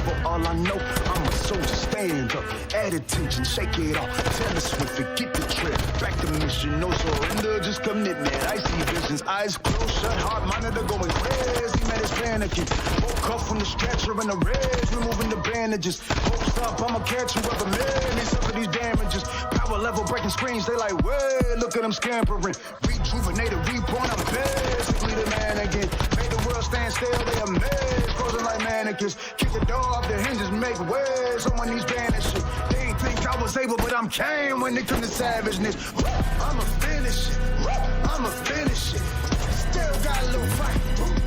level, all I know, I'm a soldier, stand up, add attention, shake it off, tell us when forget the trip, back to mission, no surrender, just commitment, I see visions, eyes closed, shut, heart monitor going crazy, man, it's panicking, woke up from the stretcher in the reds, removing the bandages, hopes up, I'ma catch whoever made me suffer these damages, power level breaking screens, they like, way, look at them scampering, rejuvenated, reborn, I'm basically the man again, made the world stand still, they amazed, frozen like mannequins, kick the door off the hinges, make way, someone needs vanishing, they ain't think I was able, but I'm came when it come to savageness, I'ma finish it, I'ma finish it, still got a little fight,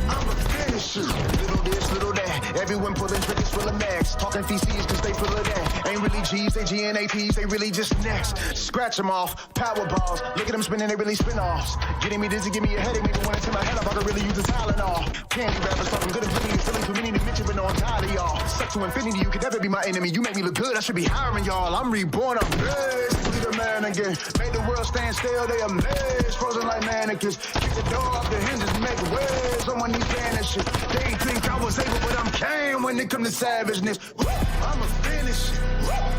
I'ma finish it, little this, little that, everyone pulling triggers full of max, talking feces cause they full of that, ain't really G's, they GNAPs, they really just next, scratch them off, power balls, look at them spinning, they really spin offs, getting me dizzy, give me a headache, maybe when I turn my head up, I could really use a Tylenol, candy rappers talking good and plenty, feeling too many to mention, but no, I'm tired of y'all, stuck to infinity, you could never be my enemy, you make me look good, I should be hiring y'all, I'm reborn, I'm basically the man again, made the world stand still, they amazed, frozen like mannequins, kick the door off the hinges, make way, someone needs vanishing, they ain't think I was able, but I'm came when it come to savageness, I'ma finish it,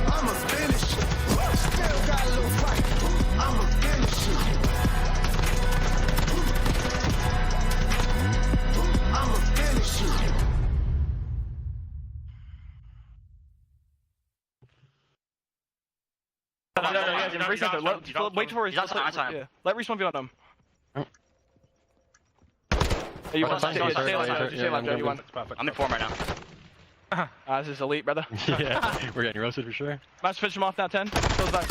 I'ma finish it, still got a little fight, I'ma finish it, I'ma finish it. No, wait for his. Yeah. Let respawn be on them. Hey, you want to stay alive, you want. I'm in form right now. This is elite, brother. Yeah, we're getting roasted for sure. Let's finish him off now, 10. Close back.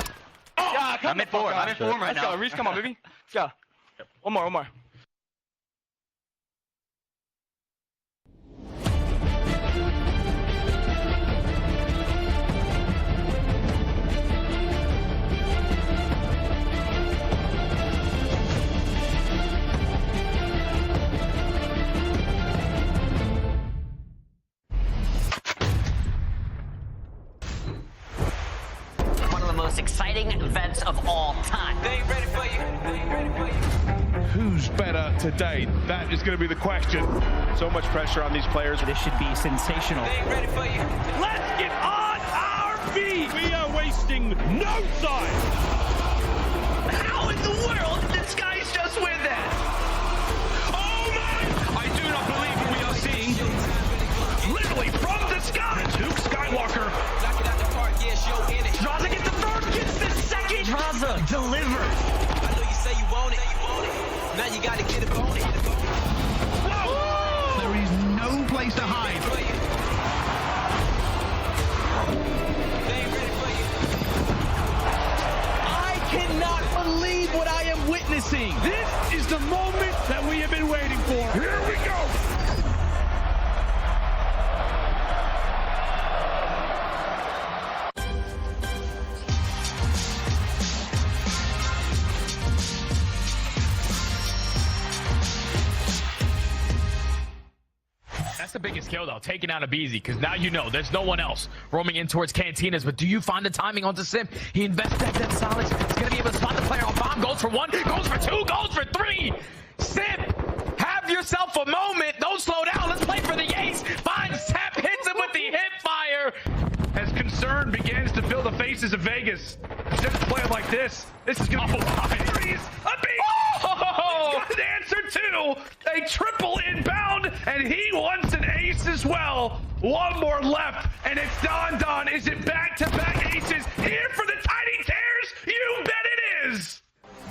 Oh! Yeah, come I'm in form. I'm in form right now. Let's go. Reese, come on, baby. Let's go. One more. Most exciting events of all time. They ain't ready for you. They ain't ready for you. Who's better today? That is going to be the question. So much pressure on these players. This should be sensational. They ain't ready for you. Let's get on our feet. We are wasting no time. How in the world did Skyz just win that? Oh my! I do not believe what we are seeing. Literally from the sky. Huke Skywalker. Knock it out the park. Yeah, show in it. Drazah gets the first, gets the second. Drazah deliver. I know you say you want it. Now you gotta get it on it. Whoa! There is no place to hide. They ain't ready for you. I cannot believe what I am witnessing. This is the moment that we have been waiting for. Here we go. That's the biggest kill, though, taking out aBeZy, because now you know there's no one else roaming in towards Cantinas. But do you find the timing onto Simp? He invests that dead solid. He's going to be able to spot the player on bomb. Goes for one, goes for two, goes for three. Simp, have yourself a moment. Don't slow down. Let's play for the ace. Finds Tap, hits him with the hip fire. As concern begins to fill the faces of Vegas, instead of playing like this is going to be series. Oh! Got an answer too. A triple inbound, and he wants an ace as well. One more left, and it's Don. Is it back-to-back aces here for the Tiny Tears? You bet it is.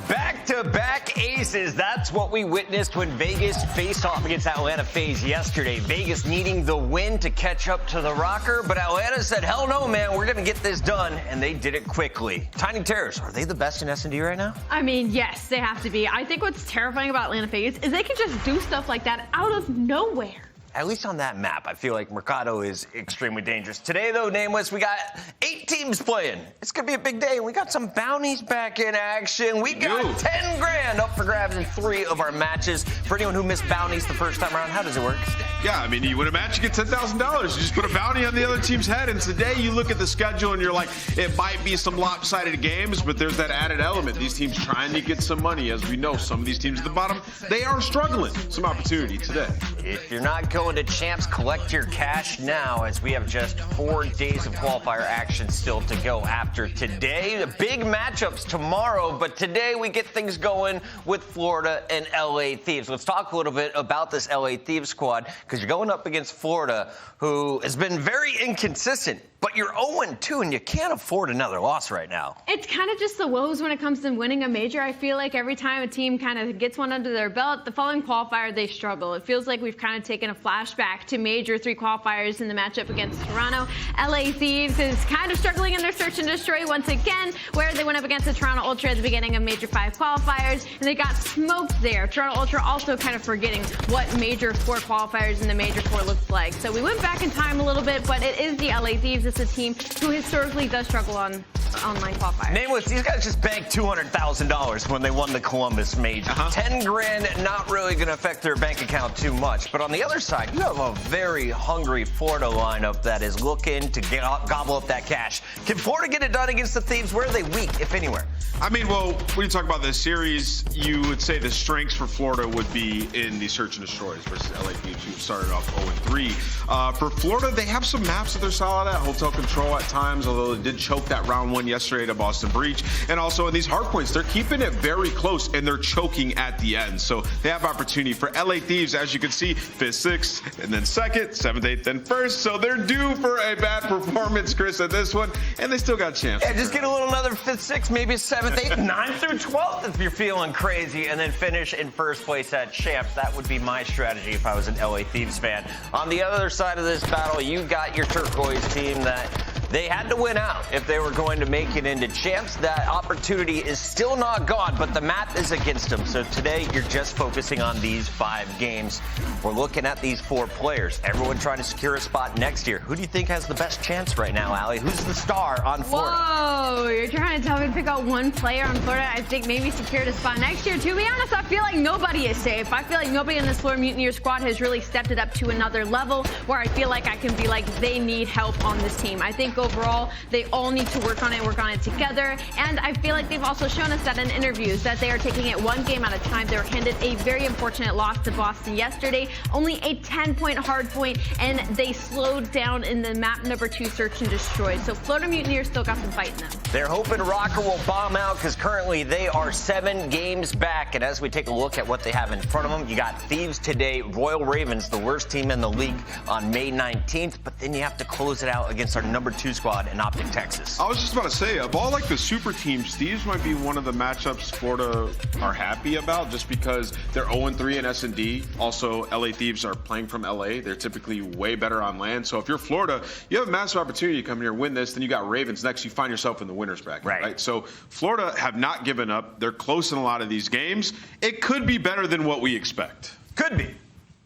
Back-to-back aces. That's what we witnessed when Vegas faced off against Atlanta FaZe yesterday. Vegas needing the win to catch up to the Røkkr, but Atlanta said, hell no, man, we're going to get this done, and they did it quickly. Tiny Terrors, are they the best in S&D right now? I mean, yes, they have to be. I think what's terrifying about Atlanta FaZe is they can just do stuff like that out of nowhere. At least on that map, I feel like Mercado is extremely dangerous. Today, though, Nameless, we got 8 teams playing. It's going to be a big day. We got some bounties back in action. We got 10 grand up for grabs in 3 of our matches. For anyone who missed bounties the first time around, how does it work? Yeah, I mean, you win a match, you get $10,000. You just put a bounty on the other team's head. And today, you look at the schedule and you're like, it might be some lopsided games, but there's that added element. These teams trying to get some money. As we know, some of these teams at the bottom, they are struggling. Some opportunity today. If you're not going go into champs, collect your cash now, as we have just 4 days of qualifier action still to go after today. The big matchups tomorrow, but today we get things going with Florida and LA Thieves. Let's talk a little bit about this LA Thieves squad, because you're going up against Florida, who has been very inconsistent. But you're 0-2, and you can't afford another loss right now. It's kind of just the woes when it comes to winning a major. I feel like every time a team kind of gets one under their belt, the following qualifier, they struggle. It feels like we've kind of taken a flashback to Major 3 qualifiers in the matchup against Toronto. LA Thieves is kind of struggling in their search and destroy once again, where they went up against the Toronto Ultra at the beginning of Major 5 qualifiers, and they got smoked there. Toronto Ultra also kind of forgetting what Major 4 qualifiers in the Major 4 looks like. So we went back in time a little bit, but it is the LA Thieves. It's a team who historically does struggle on online qualifiers. Nameless, these guys just banked $200,000 when they won the Columbus Major. 10 grand, not really going to affect their bank account too much. But on the other side, you have a very hungry Florida lineup that is looking to gobble up that cash. Can Florida get it done against the Thieves? Where are they weak, if anywhere? I mean, well, when you talk about this series, you would say the strengths for Florida would be in the search and destroys versus LA Thieves, who started off 0-3. For Florida, they have some maps that they're solid at. Hotel Control at times, although they did choke that round 1 yesterday to Boston Breach. And also in these hard points, they're keeping it very close, and they're choking at the end. So they have opportunity. For LA Thieves, as you can see, 5th, 6th, and then 2nd, 7th, 8th, and 1st. So they're due for a bad performance, Chris, at this one, and they still got a chance. Yeah, just get a little another 5th, 6th, maybe 7th, 8th, 9th through 12th if you're feeling crazy, and then finish in 1st place at champs. That would be my strategy if I was an LA Thieves fan. On the other side of this battle, you got your turquoise team that they had to win out if they were going to make it into champs. That opportunity is still not gone, but the map is against them. So today, you're just focusing on these 5 games. We're looking at these 4 players. Everyone trying to secure a spot next year. Who do you think has the best chance right now, Allie? Who's the star on Florida? Whoa, you're trying to tell me to pick out one player on Florida I think maybe secured a spot next year. To be honest, I feel like nobody is safe. I feel like nobody in this Florida Mutineers squad has really stepped it up to another level where I feel like I can be like, they need help on this team. I think overall, they all need to work on it together. And I feel like they've also shown us that in interviews that they are taking it 1 game at a time. They were handed a very unfortunate loss to Boston yesterday, only a 10-point hard point, and they slowed down in the map number 2 search and destroy. So Florida Mutineers still got some fight in them. They're hoping Røkkr will bomb out, because currently they are 7 games back. And as we take a look at what they have in front of them, you got Thieves today, Royal Ravens, the worst team in the league, on May 19th. But then you have to close it out against our number 2 squad in OpTic Texas. I was just about to say, of all like the super teams, Thieves might be one of the matchups Florida are happy about, just because they're 0-3 in S&D. Also, LA Thieves are playing from LA. They're typically way better on land. So if you're Florida, you have a massive opportunity to come here and win this. Then you got Ravens next. You find yourself in the winner's bracket, right? So Florida have not given up. They're close in a lot of these games. It could be better than what we expect. Could be.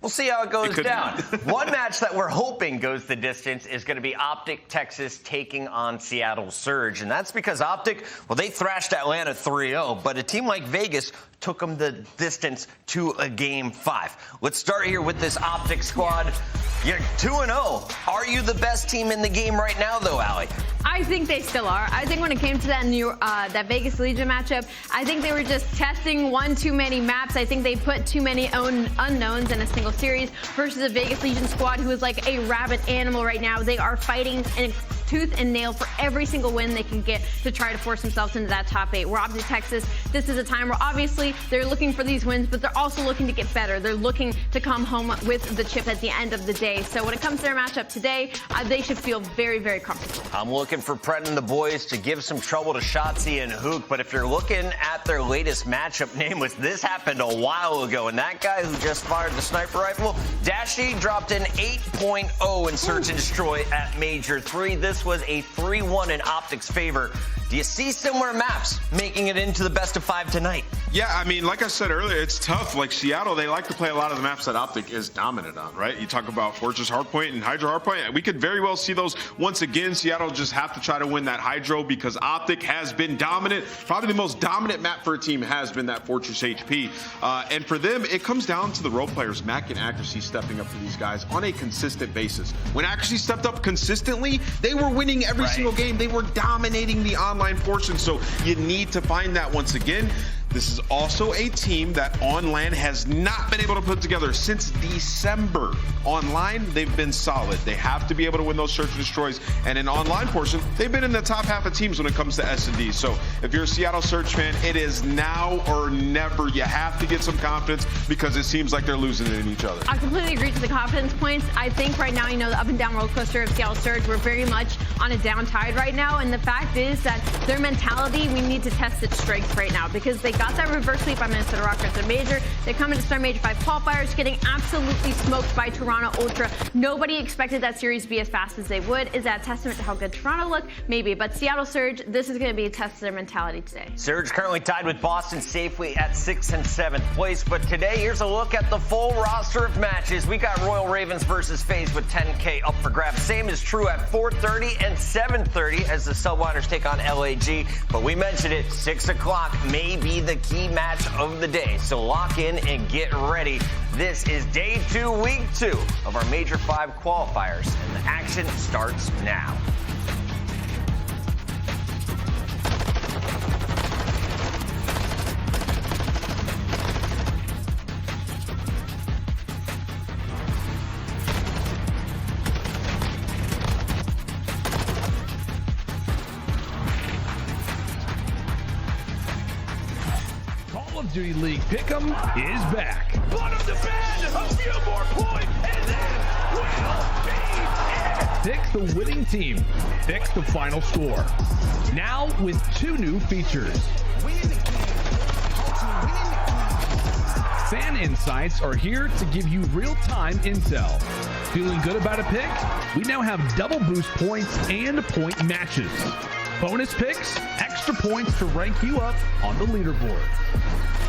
We'll see how it goes down. One match that we're hoping goes the distance is going to be OpTic Texas taking on Seattle Surge. And that's because OpTic, well, they thrashed Atlanta 3-0, but a team like Vegas took them the distance to a game 5. Let's start here with this OpTic squad. You're 2-0. Are you the best team in the game right now, though, Allie? I think they still are. I think when it came to that that Vegas Legion matchup, I think they were just testing one too many maps. I think they put too many unknowns in a single series versus a Vegas Legion squad who is like a rabid animal right now. They are fighting in tooth and nail for every single win they can get to try to force themselves into that top 8. We're OpTic Texas. This is a time where obviously they're looking for these wins, but they're also looking to get better. They're looking to come home with the chip at the end of the day. So when it comes to their matchup today, they should feel very, very comfortable. I'm looking for Pret and the boys to give some trouble to Shotzzy and Huke, but if you're looking at their latest matchup, Nameless, this happened a while ago, and that guy who just fired the sniper rifle, Dashy, dropped an 8.0 in search and destroy at Major 3. This was a 3-1 in OpTic's favor. Do you see similar maps making it into the best of 5 tonight? Yeah, I mean, like I said earlier, it's tough. Like Seattle, they like to play a lot of the maps that OpTic is dominant on, right? You talk about Fortress Hardpoint and HyDra Hardpoint. We could very well see those once again. Seattle just have to try to win that HyDra because OpTic has been dominant. Probably the most dominant map for a team has been that Fortress HP. And for them, it comes down to the role players, Mack and Accuracy, stepping up for these guys on a consistent basis. When Accuracy stepped up consistently, they were winning every single game. They were dominating the online portion. So you need to find that once again. This is also a team that on LAN has not been able to put together since December. Online, they've been solid. They have to be able to win those search and destroys. And in online portion, they've been in the top half of teams when it comes to S&D. So if you're a Seattle Surge fan, it is now or never. You have to get some confidence because it seems like they're losing it in each other. I completely agree to the confidence points. I think right now, the up and down roller coaster of Seattle Surge, we're very much on a down tide right now. And the fact is that their mentality, we need to test its strengths right now because they got that reverse sweep by Minnesota Røkkr at the major. They come into start Major 5 qualifiers, getting absolutely smoked by Toronto Ultra. Nobody expected that series to be as fast as they would. Is that a testament to how good Toronto looked? Maybe, but Seattle Surge, this is going to be a test of their mentality today. Surge currently tied with Boston safely at 6th and 7th place, but today here's a look at the full roster of matches. We got Royal Ravens versus FaZe with 10K up for grabs. Same is true at 4:30 and 7:30 as the Subliners take on LAG, but we mentioned it, 6 o'clock may be the key match of the day, so lock in and get ready. This is day 2, week 2 of our Major 5 qualifiers, and the action starts now. Call of Duty League Pick'em is back. Bottom to bend, a few more points, and then will be it. Pick the winning team. Pick the final score. Now with 2 new features. Fan Insights are here to give you real-time intel. Feeling good about a pick? We now have double boost points and point matches. Bonus picks, extra points to rank you up on the leaderboard.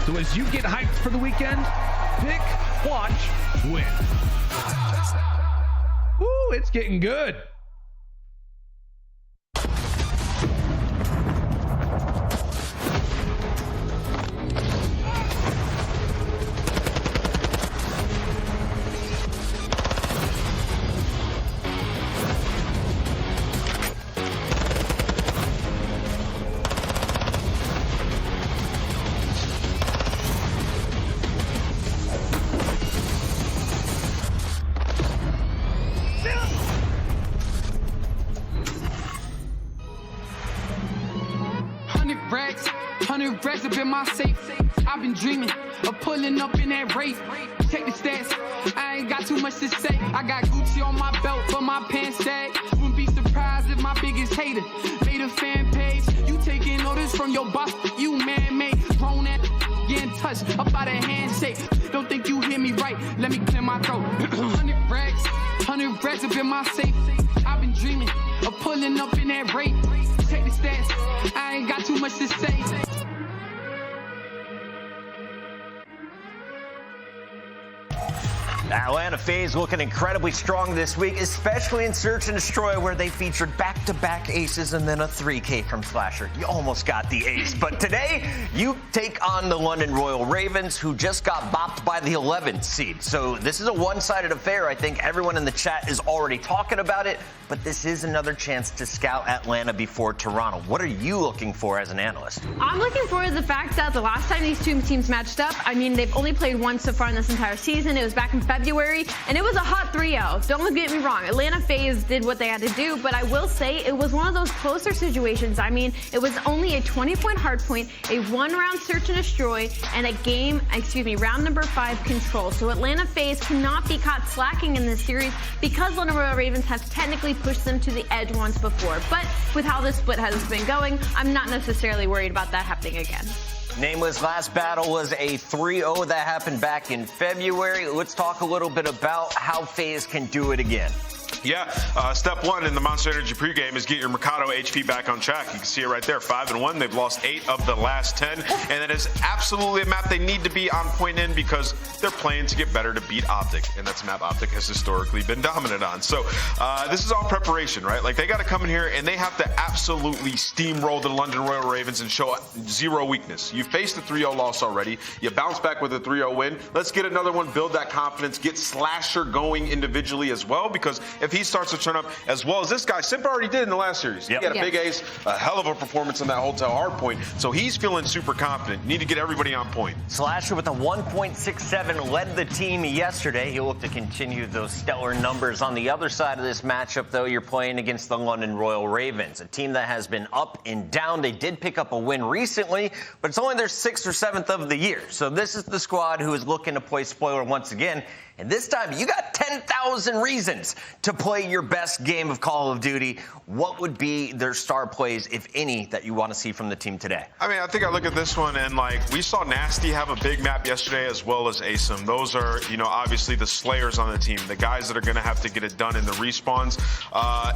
So as you get hyped for the weekend, pick, watch, win. Woo, it's getting good. Racks up in my safe. I've been dreaming of pulling up in that race. Check the stats. I ain't got too much to say. I got Gucci on my belt, but my pants sag. Wouldn't be surprised if my biggest hater made a fan page. You taking orders from your boss, you man-made. Grown that getting touched up by the handshake. Don't think you hear me right. Let me clear my throat. 100 racks up in my safe. I've been dreaming of pulling up in that rate. Check the stats. I ain't got too much to say. Atlanta FaZe looking incredibly strong this week, especially in Search and Destroy, where they featured back-to-back aces and then a 3K from Slasher. You almost got the ace. But today, you take on the London Royal Ravens, who just got bopped by the 11th seed. So this is a one-sided affair. I think everyone in the chat is already talking about it, but this is another chance to scout Atlanta before Toronto. What are you looking for as an analyst? I'm looking forward to the fact that the last time these 2 teams matched up, I mean, they've only played once so far in this entire season. It was back in February, and it was a hot 3-0. Don't get me wrong. Atlanta FaZe did what they had to do, but I will say it was one of those closer situations. I mean, it was only a 20-point hardpoint, a 1-round search and destroy, and a round number 5 control. So Atlanta FaZe cannot be caught slacking in this series because London Royal Ravens has technically pushed them to the edge once before. But with how this split has been going, I'm not necessarily worried about that happening again. Nameless last battle was a 3-0 that happened back in February. Let's talk a little bit about how FaZe can do it again. Yeah, step 1 in the Monster Energy pregame is get your Mikado HP back on track. You can see it right there, 5-1. They've lost 8 of the last 10, and that is absolutely a map they need to be on point in because they're playing to get better to beat OpTic, and that's a map OpTic has historically been dominant on. So this is all preparation, right? Like, they got to come in here and they have to absolutely steamroll the London Royal Ravens and show 0 weakness. You faced a 3-0 loss already. You bounce back with a 3-0 win. Let's get another one, build that confidence, get Slasher going individually as well, because if if he starts to turn up as well as this guy, Simp already did in the last series. He had a big ace, a hell of a performance on that hotel hard point. So he's feeling super confident. You need to get everybody on point. Slasher with a 1.67 led the team yesterday. He'll look to continue those stellar numbers. On the other side of this matchup, though, you're playing against the London Royal Ravens, a team that has been up and down. They did pick up a win recently, but it's only their 6th or 7th of the year. So this is the squad who is looking to play spoiler once again. And this time, you got 10,000 reasons to play your best game of Call of Duty. What would be their star plays, if any, that you want to see from the team today? I mean, I think I look at this one and, like, we saw Nastie have a big map yesterday as well as Asim. Those are, you know, obviously the slayers on the team, the guys that are going to have to get it done in the respawns.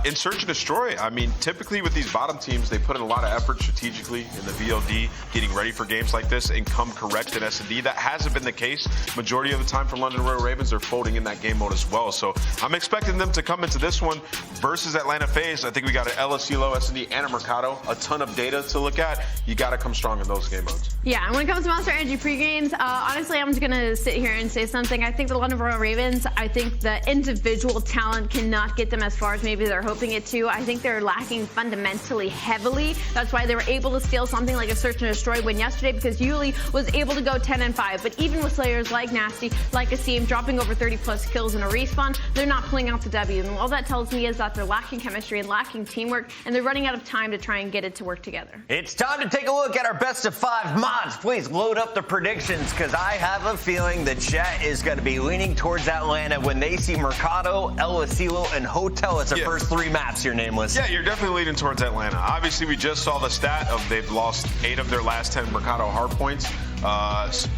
In Search and Destroy, I mean, typically with these bottom teams, they put in a lot of effort strategically in the VOD, getting ready for games like this and come correct in S&D. That hasn't been the case majority of the time for London Royal Ravens. They're folding in that game mode as well. So I'm expecting them to come into this one versus Atlanta FaZe. I think we got an LSELO, S&D, and a Mercado. A ton of data to look at. You got to come strong in those game modes. Yeah, and when it comes to Monster Energy pre-games, honestly, I'm just going to sit here and say something. I think the London Royal Ravens, I think the individual talent cannot get them as far as maybe they're hoping it to. I think they're lacking fundamentally heavily. That's why they were able to steal something like a Search and Destroy win yesterday, because Yuli was able to go 10-5. But even with slayers like Nastie, like Asim, dropping over 30+ kills in a respawn, they're not pulling out the W. And all that tells me is that they're lacking chemistry and lacking teamwork, and they're running out of time to try and get it to work together. It's time to take a look at our best of 5 mods. Please load up the predictions, because I have a feeling the chat is going to be leaning towards Atlanta when they see Mercado, LSELO, and Hotel as their first 3 maps here, Nameless. Yeah, you're definitely leaning towards Atlanta. Obviously, we just saw the stat of they've lost 8 of their last 10 Mercado hard points.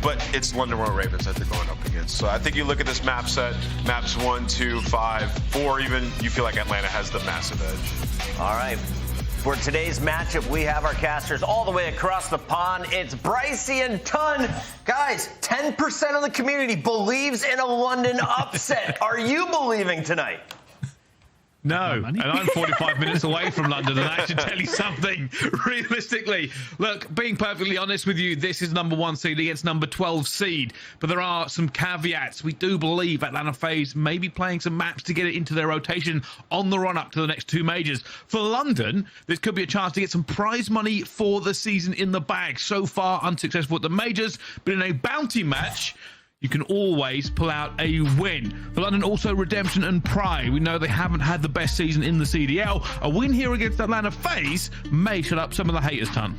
But it's London Royal Ravens that they're going up against. So I think you look at this map set, maps 1, 2, 5, 4 even, you feel like Atlanta has the massive edge. All right. For today's matchup, we have our casters all the way across the pond. It's Brycey and Ton. Guys, 10% of the community believes in a London upset. Are you believing tonight? No, and I'm 45 minutes away from London, and I should tell you something. Realistically, look, being perfectly honest with you, this is number 1 seed against number 12 seed. But there are some caveats. We do believe Atlanta FaZe may be playing some maps to get it into their rotation on the run-up to the next 2 majors. For London, this could be a chance to get some prize money for the season in the bag. So far, unsuccessful at the majors, but in a bounty match, you can always pull out a win. For London, also redemption and pride. We know they haven't had the best season in the CDL. A win here against Atlanta FaZe may shut up some of the haters, Ton.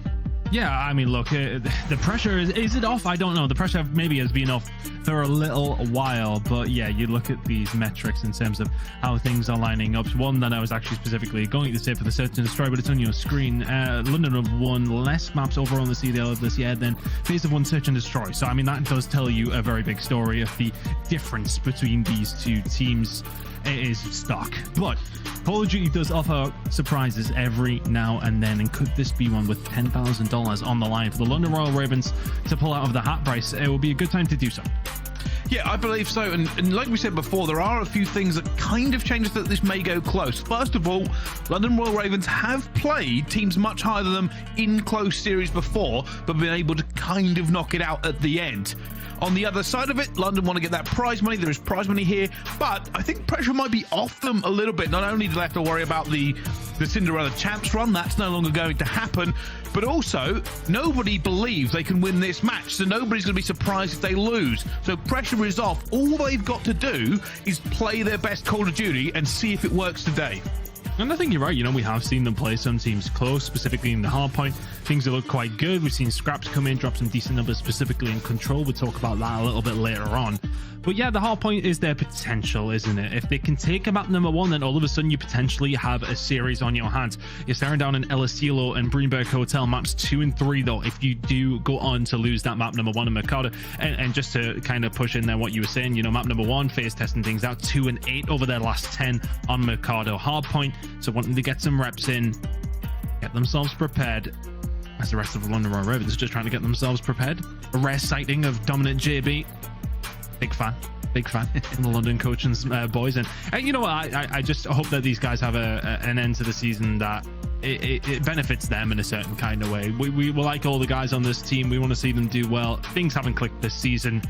Yeah, I mean, look, the pressure is it off? I don't know. The pressure maybe has been off for a little while, but yeah, you look at these metrics in terms of how things are lining up. One that I was actually specifically going to say for the Search and Destroy, but it's on your screen. London have won less maps overall on the CDL this year than FaZe have won Search and Destroy. So I mean, that does tell you a very big story of the difference between these two teams. It is stark, but Call of Duty does offer surprises every now and then, and could this be one with $10,000 on the line for the London Royal Ravens to pull out of the hat, Bryce? It will be a good time to do so. Yeah, I believe so. And like we said before, there are a few things that kind of change that this may go close. First of all, London Royal Ravens have played teams much higher than them in close series before, but been able to kind of knock it out at the end. On the other side of it, London want to get that prize money. There is prize money here, but I think pressure might be off them a little bit. Not only do they have to worry about the Cinderella Champs run, that's no longer going to happen, but also nobody believes they can win this match, so nobody's going to be surprised if they lose. So pressure is off. All they've got to do is play their best Call of Duty and see if it works today. And I think you're right. You know, we have seen them play some teams close, specifically in the hard point. Things that look quite good. We've seen Scrapz come in, drop some decent numbers, specifically in control. We'll talk about that a little bit later on. But yeah, the hard point is their potential, isn't it? If they can take a map number 1, then all of a sudden you potentially have a series on your hands. You're staring down an LSELO and Brunberg Hotel maps 2 and 3, though, if you do go on to lose that map number 1 in Mercado. And just to kind of push in there what you were saying, you know, map number 1, FaZe testing things out, 2 and 8 over their last 10 on Mercado hard point. So wanting to get some reps in, get themselves prepared. As the rest of the London Royal Ravens just trying to get themselves prepared. A rare sighting of dominant JB. Big fan of the London coaching boys. And you know what, I just hope that these guys have an end to the season that it benefits them in a certain kind of way. We like all the guys on this team. We want to see them do well. Things haven't clicked this season.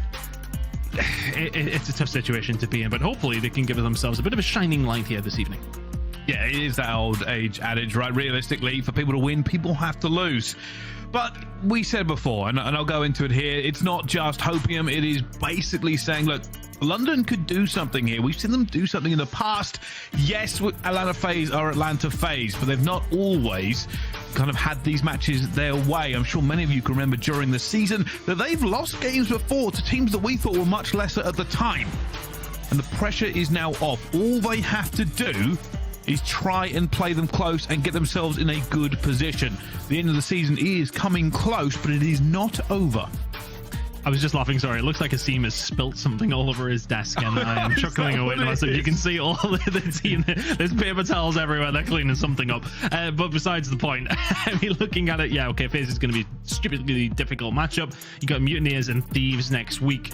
it's a tough situation to be in, but hopefully they can give themselves a bit of a shining light here this evening. Yeah, it is that old age adage, right? Realistically, for people to win, people have to lose. But we said before, and I'll go into it here, it's not just hopium. It is basically saying, look, London could do something here. We've seen them do something in the past. Yes, Atlanta FaZe are Atlanta FaZe, but they've not always kind of had these matches their way. I'm sure many of you can remember during the season that they've lost games before to teams that we thought were much lesser at the time. And the pressure is now off. All they have to do is try and play them close and get themselves in a good position. The end of the season is coming close, but it is not over. I was just laughing, sorry. It looks like Asim has spilt something all over his desk, and I am chuckling away. So you can see all the team. There's paper towels everywhere. They're cleaning something up. But besides the point, I mean, looking at it, yeah, okay, FaZe is going to be a stupidly difficult matchup. You got Mutineers and Thieves next week.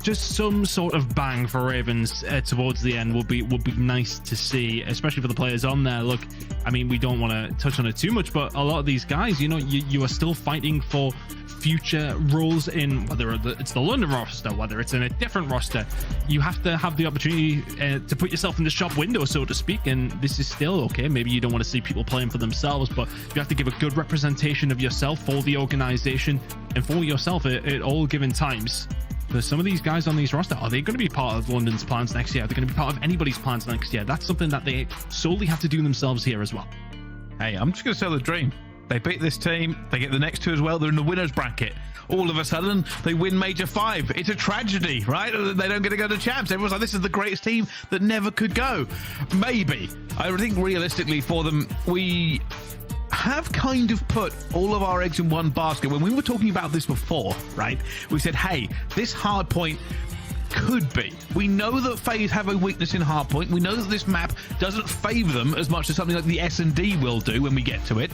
Just some sort of bang for Ravens towards the end would be nice to see, especially for the players on there. Look, I mean, we don't want to touch on it too much, but a lot of these guys, you know, you are still fighting for future roles in, whether it's the London roster, whether it's in a different roster. You have to have the opportunity to put yourself in the shop window, so to speak, and this is still okay. Maybe you don't want to see people playing for themselves, but you have to give a good representation of yourself for the organization and for yourself at all given times. For some of these guys on these roster, are they going to be part of London's plans next year? Are they going to be part of anybody's plans next year? That's something that they solely have to do themselves here as well. Hey, I'm just going to sell the dream. They beat this team, they get the next two as well, they're in the winner's bracket. All of a sudden, they win Major 5. It's a tragedy, right? They don't get to go to champs. Everyone's like, this is the greatest team that never could go. Maybe. I think realistically for them, we have kind of put all of our eggs in one basket. When we were talking about this before, right, we said, hey, this hard point could be. We know that FaZe have a weakness in hardpoint. We know that this map doesn't favor them as much as something like the S&D will do when we get to it.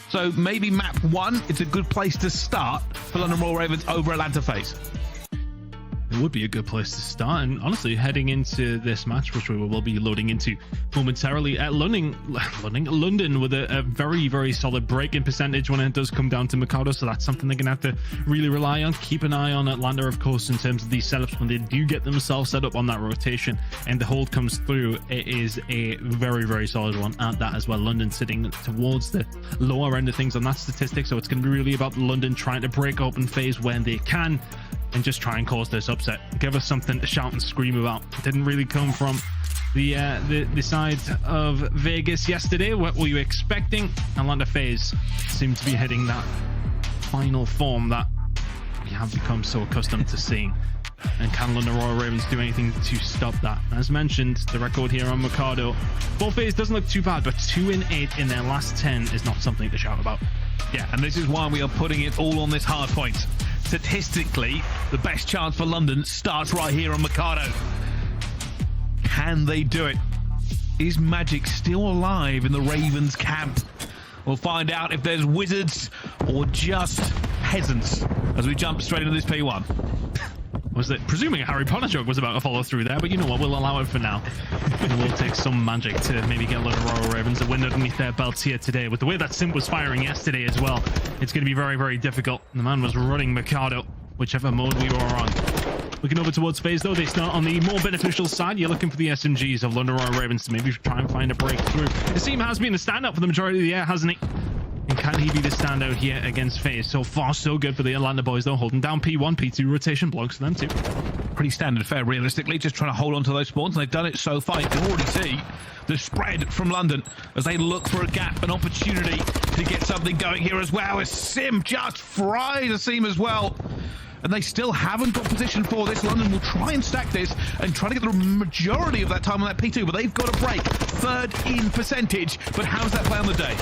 So maybe map 1, it's a good place to start for London Royal Ravens over Atlanta FaZe. It would be a good place to start, and honestly, heading into this match, which we will be loading into momentarily at London with a very, very solid break-in percentage when it does come down to Mikado, so that's something they're going to have to really rely on. Keep an eye on Atlanta, of course, in terms of these setups when they do get themselves set up on that rotation and the hold comes through. It is a very, very solid one at that as well. London sitting towards the lower end of things on that statistic, so it's going to be really about London trying to break open FaZe when they can and just try and cause this upset. Give us something to shout and scream about. It didn't really come from the side of Vegas yesterday. What were you expecting? Atlanta FaZe seem to be hitting that final form that we have become so accustomed to seeing. And can London Royal Ravens do anything to stop that? As mentioned, the record here on Mikado, for FaZe doesn't look too bad, but 2-8 in their last 10 is not something to shout about. Yeah, and this is why we are putting it all on this hard point. Statistically, the best chance for London starts right here on Mikado. Can they do it? Is magic still alive in the Ravens camp? We'll find out if there's wizards or just peasants as we jump straight into this P1. Was it presuming a Harry Potter joke was about to follow through there, but you know what, we'll allow it for now. And we'll take some magic to maybe get a lot of Royal Ravens a win underneath their belts here today. With the way that Simp was firing yesterday as well, it's going to be very, very difficult. The man was running Mikado, whichever mode we were on. Looking over towards FaZe though, they start on the more beneficial side. You're looking for the SMGs of London Royal Ravens to maybe try and find a breakthrough. Asim has been the standout for the majority of the year, hasn't he? And can he be the standout here against FaZe? So far, so good for the Atlanta boys, though. Holding down P1, P2 rotation blocks for them, too. Pretty standard fare, realistically. Just trying to hold on to those spawns, and they've done it so far. You can already see the spread from London as they look for a gap, an opportunity to get something going here as well. As Simp just fries Asim as well. And they still haven't got position for this. London will try and stack this and try to get the majority of that time on that P2, but they've got a break. Third in percentage, but how does that play on the day?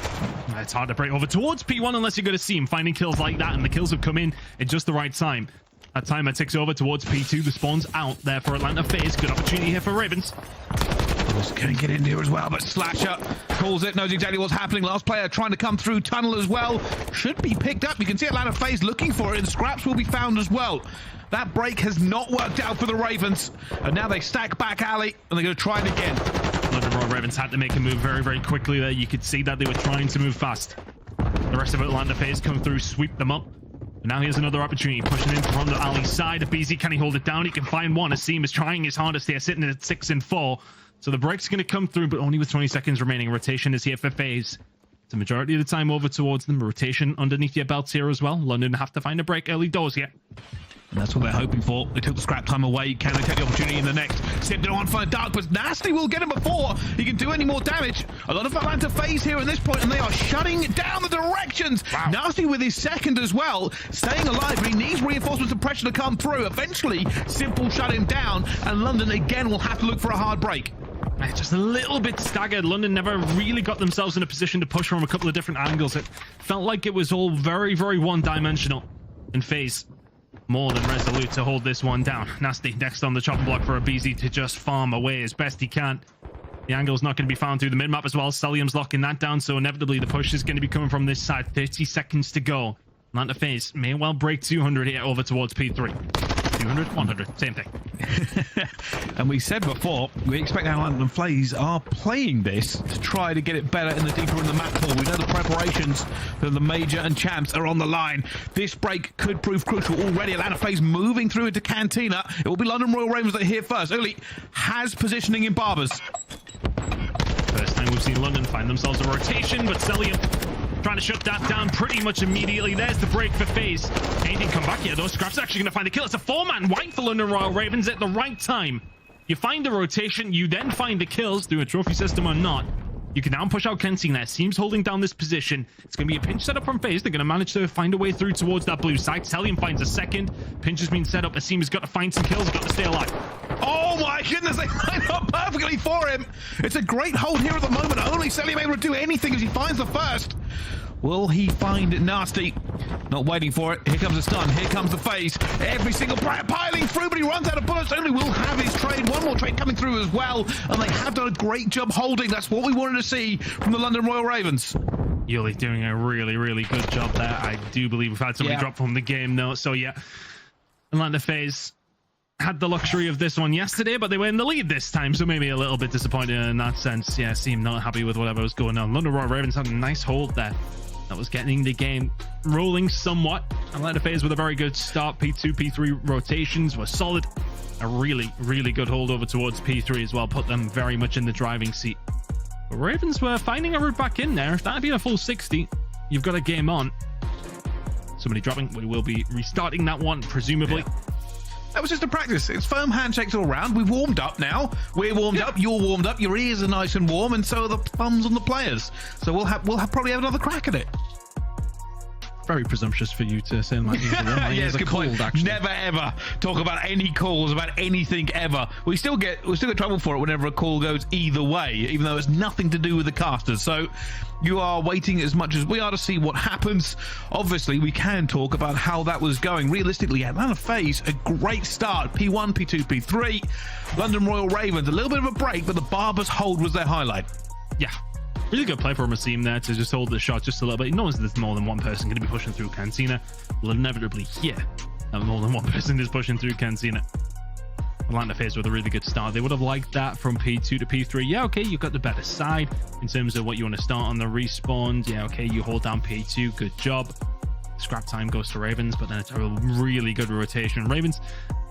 It's hard to break over towards P1 unless you're going to see him finding kills like that, and the kills have come in at just the right time. That timer ticks over towards P2. The spawn's out there for Atlanta FaZe. Good opportunity here for Ravens. Can get in here as well, but Slasher calls it, knows exactly what's happening. Last player trying to come through tunnel as well. Should be picked up. You can see Atlanta FaZe looking for it, and Scrapz will be found as well. That break has not worked out for the Ravens, and now they stack back alley, and they're going to try it again. London Royal Ravens had to make a move very, very quickly there. You could see that they were trying to move fast. The rest of Atlanta FaZe come through, sweep them up. But now here's another opportunity, pushing in from the alley side. aBeZy, can he hold it down? He can find one. Asim is trying his hardest here, sitting at 6 and 4. So the break's going to come through, but only with 20 seconds remaining. Rotation is here for FaZe. The majority of the time over towards them. Rotation underneath your belts here as well. London have to find a break early doors here. And that's what they're hoping for. They took the scrap time away. Can they take the opportunity in the next? Simp don't want to find Dark, but Nastie will get him before he can do any more damage. A lot of Atlanta FaZe here at this point, and they are shutting down the directions. Wow. Nastie with his second as well, staying alive, but he needs reinforcements and pressure to come through. Eventually, Simp will shut him down, and London again will have to look for a hard break. Just a little bit staggered. London never really got themselves in a position to push from a couple of different angles. It felt like it was all very, very one-dimensional. And FaZe more than resolute to hold this one down. Nastie next on the chopping block for aBeZy to just farm away as best he can. The angle's not going to be found through the mid-map as well. Cellium's locking that down, so inevitably the push is going to be coming from this side. 30 seconds to go. Atlanta FaZe may well break 200 here over towards P3. 200, 100, same thing. And we said before, we expect Atlanta and FaZe are playing this to try to get it better in the deeper in the map pool. We know the preparations for the Major and Champs are on the line. This break could prove crucial already. Atlanta FaZe moving through into Cantina. It will be London Royal Ravens that are here first. Uli has positioning in Barbers. First time we've seen London find themselves a rotation, but Cellium trying to shut that down pretty much immediately. There's the break for FaZe. Anything come back here though? Scrapz actually going to find the kill. It's a 4-man wipe for London Royal Ravens at the right time. You find the rotation, you then find the kills through a trophy system or not. You can now push out Cantina. Seems holding down this position. It's going to be a pinch setup from FaZe. They're going to manage to find a way through towards that blue side. Cellium finds a second. Pinch has been set up. Asim has got to find some kills. Got to stay alive. Oh my goodness, they line up perfectly for him. It's a great hold here at the moment. Only Cellium able to do anything as he finds the first. Will he find Nastie? Not waiting for it. Here comes the stun. Here comes the FaZe. Every single player piling through, but he runs out of bullets. Only will have his trade. One more trade coming through as well. And they have done a great job holding. That's what we wanted to see from the London Royal Ravens. Yuli doing a really, really good job there. I do believe we've had somebody drop from the game though. So yeah, Atlanta FaZe had the luxury of this one yesterday, but they were in the lead this time, so maybe a little bit disappointed in that sense. Yeah, seemed not happy with whatever was going on. London Royal Ravens had a nice hold there. That was getting the game rolling somewhat. Atlanta FaZe with a very good start. P2, P3 rotations were solid. A really, really good hold over towards P3 as well. Put them very much in the driving seat. But Ravens were finding a route back in there. If that had been a full 60, you've got a game on. Somebody dropping. We will be restarting that one, presumably. Yeah. That was just a practice. It's firm handshakes all around. We've warmed up now. We're warmed up. You're warmed up. Your ears are nice and warm, and so are the thumbs on the players. So we'll probably have another crack at it. Very presumptuous for you to say. My yes, good cold, point. actually. Never ever talk about any calls about anything ever. We still get trouble for it whenever a call goes either way, even though it's nothing to do with the casters. So you are waiting as much as we are to see what happens. Obviously, we can talk about how that was going. Realistically, Atlanta FaZe, a great start. P1, P2, P3. London Royal Ravens, a little bit of a break, but the Barbers hold was their highlight. Yeah. Really good play from Asim there to just hold the shot just a little bit. He knows there's more than one person going to be pushing through Cantina. We'll inevitably hear that more than one person is pushing through Cantina. Atlanta FaZe with a really good start. They would have liked that from P2 to P3. Yeah, okay, you've got the better side in terms of what you want to start on the respawns. Yeah, okay, you hold down P2. Good job. Scrap time goes to Ravens, but then it's a really good rotation. Ravens,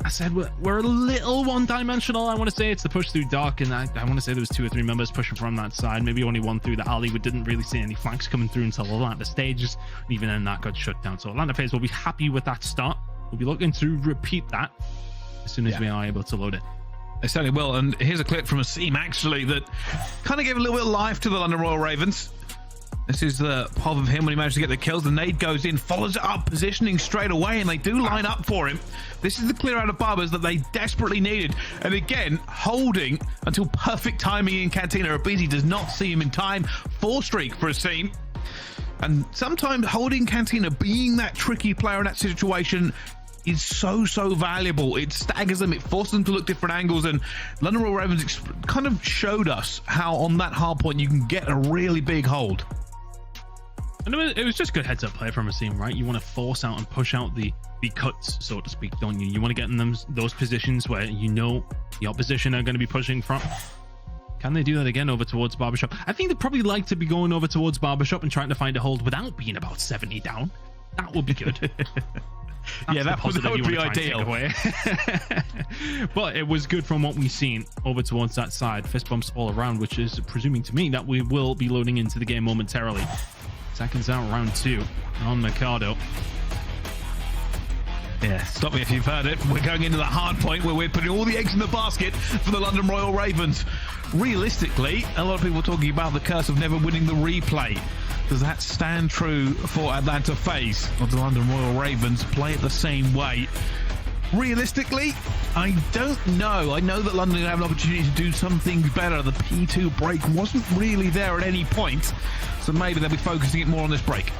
I said, we're a little one-dimensional. I want to say it's the push through dark, and I want to say there was 2 or 3 members pushing from that side. Maybe only one through the alley. We didn't really see any flanks coming through until Atlanta stages, and even then that got shut down. So Atlanta FaZe will be happy with that start. We'll be looking to repeat that as soon as we are able to load it. They certainly will. And here's a clip from Asim, actually, that kind of gave a little bit of life to the London Royal Ravens. This is the pop of him when he managed to get the kills. The nade goes in, follows it up, positioning straight away, and they do line up for him. This is the clear out of Barbers that they desperately needed. And again, holding until perfect timing in Cantina. aBeZy does not see him in time. 4 streak for Asim. And sometimes holding Cantina, being that tricky player in that situation, is so valuable. It staggers them, it forces them to look different angles, and London Royal Ravens kind of showed us how on that hard point you can get a really big hold. And it was just good heads-up play from Asim, right? You want to force out and push out the cuts, so to speak, don't you? You want to get in those positions where you know the opposition are going to be pushing from. Can they do that again over towards Barbershop? I think they'd probably like to be going over towards Barbershop and trying to find a hold without being about 70 down. That would be good. Yeah, that would be ideal. But it was good from what we've seen over towards that side. Fist bumps all around, which is presuming to me that we will be loading into the game momentarily. Seconds out, round 2 on Mikado. Yeah, stop me if you've heard it. We're going into the hard point where we're putting all the eggs in the basket for the London Royal Ravens. Realistically, a lot of people are talking about the curse of never winning the replay. Does that stand true for Atlanta FaZe? Or the London Royal Ravens play it the same way? Realistically, I don't know. I know that London have an opportunity to do something better. The P2 break wasn't really there at any point, so maybe they'll be focusing it more on this break.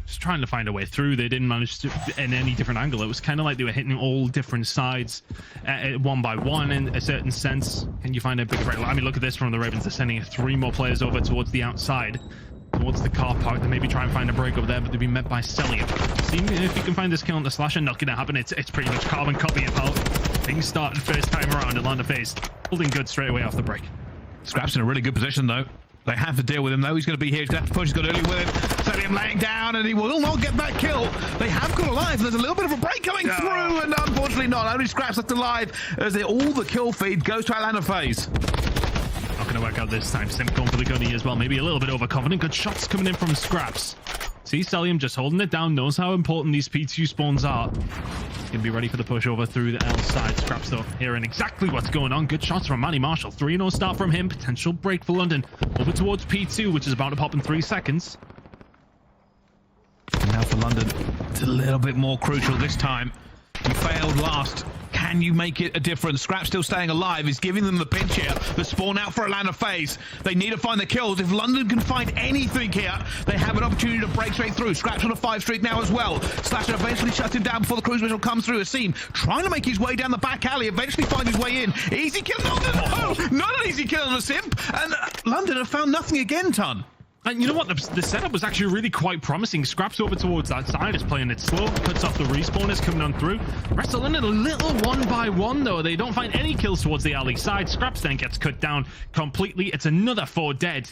Just trying to find a way through. They didn't manage to in any different angle. It was kind of like they were hitting all different sides one by one in a certain sense. Can you find a big break? I mean, look at this from the Ravens. They're sending 3 more players over towards the outside, towards the car park. They maybe try and find a break over there, but they'll be met by Cellium. See if you can find this kill on the slasher. Not gonna happen. It's pretty much carbon copy of how things started first time around. Atlanta FaZe holding good straight away off the break. Scrapz in a really good position though. They have to deal with him though. He's going to be here. He's going to have to push. He's got early with him. Cellium laying down, and he will not get that kill. They have got alive. There's a little bit of a break coming through, and unfortunately not. Only Scrapz left alive as all the kill feed goes to Atlanta FaZe. Not going to work out this time. Simp going for the gunny as well. Maybe a little bit overconfident. Good shots coming in from Scrapz. See Cellium just holding it down. Knows how important these P2 spawns are. He's going to be ready for the push over through the L side. Scrapz though hearing exactly what's going on. Good shots from Manny Marshall. 3-0 start from him. Potential break for London. Over towards P2, which is about to pop in 3 seconds. And now for London, it's a little bit more crucial this time. You failed last. Can you make it a difference? Scrapz still staying alive is giving them the pinch here. The spawn out for Atlanta FaZe. They need to find the kills. If London can find anything here, they have an opportunity to break straight through. Scrapz on a 5 streak now as well. Slasher eventually shuts him down before the cruise missile comes through. Asim trying to make his way down the back alley, eventually find his way in. Easy kill. No, not an easy kill on a Simp. And London have found nothing again, Ton. And you know what? The setup was actually really quite promising. Scrapz over towards that side is playing it slow. Cuts off the respawners coming on through. Rest of London a little 1-by-1 though. They don't find any kills towards the alley side. Scrapz then gets cut down completely. It's another 4 dead.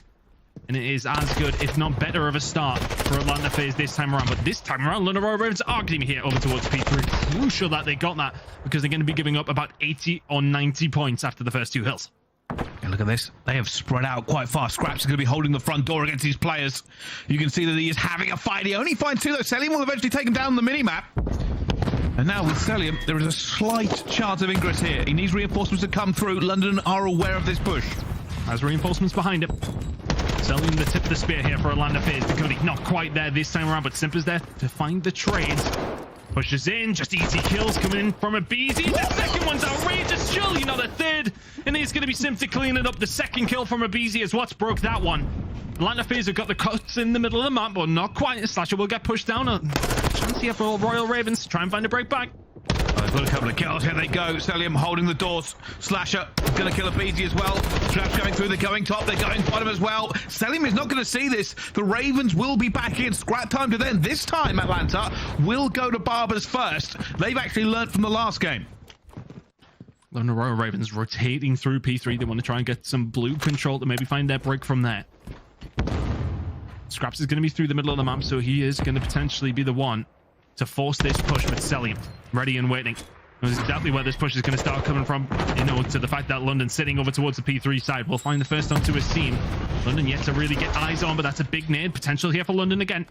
And it is as good, if not better, of a start for Atlanta FaZe this time around. But this time around, London Royal Ravens are getting here over towards P3. Crucial that they got that, because they're going to be giving up about 80 or 90 points after the first 2 hills. And look at this. They have spread out quite fast. Scrapz is going to be holding the front door against these players. You can see that he is having a fight. He only finds 2 though. Cellium will eventually take him down on the minimap. And now with Cellium, there is a slight chance of ingress here. He needs reinforcements to come through. London are aware of this push. Has reinforcements behind him. Cellium the tip of the spear here for Atlanta FaZe. The Gunny not quite there this time around, but Simp is there to find the trades. Pushes in, just easy kills coming in from aBeZy. The second one's outrageous, surely not a third. And it's going to be Simp to clean it up. The second kill from aBeZy is what's broke that one. Atlanta FaZe have got the cuts in the middle of the map, but not quite. Slasher will get pushed down. A chance here for Royal Ravens to try and find a break back. They've got a couple of kills. Here they go. Cellium holding the doors. Slasher going to kill aBeZy as well. Scrapz going through. They're going top. They're going bottom as well. Cellium is not going to see this. The Ravens will be back in. Scrap time to them. This time, Atlanta will go to Barbers first. They've actually learned from the last game. London Royal Ravens rotating through P3. They want to try and get some blue control to maybe find their break from there. Scrapz is going to be through the middle of the map, so he is going to potentially be the one to force this push with Cellium ready and waiting. Knows exactly where this push is going to start coming from, you know, to the fact that London sitting over towards the P3 side. We'll find the first onto Asim. London yet to really get eyes on, but that's a big nade potential here for London again.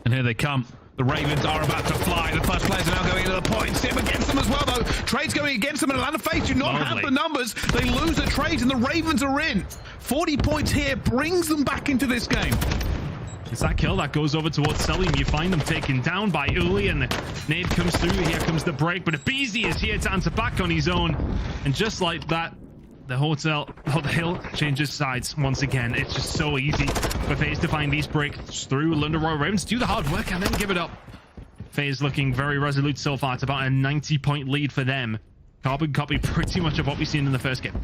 And here they come. The Ravens are about to fly. The first players are now going into the point. Simp against them as well, though. Trades going against them, and Atlanta FaZe do not have the numbers. They lose the trades, and the Ravens are in. 40 points here brings them back into this game. It's that kill that goes over towards Cellium. You find them taken down by Uli, and the nade comes through. Here comes the break, but aBeZy is here to answer back on his own. And just like that, the hill changes sides once again. It's just so easy for FaZe to find these breaks through. London Royal Ravens do the hard work and then give it up. FaZe looking very resolute so far. It's about a 90-point lead for them. Carbon copy pretty much of what we've seen in the first game.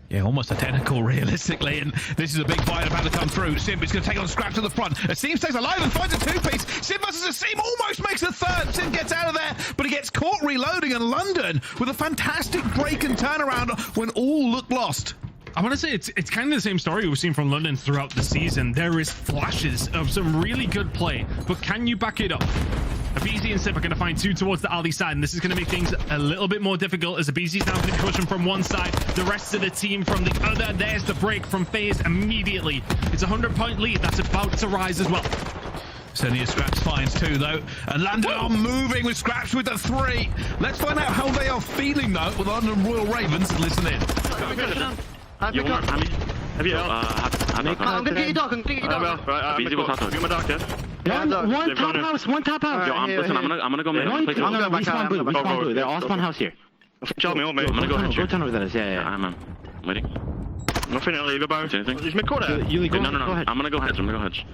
Yeah, almost identical, realistically, and this is a big fight about to come through. Simp is going to take on Scrapz to the front. Asim stays alive and finds a 2-piece. Simp versus Asim almost makes a third. Simp gets out of there, but he gets caught reloading, and London with a fantastic break and turnaround when all look lost. I want to say it's kind of the same story we've seen from London throughout the season. There is flashes of some really good play, but can you back it up? aBeZy and Simp are going to find two towards the alley side, and this is going to make things a little bit more difficult as aBeZy's now going to push him from one side, the rest of the team from the other. There's the break from FaZe immediately. It's a 100-point lead that's about to rise as well. Certainly Scrapz finds two though, and London are moving with Scrapz with the 3. Let's find out how they are feeling though with London Royal Ravens. Listen in. Have you? I'm gonna get you dog. I'm gonna get you dog. aBeZy will top One top house. One top house. Yo, listen, I'm gonna go mid. I'm gonna respawn blue. Respawn blue. They're all spawn house here. Tell me, mate. I'm gonna go tunnel with us. Yeah. I'm waiting. Nothing to leave about. Anything? He's mid-corner. No. I'm gonna go hedge.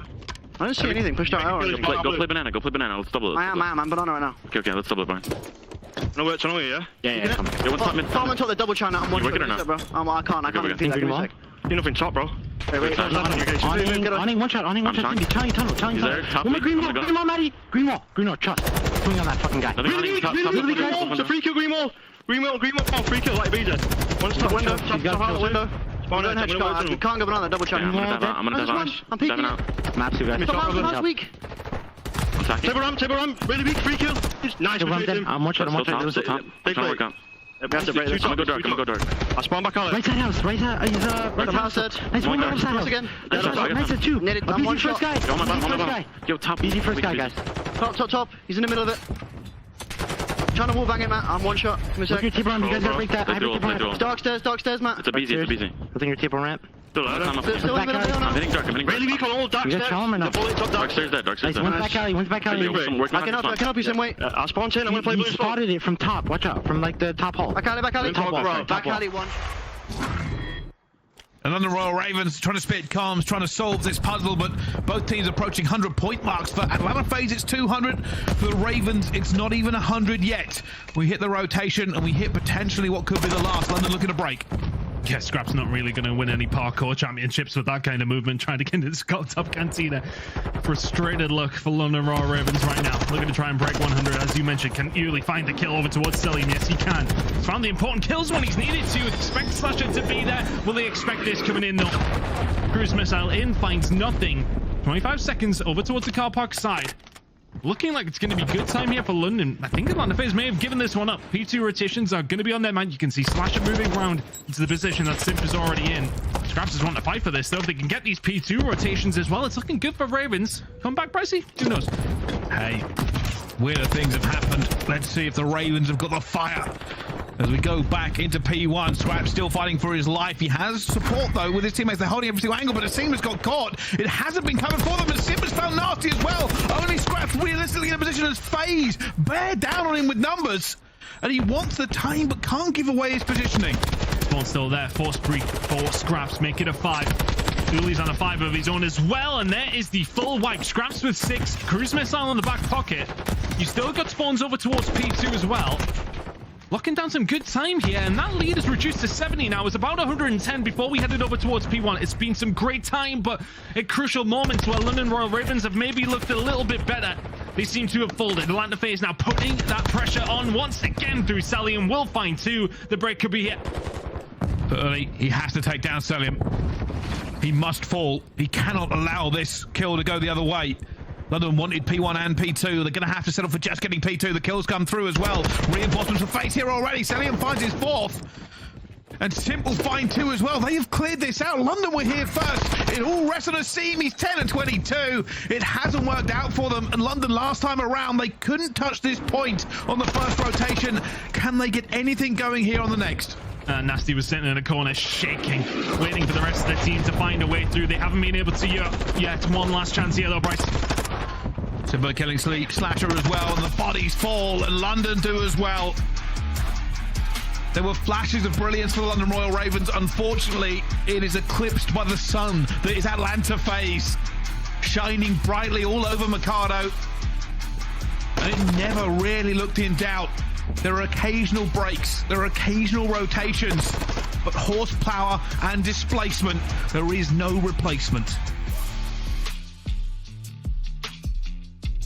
I don't see anything. Push out. Go play banana. Let's double it. I'm banana right now. Okay, let's double it, Brian. No, wait, tunnel here, yeah? Yeah. Yo, what's top mid? Farm until they're double trying. I'm one shot, bro. I can't. Give me a sec. You're nothing top, bro. Wait. Awning, one shot. Telling tunnel. One more green wall, Maddie. Green wall, trust. Swing on that fucking guy. It's a free kill, green wall. Free kill, like aBeZy. One top window, top window. We can't go banana, double check. I'm gonna dash. I'm peeking. Maps, you guys. Last week. Table ram, really big, free kill. Nice, I'm one shot. Big play. We have to break this. I'm gonna go dark. I spawn back out. Right side house. Right house. Nice one house. Again. Nice at 2. I'm one shot. Yo, top. Easy first guy, guys. Top. He's in the middle of it. Trying to wall bang it, Matt. I'm one shot. Look at your table ramp. You guys gotta break that. Dark stairs, Matt. It's aBeZy. I think your table ramp. Still in the middle. I'm hitting dark. Really weak on all dark stairs. Dark stairs dead. Nice, one's back alley. I can help you some way. I spawned in. I'm gonna play blue. You spotted it from top. Watch out. From like the top hall. Back alley. Back alley one. And London Royal Ravens trying to spit calms, trying to solve this puzzle, but both teams approaching 100-point marks. For Atlanta FaZe, it's 200. For the Ravens, it's not even 100 yet. We hit the rotation, and we hit potentially what could be the last. London looking to break. Yeah, Scrapz not really going to win any parkour championships with that kind of movement, trying to get into the top cantina. Frustrated look for London Royal Ravens right now. Looking to try and break 100, as you mentioned. Can Uli find the kill over towards Cellium? Yes, he can. He's found the important kills when he's needed to. Expect Slasher to be there. Will they expect this coming in, though? Cruise missile in, finds nothing. 25 seconds over towards the car park side. Looking like it's going to be good time here for London. I think Atlanta FaZe may have given this one up. P2 rotations are going to be on their mind. You can see Slasher moving around into the position that Simp is already in. Scrapz is wanting to fight for this, though. If they can get these P2 rotations as well, it's looking good for Ravens. Come back, Pricey? Who knows? Hey, weirder things have happened. Let's see if the Ravens have got the fire. As we go back into P1, Scrapz still fighting for his life. He has support, though, with his teammates. They're holding every single angle, but Asim has got caught. It hasn't been coming for them, and Simp has found Nastie as well. Only Scrapz realistically in a position as FaZe bear down on him with numbers. And he wants the time, but can't give away his positioning. Ball's still there. Force break for Scrapz. Make it a 5. Uli's on a 5 of his own as well, and there is the full wipe. Scrapz with 6. Cruise missile in the back pocket. You still got spawns over towards P2 as well. Locking down some good time here, and that lead is reduced to 70 now. It's about 110 before we headed over towards P1. It's been some great time, but at crucial moments where London Royal Ravens have maybe looked a little bit better, they seem to have folded. Atlanta FaZe now putting that pressure on once again through Cellium. Will find 2. The break could be here. But early, he has to take down Cellium. He must fall. He cannot allow this kill to go the other way. London wanted P1 and P2. They're going to have to settle for just getting P2. The kills come through as well. Reinforcements for FaZe here already. Cellium finds his 4th. And Simp will find 2 as well. They have cleared this out. London were here first. It all rests on Asim. He's 10 and 22. It hasn't worked out for them. And London last time around, they couldn't touch this point on the first rotation. Can they get anything going here on the next? Nastie was sitting in a corner shaking, waiting for the rest of the team to find a way through. They haven't been able to yet. One last chance here though, Bryce. Simba killing Slasher as well, and the bodies fall, and London do as well. There were flashes of brilliance for the London Royal Ravens. Unfortunately, it is eclipsed by the sun that is Atlanta FaZe, shining brightly all over Mikado. And it never really looked in doubt. There are occasional breaks, there are occasional rotations, but horsepower and displacement, there is no replacement.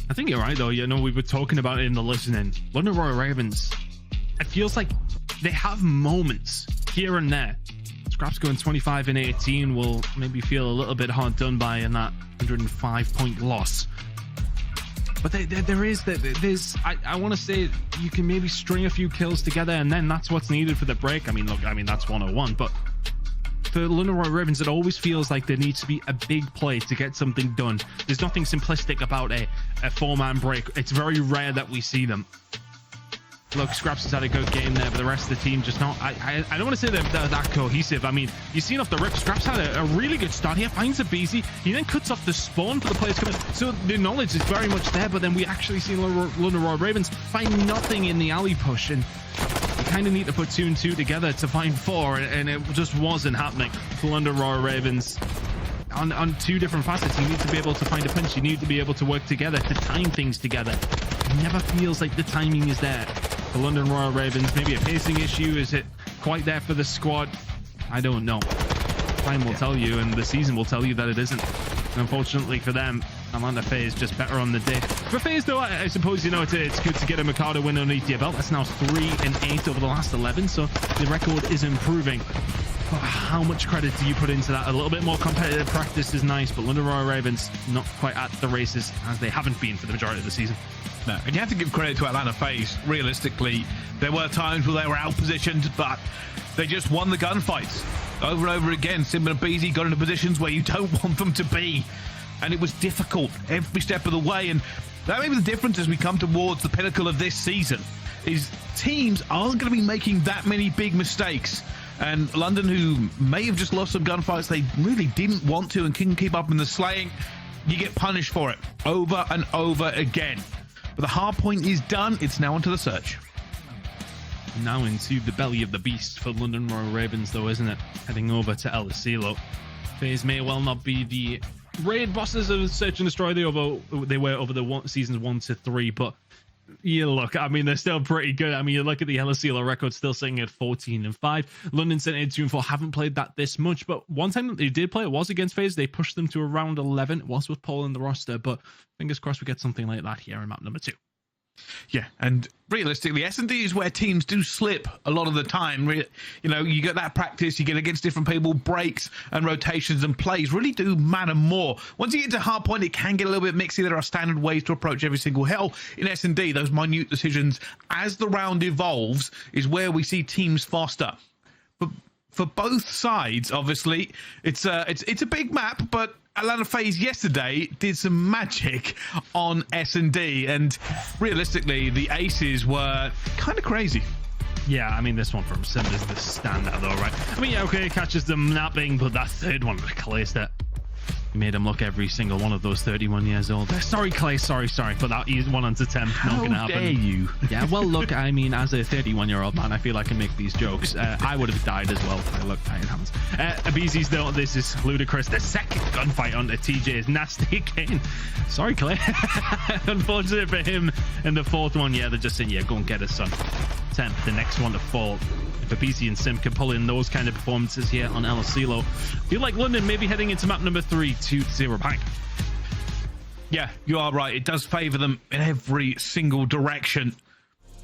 I think you're right, though. You know, we were talking about it in the listening. London Royal Ravens, it feels like they have moments here and there. Scrapz going 25 and 18 will maybe feel a little bit hard done by in that 105-point loss. But I want to say you can maybe string a few kills together, and then that's what's needed for the break. I mean, look, that's 101, but for London Royal Ravens, it always feels like there needs to be a big play to get something done. There's nothing simplistic about a 4-man break. It's very rare that we see them. Look, Scrapz has had a good game there, but the rest of the team just not. I don't want to say they're that cohesive. I mean, you've seen off the rip, Scrapz had a really good start here, finds aBeZy. He then cuts off the spawn for the players coming. So the knowledge is very much there, but then we actually see London Royal Ravens find nothing in the alley push, and you kind of need to put 2 and 2 together to find 4, and it just wasn't happening for London Royal Ravens. On 2 different facets, you need to be able to find a punch. You need to be able to work together, to time things together. It never feels like the timing is there. The London Royal Ravens, maybe a pacing issue. Is it quite there for the squad? I don't know. Time will tell you, and the season will tell you that it isn't. And unfortunately for them, Atlanta FaZe just better on the day. For FaZe, though, I suppose, you know, it's good to get a Mikado win underneath your belt. That's now 3 and 8 over the last 11, so the record is improving. But how much credit do you put into that? A little bit more competitive practice is nice, but London Royal Ravens not quite at the races as they haven't been for the majority of the season. No, and you have to give credit to Atlanta FaZe. Realistically, there were times where they were out-positioned, but they just won the gunfights. Over and over again, Simp and aBeZy got into positions where you don't want them to be. And it was difficult every step of the way. And that may be the difference as we come towards the pinnacle of this season, is teams aren't going to be making that many big mistakes. And London, who may have just lost some gunfights they really didn't want to and couldn't keep up in the slaying, you get punished for it over and over again. But the hard point is done. It's now onto the search. Now into the belly of the beast for London Royal Ravens, though, isn't it? Heading over to El Asilo. FaZe may well not be the raid bosses of Search and Destroy. They were over the seasons 1 to 3, but yeah, look, I mean, they're still pretty good. I mean, you look at the El Asilo record, still sitting at 14 and 5. London Center 2 and 4 haven't played that this much, but one time that they did play, it was against FaZe. They pushed them to around 11. It was with Paul in the roster, but fingers crossed we get something like that here in map number 2. Yeah, and realistically, S&D is where teams do slip a lot of the time. You know, you get that practice, you get against different people, breaks and rotations and plays really do matter more. Once you get to hardpoint, it can get a little bit mixy. There are standard ways to approach every single hill. In S&D, those minute decisions as the round evolves is where we see teams foster. But for both sides, obviously, it's a big map, but Atlanta FaZe yesterday did some magic on S&D, and realistically, the aces were kind of crazy. Yeah, I mean, this one from Simp is the standout, though, right? I mean, yeah, okay, catches them napping, but that third one with Clay, he made him look every single one of those 31 years old. Sorry, Clay, sorry, but that is 1 onto 10. Not gonna happen. How dare you? Yeah, well, look, I mean, as a 31-year-old man, I feel I can make these jokes. I would have died as well. It happens. aBeZy's, though, this is ludicrous. The second gunfight onto TJ is Nastie again. Sorry, Clay. Unfortunate for him. And the fourth one, yeah, they're just saying, yeah, go and get us, son. 10th, the next one to fall. If aBeZy and Simp can pull in those kind of performances here on El Asilo, feel like London maybe heading into map number 3 2-0 back. Yeah, you are right. It does favor them in every single direction.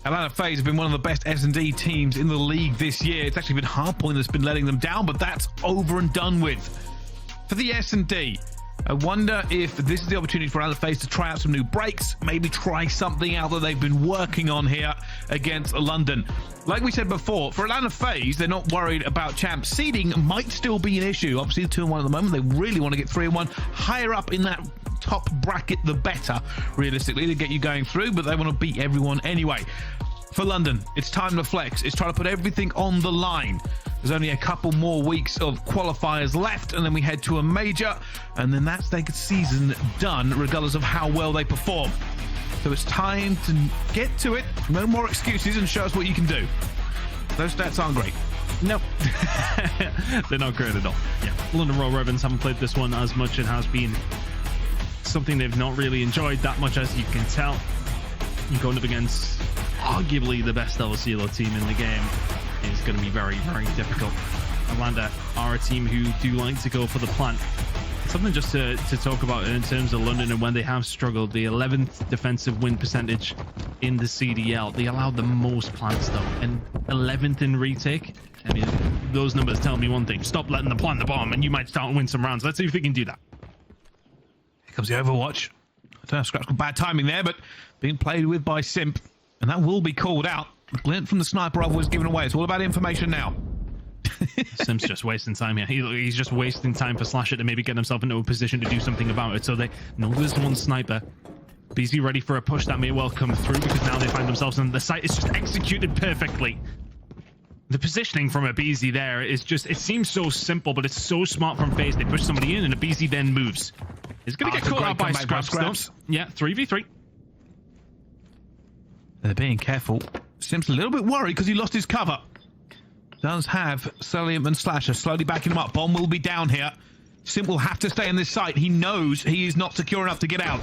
Atlanta FaZe have been one of the best S&D teams in the league this year. It's actually been Hardpoint that's been letting them down, but that's over and done with. For the S&D, I wonder if this is the opportunity for Atlanta FaZe to try out some new breaks, maybe try something out that they've been working on here against London. Like we said before, for Atlanta FaZe, they're not worried about champs. Seeding might still be an issue. Obviously, 2-1 at the moment. They really want to get 3-1. Higher up in that top bracket, the better, realistically, to get you going through, but they want to beat everyone anyway. For London, it's time to flex. It's trying to put everything on the line. There's only a couple more weeks of qualifiers left, and then we head to a major, and then that's their season done, regardless of how well they perform. So it's time to get to it. No more excuses, and show us what you can do. Those stats aren't great. Nope. They're not great at all. Yeah. London Royal Ravens haven't played this one as much. It has been something they've not really enjoyed that much, as you can tell. You're going up against arguably the best El Asilo team in the game. It's going to be very, very difficult. Atlanta are a team who do like to go for the plant. It's something just to talk about in terms of London and when they have struggled. The 11th defensive win percentage in the CDL. They allowed the most plants though, and 11th in retake. I mean, those numbers tell me one thing: stop letting them plant the bomb, and you might start and win some rounds. Let's see if we can do that. Here comes the Overwatch. I don't know if Scrapz got bad timing there, but being played with by Simp, and that will be called out. The glint from the sniper rifle was given away. It's all about information now. Simp's just wasting time here. He's just wasting time for Slasher to maybe get himself into a position to do something about it. So they know there's one sniper. aBeZy ready for a push that may well come through, because now they find themselves on the site. It's just executed perfectly. The positioning from aBeZy there is just, it seems so simple, but it's so smart from FaZe. They push somebody in and aBeZy then moves. He's going to get caught out by Scrapz. Yeah, 3v3. They're being careful. Simp's a little bit worried because he lost his cover. Does have Cellium and Slasher slowly backing him up. Bomb will be down here. Simp will have to stay in this site. He knows he is not secure enough to get out.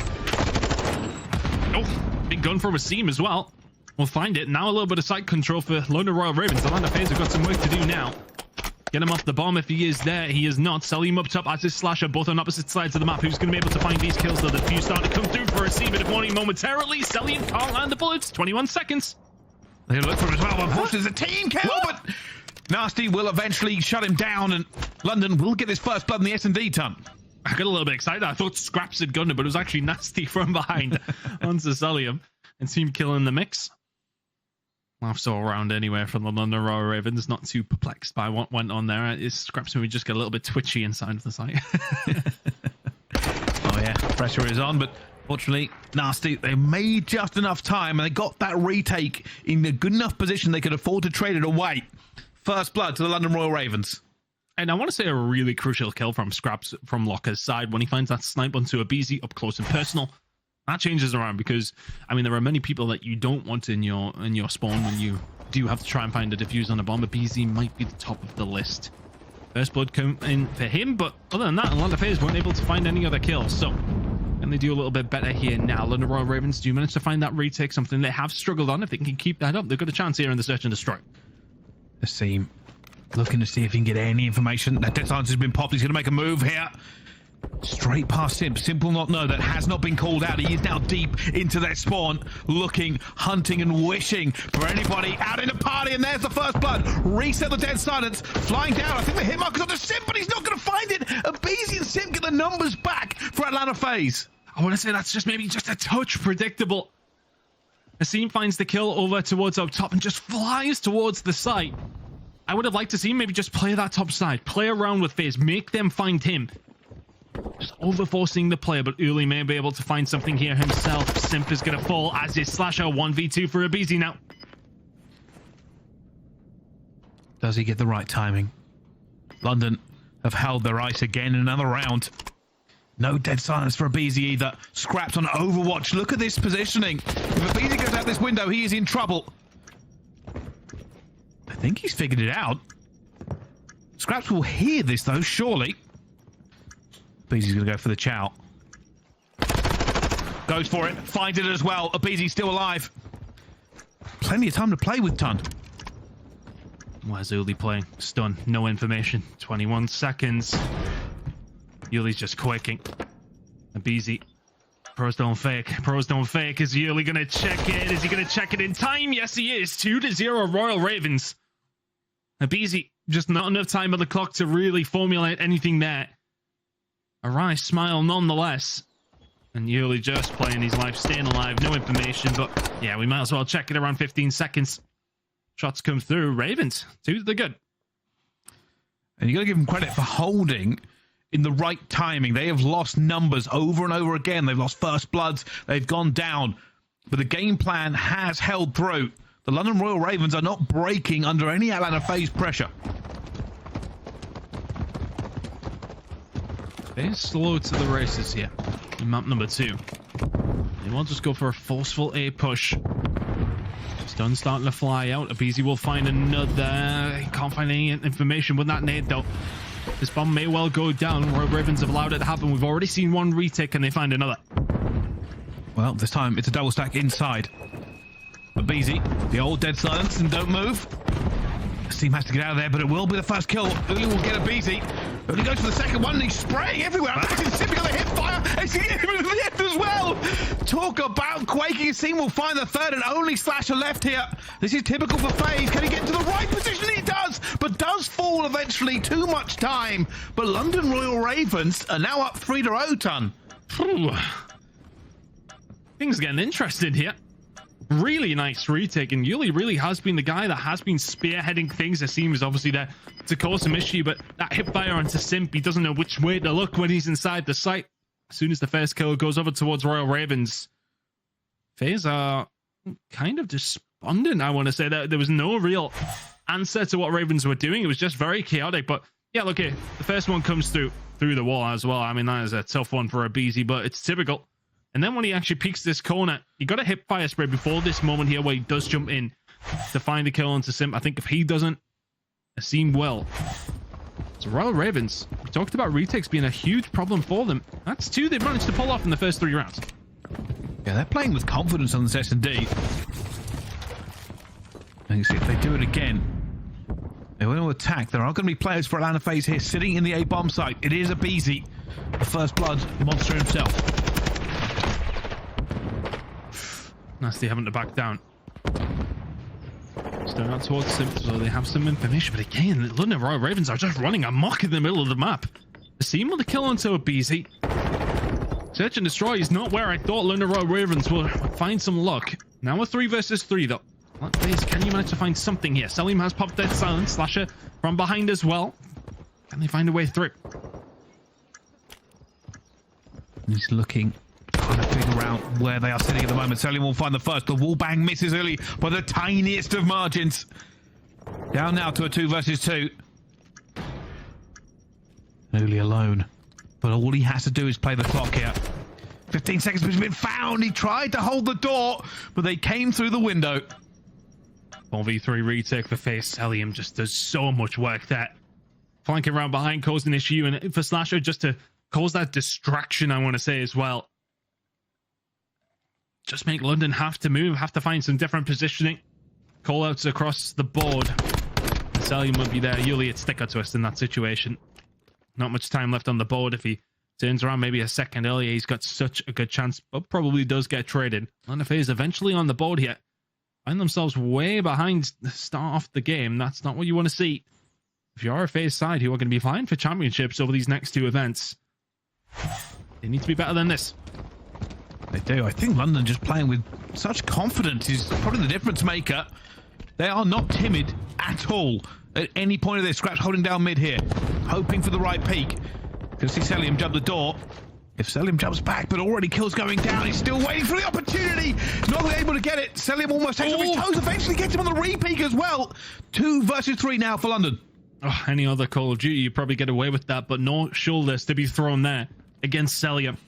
Oh, big gun from Asim as well. We'll find it. Now a little bit of site control for London Royal Ravens. The line of FaZe have got some work to do now. Get him off the bomb if he is there. He is not. Cellium up top as his Slasher, both on opposite sides of the map. Who's going to be able to find these kills though? The few start to come through for Asim, but warning momentarily. Cellium can't land the bullets. 21 seconds. They look for him as well. Unfortunately, there's a team kill, but Nastie will eventually shut him down, and London will get his first blood in the S&D ton. I got a little bit excited. I thought Scrapz had gunned it, but it was actually Nastie from behind onto Cellium, and team kill in the mix. Laughs all around anywhere from the London Royal Ravens. Not too perplexed by what went on there. Scrapz maybe just get a little bit twitchy inside of the site. Oh yeah, pressure is on, but fortunately, Nastie, they made just enough time, and they got that retake in a good enough position they could afford to trade it away. First blood to the London Royal Ravens. And I want to say a really crucial kill from Scrapz from Røkkr's side when he finds that snipe onto aBeZy up close and personal. That changes around, because I mean there are many people that you don't want in your spawn when you do have to try and find a defuse on a bomb. aBeZy might be the top of the list. First blood come in for him, but other than that, a lot of FaZe weren't able to find any other kills. So and they do a little bit better here now. London Royal Ravens do manage to find that retake, something they have struggled on. If they can keep that up, they've got a chance here in the search and destroy. Asim looking to see if he can get any information. That dead silence has been popped. He's going to make a move here. Straight past Simp. Simp will not know. That has not been called out. He is now deep into that spawn, looking, hunting, and wishing for anybody out in a party. And there's the first blood. Reset the dead silence. Flying down. I think the hit marker's on the Simp, but he's not going to find it. aBeZy and Simp get the numbers back for Atlanta FaZe. I want to say that's just maybe just a touch predictable. Asim finds the kill over towards up top and just flies towards the site. I would have liked to see him maybe just play that top side, play around with FaZe, make them find him. Just overforcing the player, but Uli may be able to find something here himself. Simp is going to fall as his Slasher. 1v2 for aBeZy now. Does he get the right timing? London have held their ice again in another round. No dead silence for aBeZy either. Scrapz on Overwatch. Look at this positioning. If aBeZy goes out this window, he is in trouble. I think he's figured it out. Scrapz will hear this though, surely. aBeZy's going to go for the chow. Goes for it. Finds it as well. aBeZy's still alive. Plenty of time to play with Ton. Where's Uli playing? Stun. No information. 21 seconds. Yuli's just quaking. aBeZy. Pros don't fake. Pros don't fake. Is Uli going to check it? Is he going to check it in time? Yes, he is. 2-0 Royal Ravens. aBeZy, just not enough time on the clock to really formulate anything there. A wry smile nonetheless. And Uli just playing his life, staying alive. No information, but yeah, we might as well check it around 15 seconds. Shots come through. Ravens, 2 they're good. And you got to give them credit for holding in the right timing. They have lost numbers over and over again. They've lost first bloods. They've gone down. But the game plan has held through. The London Royal Ravens are not breaking under any Atlanta FaZe pressure. They're slow to the races here in map number 2. They won't just go for a forceful A push. Stun starting to fly out. aBeZy will find another. He can't find any information with that nade though. This bomb may well go down. Royal Ravens have allowed it to happen. We've already seen one retake and they find another. Well, this time it's a double stack inside. aBeZy, the old dead silence and don't move. Asim has to get out of there, but it will be the first kill. Uli will get aBeZy. But he goes for the second one and he's spraying everywhere. I'm actually Simp got a hip fire. And he's getting him in the left as well. Talk about quaking. Asim will find the third and only Slasher left here. This is typical for FaZe. Can he get into the right position? He does, but does fall eventually. Too much time. But London Royal Ravens are now up 3-0 ton. Things getting interesting here. Really nice retake, and Yuli really has been the guy that has been spearheading things. Asim is obviously there to cause some issue, but that hip fire onto Simp, he doesn't know which way to look when he's inside the site. As soon as the first kill goes over towards Royal Ravens, FaZe are kind of despondent, I want to say. That there was no real answer to what Ravens were doing. It was just very chaotic, but yeah, look here. The first one comes through the wall as well. I mean, that is a tough one for aBeZy, but it's typical. And then when he actually peeks this corner, he got a hip fire spray before this moment here where he does jump in to find the kill onto Simp. I think if he doesn't, Asim will. So Royal Ravens, we talked about retakes being a huge problem for them. That's 2 they've managed to pull off in the first 3 rounds. Yeah, they're playing with confidence on this S&D. And you see if they do it again, they want to attack. There are going to be players for Atlanta FaZe here sitting in the A-bomb site. It is aBeZy, the first blood monster himself. Nastie having to back down. Still not towards Simp, so they have some information. But again, the London Royal Ravens are just running amok in the middle of the map. Asim with the kill onto aBeZy. Search and destroy is not where I thought London Royal Ravens would find some luck. Now a 3 versus 3 though. FaZe, can you manage to find something here? Cellium has popped dead silent. Slasher from behind as well. Can they find a way through? He's looking, trying to figure out where they are sitting at the moment. Cellium will find the first. The wall bang misses early by the tiniest of margins. Down now to a 2 versus 2. Nearly alone. But all he has to do is play the clock here. 15 seconds, but he's been found. He tried to hold the door, but they came through the window. 4v3 retake for FaZe. Cellium just does so much work there. Flanking around behind caused an issue, and for Slasher just to cause that distraction, I want to say as well. Just make London have to move, have to find some different positioning. Callouts across the board. Cellium would be there. Yuli, it's sticker twist in that situation. Not much time left on the board. If he turns around maybe a second earlier, he's got such a good chance, but probably does get traded. Atlanta FaZe eventually on the board here. Find themselves way behind the start off the game. That's not what you want to see. If you are a FaZe side who are going to be vying for championships over these next 2 events, they need to be better than this. They do. I think London just playing with such confidence is probably the difference maker. They are not timid at all at any point of this. Scrapz holding down mid here, hoping for the right peak. Can see Cellium jump the door. If Cellium jumps back, but already kills going down, he's still waiting for the opportunity. Not able to get it. Cellium almost takes off his toes, eventually gets him on the re-peak as well. 2 versus 3 now for London. Oh, any other Call of Duty, you probably get away with that, but no shoulders to be thrown there against Cellium.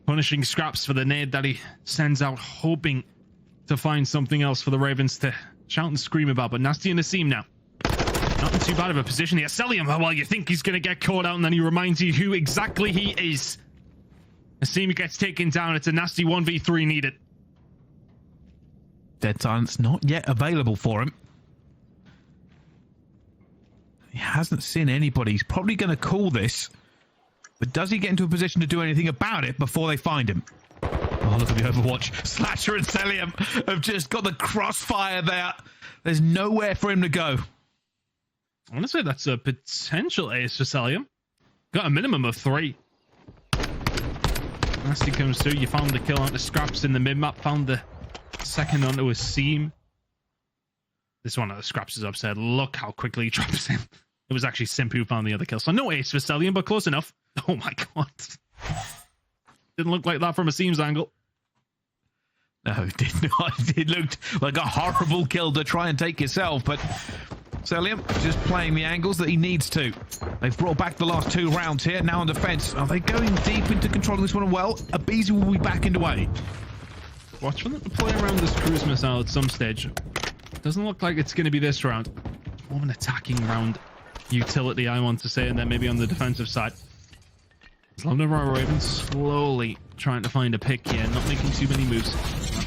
Punishing Scrapz for the nade that he sends out, hoping to find something else for the Ravens to shout and scream about. But Nastie and Asim now. Not in too bad of a position here. Cellium, well, you think he's going to get caught out, and then he reminds you who exactly he is. Asim gets taken down. It's a nasty 1v3 needed. Dead silence not yet available for him. He hasn't seen anybody. He's probably going to call this. But does he get into a position to do anything about it before they find him? Oh, look at the Overwatch. Slasher and Cellium have just got the crossfire there. There's nowhere for him to go. I want to say that's a potential ace for Cellium. Got a minimum of 3. Nastie comes through. You found the kill onto Scrapz in the mid-map. Found the second onto Asim. This one of the Scrapz is upset. Look how quickly he drops him. It was actually Simp who found the other kill. So no ace for Cellium, but close enough. Oh my god. Didn't look like that from Asim's angle. No, it did not. It looked like a horrible kill to try and take yourself, but Cellium just playing the angles that he needs to. They've brought back the last 2 rounds here. Now on defense. Are they going deep into controlling this one? Well, aBeZy will be back into way. Watch for them to play around this cruise missile at some stage. Doesn't look like it's going to be this round. More of an attacking round utility, I want to say, and then maybe on the defensive side. London Royal Ravens slowly trying to find a pick here, not making too many moves.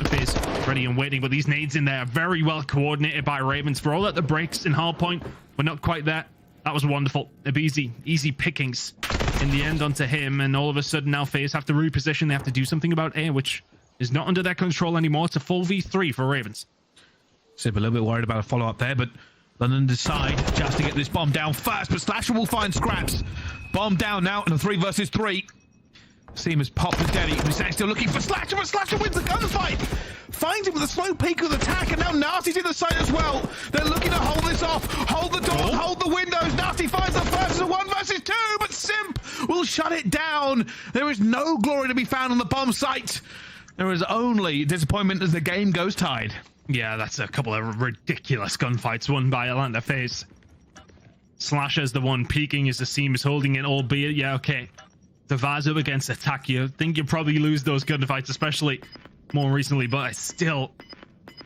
FaZe ready and waiting, but these nades in there are very well coordinated by Ravens. For all that the breaks in hard point, but not quite there. That was wonderful. aBeZy, easy pickings in the end onto him, and all of a sudden now FaZe have to reposition. They have to do something about A, which is not under their control anymore. It's a full v3 for Ravens. Simp a little bit worried about a follow-up there, but London decide just to get this bomb down first, but Slasher will find Scrapz. Bomb down now in a 3 versus 3. Asim has popped with Denny. He's still looking for Slasher, but Slasher wins the gunfight. Finds him with a slow peek of the attack, and now Nastie's in the site as well. They're looking to hold this off, hold the doors, hold the windows. Nastie finds the first as a 1 versus 2, but Simp will shut it down. There is no glory to be found on the bomb site. There is only disappointment as the game goes tied. Yeah, that's a couple of ridiculous gunfights won by Atlanta FaZe. Slasher's the one peeking as Asim is holding it, albeit, yeah, okay. Devise up against attack, you think you probably lose those gunfights, especially more recently, but it's still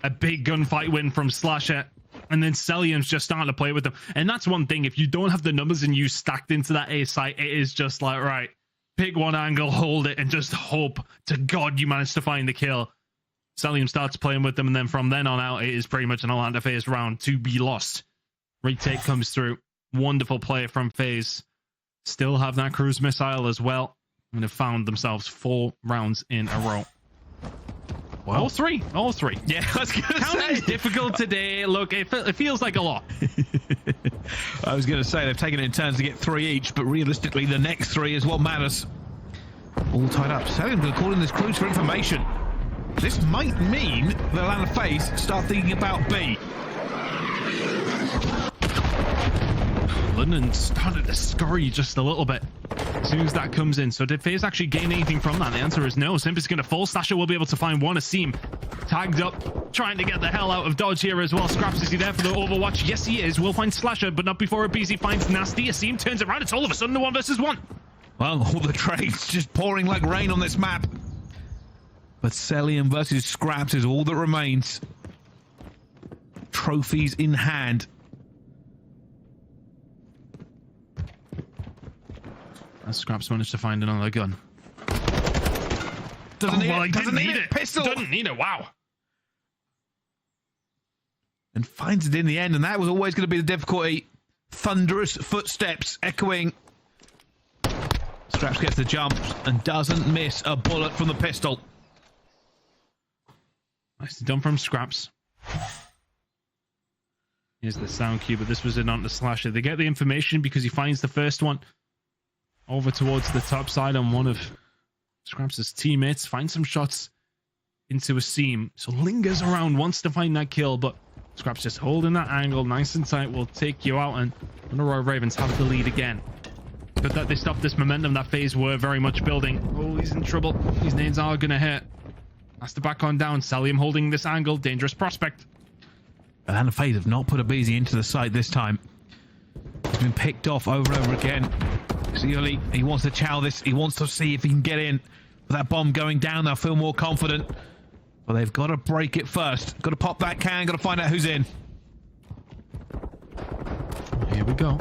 a big gunfight win from Slasher. And then Cellium's just starting to play with them. And that's one thing, if you don't have the numbers and you stacked into that A site, it is just like, right, pick one angle, hold it, and just hope to God you manage to find the kill. Cellium starts playing with them, and then from then on out, it is pretty much an Atlanta FaZe round to be lost. Retake comes through. Wonderful play from FaZe. Still have that cruise missile as well, and have found themselves 4 rounds in a row. Well, all three. Yeah, I was gonna Counting's difficult today. Look, it feels like a lot. I was going to say they've taken it in turns to get 3 each, but realistically, the next 3 is what matters. All tied up. Cellium's going to call in this cruise for information. This might mean that Atlanta FaZe start thinking about B. London started to scurry just a little bit as soon as that comes in. So did FaZe actually gain anything from that? The answer is no. Simp is going to fall. Slasher will be able to find one. Asim tagged up, trying to get the hell out of dodge here as well. Scrapz, is he there for the overwatch? Yes, he is. We'll find Slasher, but not before aBeZy finds Nastie. Asim turns around. It's all of a sudden a 1 versus 1. Well, all the trades just pouring like rain on this map. But Cellium versus Scrapz is all that remains. Trophies in hand. As Scrapz managed to find another gun. Doesn't need it. Pistol. Doesn't need it. Wow. And finds it in the end, and that was always going to be the difficulty. Thunderous footsteps echoing. Scrapz gets the jump and doesn't miss a bullet from the pistol. Nicely done from Scrapz. Here's the sound cue, but this was in onto Slasher. They get the information because he finds the first one over towards the top side on one of Scrapz' teammates. Finds some shots into Asim. So lingers around, wants to find that kill, but Scrapz just holding that angle nice and tight will take you out, and the Royal Ravens have the lead again. Good that they stopped this momentum that FaZe were very much building. Oh, he's in trouble. These nades are going to hit. Has to back on down. Cellium holding this angle. Dangerous prospect. Atlanta FaZe have not put aBeZy into the site this time. He's been picked off over and over again. Clearly, he wants to chow this. He wants to see if he can get in. With that bomb going down, they'll feel more confident. But they've got to break it first. Got to pop that can. Got to find out who's in. Here we go.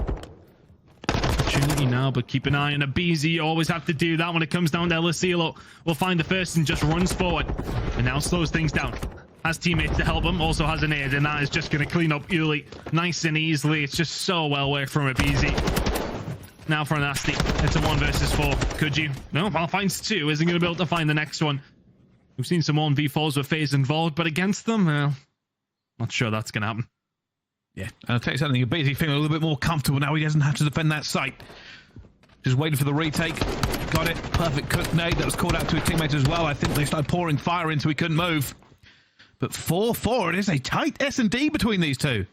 Opportunity now, but keep an eye on aBeZy. You always have to do that when it comes down to Elisilo. Will find the first and just runs forward. And now slows things down. Has teammates to help him. Also has an aid, and that is just going to clean up Uli nice and easily. It's just so well worked from aBeZy. Now for Nastie. It's a 1 versus 4. Could you? No, well, finds 2. Isn't going to be able to find the next one. We've seen some 1v4s with FaZe involved, but against them, well, not sure that's going to happen. Yeah, and I'll tell you something, aBeZy feeling a little bit more comfortable now. He doesn't have to defend that site. Just waiting for the retake. Got it. Perfect cook nade that was called out to his teammates as well. I think they started pouring fire in so he couldn't move. But 4-4, it is a tight S&D between these two.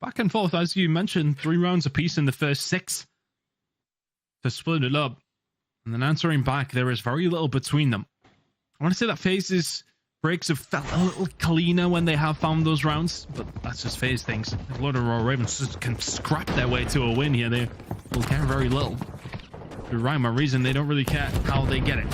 Back and forth, as you mentioned, 3 rounds apiece in the first 6 to split it up. And then answering back, there is very little between them. I want to say that FaZe's breaks have felt a little cleaner when they have found those rounds, but that's just FaZe things. A lot of Royal Ravens just can scrap their way to a win here. They will care very little. For rhyme or reason, they don't really care how they get it.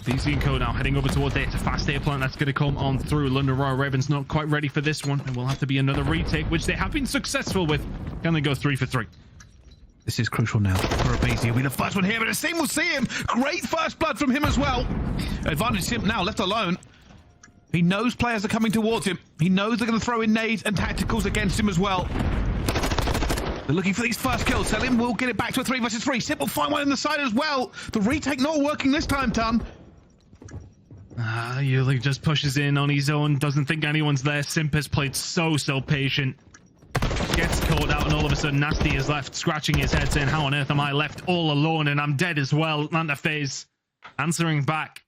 DZ and Co now heading over towards there. It's a fast air plant that's going to come on through. London Royal Ravens not quite ready for this one. It will have to be another retake, which they have been successful with. Can they go 3 for 3? This is crucial now for aBeZy. He'll be the first one here, but Asim will see him. Great first blood from him as well. Advantage Simp now, left alone. He knows players are coming towards him. He knows they're going to throw in nades and tacticals against him as well. They're looking for these first kills. Cellium will get it back to a 3 versus 3. Simp will find one in the side as well. The retake not working this time, Ton. Yulik just pushes in on his own, doesn't think anyone's there. Simp has played so patient. Gets caught out, and all of a sudden Nastie is left scratching his head saying, how on earth am I left all alone and I'm dead as well? And the FaZe answering back.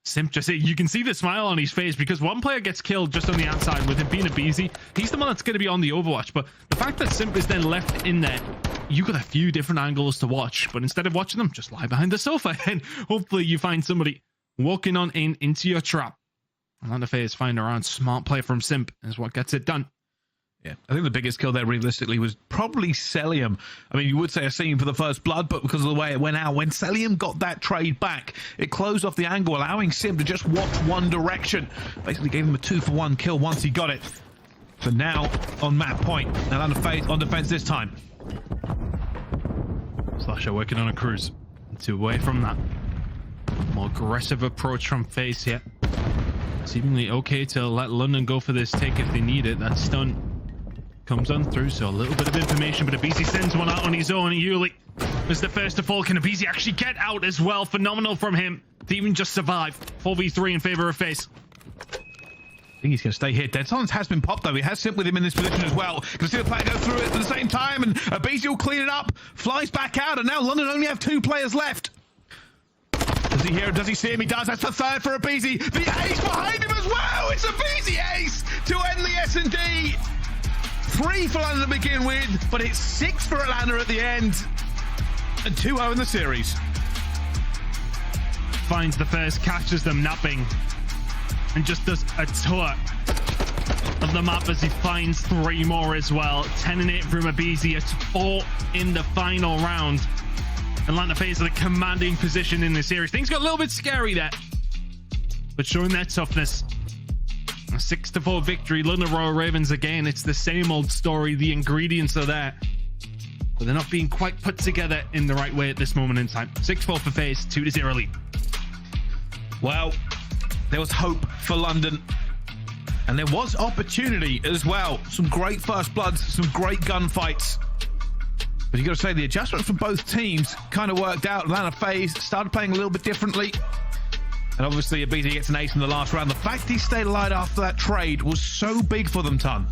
Simp just, you can see the smile on his face because one player gets killed just on the outside with him being aBeZy. He's the one that's going to be on the Overwatch, but the fact that Simp is then left in there, you got a few different angles to watch, but instead of watching them, just lie behind the sofa and hopefully you find somebody walking on into your trap. And the FaZe find around. Smart play from Simp is what gets it done. Yeah, I think the biggest kill there realistically was probably Cellium. I mean, you would say Asim for the first blood, but because of the way it went out, when Cellium got that trade back, it closed off the angle, allowing Simp to just watch one direction. Basically gave him a 2-for-1 kill once he got it. So now on map point, and on the FaZe on defense this time. Slasher working on a cruise. 2 away from that. More aggressive approach from FaZe here. Seemingly okay to let London go for this take if they need it. That stun comes on through, so a little bit of information, but aBeZy sends one out on his own. Yulik is the first to fall. Can aBeZy actually get out as well? Phenomenal from him to even just survive. 4v3 in favor of FaZe. I think he's going to stay here. Dead Silence has been popped, though. He has Simp with him in this position as well. Going to see the player go through it at the same time, and aBeZy will clean it up, flies back out, and now London only have 2 players left. Does he hear him? Does he see him? He does. That's the third for aBeZy. The ace behind him as well. It's aBeZy ace to end the S&D. 3 for Atlanta to begin with, but it's 6 for Atlanta at the end. And 2-0 in the series. Finds the first, catches them napping, and just does a tour of the map as he finds 3 more as well. 10 and 8 from aBeZy. It's 4 in the final round. Atlanta FaZe are the commanding position in this series. Things got a little bit scary there, but showing their toughness. A 6-4 victory. London Royal Ravens again. It's the same old story. The ingredients are there, but they're not being quite put together in the right way at this moment in time. 6-4 for FaZe. 2-0 lead. Well, there was hope for London, and there was opportunity as well. Some great first bloods, some great gunfights. But you got to say the adjustment from both teams kind of worked out. Atlanta FaZe started playing a little bit differently. And obviously aBeZy gets an ace in the last round. The fact he stayed alive after that trade was so big for them, Ton.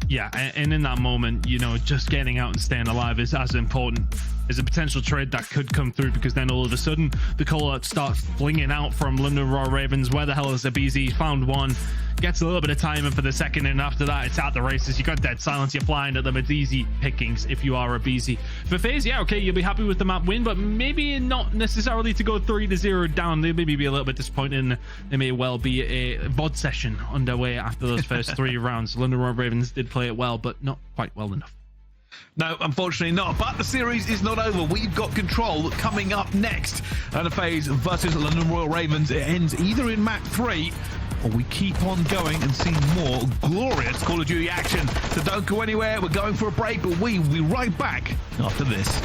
Yeah, and in that moment, you know, just getting out and staying alive is as important as a potential trade that could come through, because then all of a sudden the call-outs start flinging out from London Royal Ravens. Where the hell is aBeZy? Found one, gets a little bit of timing for the second, and after that it's out the races. You got Dead Silence, you're flying at them. It's easy pickings if you are aBeZy. For FaZe, yeah, okay, you'll be happy with the map win, but maybe not necessarily to go 3-0 down. They maybe be a little bit disappointed, and there may well be a VOD session underway after those first 3 rounds. London Royal Ravens did play it well, but not quite well enough. No, unfortunately not. But the series is not over. We've got control coming up next. And FaZe versus London Royal Ravens. It ends either in map 3, or we keep on going and see more glorious Call of Duty action. So don't go anywhere. We're going for a break, but we will be right back after this.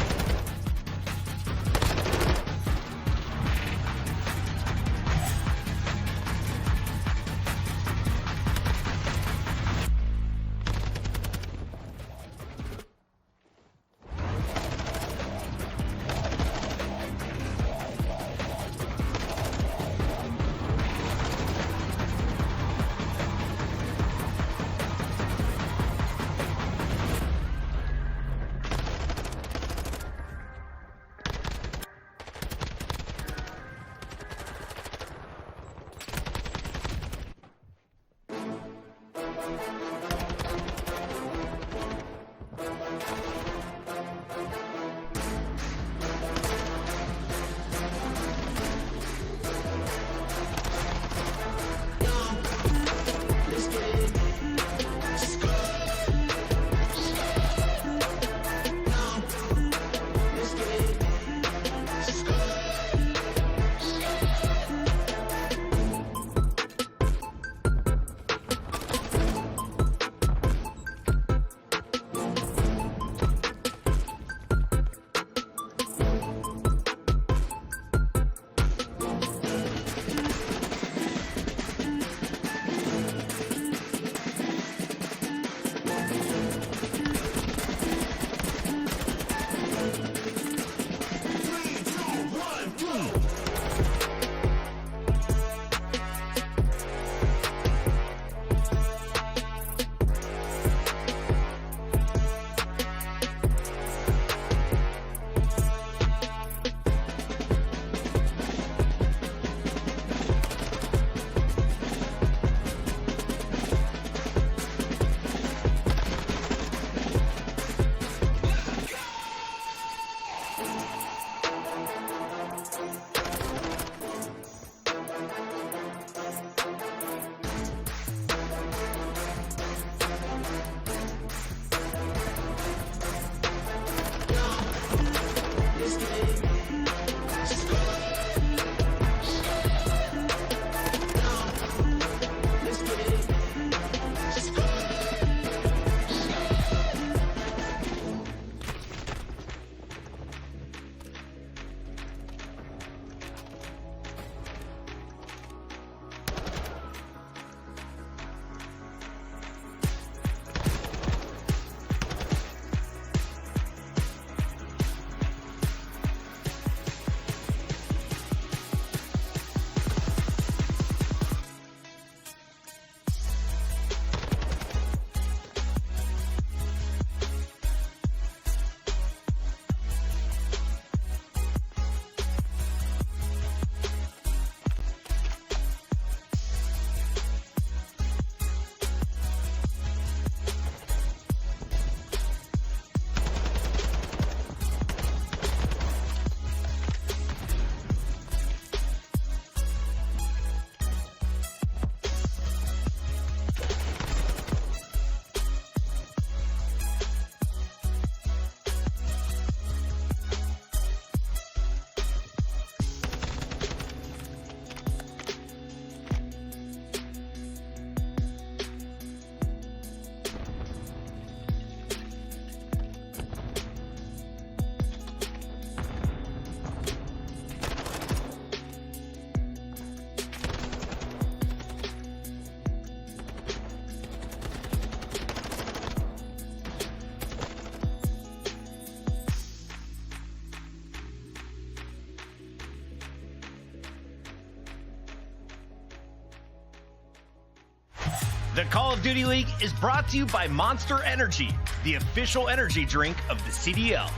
The Call of Duty League is brought to you by Monster Energy, the official energy drink of the CDL.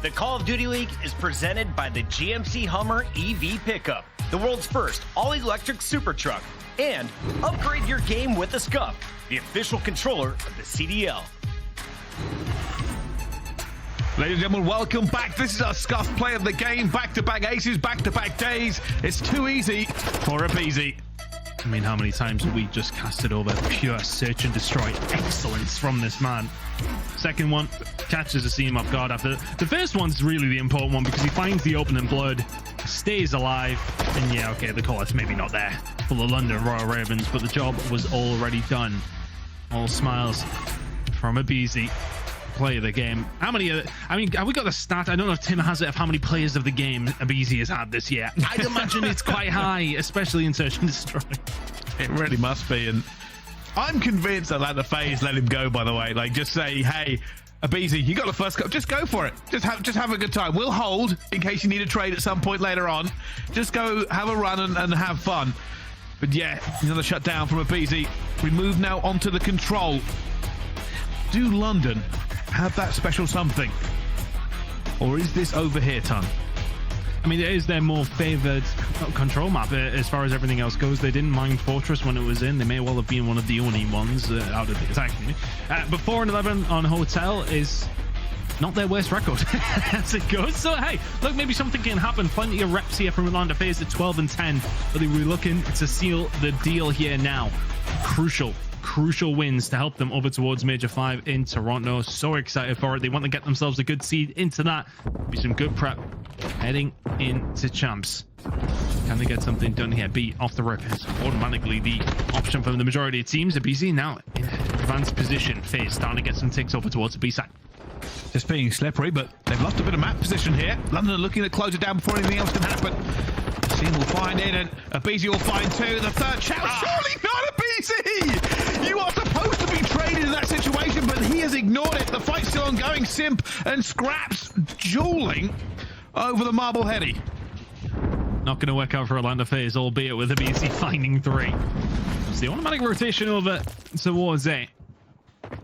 The Call of Duty League is presented by the GMC Hummer EV Pickup, the world's first all-electric super truck, and upgrade your game with a Scuff, the official controller of the CDL. Ladies and gentlemen, welcome back. This is our Scuff play of the game. Back-to-back aces, back-to-back days. It's too easy for aBeZy. I mean, how many times have we just casted over pure search and destroy excellence from this man? Second one catches Asim off guard after. The first one's really the important one because he finds the opening blood, stays alive, and yeah, okay, the call is maybe not there for the London Royal Ravens, but the job was already done. All smiles from aBeZy. Play of the game. How many? I mean, have we got the stat? I don't know if Tim has it of how many players of the game aBeZy has had this year. I'd imagine it's quite high, especially in Search and Destroy. It really must be, and I'm convinced that like the FaZe let him go. By the way, like just say, hey, aBeZy, you got the first cup. Just go for it. Just have a good time. We'll hold in case you need a trade at some point later on. Just go have a run and have fun. But yeah, another shutdown from aBeZy. We move now onto the control. Do London have that special something, or is this over here, Ton? I mean, it is their more favored control map as far as everything else goes. They didn't mind Fortress when it was in. They may well have been one of the only ones out of the attack. But 4-11 on Hotel is not their worst record as it goes. So hey, look, maybe something can happen. Plenty of reps here from Atlanta FaZe at 12-10, but we're looking to seal the deal here now. Crucial wins to help them over towards Major 5 in Toronto. So excited for it. They want to get themselves a good seed into that. Be some good prep heading into champs. Can they get something done here? B off the rip is automatically the option for the majority of teams. aBeZy now in advanced position. FaZe starting to get some ticks over towards the B side. Just being slippery, but they've lost a bit of map position here. London looking to close it down before anything else can happen. Asim will find in, and aBeZy will find two. The third shout. Surely not aBeZy! You are supposed to be traded in that situation, but he has ignored it. The fight's still ongoing. Simp and Scrapz dueling over the Marble Heady. Not going to work out for Atlanta FaZe, albeit with aBeZy finding three. It's the automatic rotation over towards A.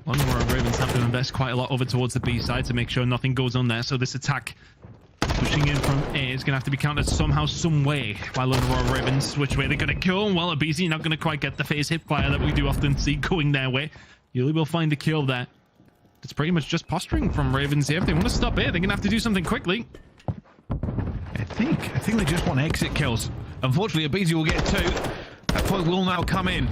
London Royal Ravens have to invest quite a lot over towards the B side to make sure nothing goes on there. So this attack pushing in from A is going to have to be countered somehow, some way by London Royal Ravens. Which way they're going to go? Well, aBeZy not going to quite get the FaZe hip fire that we do often see going their way. Yuli will find a kill there. it's pretty much just posturing from Ravens here. If they want to stop it, they're going to have to do something quickly. I think they just want exit kills. Unfortunately, aBeZy will get 2. That point will now come in.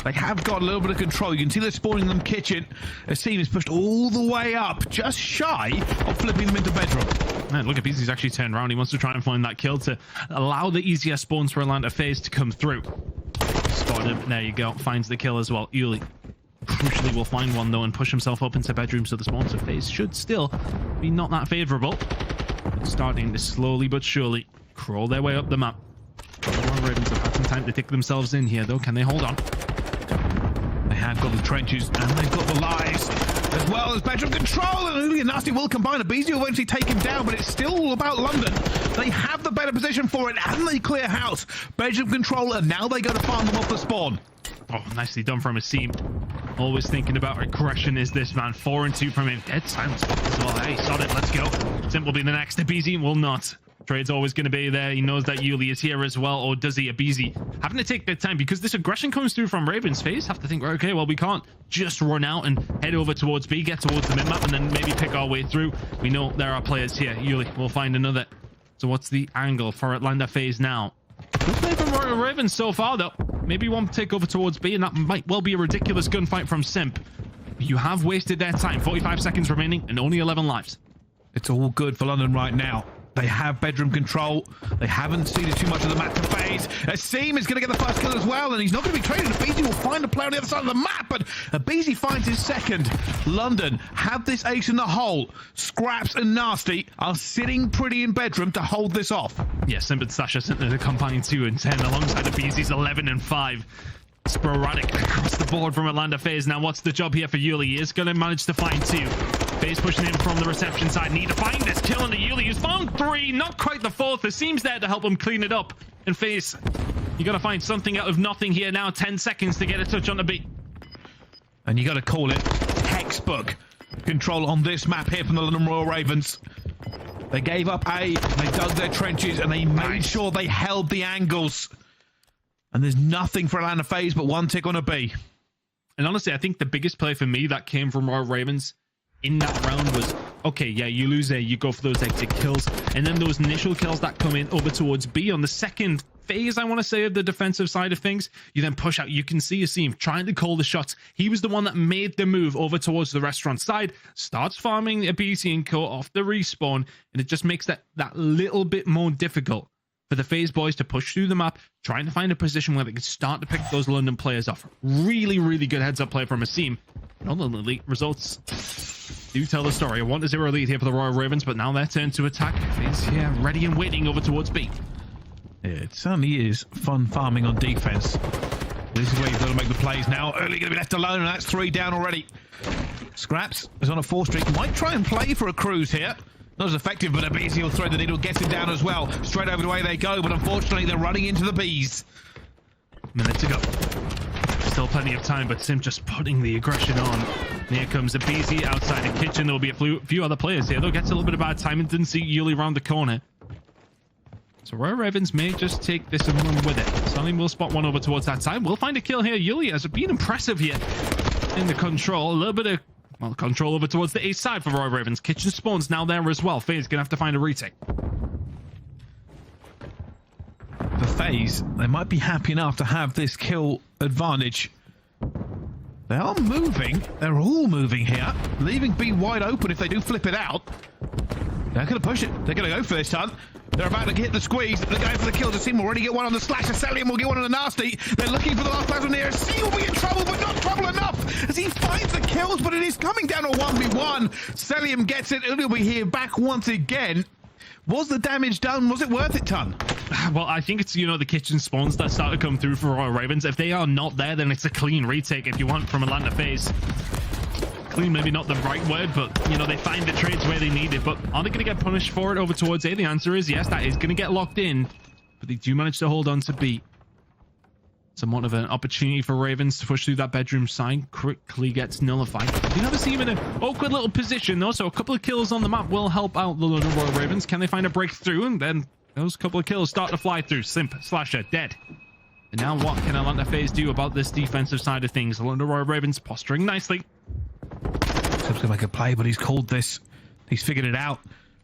They have got a little bit of control. You can see they're spawning them kitchen. Asim is pushed all the way up, just shy of flipping them into bedroom. Man, look, aBeZy's actually turned around. He wants to try and find that kill to allow the easier spawns for Atlanta FaZe to come through. Spotted him. There you go. Finds the kill as well. Uli crucially will find one, though, and push himself up into bedroom, so the spawns of FaZe should still be not that favorable. Starting to slowly but surely crawl their way up the map. The Ravens have had some time to take themselves in here, though. Can they hold on? They have got the trenches and they've got the lies, as well as bedroom control. And Uli and Nastie will combine. aBeZy will eventually take him down, but it's still all about London. They have the better position for it, and they clear house. Bedroom control, and now they go to farm them off the spawn. Oh, nicely done from Asim. Always thinking about aggression is this man. 4 and 2 from him. Dead silence as well. Hey, sod it. Let's go. Simp will be the next. aBeZy will not. Trade's always going to be there. He knows that Uli is here as well, or does he? aBeZy having to take their time because this aggression comes through from Ravens. FaZe have to think, okay, well, we can't just run out and head over towards B, get towards the mid-map, and then maybe pick our way through. We know there are players here. Uli will find another. So what's the angle for Atlanta FaZe now? Good play from Ravens so far, though. Maybe one take over towards B, and that might well be a ridiculous gunfight from Simp. You have wasted their time. 45 seconds remaining and only 11 lives. It's all good for London right now. They have bedroom control. They haven't ceded too much of the map to FaZe. Asim is going to get the first kill as well, and he's not going to be traded. aBeZy will find a player on the other side of the map, but aBeZy finds his second. London have this ace in the hole. Scrapz and Nastie are sitting pretty in bedroom to hold this off. Yeah, Simp and Sasha sent the combined 2 and 10 alongside aBeZy's 11 and 5. Sporadic across the board from Atlanta FaZe. Now, what's the job here for Uli? He is going to manage to find 2. FaZe pushing in from the reception side. Need to find this kill on the Uli. He's found 3, not quite the 4th. It seems there to help him clean it up. And FaZe, you got to find something out of nothing here now. 10 seconds to get a touch on the beat. And you got to call it textbook control on this map here from the London Royal Ravens. They gave up A, they dug their trenches, and they made sure they held the angles. And there's nothing for Atlanta FaZe but 1 tick on a B. And honestly, I think the biggest play for me that came from Royal Ravens in that round was, okay, yeah, you lose A, you go for those exit kills, and then those initial kills that come in over towards B on the second phase, I want to say, of the defensive side of things, you then push out. You can see Asim trying to call the shots. He was the one that made the move over towards the restaurant side, starts farming aBeZy and co off the respawn, and it just makes that little bit more difficult for the FaZe boys to push through the map, trying to find a position where they can start to pick those London players off. Really, really good heads-up play from Asim. And ultimately, results do tell the story. A 1-0 lead here for the Royal Ravens, but now their turn to attack. FaZe here, ready and waiting over towards B. Yeah, it certainly is fun farming on defense. This is where you've got to make the plays now. Early going to be left alone, and that's 3 down already. Scrapz is on a 4 streak. Might try and play for a cruise here. Not as effective, but aBeZy will thread the needle, gets him down as well. Straight over the way they go, but unfortunately they're running into the bees. Minute to go. Still plenty of time, but Simp just putting the aggression on. And here comes aBeZy outside the kitchen. There will be a few other players here, though. Gets a little bit of bad time and didn't see Uli around the corner. So Royal Ravens may just take this and run with it. Cellium will spot one over towards that side. We'll find a kill here. Uli has been impressive here in the control. A little bit of control over towards the A side for Royal Ravens. Kitchen spawns now there as well. FaZe gonna have to find a retake. For FaZe, they might be happy enough to have this kill advantage. They are moving. They're all moving here, leaving B wide open if they do flip it out. They're going to push it. They're going to go for this time. They're about to hit the squeeze. They're going for the kill. Asim will already get one on the slasher. Cellium will get one on the Nastie. They're looking for the last person here. Asim will be in trouble, but not trouble enough as he finds the kills, but it is coming down to a 1v1. Cellium gets it. He'll be here back once again. Was the damage done? Was it worth it, Ton? Well, I think it's, the kitchen spawns that start to come through for Royal Ravens. If they are not there, then it's a clean retake if you want from Atlanta FaZe. Clean, maybe not the right word, but, they find the trades where they need it. But are they going to get punished for it over towards A? The answer is yes, that is going to get locked in. But they do manage to hold on to B. Somewhat of an opportunity for Ravens to push through that bedroom side. Quickly gets nullified. You have Asim in an awkward little position, though, so a couple of kills on the map will help out the London Royal Ravens. Can they find a breakthrough? And then those couple of kills start to fly through. Simp, Slasher, dead. And now what can Atlanta FaZe do about this defensive side of things? The London Royal Ravens posturing nicely. Simp's gonna make a play, but he's called this. He's figured it out.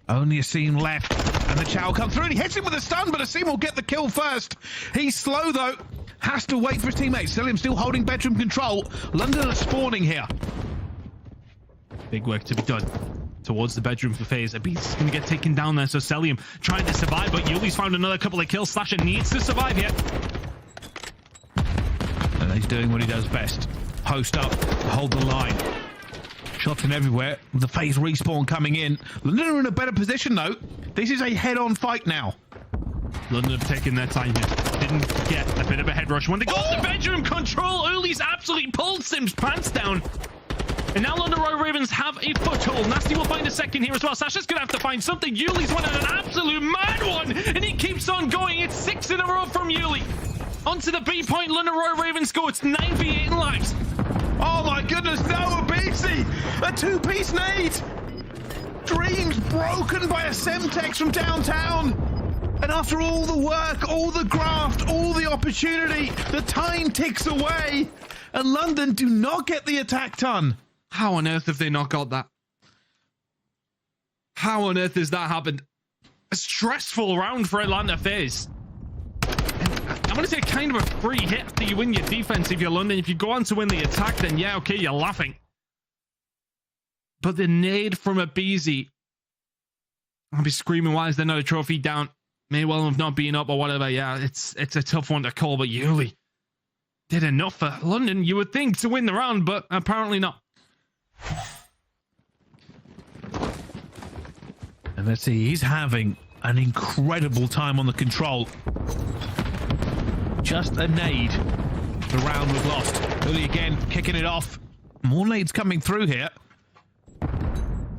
Only Asim left, and the chow comes through, and he hits him with a stun, but Asim will get the kill first. He's slow, though. Has to wait for his teammates. Cellium still holding bedroom control. London are spawning here. Big work to be done towards the bedroom for FaZe. aBeZy's going to get taken down there, so Cellium trying to survive, but Yuli's found another couple of kills. Slasher needs to survive here. And he's doing what he does best. Post up, hold the line. Shots in everywhere. The FaZe respawn coming in. London are in a better position, though. This is a head-on fight now. London have taken their time here. Didn't get a bit of a head rush when they got the bedroom control. Early's absolutely pulled Simp's pants down. And now London Royal Ravens have a foothold. Nastie will find a second here as well. Sasha's going to have to find something. Yuli's went on an absolute mad one, and he keeps on going. It's 6 in a row from Yuli. Onto the B point. London Royal Ravens go. It's 9v8 in lives. Oh my goodness, no, aBeZy! A two-piece nade! Dreams broken by a Semtex from downtown! And after all the work, all the graft, all the opportunity, the time ticks away! And London do not get the attack ton! How on earth have they not got that? How on earth has that happened? A stressful round for Atlanta FaZe. I want to say kind of a free hit after you win your defense if you're London. If you go on to win the attack, then yeah, okay, you're laughing. But the nade from aBeZy, I'll be screaming, why is there not a trophy down? May well have not been up or whatever. Yeah, it's a tough one to call, but Yuli did enough for London, you would think, to win the round, but apparently not. And let's see, he's having an incredible time on the control. Just a nade. The round was lost. Early again, kicking it off. More nades coming through here.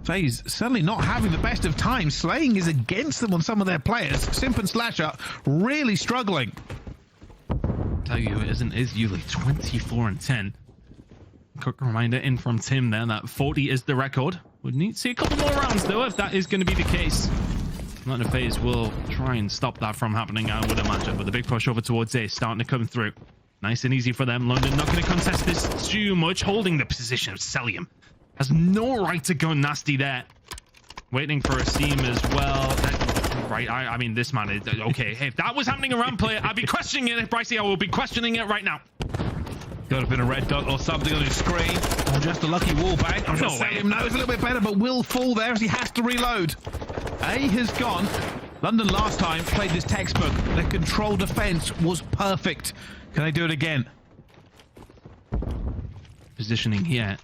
FaZe certainly not having the best of times. Slaying is against them on some of their players. Simp and Slasher really struggling. Tell you it isn't, is Yuli 24 and 10. Quick reminder in from Tim there that 40 is the record. Would need to see a couple more rounds though if that is going to be the case. Atlanta FaZe will try and stop that from happening, I would imagine, but the big push over towards A starting to come through. Nice and easy for them. London not going to contest this too much, holding the position of Cellium. Has no right to go nasty there. Waiting for Asim as well. Right, I mean, this man is okay. Hey, if that was happening around play, I'd be questioning it. Pricey, I will be questioning it right now. Got a bit of red dot or something on his screen. Or just a lucky wall bang. I'm sure Cellium knows a little bit better, but will fall there as he has to reload. A has gone. London last time played this textbook. Their control defense was perfect. Can they do it again? Positioning here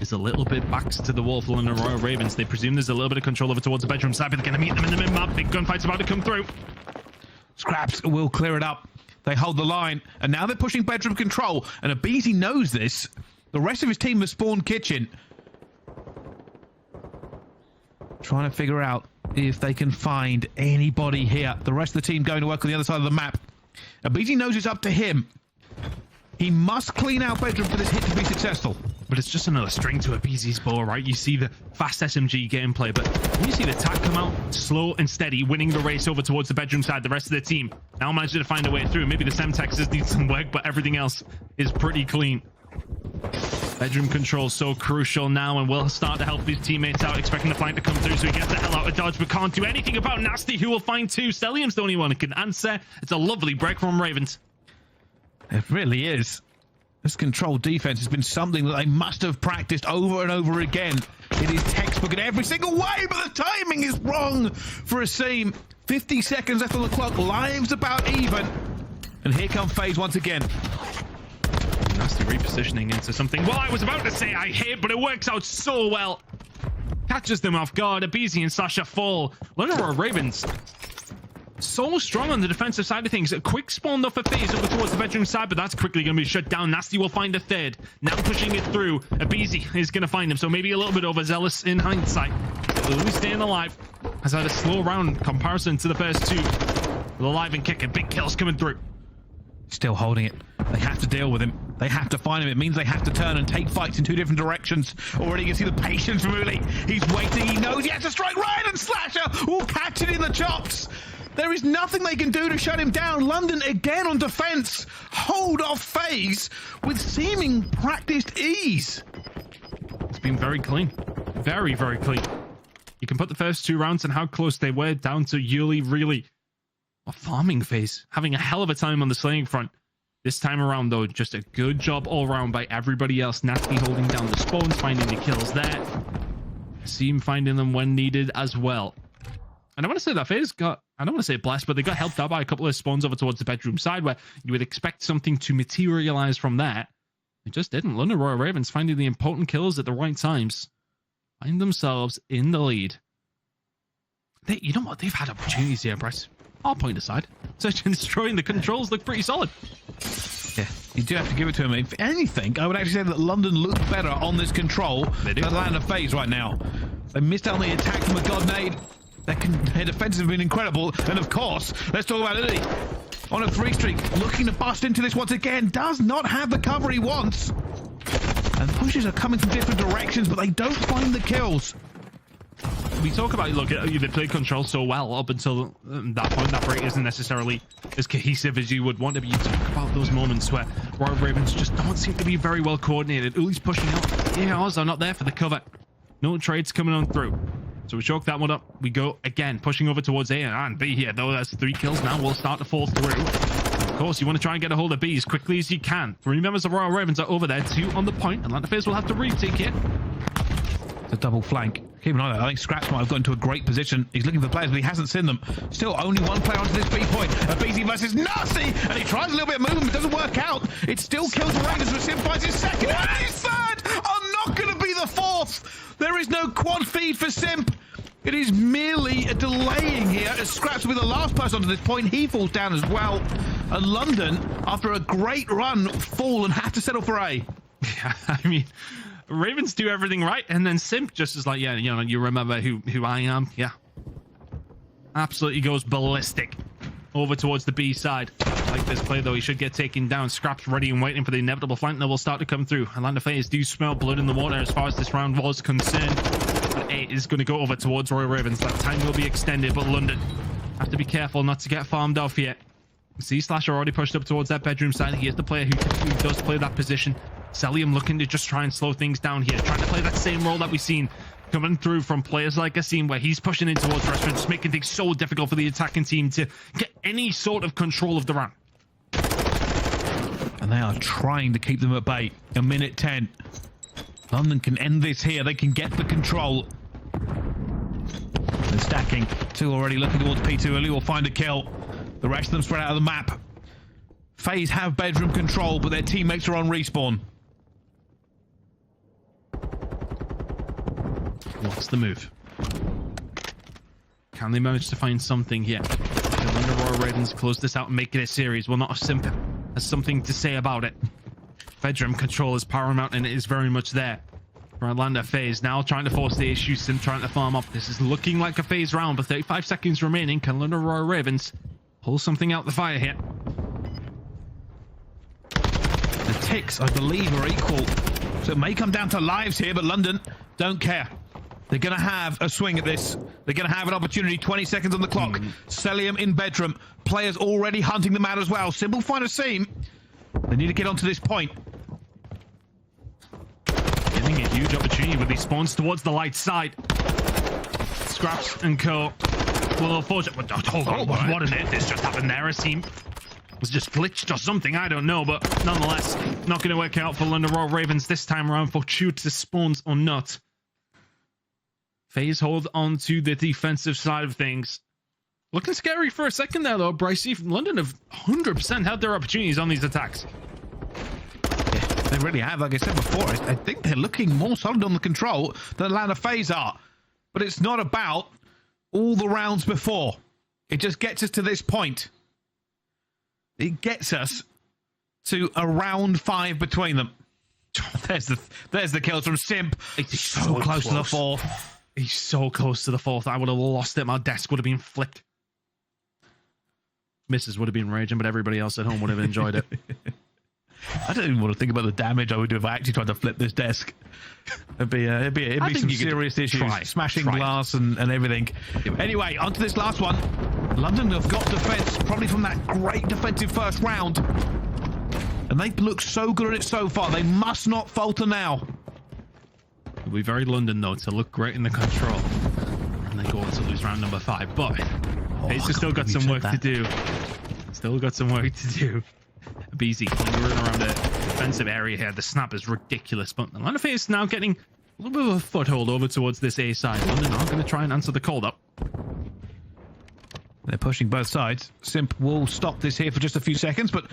is a little bit backs to the wall for London Royal Ravens. They presume there's a little bit of control over towards the bedroom side, but they're going to meet them in the mid-map. Big gunfight's about to come through. Scrapz will clear it up. They hold the line, and now they're pushing bedroom control, and aBeZy knows this. The rest of his team has spawned kitchen. Trying to figure out if they can find anybody here. The rest of the team going to work on the other side of the map. aBeZy knows it's up to him. He must clean out bedroom for this hit to be successful. But it's just another string to aBeZy's bow, right? You see the fast SMG gameplay, but when you see the attack come out slow and steady, winning the race over towards the bedroom side, the rest of the team now managed to find a way through. Maybe the Semtexes need some work, but everything else is pretty clean. Bedroom control so crucial now, and will start to help his teammates out, expecting the flank to come through, so he gets the hell out of dodge, but can't do anything about Nastie, who will find two. Cellium's the only one who can answer. It's a lovely break from Ravens. It really is. This control defense has been something that they must have practiced over and over again. It is textbook in every single way, but the timing is wrong for Asim. 50 seconds left on the clock, lives about even. And here come FaZe once again. Nastie repositioning into something. Well, I was about to say I hate, but it works out so well. Catches them off guard. aBeZy and Sasha fall. London Royal Ravens so strong on the defensive side of things. A quick spawn though for FaZe over towards the bedroom side, but that's quickly going to be shut down. Nastie will find a third. Now pushing it through. aBeZy is going to find him, so maybe a little bit overzealous in hindsight. Who's staying alive? Has had a slow round comparison to the first two. Alive and kicking. Big kills coming through. Still holding it. They have to deal with him. They have to find him. It means they have to turn and take fights in two different directions. Already you can see the patience from Uli. He's waiting. He knows he has to strike right, and Slasher will catch it in the chops. There is nothing they can do to shut him down. London again on defense. Hold off FaZe with seeming practiced ease. It's been very clean. Very, very clean. You can put the first 2 rounds and how close they were down to Yuli really a farming phase. Having a hell of a time on the slaying front. This time around, though, just a good job all around by everybody else. Nastie holding down the spawns, finding the kills there. Asim finding them when needed as well. And I want to say that FaZe got, I don't want to say blessed, but they got helped out by a couple of spawns over towards the bedroom side where you would expect something to materialize from there. It just didn't. London Royal Ravens finding the important kills at the right times. Find themselves in the lead. You know what? They've had opportunities here, Bryce. I'll point aside. Search and destroying the controls look pretty solid. Yeah, you do have to give it to him. If anything, I would actually say that London look better on this control than Atlanta FaZe right now. They missed out on the attack from a God Nade. Their defense has been incredible. And of course, let's talk about Lily. On a 3 streak, looking to bust into this once again. Does not have the cover he wants. And pushes are coming from different directions, but they don't find the kills. We talk about, look, they played control so well up until that point. That break isn't necessarily as cohesive as you would want to be. You talk about those moments where Royal Ravens just don't seem to be very well coordinated. Uli's pushing out. ARs are not there for the cover. No trades coming on through. So we choke that one up. We go again, pushing over towards A and B here, though. That's 3 kills now. We'll start to fall through. Of course, you want to try and get a hold of B as quickly as you can. 3 members of Royal Ravens are over there, 2 on the point. Atlanta FaZe will have to retake it. It's a double flank. Keep an eye on that. I think Scrapz might have got into a great position. He's looking for players, but he hasn't seen them. Still only 1 player onto this B point. aBeZy versus Nastie, and he tries a little bit of movement, but doesn't work out. It still kills the Ravens, but Simp finds his second and his third. I'm not going to be the 4th. There is no quad feed for Simp. It is merely a delaying here as Scrapz will be the last person onto this point. He falls down as well. And London, after a great run, fall and have to settle for A. Yeah, I mean, Ravens do everything right, and then Simp just is like, yeah, you know, you remember who I am? Yeah. Absolutely goes ballistic over towards the B side. Like this play, though, he should get taken down. Scrapz ready and waiting for the inevitable flank that will start to come through. Atlanta FaZe do smell blood in the water as far as this round was concerned. But A is going to go over towards Royal Ravens. That time will be extended, but London have to be careful not to get farmed off yet. C-Slasher already pushed up towards that bedroom side. He is the player who does play that position. Cellium looking to just try and slow things down here, trying to play that same role that we've seen coming through from players like Asim, where he's pushing in towards restaurants, making things so difficult for the attacking team to get any sort of control of the round. And they are trying to keep them at bay. A minute 10. London can end this here. They can get the control. They're stacking. 2 already looking towards P2. Uli will find a kill. The rest of them spread out of the map. FaZe have bedroom control, but their teammates are on respawn. What's the move? Can they manage to find something here? The London Royal Ravens close this out and make it a series. Well, not a Simp has something to say about it. Bedroom control is paramount, and it is very much there for Atlanta FaZe. Now trying to force the issue, Simp trying to farm up. This is looking like a FaZe round, but 35 seconds remaining. Can London Royal Ravens pull something out the fire here? The ticks, I believe, are equal. So it may come down to lives here, but London don't care. They're going to have a swing at this. They're going to have an opportunity. 20 seconds on the clock. Cellium in bedroom. Players already hunting them out as well. Simple find Asim. They need to get onto this point. Getting a huge opportunity with these spawns towards the light side. Scrapz and co. Well, unfortunately, hold on. What an hit. This just happened there. Asim was just glitched or something. I don't know, but nonetheless, not going to work out for London Royal Ravens this time around, fortuitous spawns or not. FaZe hold on to the defensive side of things. Looking scary for a second there, though. Brycey from London have 100% had their opportunities on these attacks. Yeah, they really have. Like I said before, I think they're looking more solid on the control than Atlanta FaZe are. But it's not about all the rounds before. It just gets us to this point. It gets us to a round 5 between them. There's the kills from Simp. He's so close to the 4th. He's so close to the 4th. I would have lost it. My desk would have been flipped. Mrs. would have been raging, but everybody else at home would have enjoyed it. I don't even want to think about the damage I would do if I actually tried to flip this desk. It'd be some serious issues. Smashing glass and everything. Anyway, onto this last one. London have got defense, probably from that great defensive first round. And they've looked so good at it so far. They must not falter now. It'll be very London, though, to look great in the control. And then go on to lose round number 5. But FaZe has still got some work to do. Still got some work to do. aBeZy lingering around the defensive area here. The snap is ridiculous. But Atlanta FaZe now getting a little bit of a foothold over towards this A side. London are going to try and answer the call, though. They're pushing both sides. Simp will stop this here for just a few seconds, but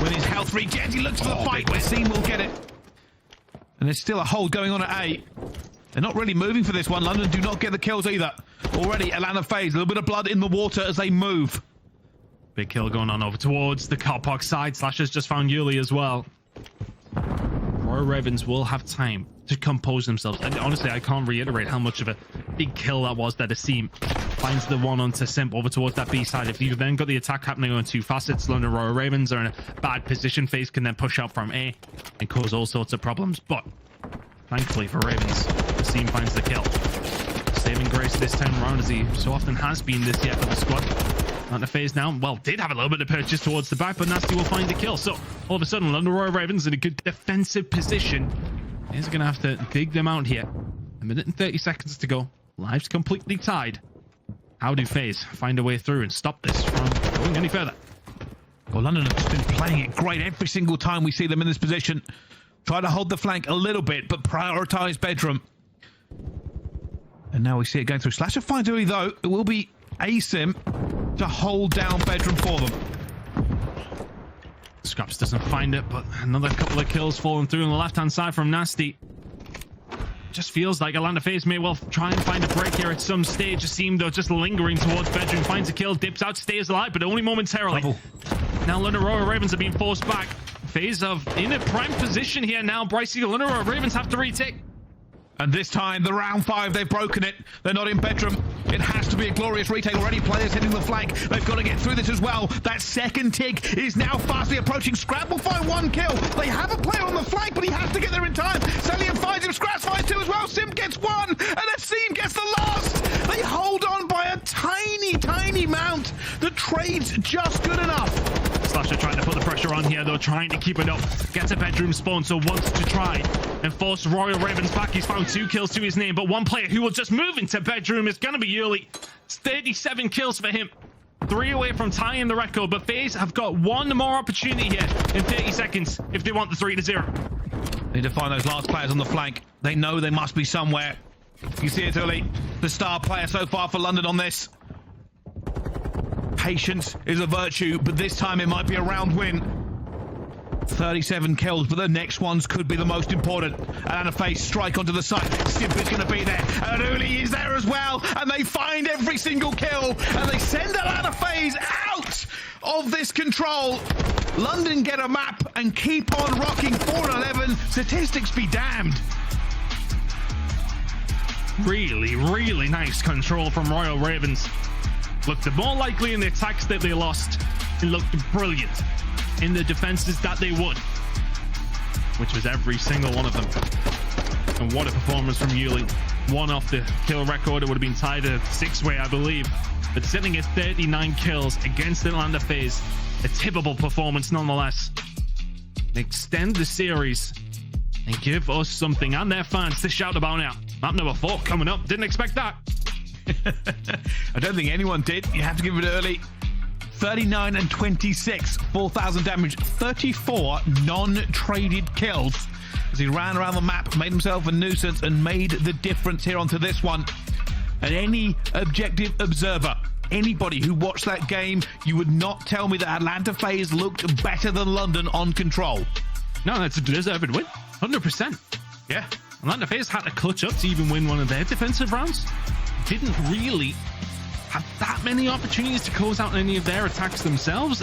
when his health regens, he looks for the fight where Asim will get it. And there's still a hold going on at A. They're not really moving for this one. London do not get the kills either. Already, Atlanta FaZe, a little bit of blood in the water as they move. Big kill going on over towards the car park side. Slash has just found Yuli as well. Royal Ravens will have time to compose themselves. And honestly, I can't reiterate how much of a big kill that was that Asim finds the one onto Simp over towards that B side. If you've then got the attack happening on two facets, London Royal Ravens are in a bad position. FaZe can then push out from A and cause all sorts of problems. But thankfully for Ravens, Asim finds the kill. Saving grace this time around, as he so often has been this year for the squad. Atlanta FaZe now, well, did have a little bit of purchase towards the back, but Nastie will find the kill. So all of a sudden, London Royal Ravens in a good defensive position. He's going to have to dig them out here. 1 minute and 30 seconds to go. Lives completely tied. How do FaZe find a way through and stop this from going any further? Well, London have been playing it great every single time we see them in this position. Try to hold the flank a little bit, but prioritize bedroom. And now we see it going through. Slasher finds Uli, though. It will be Asim to hold down bedroom for them. Scrapz doesn't find it, but another couple of kills falling through on the left-hand side from Nastie. Just feels like Atlanta FaZe may well try and find a break here at some stage. Asim, though, just lingering towards bedroom, finds a kill, dips out, stays alive, but only momentarily. Now London Royal Ravens are being forced back. FaZe are in a prime position here now. Brycey, London Royal Ravens have to retake. And this time, the round 5, they've broken it. They're not in bedroom. It has to be a glorious retake. Already players hitting the flank. They've got to get through this as well. That second tick is now fastly approaching. Scrapz will find 1 kill. They have a player on the flank, but he has to get there in time. Cellium finds him. Scrapz finds 2 as well. Simp gets 1. And Asim gets the last. They hold on by a tiny, tiny amount. The trade's just good enough. Slasher trying to put the pressure on here, though, trying to keep it up. Gets a bedroom spawn, so wants to try and force Royal Ravens back. He's found 2 kills to his name, but one player who will just move into bedroom is going to be Yuli. It's 37 kills for him. 3 away from tying the record, but FaZe have got 1 more opportunity here in 30 seconds if they want the 3-0. Need to find those last players on the flank. They know they must be somewhere. You see it, Uli. The star player so far for London on this. Patience is a virtue, but this time it might be a round win. 37 kills, but the next ones could be the most important. Atlanta FaZe strike onto the side. Simp is going to be there, and Uli is there as well, and they find every single kill, and they send Atlanta FaZe out of this control. London get a map and keep on rocking. 4-11. Statistics be damned. Really, really nice control from Royal Ravens. Looked more likely in the attacks that they lost. It looked brilliant in the defenses that they would, which was every single one of them. And what a performance from Yuli. 1 off the kill record. It would have been tied at 6-way, I believe. But sitting at 39 kills against Atlanta FaZe, a tippable performance nonetheless. Extend the series and give us something and their fans to shout about now. Map number 4 coming up. Didn't expect that. I don't think anyone did. You have to give it early. 39 and 26, 4,000 damage, 34 non-traded kills as he ran around the map, made himself a nuisance, and made the difference here onto this one. And any objective observer, anybody who watched that game, you would not tell me that Atlanta FaZe looked better than London on control. No, that's a deserved win. 100%. Yeah. Atlanta FaZe had to clutch up to even win one of their defensive rounds. Didn't really have that many opportunities to close out any of their attacks themselves.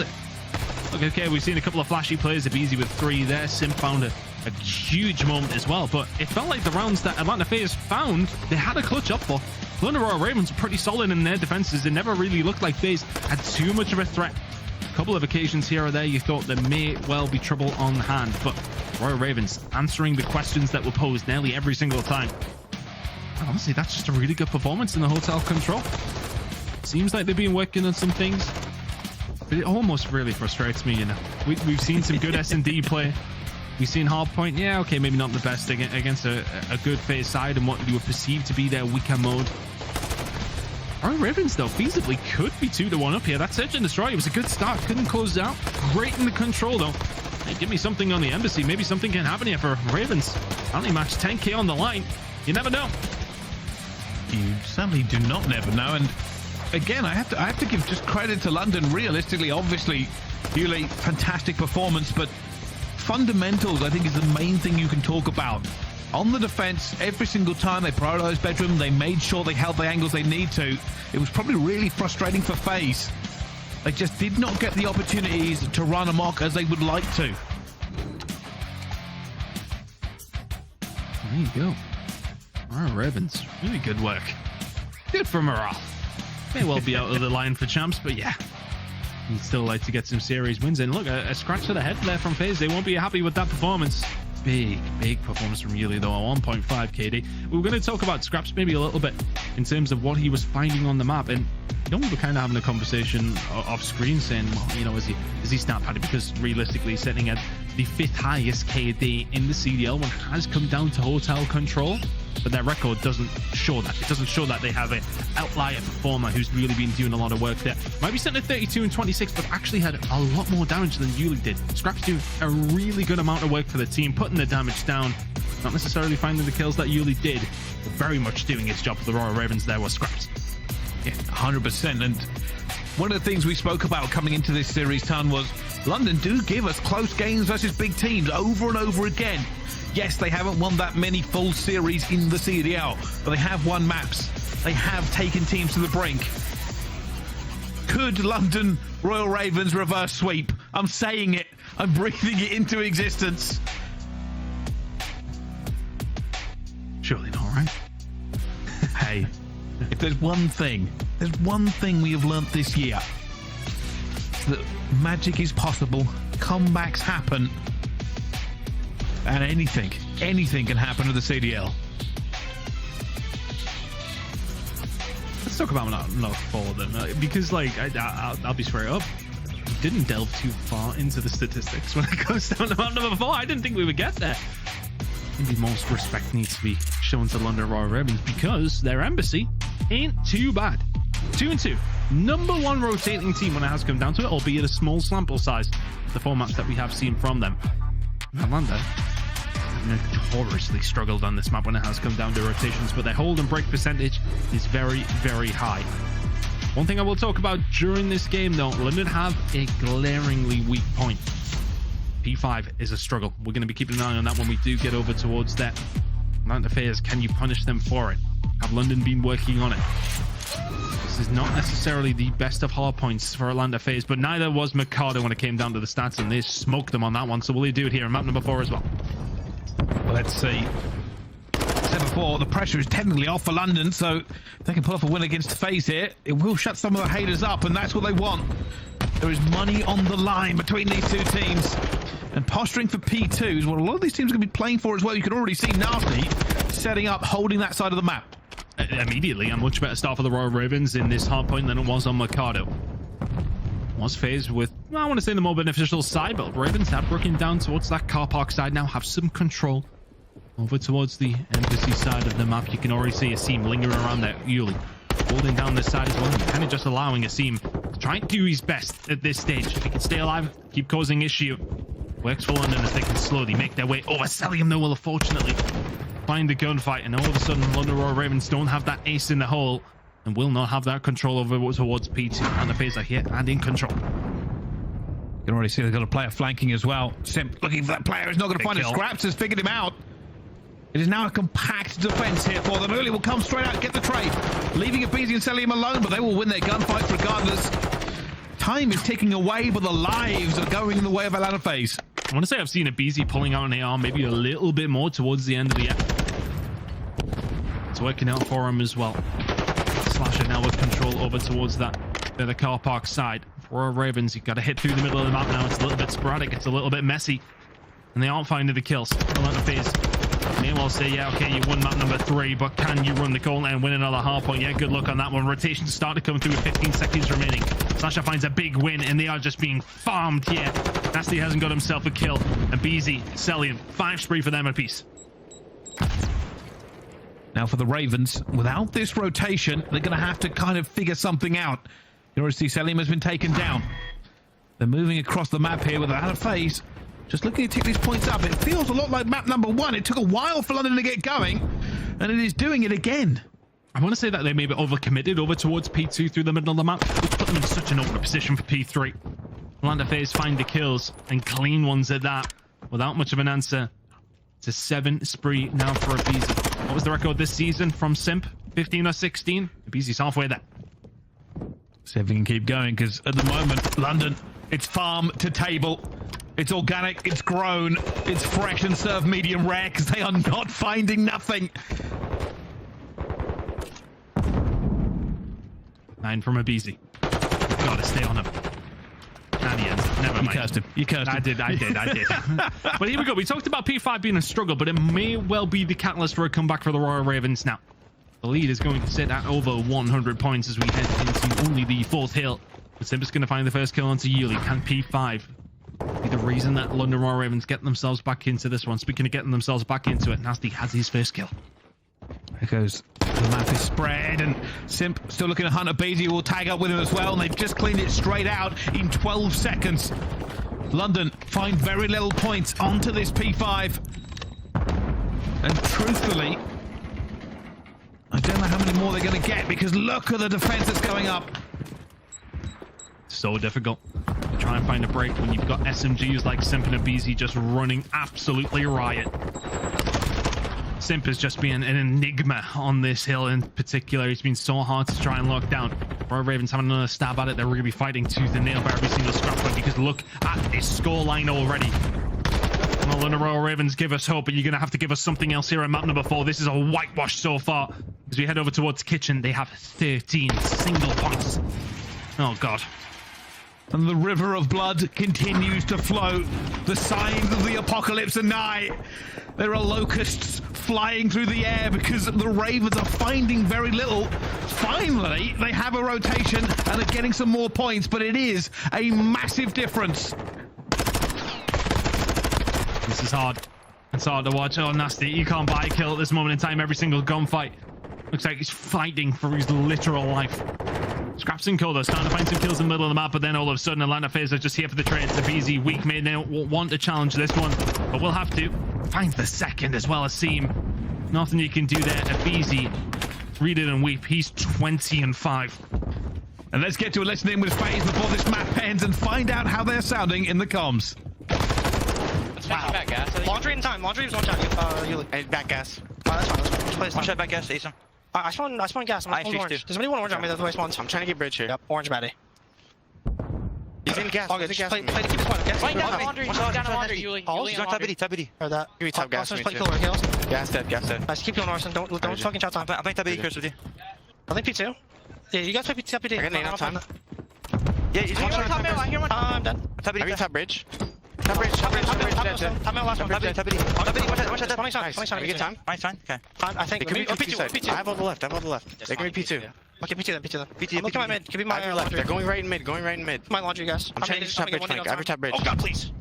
Look, okay, we've seen a couple of flashy plays. aBeZy with 3 there. Simp found a huge moment as well, but it felt like the rounds that Atlanta FaZe found, they had a clutch up for. London Royal Ravens were pretty solid in their defenses. It never really looked like FaZe had too much of a threat. A couple of occasions here or there you thought there may well be trouble on hand, but Royal Ravens answering the questions that were posed nearly every single time. Honestly, that's just a really good performance in the hotel control. Seems like they've been working on some things, but it almost really frustrates me, you know. We've seen some good S&D play. We've seen hardpoint, yeah, okay, maybe not the best against a good FaZe side and what you would perceive to be their weaker mode. Our Ravens, though, feasibly could be 2-1 up here. That Search and Destroy, it was a good start. Couldn't close it out. Great in the control, though. Hey, give me something on the embassy. Maybe something can happen here for Ravens. Only match 10k on the line. You never know. You certainly do not never know. And again, I have to give just credit to London. Realistically, obviously, Huke, fantastic performance, but fundamentals, I think, is the main thing you can talk about. On the defense, every single time they prioritized bedroom, they made sure they held the angles they need to. It was probably really frustrating for FaZe. They just did not get the opportunities to run amok as they would like to. There you go. All right, Ravens, really good work. Good for morale. May well be out of the line for champs, but yeah. You'd still like to get some series wins in. Look, a scratch to the head there from FaZe. They won't be happy with that performance. Big performance from Huke, though, at 1.5 KD. We were going to talk about Scrapz maybe a little bit in terms of what he was finding on the map. And, you know, we were kind of having a conversation off screen saying, well, you know, is he snap had it? Because realistically, sitting at the 5th highest KD in the CDL one has come down to hotel control. But their record doesn't show that. It doesn't show that they have an outlier performer who's really been doing a lot of work there. Might be sitting at 32 and 26, but actually had a lot more damage than Huke did. Scrapz doing a really good amount of work for the team, putting the damage down. Not necessarily finding the kills that Huke did, but very much doing his job for the Royal Ravens there was Scrapz. Yeah, 100%. And one of the things we spoke about coming into this series, Ton, was London do give us close games versus big teams over and over again. Yes, they haven't won that many full series in the CDL, but they have won maps. They have taken teams to the brink. Could London Royal Ravens reverse sweep? I'm saying it. I'm breathing it into existence. Surely not, right? Hey, if there's one thing we have learnt this year, it's that magic is possible, comebacks happen, and anything can happen to the CDL. Let's talk about not four of them, because like I'll be straight up, didn't delve too far into the statistics when it goes down to map number 4. I didn't think we would get there. Maybe most respect needs to be shown to London Royal Ravens because their embassy ain't too bad. 2-2, number 1 rotating team when it has come down to it, albeit a small sample size. The formats that we have seen from them. Atlanta notoriously struggled on this map when it has come down to rotations, but their hold and break percentage is very, very high. One thing I will talk about during this game, though, London have a glaringly weak point. P5 is a struggle. We're going to be keeping an eye on that when we do get over towards that. Atlanta FaZe, can you punish them for it? Have London been working on it? This is not necessarily the best of hard points for Atlanta FaZe, but neither was Mikado when it came down to the stats, and they smoked them on that one. So will he do it here in map number 4 as well? Well, let's see. Said before, the pressure is technically off for London, so if they can pull off a win against FaZe here, it will shut some of the haters up, and that's what they want. There is money on the line between these two teams, and posturing for P2 is what a lot of these teams are going to be playing for as well. You can already see Nastie setting up, holding that side of the map. Immediately, a much better start for the Royal Ravens in this hard point than it was on Mikado. Was FaZe with, I want to say, the more beneficial side, but Ravens have broken down towards that car park side now, have some control over towards the embassy side of the map. You can already see Asim lingering around there. Huke holding down this side as well, kind of just allowing Asim to try and do his best at this stage. If he can stay alive, keep causing issue. Works for London as they can slowly make their way over. Cellium, though, will unfortunately find the gunfight, and all of a sudden London Royal Ravens don't have that ace in the hole and will not have that control over towards P2, and the FaZe are here and in control. You can already see they've got a player flanking as well. Simp looking for that player who's not going to find it. Scrapz has figured him out. It is now a compact defense here for them. Early will come straight out, get the trade, leaving aBeZy and Cellium alone, but they will win their gunfights regardless. Time is ticking away, but the lives are going in the way of Atlanta FaZe. I want to say I've seen aBeZy pulling out an AR maybe a little bit more towards the end of the It's working out for him as well. Slasher now with control over towards the car park side. For Ravens, you've got to hit through the middle of the map now. It's a little bit sporadic, it's a little bit messy, and they aren't finding the kills. Atlanta FaZe may well say, yeah, okay, you won map number 3, but can you run the goal and win another hard point? Yeah, good luck on that one. Rotations start to come through with 15 seconds remaining. Slasher finds a big win, and they are just being farmed here Nastie hasn't got himself a kill. aBeZy, Cellium, 5 spree for them apiece. Now for the Ravens, without this rotation, they're going to have to kind of figure something out. You already see Cellium has been taken down. They're moving across the map here without a FaZe. Just looking to tick these points up. It feels a lot like map number 1. It took a while for London to get going, and it is doing it again. I want to say that they may be overcommitted over towards P2 through the middle of the map, which put them in such an awkward position for P3. Atlanta FaZe find the kills, and clean ones at that, without much of an answer. It's a 7 spree now for aBeZy. What was the record this season from Simp? 15 or 16? aBeZy's halfway there. See if we can keep going, because at the moment, London, it's farm to table. It's organic, it's grown, it's fresh and served medium rare, because they are not finding nothing. 9 from aBeZy. Gotta stay on him. And he ends it. Never mind. You cursed him. You cursed him. I did. But here we go. We talked about P5 being a struggle, but it may well be the catalyst for a comeback for the Royal Ravens now. The lead is going to sit at over 100 points as we head into only the 4th hill. But Simp is going to find the first kill onto Yuli. Can P5 be the reason that London Royal Ravens get themselves back into this one? Speaking of getting themselves back into it, Nastie has his first kill. There goes. The map is spread, and Simp still looking to hunt aBeZy, will tag up with him as well, and they've just cleaned it straight out in 12 seconds. London find very little points onto this P5. And truthfully, I don't know how many more they're going to get, because look at the defense that's going up. So difficult to try and find a break when you've got SMGs like Simp and aBeZy just running absolutely riot. Simp has just been an enigma on this hill in particular. It's been so hard to try and lock down. Royal Ravens having another stab at it. They're going to be fighting tooth and nail for every single scrap point, because look at this scoreline already. Well, the Royal Ravens give us hope, but you're going to have to give us something else here at map number 4. This is a whitewash so far. As we head over towards Kitchen, they have 13 single points. Oh, God. And the river of blood continues to flow. The signs of the apocalypse are nigh. There are locusts flying through the air because the Ravens are finding very little. Finally, they have a rotation and are getting some more points, but it is a massive difference. This is hard. It's hard to watch. Oh, Nastie, you can't buy a kill at this moment in time. Every single gunfight looks like he's fighting for his literal life. Scrapz and Kodo starting to find some kills in the middle of the map, but then all of a sudden Atlanta FaZe are just here for the trade. aBeZy, weak mid, they don't want to challenge this one, but we'll have to. Finds the second as well as Asim. Nothing you can do there. aBeZy, read it and weep. He's 20-5. And let's get to a listen in with FaZe before this map ends and find out how they're sounding in the comms. Wow. Back gas. Laundry in time. Laundry is one shot. Yuli. Back gas. That's fine. One shot back gas. Asim. I spawn gas. I'm on orange. Does anybody want orange on me? That's the way I spawn. I'm trying to get bridge here. Yep. Orange baddie. He's in gas. All good. Just play to keep his point. Gas. Down laundry. Down laundry. Yuli. He's on top biddy. Heard that. Give me top gas. Play killer. Gas dead. Nice. Keep killing Orson. Don't fucking shot time. I'm playing top biddy, Chris, with you. I think P2. Yeah, you guys play top biddy. I got enough time. Yeah, he's one shot. I hear one. I'm done. Top biddy. Top bridge. Top bridge, top middle, last one. Top biddy, one shot, 20 shots. We get time? Fine, okay. I think, maybe P2. I have all the left, They can be P2. Okay, P2 then. I'm looking at my mid, give me my left. They're going right in mid, My laundry, guys. I'm changing top bridge flank, I have top bridge. Oh god, please.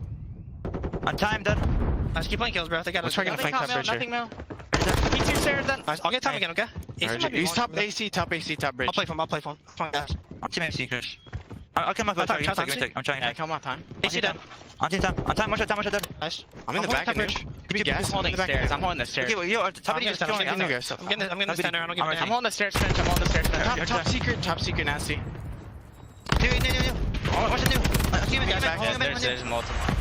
On time, done. Nice, keep playing kills, bro. They got us. Let's try to flank top bridge here. P2 stairs then. Nice, I'll get time again, okay? He's top AC, top bridge. I'll play for him. Fine, guys. I'm team MC, Chris. I'll come up. I'm trying. Yeah, come on, time. AC down. On time. One shot down. Nice. I'm in the back. Bridge. Give me gas. I'm holding the stairs. Okay, yo, top of you just killing. I'm getting the stand around. I'm holding the stairs. Top secret, Nastie. What's it do? There's multiple.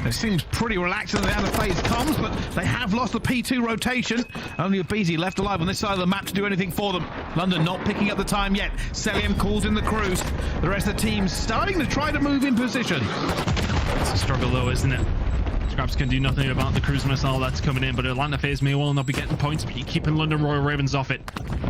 It seems pretty relaxed in the other FaZe comms, but they have lost the P2 rotation. Only aBeZy left alive on this side of the map to do anything for them. London not picking up the time yet. Cellium calls in the cruise. The rest of the team starting to try to move in position. It's a struggle though, isn't it? Scrapz can do nothing about the cruise missile that's coming in, but Atlanta FaZe may well not be getting points, but keeping London Royal Ravens off it.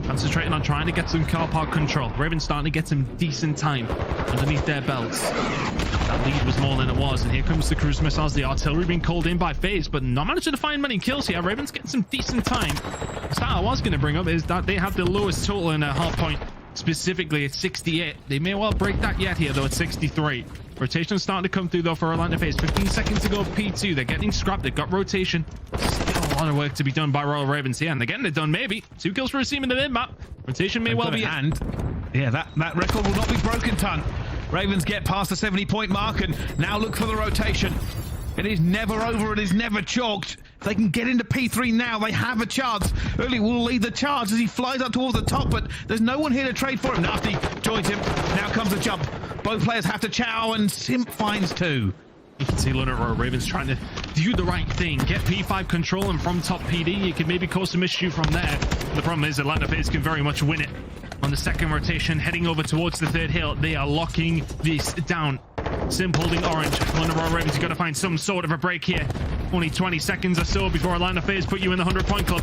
Concentrating on trying to get some car park control. Ravens starting to get some decent time underneath their belts. That lead was more than it was, and here comes the cruise missiles. The artillery being called in by FaZe, but not managing to find many kills here. Ravens getting some decent time. The stat I was going to bring up is that they have the lowest total in a hard point, specifically at 68. They may well break that yet here, though, at 63. Rotation's starting to come through though for Atlanta FaZe. 15 seconds to go. P2. They're getting scrapped. They've got rotation. Still a lot of work to be done by Royal Ravens here, and they're getting it done. Maybe 2 kills for Asim in the mid map. Rotation may well be. And yeah, that record will not be broken, Ton. Ravens get past the 70-point mark and now look for the rotation. It is never over. It is never chalked. If they can get into P3 now, they have a chance. Early will lead the charge as he flies up towards the top, but there's no one here to trade for him. Nastie joins him. Now comes the jump. Both players have to chow, and Simp finds 2. You can see Royal Ravens trying to do the right thing. Get P5 control, and from top PD, you can maybe cause some issue from there. The problem is Atlanta FaZe can very much win it. On the second rotation, heading over towards the third hill, they are locking this down. Simp holding orange. Royal Ravens, you've got to find some sort of a break here. Only 20 seconds or so before Atlanta FaZe put you in the 100-point club.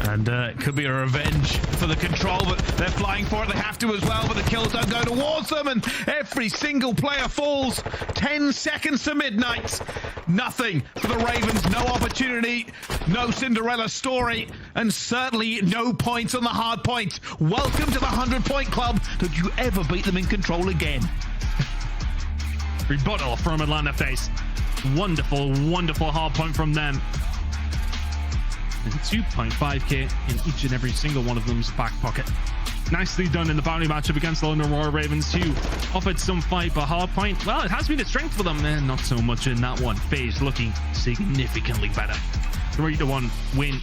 And it could be a revenge for the control, but they're flying for it. They have to as well, but the kills don't go towards them, and every single player falls. 10 seconds to midnight. Nothing for the Ravens. No opportunity, no Cinderella story, and certainly no points on the hard point. Welcome to the 100-point club. Did you ever beat them in control again? Rebuttal from Atlanta FaZe. Wonderful, wonderful hard point from them. And 2.5k in each and every single one of them's back pocket. Nicely done in the bounty matchup against the London Royal Ravens, who offered some fight for hard point. Well, it has been a strength for them, and not so much in that one. FaZe looking significantly better. 3-1 win.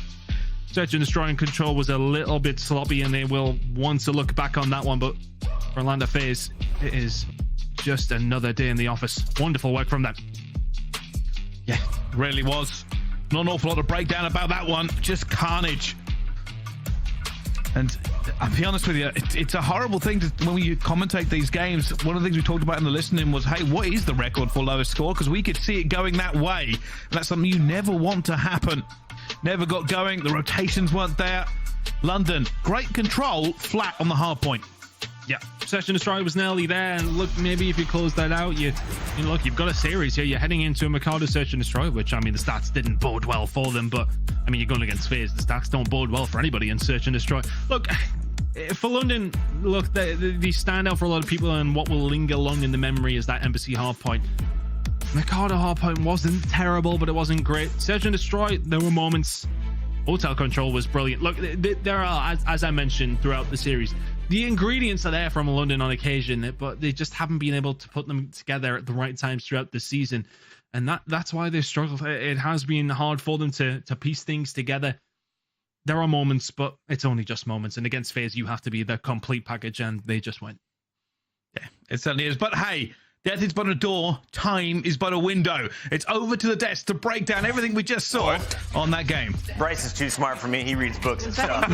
Search and Destroy and control was a little bit sloppy, and they will want to look back on that one, but for Atlanta FaZe, it is just another day in the office. Wonderful work from them. Yeah, really was. Not an awful lot of breakdown about that one. Just carnage. And I'll be honest with you, it's a horrible thing to, when you commentate these games. One of the things we talked about in the listening was, hey, what is the record for lowest score? Because we could see it going that way. And that's something you never want to happen. Never got going. The rotations weren't there. London, great control, flat on the hard point. Yeah, Search and Destroy was nearly there, and look, maybe if you close that out, you look, you've got a series here. You're heading into a Mikado Search and Destroy, which, I mean, the stats didn't bode well for them, but, I mean, you're going against FaZe. The stats don't bode well for anybody in Search and Destroy. Look, for London, look, they stand out for a lot of people, and what will linger long in the memory is that Embassy hardpoint. Mikado hardpoint wasn't terrible, but it wasn't great. Search and Destroy, there were moments. Hotel control was brilliant. Look, there are, as I mentioned throughout the series, the ingredients are there from London on occasion, but they just haven't been able to put them together at the right times throughout the season. And that's why they struggle. It has been hard for them to piece things together. There are moments, but it's only just moments. And against FaZe, you have to be the complete package, and they just went. Yeah, it certainly is. But hey, death is but a door, time is but a window. It's over to the desk to break down everything we just saw on that game. Bryce is too smart for me. He reads books and stuff.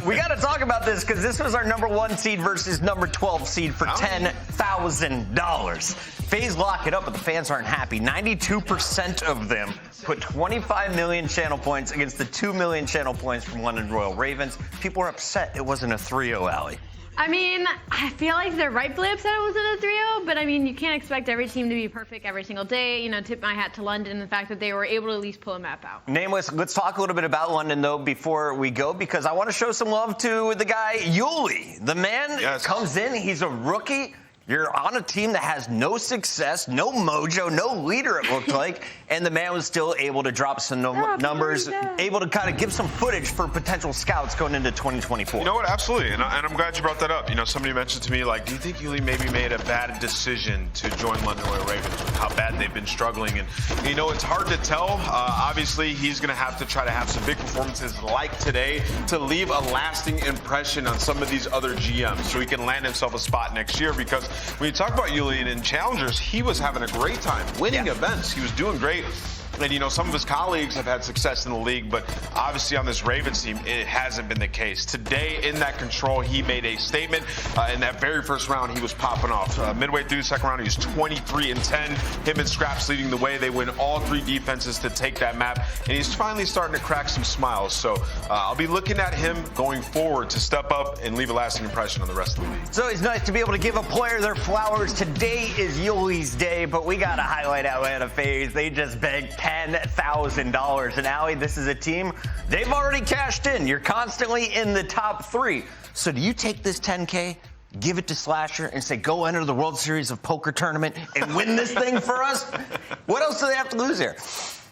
We got to talk about this because this was our #1 seed versus #12 seed for $10,000. FaZe lock it up, but the fans aren't happy. 92% of them put 25 million channel points against the 2 million channel points from London Royal Ravens. People are upset it wasn't a 3-0, Allie. I mean, I feel like they're rightfully upset it wasn't a 3-0, but I mean, you can't expect every team to be perfect every single day. You know, tip my hat to London and the fact that they were able to at least pull a map out. Nameless, let's talk a little bit about London, though, before we go, because I want to show some love to the guy, Yuli. The man comes in, he's a rookie. You're on a team that has no success, no mojo, no leader, it looked like, and the man was still able to drop some numbers, able to kind of give some footage for potential scouts going into 2024. You know what? Absolutely, and I'm glad you brought that up. You know, somebody mentioned to me, like, do you think Yuli maybe made a bad decision to join London Royal Ravens with how bad they've been struggling? And, you know, it's hard to tell. Obviously, he's going to have to try to have some big performances like today to leave a lasting impression on some of these other GMs so he can land himself a spot next year, because when you talk about Yuli in Challengers, he was having a great time winning events. He was doing great. And, you know, some of his colleagues have had success in the league, but obviously on this Ravens team, it hasn't been the case. Today, in that control, he made a statement. In that very first round, he was popping off. Midway through the second round, he was 23-10. Him and Scrapz leading the way. They win all 3 defenses to take that map, and he's finally starting to crack some smiles. So I'll be looking at him going forward to step up and leave a lasting impression on the rest of the league. So it's nice to be able to give a player their flowers. Today is Yuli's day, but we got to highlight Atlanta FaZe. They just begged $10,000. And Allie, this is a team, they've already cashed in. You're constantly in the top 3. So do you take this 10K give it to Slasher and say, go enter the World Series of Poker tournament and win this thing for us? What else do they have to lose here?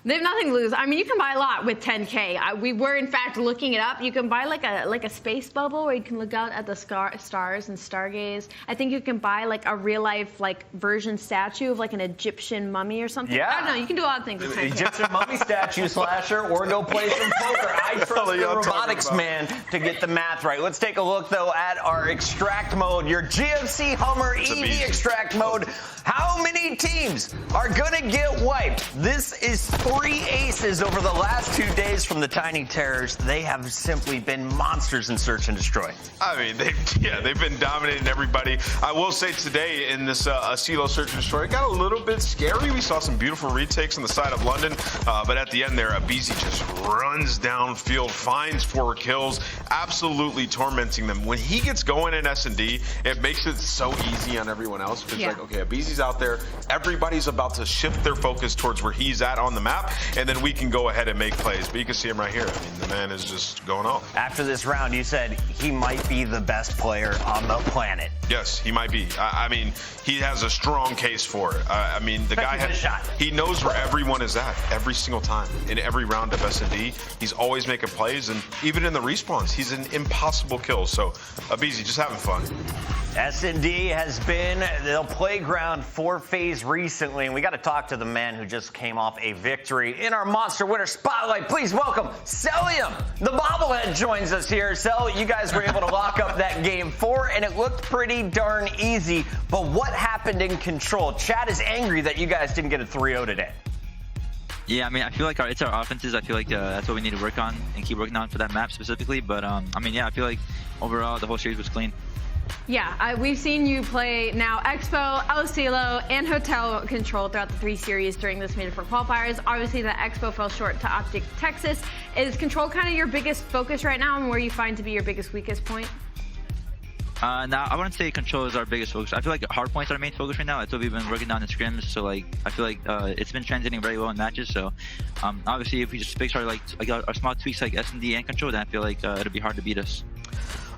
They have nothing to lose. I mean, you can buy a lot with 10K. We were, in fact, looking it up. You can buy like a space bubble where you can look out at the stars and stargaze. I think you can buy like a real life version statue of like an Egyptian mummy or something. Yeah. I don't know. You can do a lot of things with 10K. Egyptian mummy statue, Slasher, or go play some poker. I trust the robotics man to get the math right. Let's take a look, though, at our extract mode. Your GFC Hummer EV extract mode. How many teams are going to get wiped? This is 3 aces over the last 2 days from the Tiny Terrors. They have simply been monsters in Search and Destroy. I mean, they've been dominating everybody. I will say today in this CDL Search and Destroy, it got a little bit scary. We saw some beautiful retakes on the side of London, but at the end there, aBeZy just runs downfield, finds 4 kills, absolutely tormenting them. When he gets going in S&D, it makes it so easy on everyone else. Because like, okay, aBeZy's out there. Everybody's about to shift their focus towards where he's at on the map, and then we can go ahead and make plays. But you can see him right here. I mean, the man is just going off. After this round, you said he might be the best player on the planet. Yes, he might be. I mean, he has a strong case for it. I mean, the guy he knows where everyone is at every single time. In every round of S&D, he's always making plays, and even in the respawns, he's an impossible kill. So, aBeZy, just having fun. S&D has been the playground for FaZe recently, and we got to talk to the man who just came off a victory in our Monster Winner Spotlight. Please welcome Cellium. The bobblehead joins us here. Cell, you guys were able to lock up that game 4, and it looked pretty darn easy. But what happened in Control? Chad is angry that you guys didn't get a 3-0 today. Yeah, I mean, I feel like it's our offenses. I feel like that's what we need to work on and keep working on for that map specifically. But, I mean, yeah, I feel like overall the whole series was clean. Yeah, we've seen you play now Expo, El Cielo, and Hotel Control throughout the 3 series during this Major V Qualifiers. Obviously, the Expo fell short to OpTic Texas. Is Control kind of your biggest focus right now, and where you find to be your biggest weakest point? Now, I wouldn't say Control is our biggest focus. I feel like hardpoint's our main focus right now. That's what we've been working on in scrims. So, like, I feel like it's been transiting very well in matches. So, obviously, if we just fix our small tweaks like S&D and Control, then I feel like it'll be hard to beat us.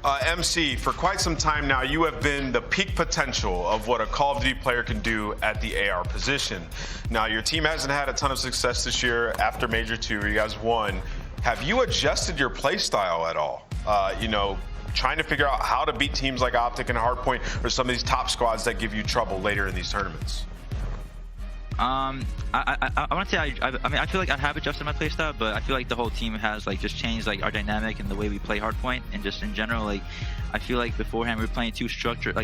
MC, for quite some time now, you have been the peak potential of what a Call of Duty player can do at the AR position. Now, your team hasn't had a ton of success this year after Major 2, where you guys won. Have you adjusted your play style at all? You know, trying to figure out how to beat teams like OpTic and Hardpoint or some of these top squads that give you trouble later in these tournaments? I want to say I mean I feel like I have adjusted my playstyle, but I feel like the whole team has like just changed like our dynamic and the way we play hardpoint, and just in general, like I feel like beforehand we were playing too structured,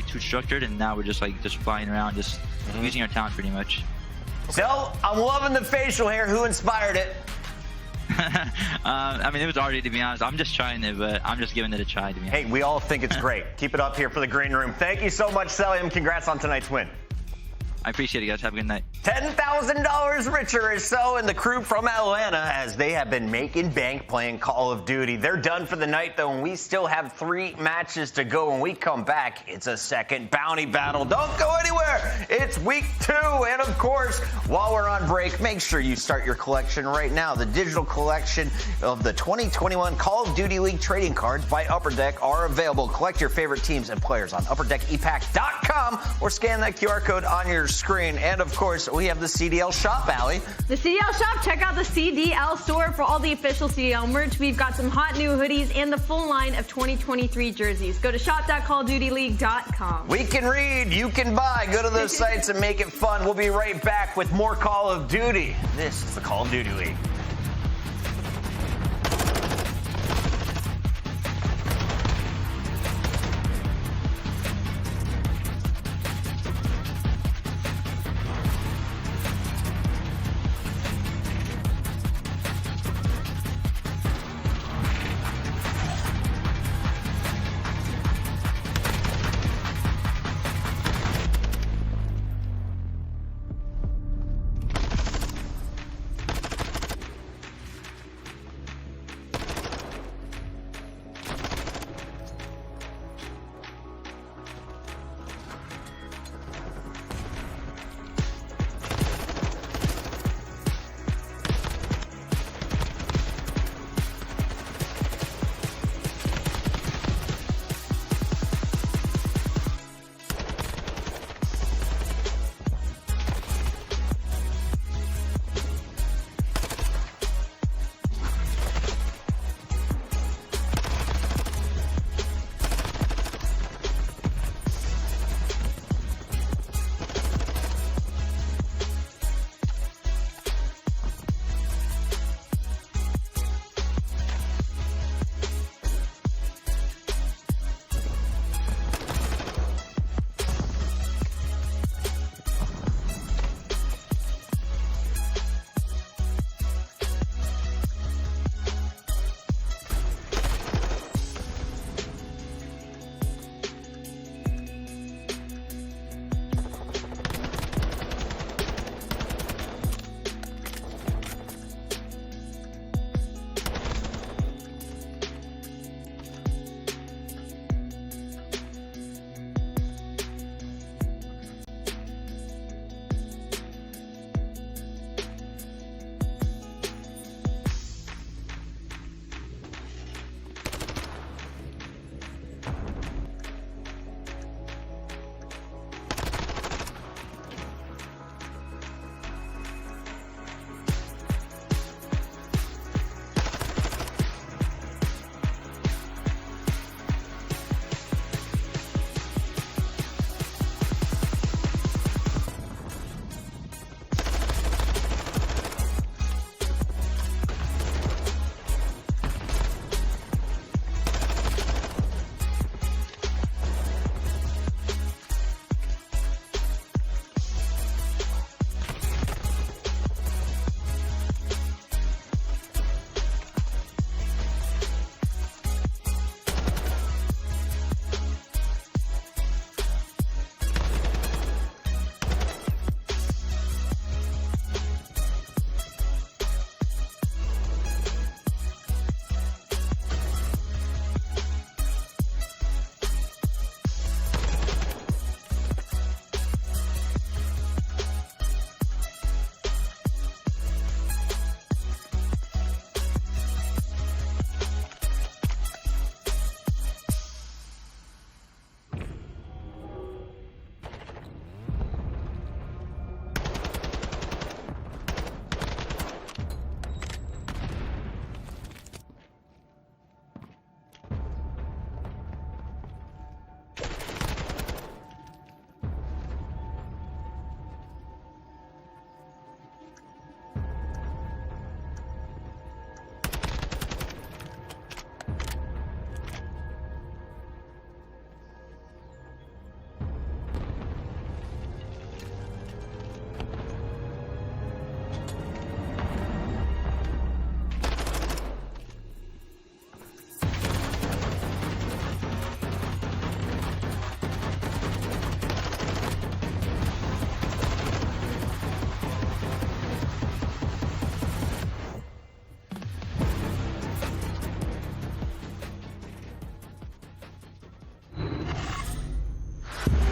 and now we're just flying around, just using our talent pretty much. So I'm loving the facial hair. Who inspired it? I mean, it was already, to be honest. I'm just trying it, but I'm just giving it a try, to be honest. Hey, we all think it's great. Keep it up here for the green room. Thank you so much, Cellium. Congrats on tonight's win. I appreciate it, guys. Have a good night. $10,000 richer is so in the crew from Atlanta, as they have been making bank playing Call of Duty. They're done for the night, though, and we still have 3 matches to go. When we come back, it's a second bounty battle. Don't go anywhere. It's week 2. And, of course, while we're on break, make sure you start your collection right now. The digital collection of the 2021 Call of Duty League trading cards by Upper Deck are available. Collect your favorite teams and players on UpperDeckEPack.com or scan that QR code on your screen. And of course, we have the CDL shop, Allie. The CDL shop, check out the CDL store for all the official CDL merch. We've got some hot new hoodies and the full line of 2023 jerseys. Go to shop.callofdutyleague.com. We can read, you can buy. Go to those sites and make it fun. We'll be right back with more Call of Duty. This is the Call of Duty League.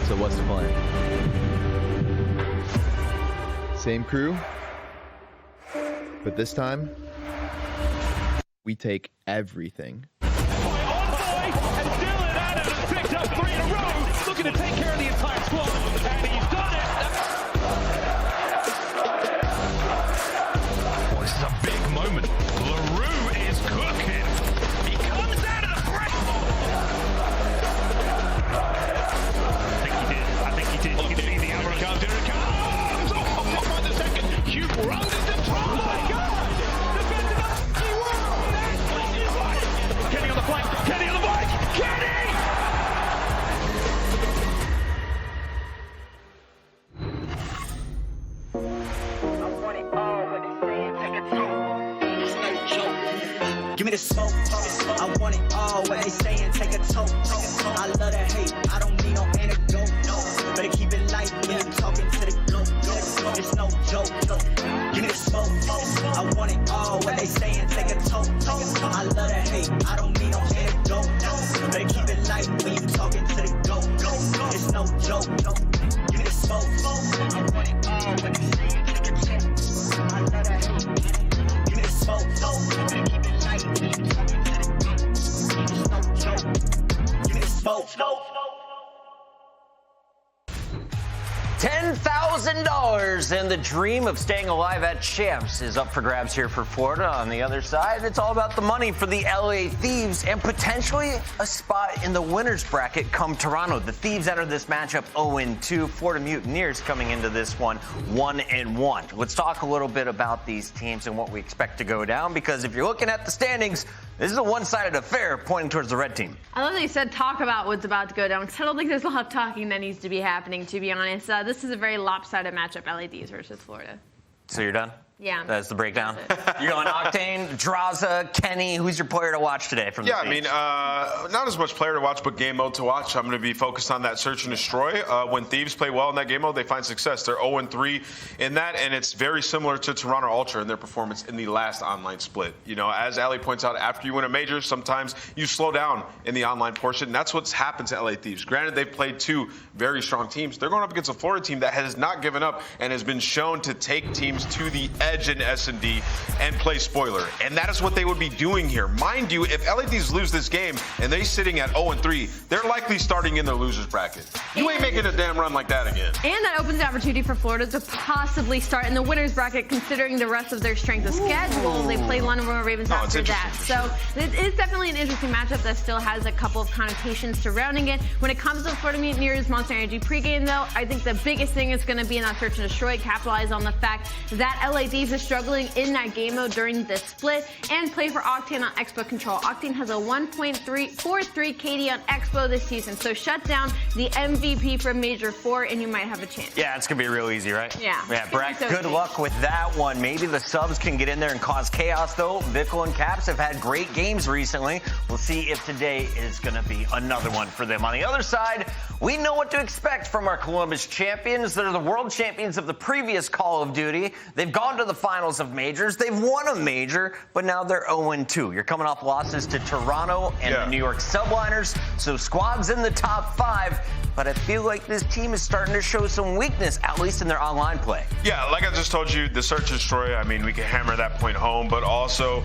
So what's the plan? Same crew, but this time, we take everything. Picked up 3 in a row, looking to take care of the entire squad, and he's done it. Boy, this is a big moment. LaRue is cooking. He comes out of the break. I think he did. You can see the Afro comes. Here it comes. Oh, by the second. Huke runs into trouble. Oh my God. Defended up. Kenny on the flank. Kenny on the flank. Kenny! Give me the smoke, I want it all. What they saying, take a toke. I love that hate, I don't need no antidote. Better keep it light when you're talking to the globe. It's no joke. Give me the smoke, I want it all. What they saying, take a toke. I love that hate, I don't need no antidote. Better keep it light when you're talking to the globe. It's no joke. Give me the smoke, I want it all. What they saying, take a toke. I love that hate. Give me the smoke, better keep it light. $10,000 and the dream of staying alive at Champs is up for grabs here for Florida. On the other side, it's all about the money for the LA Thieves and potentially a spot in the winners bracket come Toronto. The Thieves enter this matchup 0-2. Florida Mutineers coming into this one 1-1. Let's talk a little bit about these teams and what we expect to go down, because if you're looking at the standings, this is a one-sided affair pointing towards the red team. I love that you said talk about what's about to go down, because I don't think there's a lot of talking that needs to be happening, to be honest. This is a very lopsided matchup, LA Thieves versus Florida. So you're done? Yeah. That's the breakdown. You're going Octane, Drazah, Kenny. Who's your player to watch today from the Yeah, I mean, not as much player to watch, but game mode to watch. I'm going to be focused on that search and destroy. When Thieves play well in that game mode, they find success. They're 0-3 in that, and it's very similar to Toronto Ultra in their performance in the last online split. You know, as Ali points out, after you win a major, sometimes you slow down in the online portion, and that's what's happened to LA Thieves. Granted, they've played two very strong teams. They're going up against a Florida team that has not given up and has been shown to take teams to the edge in S&D and play spoiler, and that is what they would be doing here. Mind you, if LA Thieves lose this game and they're sitting at 0-3, they're likely starting in the losers bracket. You ain't making a damn run like that again. And that opens the opportunity for Florida to possibly start in the winners bracket, considering the rest of their strength of schedule. They play London Royal Ravens after that. So it is definitely an interesting matchup that still has a couple of connotations surrounding it. When it comes to Florida Mutineers Monster Energy pregame, though, I think the biggest thing is going to be in that search and destroy, capitalize on the fact that LA Thieves is struggling in that game mode during the split, and play for Octane on Expo control. Octane has a 1.43 KD on Expo this season, so shut down the MVP from Major 4 and you might have a chance. Yeah, it's going to be real easy, right? Yeah. Yeah, Brett, good luck with that one. Maybe the subs can get in there and cause chaos, though. Vickle and Caps have had great games recently. We'll see if today is going to be another one for them. On the other side, we know what to expect from our Columbus champions. They're the world champions of the previous Call of Duty. They've gone to the finals of majors. They've won a major, but now they're 0-2. You're coming off losses to Toronto and the New York Subliners, so squad's in the top 5, but I feel like this team is starting to show some weakness, at least in their online play. Yeah, like I just told you, the search and destroy, I mean, we can hammer that point home, but also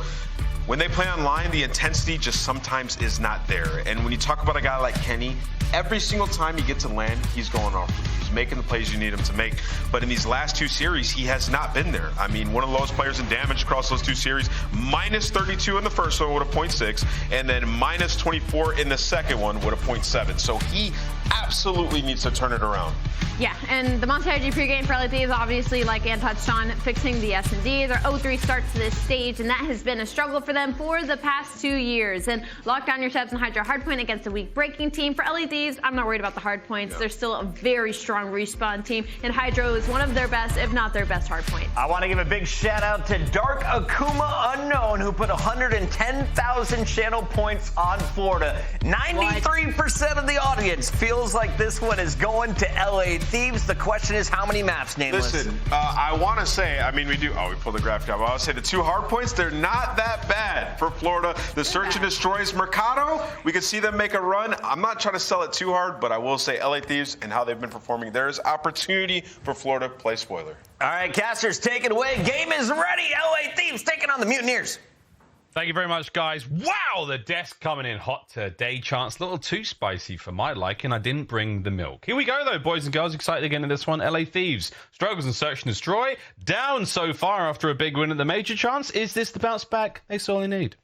when they play online, the intensity just sometimes is not there. And when you talk about a guy like Kenny, every single time you get to land, he's going off. He's making the plays you need him to make. But in these last two series, he has not been there. I mean, one of the lowest players in damage across those two series, minus 32 in the first one with a 0.6, and then minus 24 in the second one with a 0.7. So he absolutely needs to turn it around. Yeah, and the Monster Energy pregame for LA Thieves, obviously, like Ann touched on, fixing the S&D. Their 0-3 start to this stage, and that has been a struggle for them for the past 2 years. And lock down your sets and HyDra hardpoint against a weak breaking team. For LA Thieves, I'm not worried about the hardpoints. They're still a very strong respawn team, and HyDra is one of their best, if not their best hardpoint. I want to give a big shout out to Dark Akuma Unknown, who put 110,000 channel points on Florida. 93% of the audience feels like this one is going to LA Thieves. The question is, how many maps, Nameless? Listen, I want to say, I mean, we pulled the graphic up. I want to say the 2 hard points, they're not that bad for Florida. The search and destroys Mercado, we could see them make a run. I'm not trying to sell it too hard, but I will say LA Thieves and how they've been performing, there is opportunity for Florida. Play spoiler. All right, casters, take it away. Game is ready. LA Thieves taking on the Mutineers. Thank you very much, guys. Wow, the desk coming in hot today, Chance. A little too spicy for my liking. I didn't bring the milk. Here we go, though, boys and girls. Excited again in this one. LA Thieves struggles in search and destroy. Down so far after a big win at the major, Chance. Is this the bounce back they sorely need?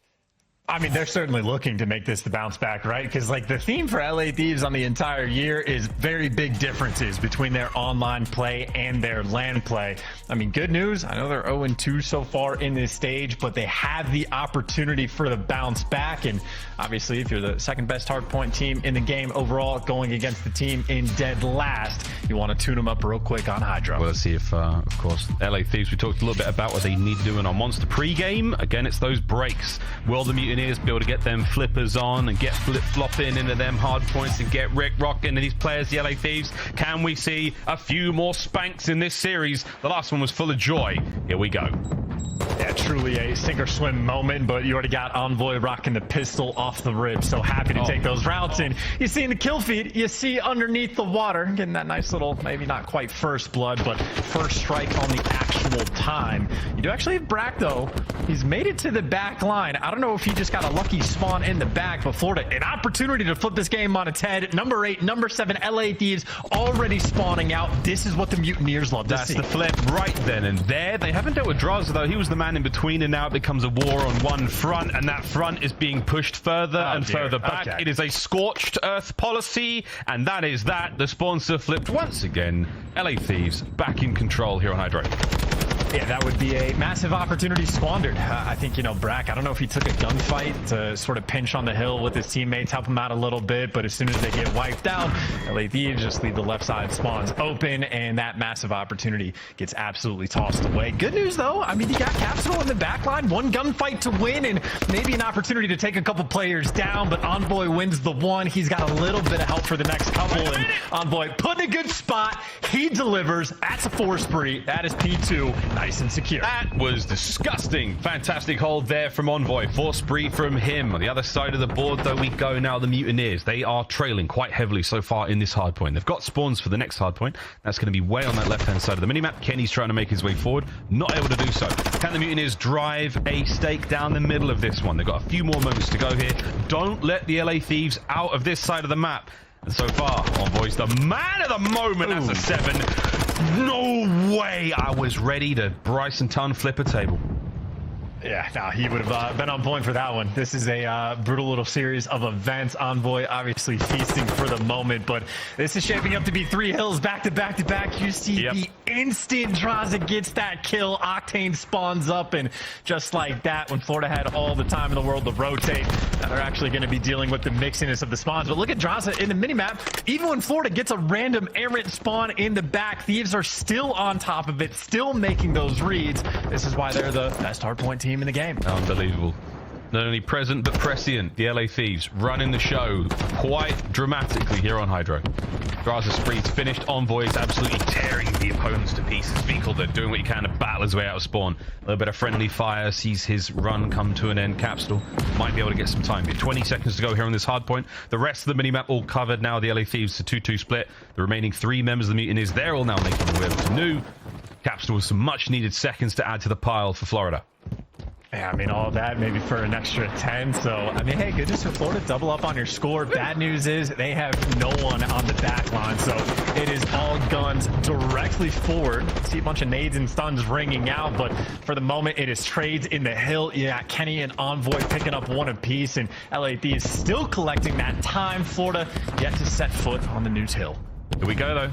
I mean, they're certainly looking to make this the bounce back, right? Because, like, the theme for LA Thieves on the entire year is very big differences between their online play and their LAN play. I mean, good news. I know they're 0-2 so far in this stage, but they have the opportunity for the bounce back. And obviously, if you're the second best hardpoint team in the game overall, going against the team in dead last, you want to tune them up real quick on HyDra. Well, let's see if, of course, LA Thieves, we talked a little bit about what they need doing on Monster pre-game. Again, it's those breaks. Will the Mutineers be able to get them flippers on and get flip-flopping into them hard points and get rocking into these players, the LA Thieves? Can we see a few more spanks in this series? The last one was full of joy. Here we go. Yeah, truly a sink or swim moment, but you already got Envoy rocking the pistol off the rib. So happy to take those routes. And you see in the kill feed, you see underneath the water, getting that nice little, maybe not quite first blood, but first strike on the actual time. You do actually have Brack, though. He's made it to the back line. I don't know if he just got a lucky spawn in the back, but Florida, an opportunity to flip this game on its head. Number 8, number 7, LA Thieves already spawning out. This is what the Mutineers love to see. That's the flip right then and there. They haven't dealt with Drazah, though. He was the man in between, and now it becomes a war on one front, and that front is being pushed further and further back. It is a scorched earth policy, and that is that. The sponsor flipped once again. LA Thieves back in control here on HyDra. Yeah, that would be a massive opportunity squandered. I think, you know, Brack, I don't know if he took a gunfight to sort of pinch on the hill with his teammates, help him out a little bit, but as soon as they get wiped out, LA Thieves just leave the left side spawns open, and that massive opportunity gets absolutely tossed away. Good news, though. I mean, you got Capsule in the backline, one gunfight to win, and maybe an opportunity to take a couple players down, but Envoy wins the one. He's got a little bit of help for the next couple, and Envoy put in a good spot. He delivers. That's a 4 spree. That is P2. Nice and secure. That was disgusting. Fantastic hold there from Envoy. 4 spree from him. On the other side of the board, though, we go now. The Mutineers, they are trailing quite heavily so far in this hardpoint. They've got spawns for the next hardpoint. That's going to be way on that left-hand side of the minimap. Kenny's trying to make his way forward. Not able to do so. Can the Mutineers drive a stake down the middle of this one? They've got a few more moments to go here. Don't let the LA Thieves out of this side of the map. And so far, Envoy's the man of the moment. That's a 7. No way I was ready to Bryson Ton flip a table. Yeah, no, he would have been on point for that one. This is a brutal little series of events. Envoy obviously feasting for the moment, but this is shaping up to be 3 hills back to back to back. You see the instant Drazah gets that kill. Octane spawns up, and just like that, when Florida had all the time in the world to rotate, now they're actually going to be dealing with the mixiness of the spawns. But look at Drazah in the minimap. Even when Florida gets a random errant spawn in the back, Thieves are still on top of it, still making those reads. This is why they're the best hardpoint team in the game. Unbelievable. Not only present but prescient. The LA Thieves running the show quite dramatically here on HyDra. Drazah spree's finished. Envoy is absolutely tearing the opponents to pieces. Vehicle, they're doing what you can to battle his way out of spawn. A little bit of friendly fire sees his run come to an end. Capsule might be able to get some time. 20 seconds to go here on this hard point. The rest of the minimap all covered now. The LA Thieves, a 2-2 split. The remaining 3 members of the Mutineers, they're all now making their way over to new. Capsule with some much needed seconds to add to the pile for Florida. Yeah, I mean, all that maybe for an extra 10. So, I mean, hey, good news for Florida. Double up on your score. Bad news is they have no one on the back line. So it is all guns directly forward. See a bunch of nades and stuns ringing out. But for the moment, it is trades in the hill. Yeah, Kenny and Envoy picking up one apiece. And LA Thieves still collecting that time. Florida yet to set foot on the news hill. Here we go, though.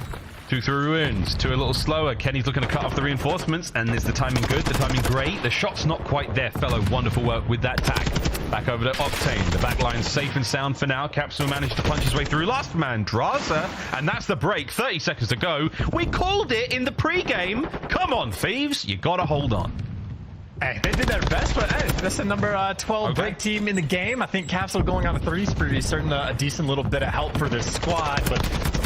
2 through ruins, 2 a little slower. Kenny's looking to cut off the reinforcements, and is the timing good? The timing great? The shot's not quite there, fellow. Wonderful work with that tack. Back over to Octane. The back line's safe and sound for now. Capsule managed to punch his way through. Last man, Drazah, and that's the break. 30 seconds to go. We called it in the pre-game. Come on, Thieves. You gotta hold on. Hey, they did their best, but hey, that's the number 12 break team in the game. I think Capsule going on a 3 spree is certainly a decent little bit of help for this squad, but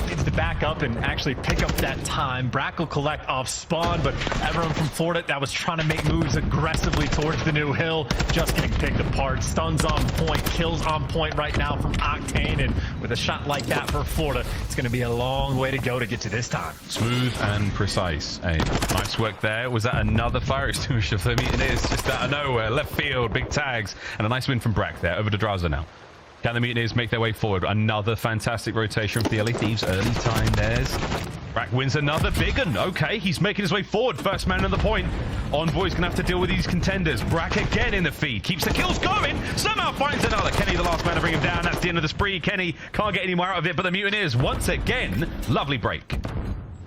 needs to back up and actually pick up that time. Brack will collect off spawn, but everyone from Florida that was trying to make moves aggressively towards the new hill just getting picked apart. Stuns on point, kills on point right now from Octane, and with a shot like that for Florida, it's going to be a long way to go to get to this time. Smooth and precise. Hey, nice work there. Was that another fire extinguisher for the Mutineers? Just out of nowhere, left field, big tags, and a nice win from Brack there. Over to Drazah now. Can the Mutineers make their way forward? Another fantastic rotation for the LA Thieves. Early time theirs. Brack wins another big one. Okay, he's making his way forward. First man on the point. Envoy's going to have to deal with these contenders. Brack again in the feed. Keeps the kills going. Somehow finds another. Kenny, the last man to bring him down. That's the end of the spree. Kenny can't get any more out of it, but the Mutineers, once again, lovely break.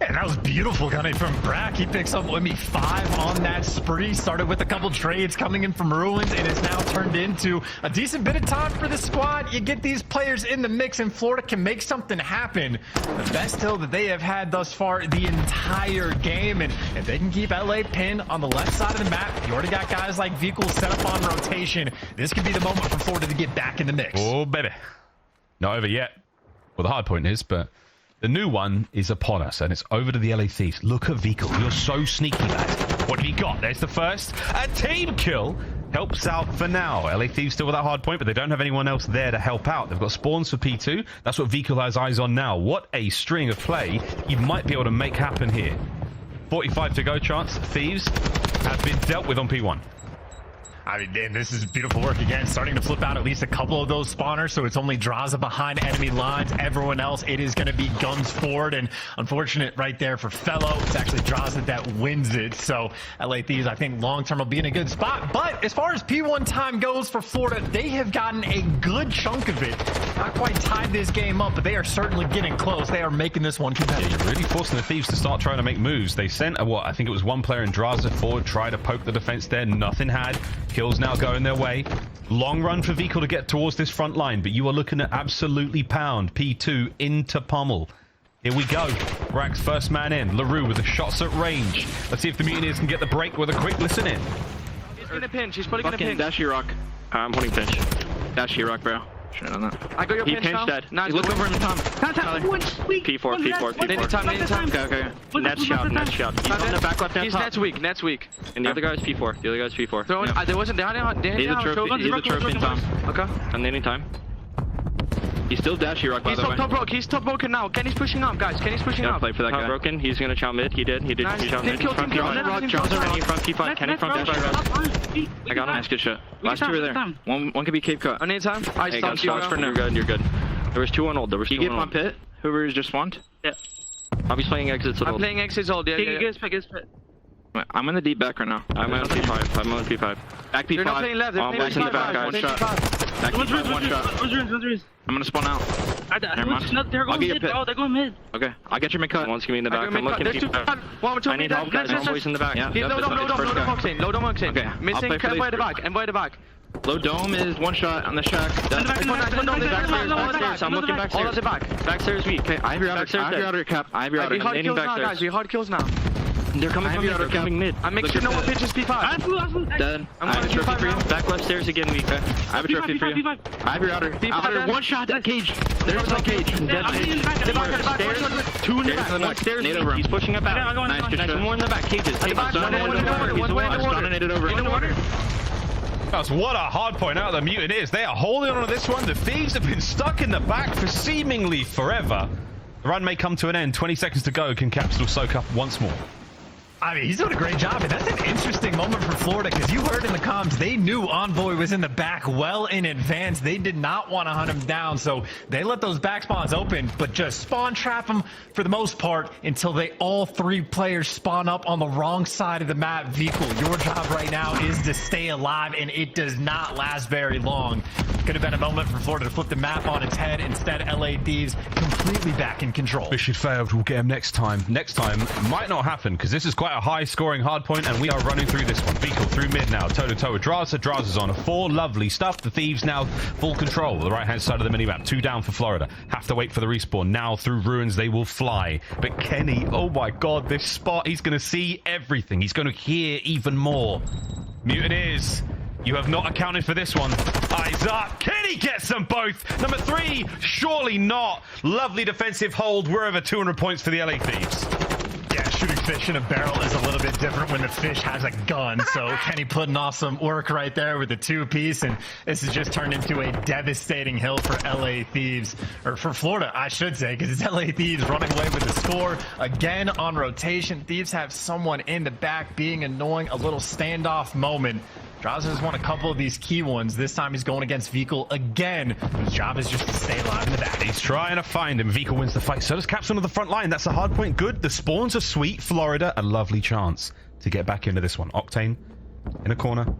And that was beautiful coming from Brack. He picks up with me 5 on that spree. Started with a couple trades coming in from Ruins. It has now turned into a decent bit of time for the squad. You get these players in the mix and Florida can make something happen. The best hill that they have had thus far the entire game. And if they can keep LA pinned on the left side of the map, you already got guys like Vehicle set up on rotation. This could be the moment for Florida to get back in the mix. Oh, baby. Not over yet. Well, the hard point is, but the new one is upon us, and it's over to the LA Thieves. Look at Vehicle. You're so sneaky, lad. What have you got? There's the first. A team kill helps out for now. LA Thieves still with that hard point, but they don't have anyone else there to help out. They've got spawns for P2. That's what Vehicle has eyes on now. What a string of play he might be able to make happen here. 45 to go chance. Thieves have been dealt with on P1. I mean, damn, this is beautiful work again. Starting to flip out at least a couple of those spawners, so it's only Drazah behind enemy lines. Everyone else, it is going to be guns forward, and unfortunate right there for Fellow. It's actually Drazah that wins it, so LA Thieves, I think, long-term will be in a good spot. But as far as P1 time goes for Florida, they have gotten a good chunk of it. Not quite tied this game up, but they are certainly getting close. They are making this one competitive. Yeah, you're really forcing the Thieves to start trying to make moves. They sent I think it was one player in Drazah forward, try to poke the defense there. Nothing had. Kills now going their way. Long run for Vehicle to get towards this front line, but you are looking at absolutely pound. P2 into pummel. Here we go. Brack's first man in. LaRue with the shots at range. Let's see if the Mutineers can get the break with a quick listen in. He's gonna pinch. He's probably gonna pinch. Dashy rock. I'm holding pinch. Dashy rock, bro. Should have done that. I got your pinch now. Dead. Nice. Look over in the top. P4. Okay. Net shot. He's on the back left hand top. Net's weak. And the other guy's P4. Yeah. There wasn't. He's a trophy in time. Okay. And anytime. He's still Dashy rock, by the way. He's top broken now. Kenny's pushing up, guys. Kenny's pushing up. Play for that guy. Broken. He's gonna chow mid. He did. Nice. He chow mid. Team kill. Front P5. Kenny front Dashy. I got him. Nice, good shot. Last two are there. One could be Cape Cut. I need time. I got shots for now. You're good. There was 2 on ult. He get on pit. Whoever is just spawned. Yeah. I'll be playing exits. I'm playing exits all day. I'm in the deep back right now. I'm on P5. Back P5. They're not playing left. They're playing in the back. One shot. Back P5. One shot. I'm gonna spawn out. They're going mid, bro. They're going mid. Okay, I'll get your mid cut. One's gonna be in the back. I'm looking I need help, guys. Envoy's in the back. Yeah. Low dome Octane. Okay. Missing Envoy the back. Low dome is 1 shot on the shack. I'm looking back. All at the back. Backstairs weak. Okay, I have your outer cap. I have your outer. I'm landing backstairs. We hard kills now. They're coming mid. I'm making sure no one pitches P5. Dead. I have a trophy for you. Back left stairs again, weak. I have a trophy for you. I have your outer. Outer. 1 shot. That cage. There's no cage. Dead. Stairs. 2 in the back. Stairs. He's pushing up out. Nice. Good shot. 1 more in the back. Cages. He's dominated over. That's what a hard point out of the Mutineers. They are holding on to this one. The Thieves have been stuck in the back for seemingly forever. The run may come to an end. 20 seconds to go. Can Capsule soak up once more? I mean, he's doing a great job, and that's an interesting moment for Florida, because you heard in the comms, they knew Envoy was in the back well in advance. They did not want to hunt him down, so they let those back spawns open, but just spawn trap him for the most part until all 3 players spawn up on the wrong side of the map. Vehicle, your job right now is to stay alive, and it does not last very long. Could have been a moment for Florida to flip the map on its head. Instead, LA Thieves completely back in control. Mission failed. We'll get him next time. Next time might not happen, because this is quite a high-scoring hard point, and we are running through this one. Vehicle through mid now, toe-to-toe with Drazah. Drazah's on a 4. Lovely stuff. The Thieves now full control. The right-hand side of the minimap. 2 down for Florida. Have to wait for the respawn. Now through ruins, they will fly. But Kenny, oh my god, this spot, he's going to see everything. He's going to hear even more. Mutineers, you have not accounted for this one. Eyes up. Can he get them both? Number 3, surely not. Lovely defensive hold. We're over 200 points for the LA Thieves. Yeah, shooting fish in a barrel is a little bit different when the fish has a gun. So Kenny putting off some work right there with the 2-piece, and this has just turned into a devastating hill for LA Thieves, or for Florida, I should say, because it's LA Thieves running away with the score again on rotation. Thieves have someone in the back being annoying, a little standoff moment. Drazah has won a couple of these key ones. This time he's going against Veekel again. His job is just to stay alive in the back. He's trying to find him. Veekel wins the fight. So does Capsule on the front line. That's a hard point. Good. The spawns are sweet. Florida, a lovely chance to get back into this one. Octane in a corner.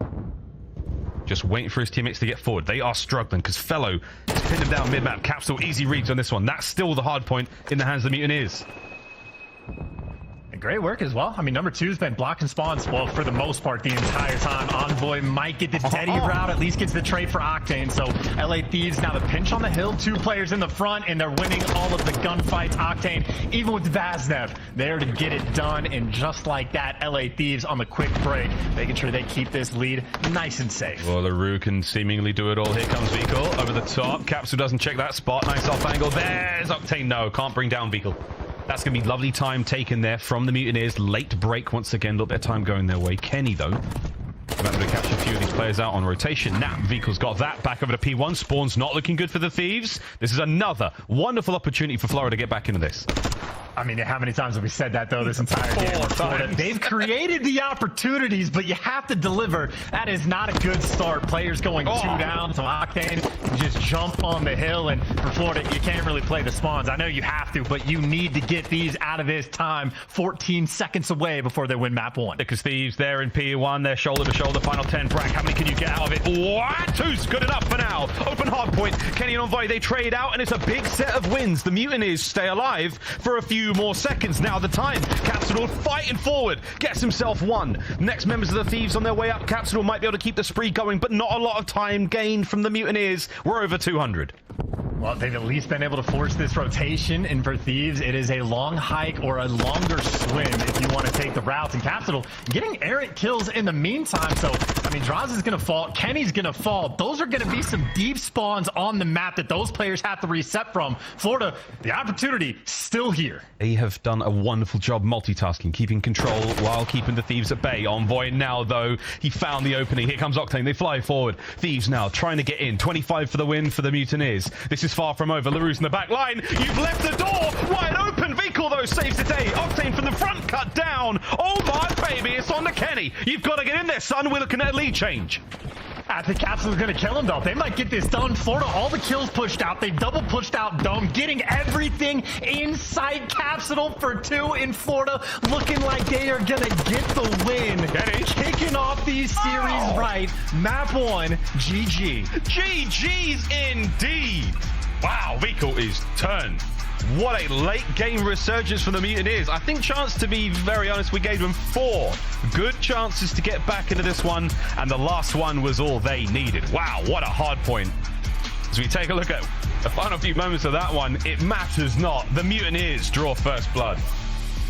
Just waiting for his teammates to get forward. They are struggling because Fellow has pinned him down mid-map. Capsule easy reads on this one. That's still the hard point in the hands of the Mutineers. Great work as well. I mean, number 2's been blocking spawns, well, for the most part, the entire time. Envoy might get the Teddy route, at least gets the trade for Octane. So LA Thieves now the pinch on the hill, 2 players in the front, and they're winning all of the gunfights. Octane, even with Vaznev, there to get it done. And just like that, LA Thieves on the quick break, making sure they keep this lead nice and safe. Well, LaRue can seemingly do it all. Here comes Veekel over the top. Capsule doesn't check that spot. Nice off angle. There's Octane. No, can't bring down Veekel. That's going to be lovely time taken there from the Mutineers. Late break once again. A little bit of time going their way. Kenny, though, able to catch a few of these players out on rotation. Now, Veekel's got that. Back over to P1. Spawn's not looking good for the Thieves. This is another wonderful opportunity for Florida to get back into this. I mean, how many times have we said that, though, this entire game? Florida, they've created the opportunities, but you have to deliver. That is not a good start. Players going 2 down, so Octane can just jump on the hill, and for Florida, you can't really play the spawns. I know you have to, but you need to get these out of this time. 14 seconds away before they win map 1. Because Thieves there in P1, they're shoulder to shoulder, final 10. Brack, how many can you get out of it? What? 2's good enough for now. Open hard point. Kenny and Envoy, they trade out, and it's a big set of wins. The Mutineers stay alive for a few more seconds. Now the time. Capsule fighting forward. Gets himself 1. Next members of the Thieves on their way up. Capsule might be able to keep the spree going, but not a lot of time gained from the Mutineers. We're over 200. Well, they've at least been able to force this rotation, and for Thieves, it is a long hike or a longer swim if you want to take the routes. And Capsule getting errant kills in the meantime. So, I mean, Drazah's going to fall. Kenny's going to fall. Those are going to be some deep spawns on the map that those players have to reset from. Florida, the opportunity still here. They have done a wonderful job multitasking, keeping control while keeping the Thieves at bay. Envoy now, though, he found the opening. Here comes Octane. They fly forward. Thieves now trying to get in. 25 for the win for the Mutineers. This is far from over. LaRue's in the back line. You've left the door wide open. Veekel, though, saves the day. Octane from the front, cut down. Oh, my baby, it's on to Kenny. You've got to get in there, son. We're looking at a lead change. I think Capsule's going to kill him, though. They might get this done. Florida, all the kills pushed out. They double pushed out Dome, getting everything inside Capsule for 2 in Florida, looking like they are going to get the win. Kicking off these series right. Map 1, GG. GG's indeed. Wow, Veekel is turned. What a late game resurgence from the Mutineers. I think, chance to be very honest, we gave them 4 good chances to get back into this one, and the last one was all they needed. Wow, what a hard point. As we take a look at the final few moments of that one, it matters not. The Mutineers draw first blood.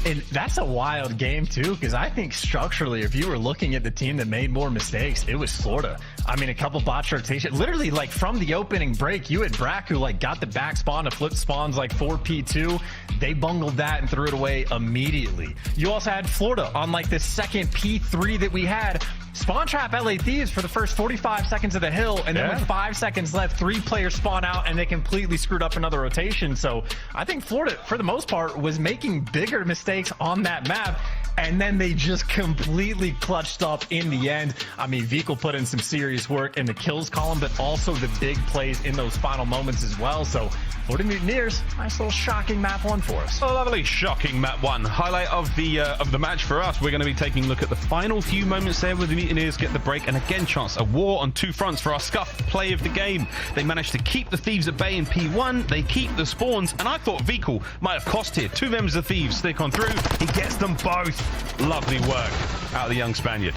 And that's a wild game, too, because I think structurally, if you were looking at the team that made more mistakes, it was Florida. I mean, a couple botch rotation. Literally, like, from the opening break, you had Brack, who, like, got the back spawn to flip spawns, like, 4P2. They bungled that and threw it away immediately. You also had Florida on, like, the second P3 that we had. Spawn trap LA Thieves for the first 45 seconds of the hill, and then with 5 seconds left, 3 players spawn out, and they completely screwed up another rotation. So I think Florida, for the most part, was making bigger mistakes on that map, and then they just completely clutched up in the end. I mean, Veekel put in some serious work in the kills column, but also the big plays in those final moments as well. So Florida Mutineers, nice little shocking map 1 for us. A lovely shocking map 1. Highlight of the match for us. We're going to be taking a look at the final few moments there with the Mutineers get the break, and again, chance a war on 2 fronts for our scuffed play of the game. They managed to keep the Thieves at bay in P1. They keep the spawns, and I thought Veekel might have cost here. 2 members of Thieves stick on through. He gets them both. Lovely work out of the young Spaniard.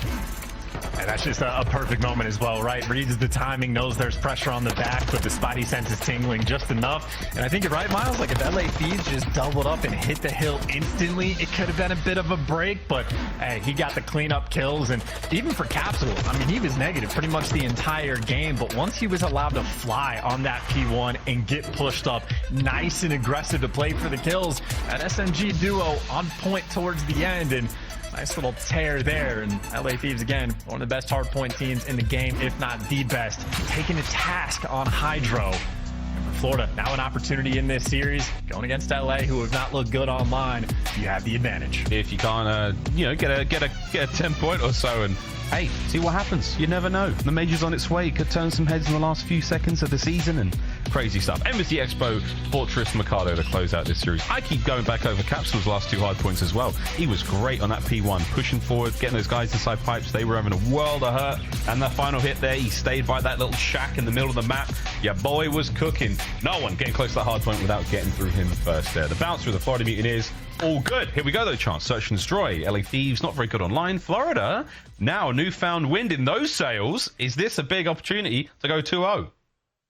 And that's just a perfect moment as well, right? Reads the timing, knows there's pressure on the back, but the spidey sense is tingling just enough. And I think you're right, Miles. Like, if LA Thieves just doubled up and hit the hill instantly, it could have been a bit of a break. But hey, he got the cleanup kills. And even for Capsule, I mean, he was negative pretty much the entire game. But once he was allowed to fly on that P1 and get pushed up, nice and aggressive to play for the kills, that SMG duo on point towards the end. And nice little tear there, and LA Thieves, again, one of the best hardpoint teams in the game, if not the best, taking a task on HyDra. And for Florida, now an opportunity in this series, going against LA, who have not looked good online. You have the advantage. If you can't, get a 10-point or so, and hey, see what happens. You never know. The Major's on its way. Could turn some heads in the last few seconds of the season, and crazy stuff. aBeZy Expo, Fortress, Mikado to close out this series. I keep going back over Capsule's last 2 hard points as well. He was great on that P1, pushing forward, getting those guys inside pipes. They were having a world of hurt. And that final hit there, he stayed by that little shack in the middle of the map. Your boy was cooking. No one getting close to that hard point without getting through him first there. The bounce through the Florida Mutineers. All good. Here we go, though, chance. Search and destroy. LA Thieves, not very good online. Florida, now newfound wind in those sails. Is this a big opportunity to go 2-0?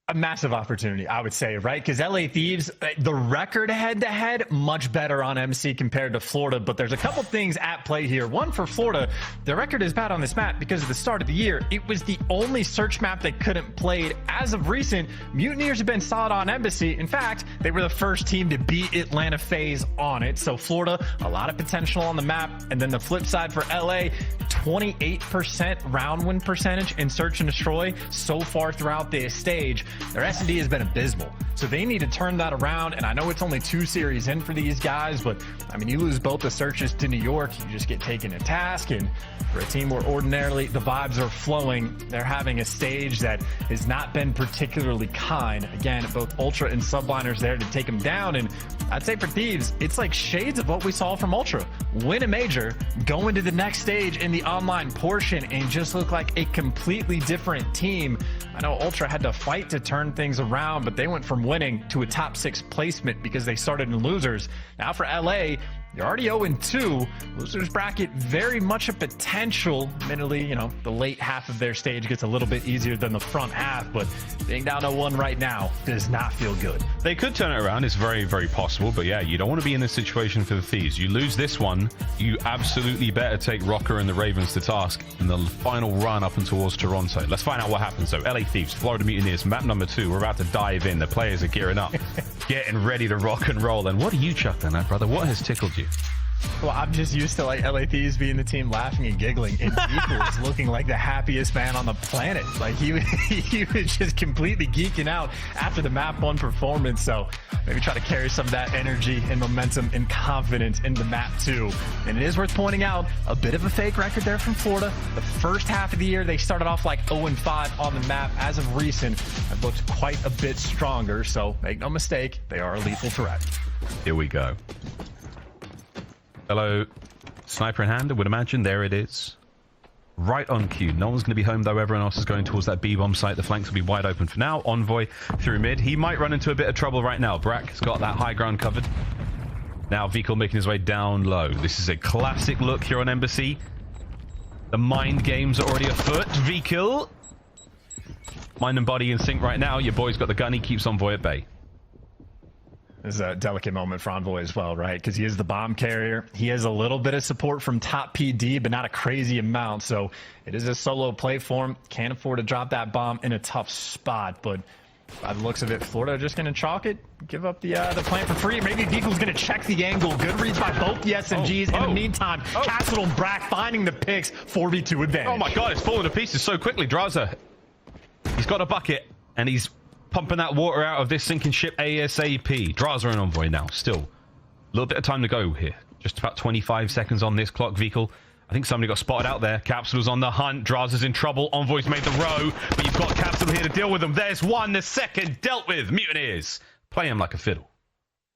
A massive opportunity, I would say, right? Because LA Thieves, the record head-to-head, much better on MC compared to Florida. But there's a couple things at play here. One, for Florida, the record is bad on this map because at the start of the year, it was the only search map they couldn't play. As of recent, Mutineers have been solid on aBeZy. In fact, they were the first team to beat Atlanta FaZe on it. So Florida, a lot of potential on the map. And then the flip side for LA, 28% round win percentage in search and destroy so far throughout this stage. Their S&D has been abysmal, so they need to turn that around. And I know it's only 2 series in for these guys, but I mean, you lose both the searches to New York, you just get taken to task. And for a team where ordinarily the vibes are flowing, they're having a stage that has not been particularly kind. Again, both Ultra and Subliners there to take them down. And I'd say for Thieves, it's like shades of what we saw from Ultra. Win a major, go into the next stage in the online portion, and just look like a completely different team. I know Ultra had to fight to turn things around, but they went from winning to a top 6 placement because they started in losers. Now for LA, they're already 0-2. Losers bracket, very much a potential. Admittedly, the late half of their stage gets a little bit easier than the front half, but being down 0-1 right now does not feel good. They could turn it around. It's very, very possible. But yeah, you don't want to be in this situation for the Thieves. You lose this one, you absolutely better take Røkkr and the Ravens to task in the final run up and towards Toronto. Let's find out what happens, though. LA Thieves, Florida Mutineers, map number 2. We're about to dive in. The players are gearing up, getting ready to rock and roll. And what are you chuckling at, brother? What has tickled you? Well, I'm just used to like LA Thieves being the team laughing and giggling, and Geeko is looking like the happiest man on the planet. Like he was just completely geeking out after the map 1 performance. So maybe try to carry some of that energy and momentum and confidence into map 2. And it is worth pointing out a bit of a fake record there from Florida. The first half of the year, they started off like 0-5 on the map. As of recent, have looked quite a bit stronger. So make no mistake, they are a lethal threat. Here we go. Hello, sniper in hand, I would imagine. There it is. Right on cue. No one's going to be home, though. Everyone else is going towards that B-bomb site. The flanks will be wide open for now. Envoy through mid. He might run into a bit of trouble right now. Brack has got that high ground covered. Now Vehicle making his way down low. This is a classic look here on aBeZy. The mind games are already afoot. Vehicle. Mind and body in sync right now. Your boy's got the gun. He keeps Envoy at bay. This is a delicate moment for Envoy as well, right? Because he is the bomb carrier. He has a little bit of support from top PD, but not a crazy amount. So it is a solo play for him. Can't afford to drop that bomb in a tough spot. But by the looks of it, Florida just going to chalk it, give up the plant for free. Maybe Deagle's going to check the angle. Good reads by both the SMGs. In the meantime, Castle and Brack finding the picks. 4v2 advantage. Oh my God, it's falling to pieces so quickly. Drazah, he's got a bucket, and he's pumping that water out of this sinking ship ASAP. Drazah and Envoy now. Still a little bit of time to go here. Just about 25 seconds on this clock, Vehicle. I think somebody got spotted out there. Capsule's on the hunt. Drazah's in trouble. Envoy's made the row, but you've got Capsule here to deal with them. There's one. The second dealt with. Mutineers play him like a fiddle.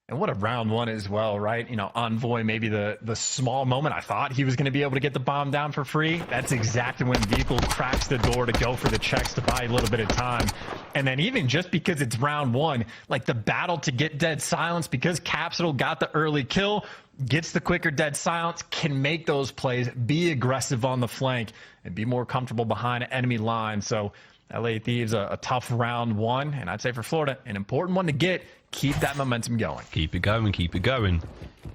And what a round 1 as well, right? Envoy, maybe the small moment I thought he was going to be able to get the bomb down for free. That's exactly when Vehicle cracks the door to go for the checks to buy a little bit of time. And then even just because it's round 1, like the battle to get dead silence, because Capsule got the early kill, gets the quicker dead silence, can make those plays, be aggressive on the flank, and be more comfortable behind enemy line. So LA Thieves, a tough round one, and I'd say for Florida, an important one to get. Keep that momentum going. Keep it going, keep it going.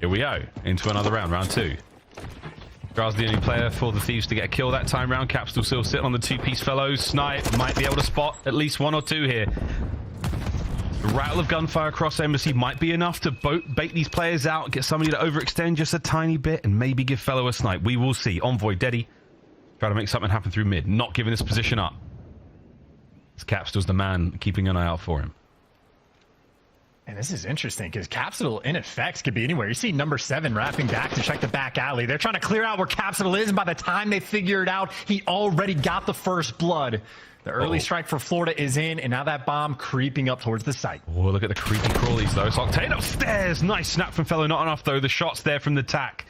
Here we go, into another round, round 2. Drazah the only player for the Thieves to get a kill that time round. Capsule still sitting on the 2-piece fellows. Snipe might be able to spot at least 1 or 2 here. The rattle of gunfire across Embassy might be enough to bait these players out, get somebody to overextend just a tiny bit, and maybe give fellow a snipe. We will see. Envoy, Deddy, try to make something happen through mid. Not giving this position up. Capsule's the man keeping an eye out for him. And this is interesting because Capsule in effects could be anywhere. You see number 7 wrapping back to check the back alley. They're trying to clear out where Capsule is, and by the time they figure it out, he already got the first blood. The early strike for Florida is in, and now that bomb creeping up towards the site. Oh, look at the creepy crawlies, though. It's Octane upstairs. Nice snap from fellow. Not enough, though. The shots there from the tack.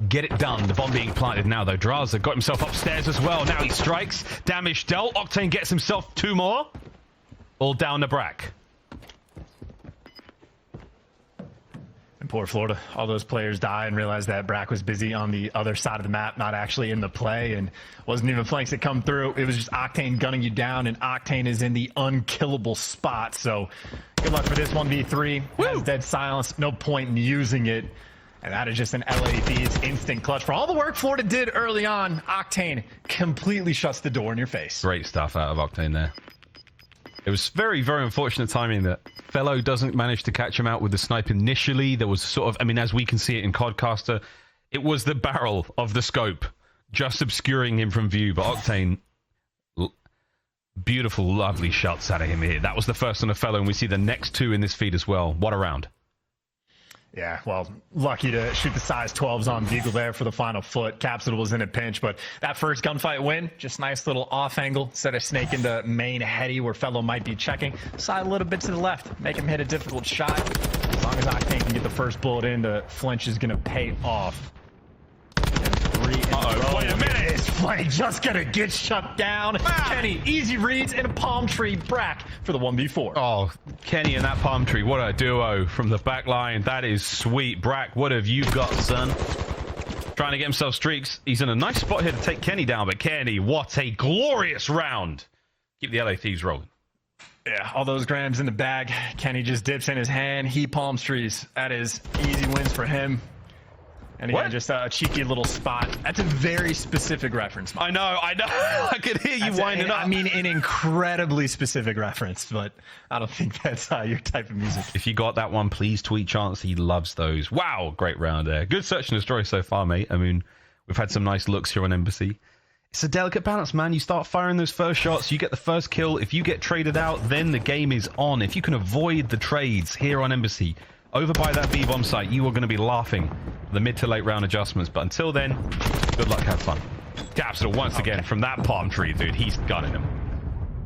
Get it done. The bomb being planted now, though. Drazah got himself upstairs as well. Now he strikes. Damage dealt. Octane gets himself 2 more. All down to Brack. And poor Florida, all those players die and realize that Brack was busy on the other side of the map, not actually in the play, and wasn't even flanks that come through. It was just Octane gunning you down, and Octane is in the unkillable spot. So good luck for this 1v3. Has dead silence, no point in using it. And that is just an LA Thieves instant clutch. For all the work Florida did early on, Octane completely shuts the door in your face. Great stuff out of Octane there. It was very, very unfortunate timing that fellow doesn't manage to catch him out with the snipe initially. There was sort of, I mean, as we can see it in Codcaster, it was the barrel of the scope just obscuring him from view. But Octane, beautiful, lovely shots out of him here. That was the first on the fellow, and we see the next 2 in this feed as well. What a round. Yeah, well, lucky to shoot the size 12s on Beagle there for the final foot. Capsule was in a pinch, but that first gunfight win, just nice little off angle. Instead of snaking to main heady where fellow might be checking, slide a little bit to the left, make him hit a difficult shot. As long as Octane can get the first bullet in, the flinch is going to pay off. Uh-oh, wait a minute! This flank just gonna get shut down. Kenny, easy reads in a palm tree. Brack for the 1v4. Oh, Kenny and that palm tree, what a duo from the back line. That is sweet. Brack, what have you got, son? Trying to get himself streaks. He's in a nice spot here to take Kenny down, but Kenny, what a glorious round. Keep the LA Thieves rolling. Yeah, all those grams in the bag. Kenny just dips in his hand. He palm trees. That is easy wins for him. And again, just a cheeky little spot. That's a very specific reference. I know. I could hear you winding up. I mean, an incredibly specific reference, but I don't think that's your type of music. If you got that one, please tweet Chance. He loves those. Wow, great round there. Good search and destroy so far, mate. I mean, we've had some nice looks here on Embassy. It's a delicate balance, man. You start firing those first shots, you get the first kill. If you get traded out, then the game is on. If you can avoid the trades here on Embassy, over by that B-bomb site, you are going to be laughing at the mid to late round adjustments. But until then, good luck, have fun. Capsule once again from that palm tree, dude. He's gunning him.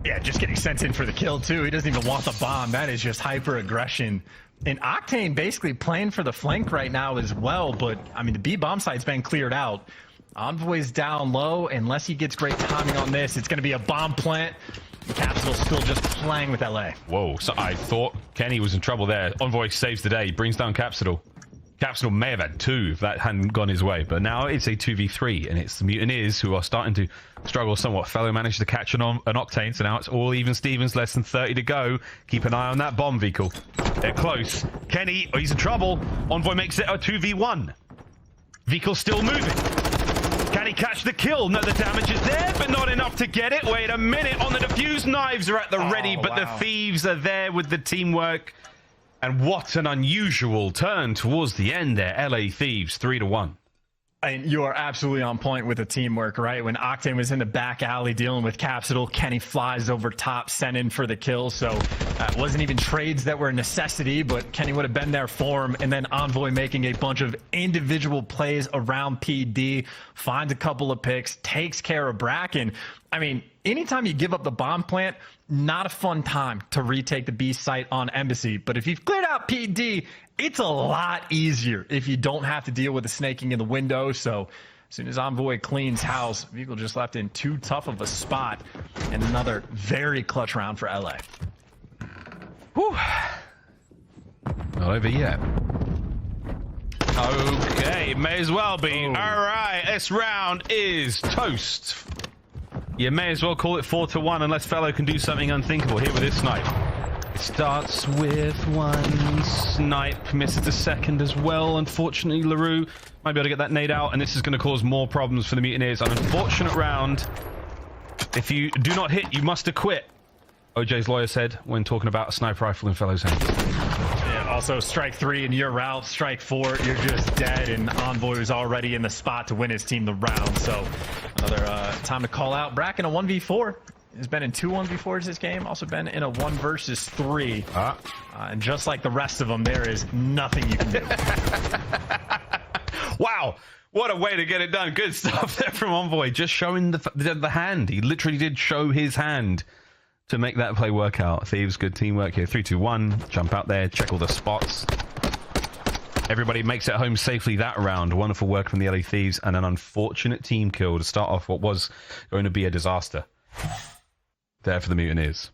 Yeah, just getting sent in for the kill, too. He doesn't even want the bomb. That is just hyper-aggression. And Octane basically playing for the flank right now as well. But, I mean, the B-bomb site's been cleared out. Envoy's down low. Unless he gets great timing on this, it's going to be a bomb plant. Capsule still just playing with LA. Whoa, so I thought Kenny was in trouble there. Envoy saves the day, brings down Capsule. Capsule may have had 2 if that hadn't gone his way, but now it's a 2v3, and it's the Mutineers who are starting to struggle somewhat. Fellow managed to catch an Octane, so now it's all even Stevens, less than 30 to go. Keep an eye on that bomb vehicle. They're close. Kenny, he's in trouble. Envoy makes it a 2v1. Vehicle still moving. Can he catch the kill? No, the damage is there, but not enough to get it. Wait a minute. On the defuse, knives are at the ready, but the Thieves are there with the teamwork. And what an unusual turn towards the end there. LA Thieves, 3-1. And you are absolutely on point with the teamwork, right? When Octane was in the back alley dealing with Capsule, Kenny flies over top, sent in for the kill. So it wasn't even trades that were a necessity, but Kenny would have been there for him. And then Envoy making a bunch of individual plays around PD, finds a couple of picks, takes care of Bracken. I mean, anytime you give up the bomb plant, not a fun time to retake the B site on Embassy. But if you've cleared out PD, it's a lot easier if you don't have to deal with the snaking in the window. So as soon as Envoy cleans house, Vehicle just left in too tough of a spot. And another very clutch round for LA. Whew. Not over yet. Okay, may as well be. All right, this round is toast. You may as well call it 4-1 unless Fellow can do something unthinkable here with this snipe. It starts with one snipe, misses the second as well. Unfortunately, Leroux might be able to get that nade out, and this is going to cause more problems for the Mutineers. An unfortunate round. If you do not hit, you must acquit, OJ's lawyer said when talking about a sniper rifle in Fellow's hands. Yeah, also, strike 3 and you're out. Strike 4, you're just dead. And Envoy was already in the spot to win his team the round. So another time to call out. Brack in a 1v4. He's been in 2 1v4s this game. Also been in a 1 versus 3. And just like the rest of them, there is nothing you can do. Wow. What a way to get it done. Good stuff there from Envoy. Just showing the hand. He literally did show his hand to make that play work out. Thieves, good teamwork here. 3-2-1. Jump out there. Check all the spots. Everybody makes it home safely that round. Wonderful work from the LA Thieves. And an unfortunate team kill to start off what was going to be a disaster there for the Mutineers.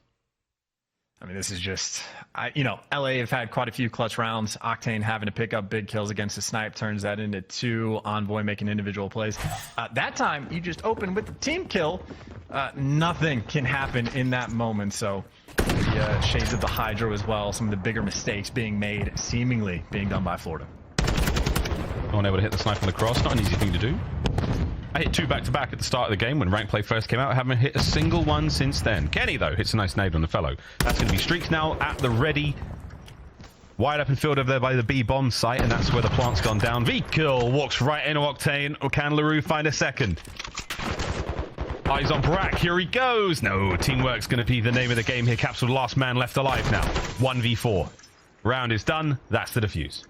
I mean, this is just, LA have had quite a few clutch rounds. Octane having to pick up big kills against the snipe turns that into 2. Envoy making individual plays. That time, you just open with the team kill. Nothing can happen in that moment. So the shades of the HyDra as well. Some of the bigger mistakes being made, seemingly being done by Florida. Unable to hit the snipe on the cross. Not an easy thing to do. I hit 2 back-to-back at the start of the game when rank play first came out. I haven't hit a single one since then. Kenny, though, hits a nice nade on the Fellow. That's going to be streaks now at the ready. Wide open field over there by the B-bomb site, and that's where the plant's gone down. V-Kill walks right into Octane. Or can Leroux find a second? Eyes on Brack. Here he goes. No, teamwork's going to be the name of the game here. Capsule last man left alive now. 1v4. Round is done. That's the defuse.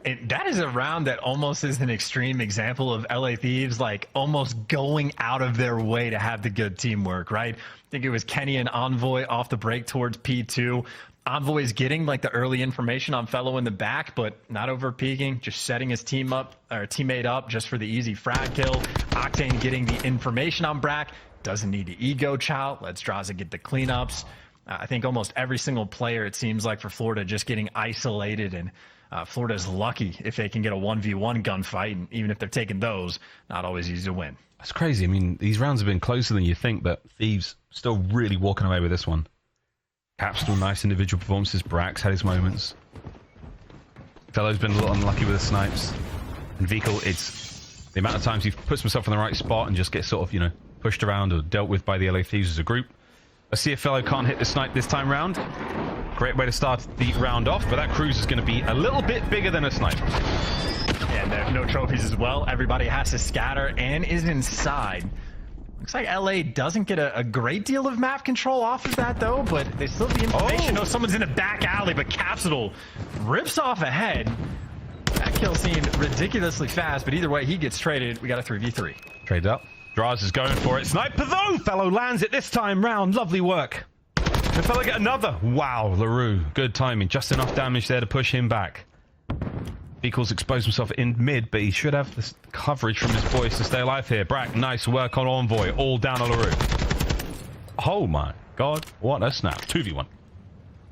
And that is a round that almost is an extreme example of LA Thieves, like almost going out of their way to have the good teamwork, right? I think it was Kenny and Envoy off the break towards P2. Envoy is getting like the early information on Fellow in the back, but not over peeking, just setting his teammate up just for the easy frag kill. Octane getting the information on Brack, doesn't need to ego chow, lets Drazah get the cleanups. I think almost every single player, it seems like for Florida, just getting isolated, and Florida's lucky if they can get a 1v1 gunfight, and even if they're taking those, not always easy to win. That's crazy. I mean, these rounds have been closer than you think, but Thieves still really walking away with this one. Capsule, nice individual performances. Brack's had his moments. Fellow's been a little unlucky with the snipes. And Vehicle, it's the amount of times he puts himself in the right spot and just gets sort of, pushed around or dealt with by the LA Thieves as a group. Let's see if Fellow can't hit the snipe this time round. Great way to start the round off, but that cruise is going to be a little bit bigger than a snipe. And there are no trophies as well. Everybody has to scatter and is inside. Looks like LA doesn't get a great deal of map control off of that, though, but they still have the information. Oh, someone's in a back alley, but Capsule rips off ahead. That kill seemed ridiculously fast, but either way, he gets traded. We got a 3v3. Trade up. Drazah is going for it. Sniper, though! Fellow lands it this time round. Lovely work. The Fellow get another. Wow, Leroux. Good timing. Just enough damage there to push him back. Beakles exposed himself in mid, but he should have this coverage from his boys to stay alive here. Brack, nice work on Envoy. All down on Leroux. Oh my god, what a snap. 2v1.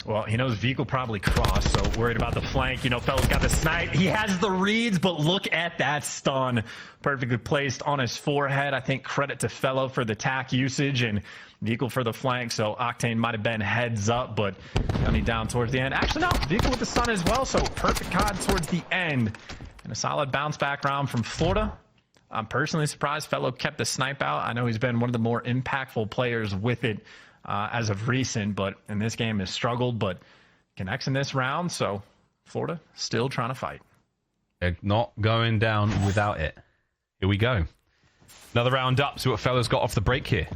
Well, he knows Vehicle probably crossed, so worried about the flank. Fellow's got the snipe. He has the reads, but look at that stun. Perfectly placed on his forehead. I think credit to Fellow for the tack usage and Vehicle for the flank, so Octane might have been heads up, but coming down towards the end. Actually, no, Vehicle with the stun as well, so perfect COD towards the end. And a solid bounce back round from Florida. I'm personally surprised Fellow kept the snipe out. I know he's been one of the more impactful players with it as of recent, but in this game has struggled, but connects in this round, so Florida still trying to fight. They're not going down without it. Here we go. Another round up. See what Fellow's got off the break here.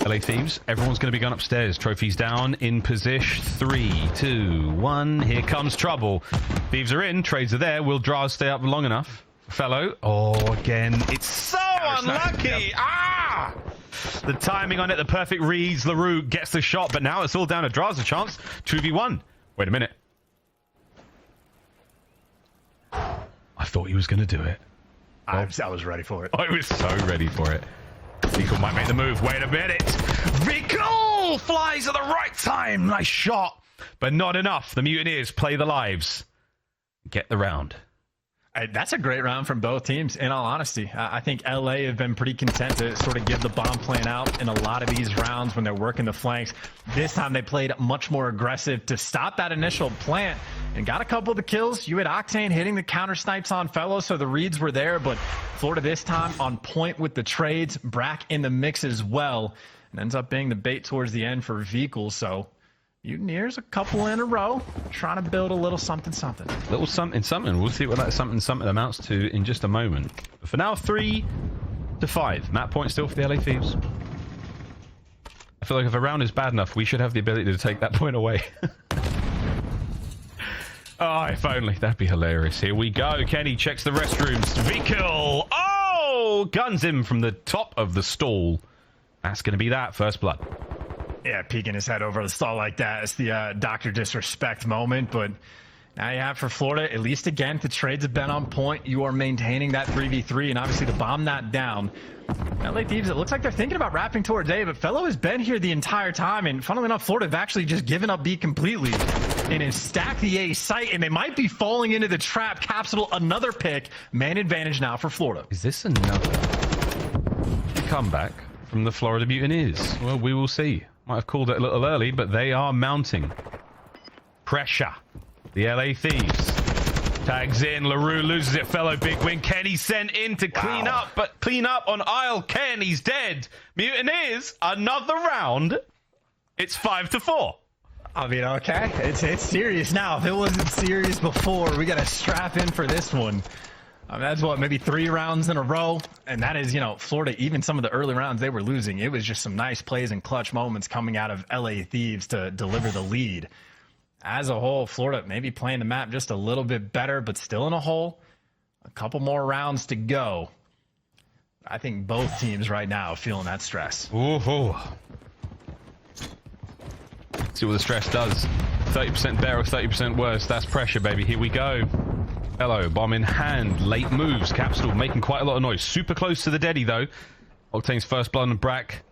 LA Thieves, everyone's going to be going upstairs. Trophies down in position. 3, 2, 1. Here comes trouble. Thieves are in. Trades are there. Will Drazah stay up long enough? Fellow. Oh, again. It's so unlucky. Yep. Ah! The timing on it, the perfect reads. Leroux gets the shot, but now it's all down to Drazah's chance. 2v1. Wait a minute. I thought he was going to do it. I was ready for it. I was so ready for it. Vehicle might make the move. Wait a minute. Vehicle flies at the right time. Nice shot, but not enough. The Mutineers play the lives. Get the round. That's a great round from both teams, in all honesty. I think LA have been pretty content to sort of give the bomb plan out in a lot of these rounds when they're working the flanks. This time they played much more aggressive to stop that initial plant and got a couple of the kills. You had Octane hitting the counter snipes on Fellow, so the reads were there, but Florida this time on point with the trades. Brack in the mix as well, and ends up being the bait towards the end for Vehicles. So Mutineers a couple in a row, trying to build a little something. Little something. We'll see what that something amounts to in just a moment. But for now, 3-5. Map point still for the LA Thieves. I feel like if a round is bad enough, we should have the ability to take that point away. Oh, if only. That'd be hilarious. Here we go. Kenny checks the restrooms. V-kill. Oh! Guns him from the top of the stall. That's going to be that. First blood. Yeah, peeking his head over the stall like that. It's the Dr. Disrespect moment, but now you have for Florida, at least again, the trades have been on point. You are maintaining that 3v3, and obviously to bomb that down. LA Thieves, it looks like they're thinking about wrapping towards A, but Fellow has been here the entire time, and funnily enough, Florida have actually just given up B completely and has stacked the A site, and they might be falling into the trap. Capsule, another pick. Man advantage now for Florida. Is this another comeback from the Florida Mutineers? Well, we will see. Might have called it a little early, but they are mounting pressure. The LA Thieves tags in. LaRue loses it. Fellow big win. Kenny sent in to clean up, but clean up on aisle. Ken, he's dead. Mutineers, another round. It's 5-4. I mean, okay, it's serious now. If it wasn't serious before, we got to strap in for this one. I mean, that's what, maybe 3 rounds in a row, and that is, you know, Florida, even some of the early rounds they were losing, it was just some nice plays and clutch moments coming out of LA Thieves to deliver the lead. As a whole, Florida maybe playing the map just a little bit better, but still in a hole. A couple more rounds to go. I think both teams right now are feeling that stress. Ooh. See what the stress does. 30% better or 30% worse. That's pressure, baby. Here we go. Hello, bomb in hand. Late moves. Capsule making quite a lot of noise. Super close to the Deddy, though. Octane's first blood on Brack.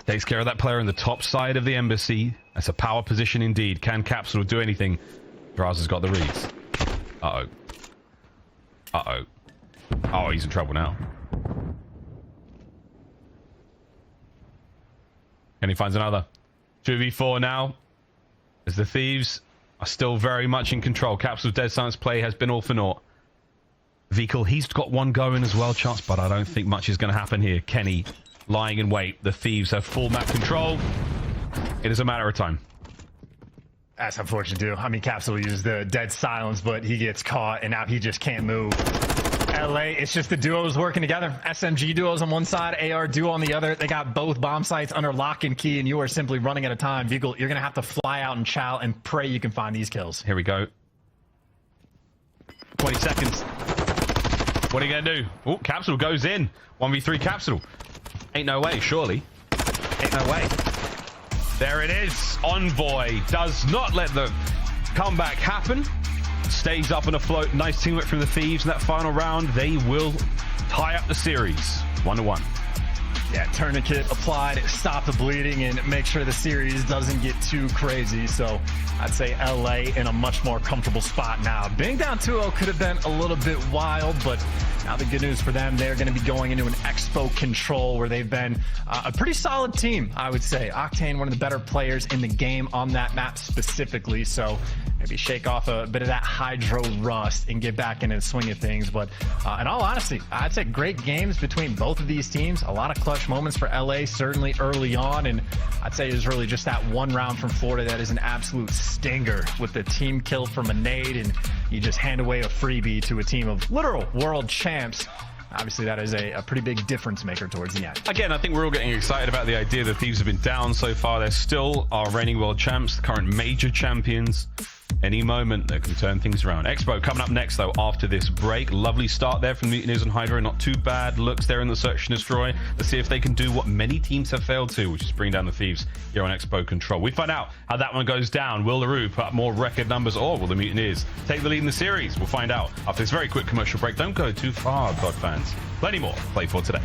Takes care of that player on the top side of the embassy. That's a power position indeed. Can Capsule do anything? Drazah's got the reads. Uh-oh. Oh, he's in trouble now. And he finds another. 2v4 now. As the Thieves are still very much in control. Capsule's dead silence play has been all for naught. Vehicle, he's got one going as well, chance, but I don't think much is going to happen here. Kenny lying in wait. The Thieves have full map control. It is a matter of time. That's unfortunate, too. I mean, Capsule uses the dead silence, but he gets caught, and now he just can't move. LA, it's just the duos working together. SMG duos on one side, AR duo on the other. They got both bomb sites under lock and key, and you are simply running out of time. Vehicle, you're going to have to fly out and chow and pray you can find these kills. Here we go. 20 seconds. What are you going to do? Oh, Capsule goes in. 1v3 Capsule. Ain't no way, surely. Ain't no way. There it is. Envoy does not let the comeback happen. Stays up and afloat. Nice teamwork from the Thieves in that final round. They will tie up the series 1-1. Yeah, tourniquet applied, stop the bleeding, and make sure the series doesn't get too crazy. So I'd say LA in a much more comfortable spot now. Being down 2-0 could have been a little bit wild, but now the good news for them, they're going to be going into an Expo control where they've been a pretty solid team, I would say. Octane, one of the better players in the game on that map specifically. So maybe shake off a bit of that HyDra rust and get back into the swing of things. But in all honesty, I'd say great games between both of these teams. A lot of clutch moments for LA, certainly early on. And I'd say it was really just that one round from Florida that is an absolute stinger with the team kill from a nade. And you just hand away a freebie to a team of literal world champs. Obviously, that is a pretty big difference maker towards the end. Again, I think we're all getting excited about the idea that Thieves have been down so far. They're still our reigning world champs, the current major champions. Any moment that can turn things around. Expo coming up next, though, after this break. Lovely start there from Mutineers and HyDra. Not too bad looks there in the search and destroy. Let's see if they can do what many teams have failed to, which is bring down the Thieves here on Expo Control. We find out how that one goes down. Will LaRue put up more record numbers, or will the Mutineers take the lead in the series? We'll find out after this very quick commercial break. Don't go too far, God fans. Plenty more to play for today.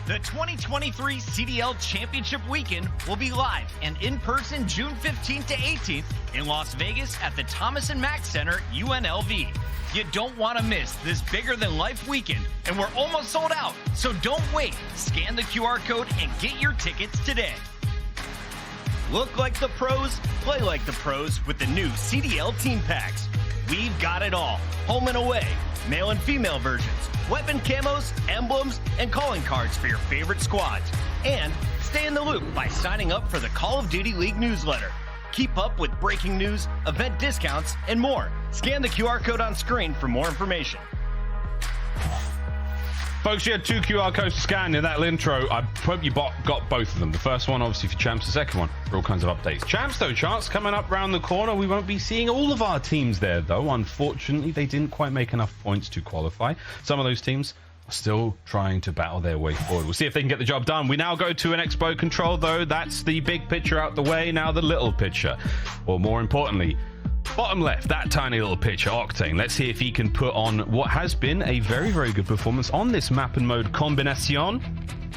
The 2023 CDL Championship Weekend will be live and in person June 15th to 18th in Las Vegas at the Thomas & Mack Center, UNLV. You don't want to miss this bigger-than-life weekend, and we're almost sold out, so don't wait. Scan the QR code and get your tickets today. Look like the pros, play like the pros with the new CDL Team Packs. We've got it all. Home and away, male and female versions, weapon camos, emblems, and calling cards for your favorite squads. And stay in the loop by signing up for the Call of Duty League newsletter. Keep up with breaking news, event discounts, and more. Scan the QR code on screen for more information. Folks, you had 2 QR codes to scan in that intro. I hope you got both of them. The first one, obviously, for Champs. The second one, for all kinds of updates. Champs, though, chance coming up round the corner. We won't be seeing all of our teams there, though. Unfortunately, they didn't quite make enough points to qualify. Some of those teams are still trying to battle their way forward. We'll see if they can get the job done. We now go to an expo control, though. That's the big picture out the way. Now the little picture. Or more importantly, bottom left, that tiny little picture, Octane. Let's see if he can put on what has been a very, very good performance on this map and mode combination.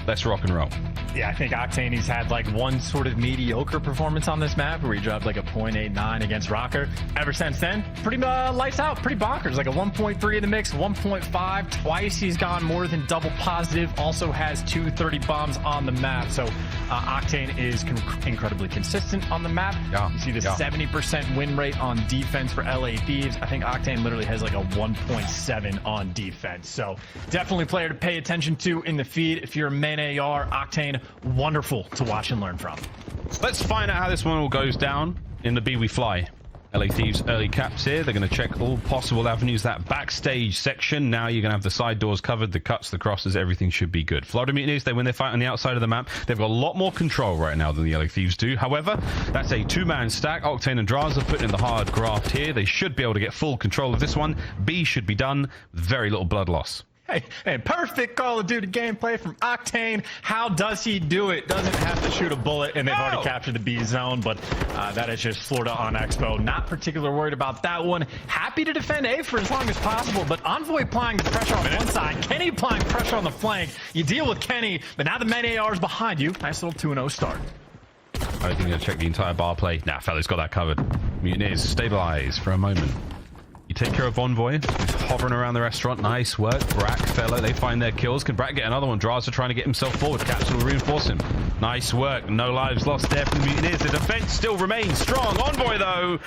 Let's rock and roll. Yeah, I think Octane, he's had like one sort of mediocre performance on this map where he dropped like a 0.89 against Røkkr. Ever since then, pretty lights out, pretty bonkers. Like a 1.3 in the mix, 1.5. Twice he's gone more than double positive. Also has 230 bombs on the map. So Octane is incredibly consistent on the map. You see the 70% win rate on defense for LA Thieves. I think Octane literally has like a 1.7 on defense. So definitely a player to pay attention to in the feed. If you're a main AR, Octane, wonderful to watch and learn from. Let's find out how this one all goes down in the B We Fly. LA Thieves early caps here. They're going to check all possible avenues. That backstage section. Now you're going to have the side doors covered, the cuts, the crosses, everything should be good. Florida Mutineers, they win their fight on the outside of the map. They've got a lot more control right now than the LA Thieves do. However, that's a 2-man stack. Octane and Drazah putting in the hard graft here. They should be able to get full control of this one. B should be done. Very little blood loss. Hey, perfect Call of Duty gameplay from Octane. How does he do it? Doesn't have to shoot a bullet, and they've already captured the B zone, but that is just Florida on Expo. Not particularly worried about that one. Happy to defend A for as long as possible, but Envoy applying the pressure on one side, Kenny applying pressure on the flank. You deal with Kenny, but now the main AR is behind you. Nice little 2-0 start. I don't think you're going to check the entire bar play. Nah, fella's got that covered. Mutineers, stabilize for a moment. You take care of Envoy, who's hovering around the restaurant. Nice work. Brack, fella, they find their kills. Can Brack get another one? Drazah trying to get himself forward. Captain will reinforce him. Nice work. No lives lost there from the Mutineers. The defense still remains strong. Envoy, though,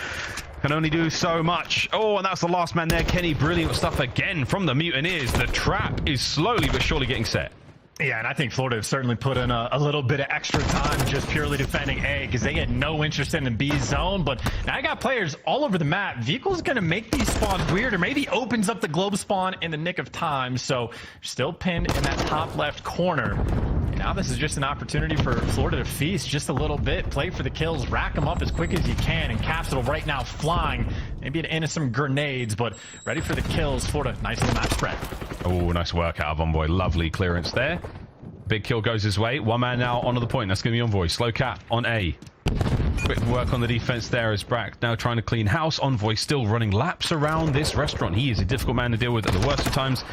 can only do so much. Oh, and that's the last man there. Kenny, brilliant stuff again from the Mutineers. The trap is slowly but surely getting set. Yeah, and I think Florida have certainly put in a little bit of extra time just purely defending A because they get no interest in the B zone. But now I got players all over the map. Vehicle's going to make these spawns weird or maybe opens up the globe spawn in the nick of time. So still pinned in that top left corner. And now this is just an opportunity for Florida to feast just a little bit, play for the kills, rack them up as quick as you can. And Capsule right now flying, maybe into some grenades, but ready for the kills. Florida, nice little map spread. Oh, nice work out of Envoy. Lovely clearance there. Big kill goes his way. One man now onto the point. That's going to be Envoy. Slow cap on A. Quick work on the defense there as Brack now trying to clean house. Envoy still running laps around this restaurant. He is a difficult man to deal with at the worst of times.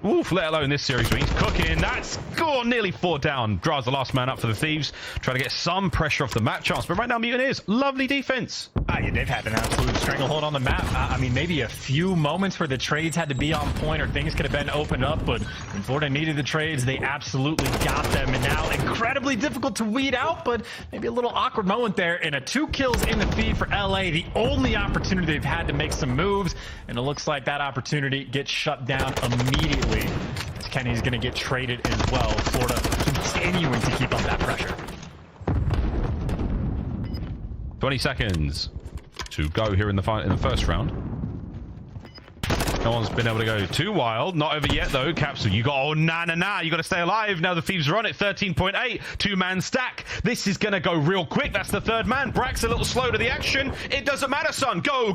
Oof, let alone this series where he's cooking. That's nearly 4 down. Drazah the last man up for the Thieves. Trying to get some pressure off the map chance. But right now, Mutineers, lovely defense. Yeah, they've had an absolute stranglehold on the map. I mean, maybe a few moments where the trades had to be on point or things could have been opened up, but when Florida needed the trades, they absolutely got them. And now incredibly difficult to weed out, but maybe a little awkward moment there. And a 2 kills in the feed for LA, the only opportunity they've had to make some moves. And it looks like that opportunity gets shut down immediately. As Kenny's going to get traded as well. Florida continuing to keep up that pressure. 20 seconds to go here in the first round. No one's been able to go too wild. Not over yet, though. Capsule, you got... Oh, nah. You got to stay alive. Now the Thieves are on it. 13.8. 2-man stack. This is going to go real quick. That's the 3rd man. Brack's a little slow to the action. It doesn't matter, son. Go.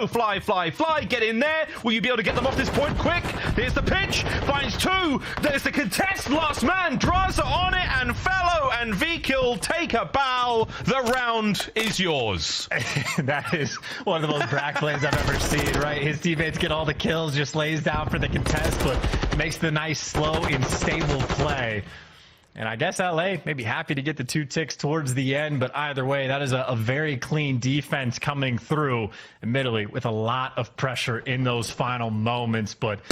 Fly. Get in there. Will you be able to get them off this point quick? Here's the pitch. Finds 2. There's the contest. Last man. Drazah on it. And Fellow and V-Kill take a bow. The round is yours. That is one of the most Brack plays I've ever seen, right? His teammates get all the kills, just lays down for the contest, but makes the nice, slow, and stable play. And I guess LA may be happy to get the 2 ticks towards the end, but either way, that is a very clean defense coming through, admittedly, with a lot of pressure in those final moments. But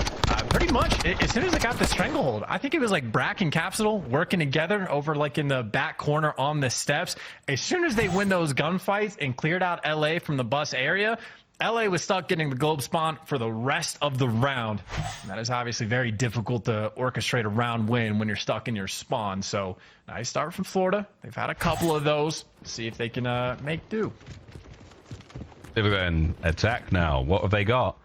pretty much, as soon as I got the stranglehold, I think it was like Brack and Capsule working together over like in the back corner on the steps. As soon as they win those gunfights and cleared out LA from the bus area, LA was stuck getting the globe spawn for the rest of the round. And that is obviously very difficult to orchestrate a round win when you're stuck in your spawn. So nice start from Florida. They've had a couple of those. See if they can make do. They've then attack now. What have they got?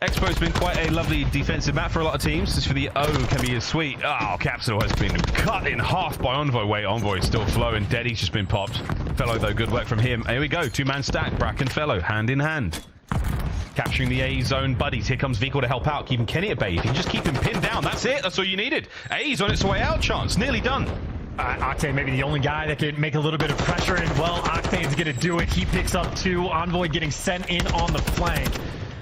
Expo's been quite a lovely defensive map for a lot of teams. As for the O, can be a sweet. Oh, Capsule has been cut in half by Envoy. Wait, Envoy is still flowing. Deddy's just been popped. Fellow, though, good work from him. Here we go. 2-man stack. Brack and Fellow, hand in hand. Capturing the A zone buddies. Here comes Vico to help out. Keeping Kenny at bay. If you can just keep him pinned down, that's it. That's all you needed. A's on its way out, chance. Nearly done. Octane maybe the only guy that can make a little bit of pressure, and, well, Octane's going to do it. He picks up 2. Envoy getting sent in on the flank.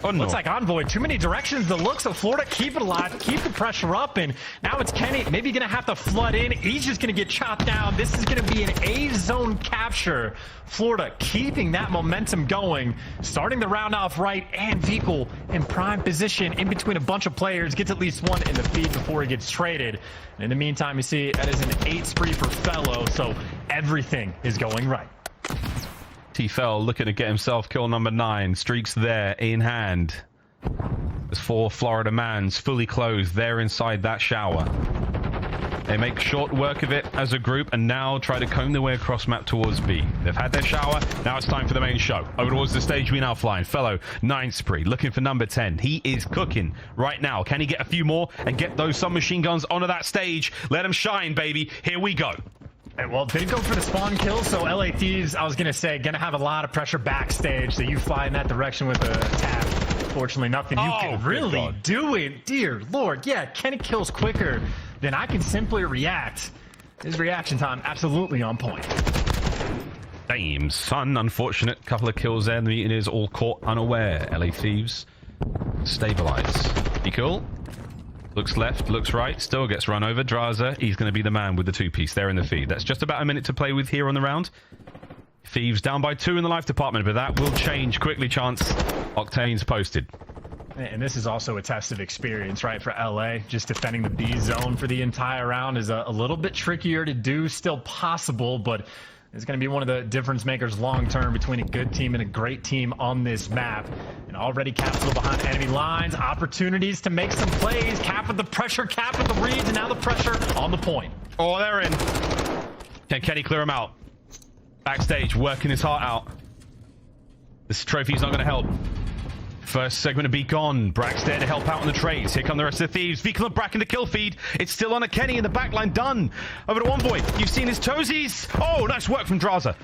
Oh, no. Looks like Envoy, too many directions. The looks of Florida, keep it alive, keep the pressure up, and now it's Kenny, maybe going to have to flood in. He's just going to get chopped down. This is going to be an A-zone capture. Florida keeping that momentum going, starting the round off right, and Vico in prime position in between a bunch of players, gets at least 1 in the feed before he gets traded. And in the meantime, you see that is an 8 spree for Fellow, so everything is going right. T-Fell looking to get himself kill number 9. Streaks there in hand. There's 4 Florida mans fully clothed there inside that shower. They make short work of it as a group and now try to comb their way across map towards B. They've had their shower. Now it's time for the main show. Over towards the stage we now flying. Fellow 9 spree looking for number 10. He is cooking right now. Can he get a few more and get those submachine guns onto that stage? Let them shine, baby. Here we go. Well, didn't go for the spawn kill, so LA Thieves, I was going to say, going to have a lot of pressure backstage, so you fly in that direction with a tap. Fortunately, nothing you can really do it. Dear Lord, yeah, Kenny kills quicker than I can simply react. His reaction time, absolutely on point. Damn, son, unfortunate couple of kills there, and the Mutineers all caught unaware. LA Thieves stabilize. Be cool. Looks left, looks right, still gets run over. Drazah, he's going to be the man with the 2-piece there in the feed. That's just about a minute to play with here on the round. Thieves down by 2 in the life department, but that will change quickly, chance. Octane's posted. And this is also a test of experience, right, for LA. Just defending the B zone for the entire round is a little bit trickier to do, still possible, but it's going to be one of the difference makers long-term between a good team and a great team on this map. And already Capsule behind enemy lines, opportunities to make some plays, cap with the pressure, cap with the reads, and now the pressure on the point. Oh, they're in. Can Kenny clear him out? Backstage, working his heart out. This trophy's not going to help. First segment of be gone. Brack's there to help out on the trades. Here come the rest of the Thieves. Vico and Brack in the kill feed. It's still on a Kenny in the backline. Done. Over to Envoy. You've seen his toesies. Oh, nice work from Drazah.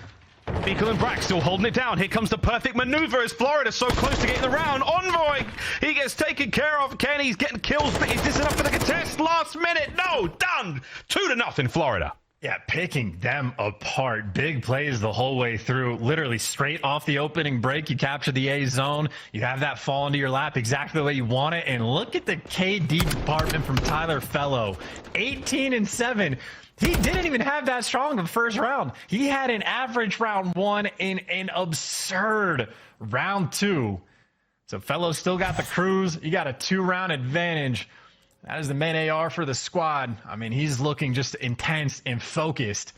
Vico and Brack still holding it down. Here comes the perfect maneuver as Florida so close to getting the round. Envoy, he gets taken care of. Kenny's getting kills, but is this enough for the contest? Last minute. No, done. 2-0 Florida. Yeah, picking them apart. Big plays the whole way through. Literally straight off the opening break, you capture the A zone. You have that fall into your lap exactly the way you want it. And look at the KD department from Tyler Fellow. 18-7. He didn't even have that strong of a first round. He had an average round 1 in an absurd round 2. So Fellow still got the cruise. You got a 2-round advantage. That is the main AR for the squad. I mean, he's looking just intense and focused.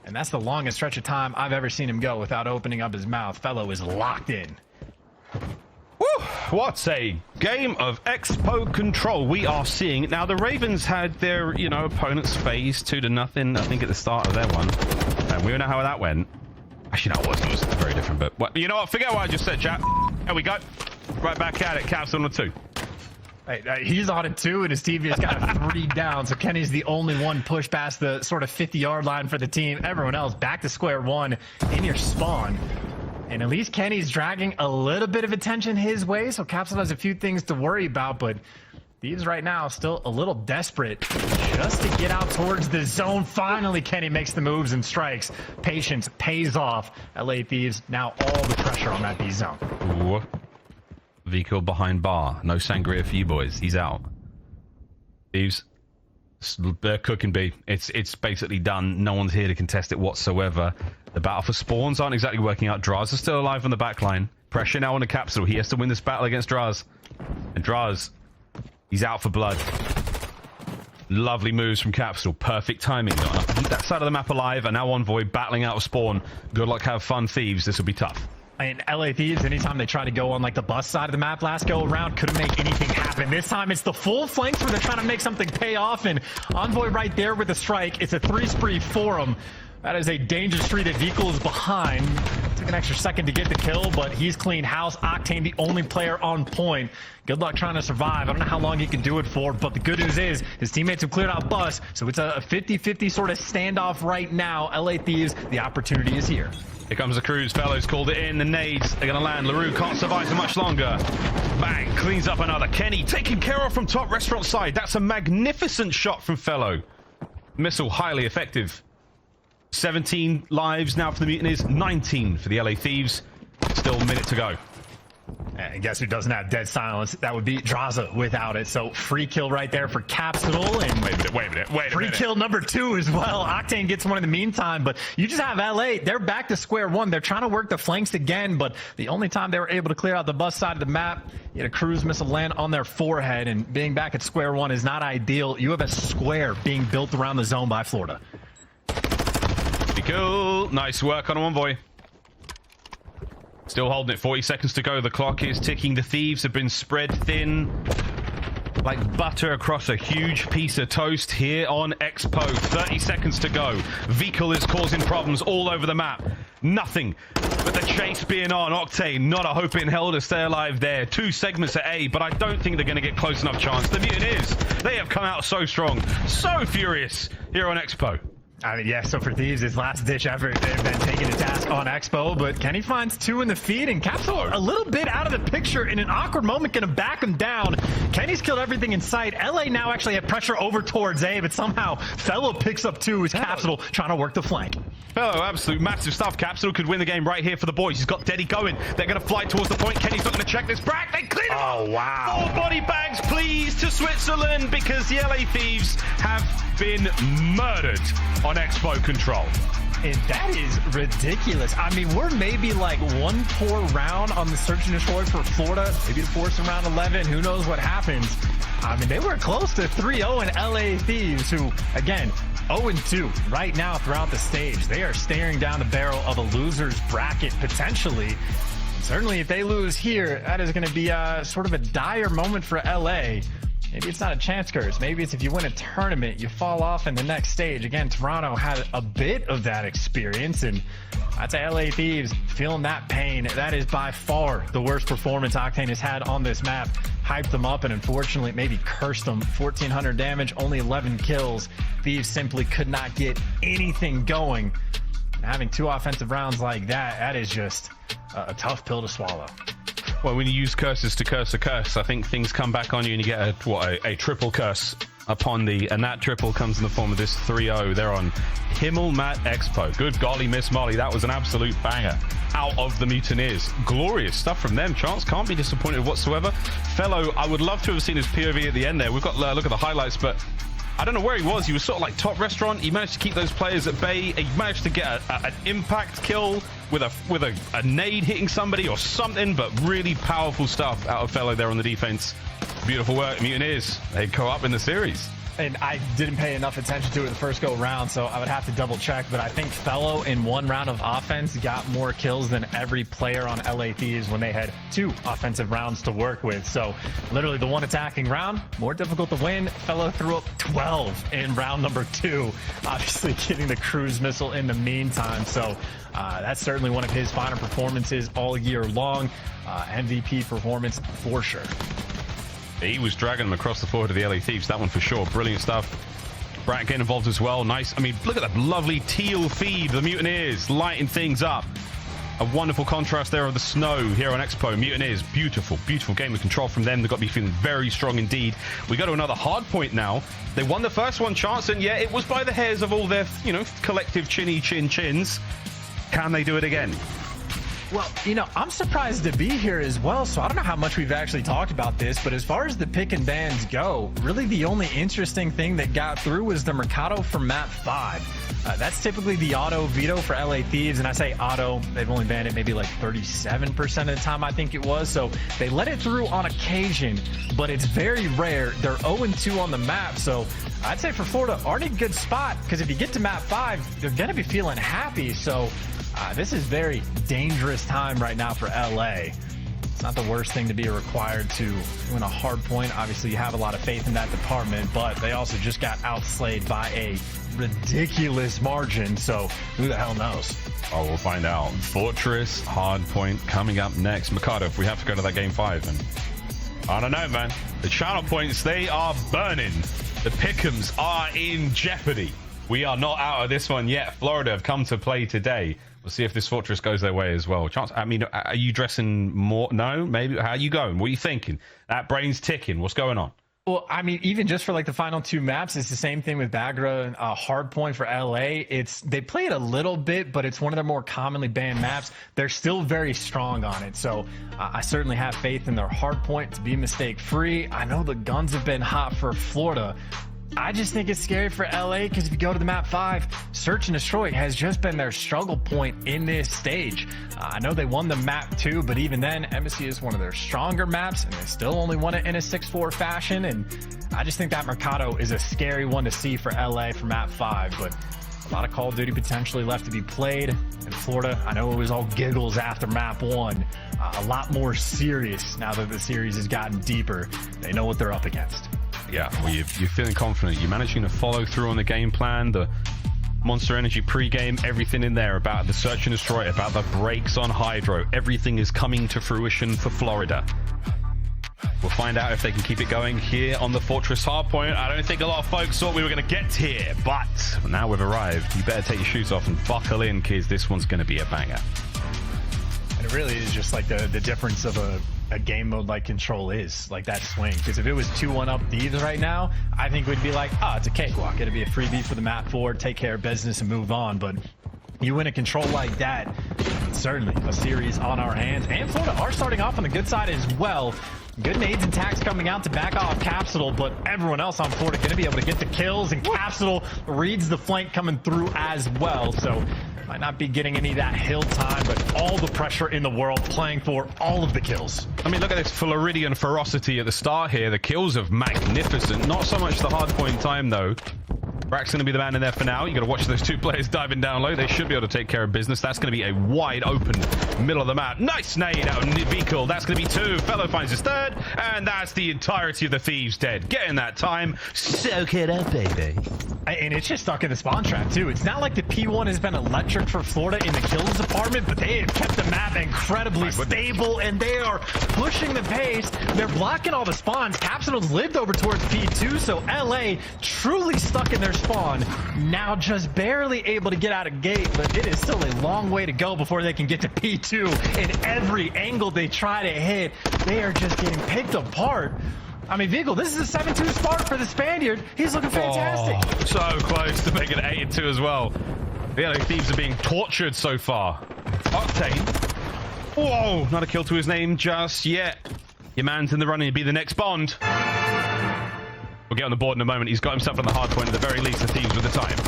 And that's the longest stretch of time I've ever seen him go without opening up his mouth. Fellow is locked in. Woo! What a game of Expo control we are seeing. Now, the Ravens had their, opponents FaZe 2-0, I think, at the start of their one. And we know how that went. Actually, no, it was very different, but you know what? Forget what I just said, chat. There we go. Right back at it. Capsule on 2. Hey, he's on it too, and his TV has got 3 down, so Kenny's the only one pushed past the sort of 50-yard line for the team. Everyone else back to square one in your spawn. And at least Kenny's dragging a little bit of attention his way, so Capsule has a few things to worry about, but Thieves right now still a little desperate just to get out towards the zone. Finally, Kenny makes the moves and strikes. Patience pays off. LA Thieves now all the pressure on that B zone. Ooh. Vico behind bar. No sangria for you boys. He's out. Thieves They're cooking B. It's basically done. No one's here to contest it whatsoever. The battle for spawns aren't exactly working out. Drazah's still alive on the back line. Pressure now on the Capsule. He has to win this battle against Drazah. And Drazah, he's out for blood. Lovely moves from Capsule. Perfect timing. Got enough to keep that side of the map alive. And now Envoy battling out of spawn. Good luck, have fun, Thieves. This will be tough. And LA Thieves, anytime they try to go on like the bus side of the map last go around, couldn't make anything happen. This time it's the full flanks where they're trying to make something pay off, and Envoy right there with the strike. It's a 3-spree for him. That is a dangerous street that Vehicle is behind. Took an extra second to get the kill, but he's clean house. Octane, the only player on point. Good luck trying to survive. I don't know how long he can do it for, but the good news is his teammates have cleared out bus, so it's a 50-50 sort of standoff right now. LA Thieves, the opportunity is here. Here comes the cruise. Fellows called it in. The nades are going to land. LaRue can't survive for much longer. Bang. Cleans up another. Kenny taken care of from top restaurant side. That's a magnificent shot from Fellow. Missile highly effective. 17 lives now for the Mutineers. 19 for the LA Thieves. Still a minute to go. And guess who doesn't have dead silence? That would be Drazah without it. So free kill right there for Capsule. And wait a minute. Free kill number 2 as well. Octane gets one in the meantime, but you just have LA. They're back to square one. They're trying to work the flanks again, but the only time they were able to clear out the bus side of the map, you had a cruise missile land on their forehead, and being back at square one is not ideal. You have a square being built around the zone by Florida. Cool. Nice work on Envoy. Still holding it. 40 seconds to go. The clock is ticking. The Thieves have been spread thin like butter across a huge piece of toast here on Expo. 30 seconds to go. Vehicle is causing problems all over the map. Nothing but the chase being on. Octane, not a hope in hell to stay alive there. 2 segments at A, but I don't think they're going to get close enough chance. The Mutineers, they have come out so strong, so furious here on Expo. I mean, yeah, so for Thieves, his last-ditch effort, they've been taking a task on Expo, but Kenny finds 2 in the feed, and Capsule a little bit out of the picture in an awkward moment, going to back him down. Kenny's killed everything in sight. LA now actually have pressure over towards A, but somehow Fellow picks up 2 as Capsule trying to work the flank. Fellow, absolute massive stuff. Capsule could win the game right here for the boys. He's got Deddy going. They're going to fly towards the point. Kenny's not going to check this. Brack, they clean him up. Oh, wow. 4 body bags, please, to Switzerland, because the LA Thieves have been murdered on Expo control. And that is ridiculous. I mean, we're maybe like 1 poor round on the search and destroy for Florida. Maybe the force in round 11. Who knows what happens? I mean, they were close to 3-0 in LA Thieves, who, again, 0-2 right now throughout the stage. They are staring down the barrel of a loser's bracket, potentially. Certainly, if they lose here, that is going to be sort of a dire moment for LA. Maybe it's not a chance curse. Maybe it's if you win a tournament, you fall off in the next stage. Again, Toronto had a bit of that experience, and I'd say LA Thieves feeling that pain. That is by far the worst performance Octane has had on this map. Hyped them up and unfortunately maybe cursed them. 1,400 damage, only 11 kills. Thieves simply could not get anything going. And having 2 offensive rounds like that, that is just a tough pill to swallow. Well, when you use curses to curse a curse, I think things come back on you and you get a triple curse upon thee, and that triple comes in the form of this 3-0. They're on Himmelmatt Expo. Good golly, Miss Molly. That was an absolute banger out of the Mutineers. Glorious stuff from them. Chance can't be disappointed whatsoever. Fellow, I would love to have seen his POV at the end there. We've got look at the highlights, but I don't know where he was. He was sort of like top restaurant. He managed to keep those players at bay. He managed to get an impact kill with a nade hitting somebody or something, but really powerful stuff out of Fellow there on the defense. Beautiful work, Mutineers. They go up in the series. And I didn't pay enough attention to it the first go round, so I would have to double check, but I think Fellow in 1 round of offense got more kills than every player on LA Thieves when they had 2 offensive rounds to work with. So literally the 1 attacking round, more difficult to win. Fellow threw up 12 in round number 2, obviously getting the cruise missile in the meantime. So that's certainly one of his finer performances all year long. MVP performance for sure. He was dragging them across the floor to the LA Thieves. That one for sure. Brilliant stuff. Brack getting involved as well. Nice. I mean, look at that lovely teal feed. The Mutineers lighting things up. A wonderful contrast there of the snow here on Expo. Mutineers, beautiful, beautiful game of control from them. They've got to be feeling very strong indeed. We go to another hard point now. They won the first one, Chance, and yeah, it was by the hairs of all their, collective chins. Can they do it again? Well, you know, I'm surprised to be here as well, so I don't know how much we've actually talked about this, but as far as the pick and bans go, really the only interesting thing that got through was the Mercado for map 5. That's typically the auto veto for LA Thieves, and I say auto, they've only banned it maybe like 37% of the time, I think it was, so they let it through on occasion, but it's very rare. They're 0-2 on the map, so I'd say for Florida, already a good spot, because if you get to map 5, they're going to be feeling happy, so this is very dangerous time right now for LA. It's not the worst thing to be required to win a hard point. Obviously, you have a lot of faith in that department, but they also just got outslayed by a ridiculous margin, so who the hell knows? Oh, we'll find out. Fortress hardpoint coming up next. Mercado, if we have to go to that game 5, and I don't know, man. The channel points, they are burning. The pick'ems are in jeopardy. We are not out of this one yet. Florida have come to play today. We'll see if this Fortress goes their way as well. Chance, I mean, are you dressing more? No, maybe. How are you going? What are you thinking? That brain's ticking. What's going on? Well, I mean, even just for like the final 2 maps, it's the same thing with Bagra. Hardpoint for LA. They play it a little bit, but it's one of their more commonly banned maps. They're still very strong on it. So I certainly have faith in their hardpoint to be mistake free. I know the guns have been hot for Florida. I just think it's scary for LA because if you go to the map 5, search and destroy has just been their struggle point in this stage. I know they won the map 2, but even then, aBeZy is one of their stronger maps, and they still only won it in a 6-4 fashion. And I just think that Mercado is a scary one to see for LA for map 5. But a lot of Call of Duty potentially left to be played. In Florida, I know it was all giggles after map 1. A lot more serious now that the series has gotten deeper. They know what they're up against. Yeah, well, you're feeling confident. You're managing to follow through on the game plan, the Monster Energy pre-game, everything in there about the search and destroy, about the breaks on HyDra. Everything is coming to fruition for Florida. We'll find out if they can keep it going here on the Fortress hardpoint. I don't think a lot of folks thought we were going to get here, but now we've arrived. You better take your shoes off and buckle in, kids. This one's going to be a banger. And it really is just like the difference of a game mode like Control is, like that swing. Because if it was 2-1 up Thieves right now, I think we'd be like, oh, it's a cakewalk. It'd be a freebie for the map 4, take care of business and move on. But you win a Control like that, certainly a series on our hands. And Florida are starting off on the good side as well. Good nades and tags coming out to back off Capsule, but everyone else on Florida going to be able to get the kills, and Capsule reads the flank coming through as well. So might not be getting any of that hill time, but all the pressure in the world playing for all of the kills. I mean, look at this Floridian ferocity at the start here. The kills are magnificent. Not so much the hard point time, though. Brack's going to be the man in there for now. You got to watch those 2 players diving down low. They should be able to take care of business. That's going to be a wide open middle of the map. Nice nade out of Vehicle. That's going to be 2. Fellow finds his 3rd, and that's the entirety of the Thieves dead. Getting that time. Soak it up, baby. And it's just stuck in the spawn trap, too. It's not like the P1 has been electric for Florida in the kills department, but they have kept the map incredibly stable, and they are pushing the pace. They're blocking all the spawns. Capsule's lived over towards P2, so LA truly stuck in their spawn. Now just barely able to get out of gate, but it is still a long way to go before they can get to P2. And every angle they try to hit, they are just getting picked apart. I mean, Vehicle, this is a 7-2 spark for the Spaniard. He's looking fantastic. Oh, so close to making it 8-2 as well. The LA Thieves are being tortured so far. Octane. Whoa, not a kill to his name just yet. Your man's in the running to be the next Bond. We'll get on the board in a moment. He's got himself on the hard point. At the very least, the Thieves with the time.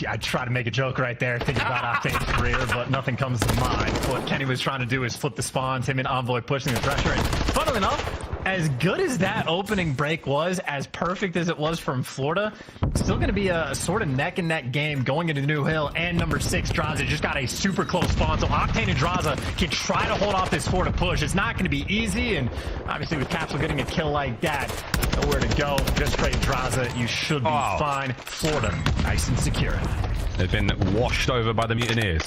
I try to make a joke right there, thinking about Octane's career, but nothing comes to mind. What Kenny was trying to do is flip the spawns, him and Envoy pushing the pressure. And funnily enough, as good as that opening break was, as perfect as it was from Florida, still going to be a sort of neck and neck game going into New Hill. And number 6, Drazah, just got a super close spawn. So Octane and Drazah can try to hold off this Florida push. It's not going to be easy. And obviously with Capsule getting a kill like that, nowhere to go. Just straight Drazah, you should be fine. Florida, nice and secure. They've been washed over by the Mutineers.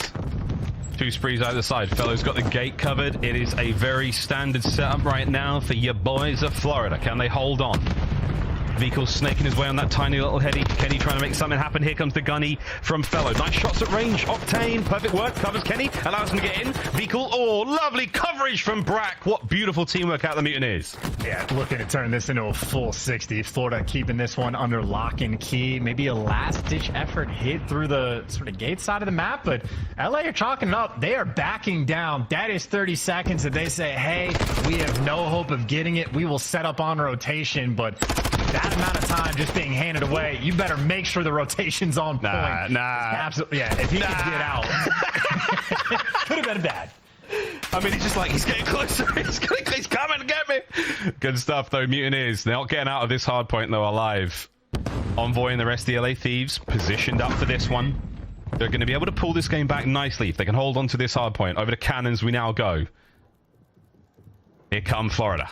2 sprees either side. Fellow's got the gate covered. It is a very standard setup right now for your boys of Florida. Can they hold on? Vehicle snaking his way on that tiny little heady. Kenny trying to make something happen. Here comes the gunny from Fellow. Nice shots at range. Octane, perfect work. Covers Kenny, allows him to get in. Vehicle, oh, lovely coverage from Brack. What beautiful teamwork out the Mutineers. Yeah, looking to turn this into a full 60. Florida keeping this one under lock and key. Maybe a last-ditch effort hit through the sort of gate side of the map, but LA are chalking it up. They are backing down. That is 30 seconds that they say, hey, we have no hope of getting it. We will set up on rotation, but that amount of time just being handed away, you better make sure the rotation's on point. Absolutely, yeah, if he could get out, could have been bad. I mean, he's just like, he's getting closer. He's coming to get me. Good stuff, though. Mutineers, they're not getting out of this hard point, though, alive. Envoy and the rest of the LA Thieves positioned up for this one. They're going to be able to pull this game back nicely if they can hold on to this hard point. Over to cannons we now go. Here come Florida.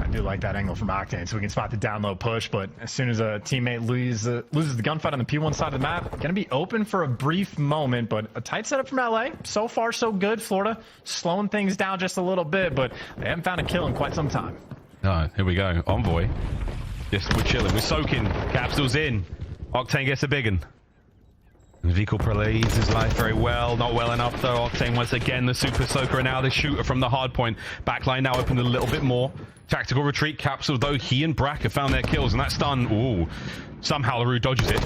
I do like that angle from Octane, so we can spot the down low push, but as soon as a teammate loses the gunfight on the P1 side of the map, going to be open for a brief moment, but a tight setup from LA. So far, so good. Florida slowing things down just a little bit, but they haven't found a kill in quite some time. Oh, here we go. Envoy. Just, we're chilling. We're soaking. Capsule's in. Octane gets a big one. Vehicle plays his life very well. Not well enough, though. Octane once again, the super soaker, and now the shooter from the hard point. Backline now opened a little bit more. Tactical retreat. Capsule, though, he and Brack have found their kills, and that stun, ooh, somehow LaRue dodges it.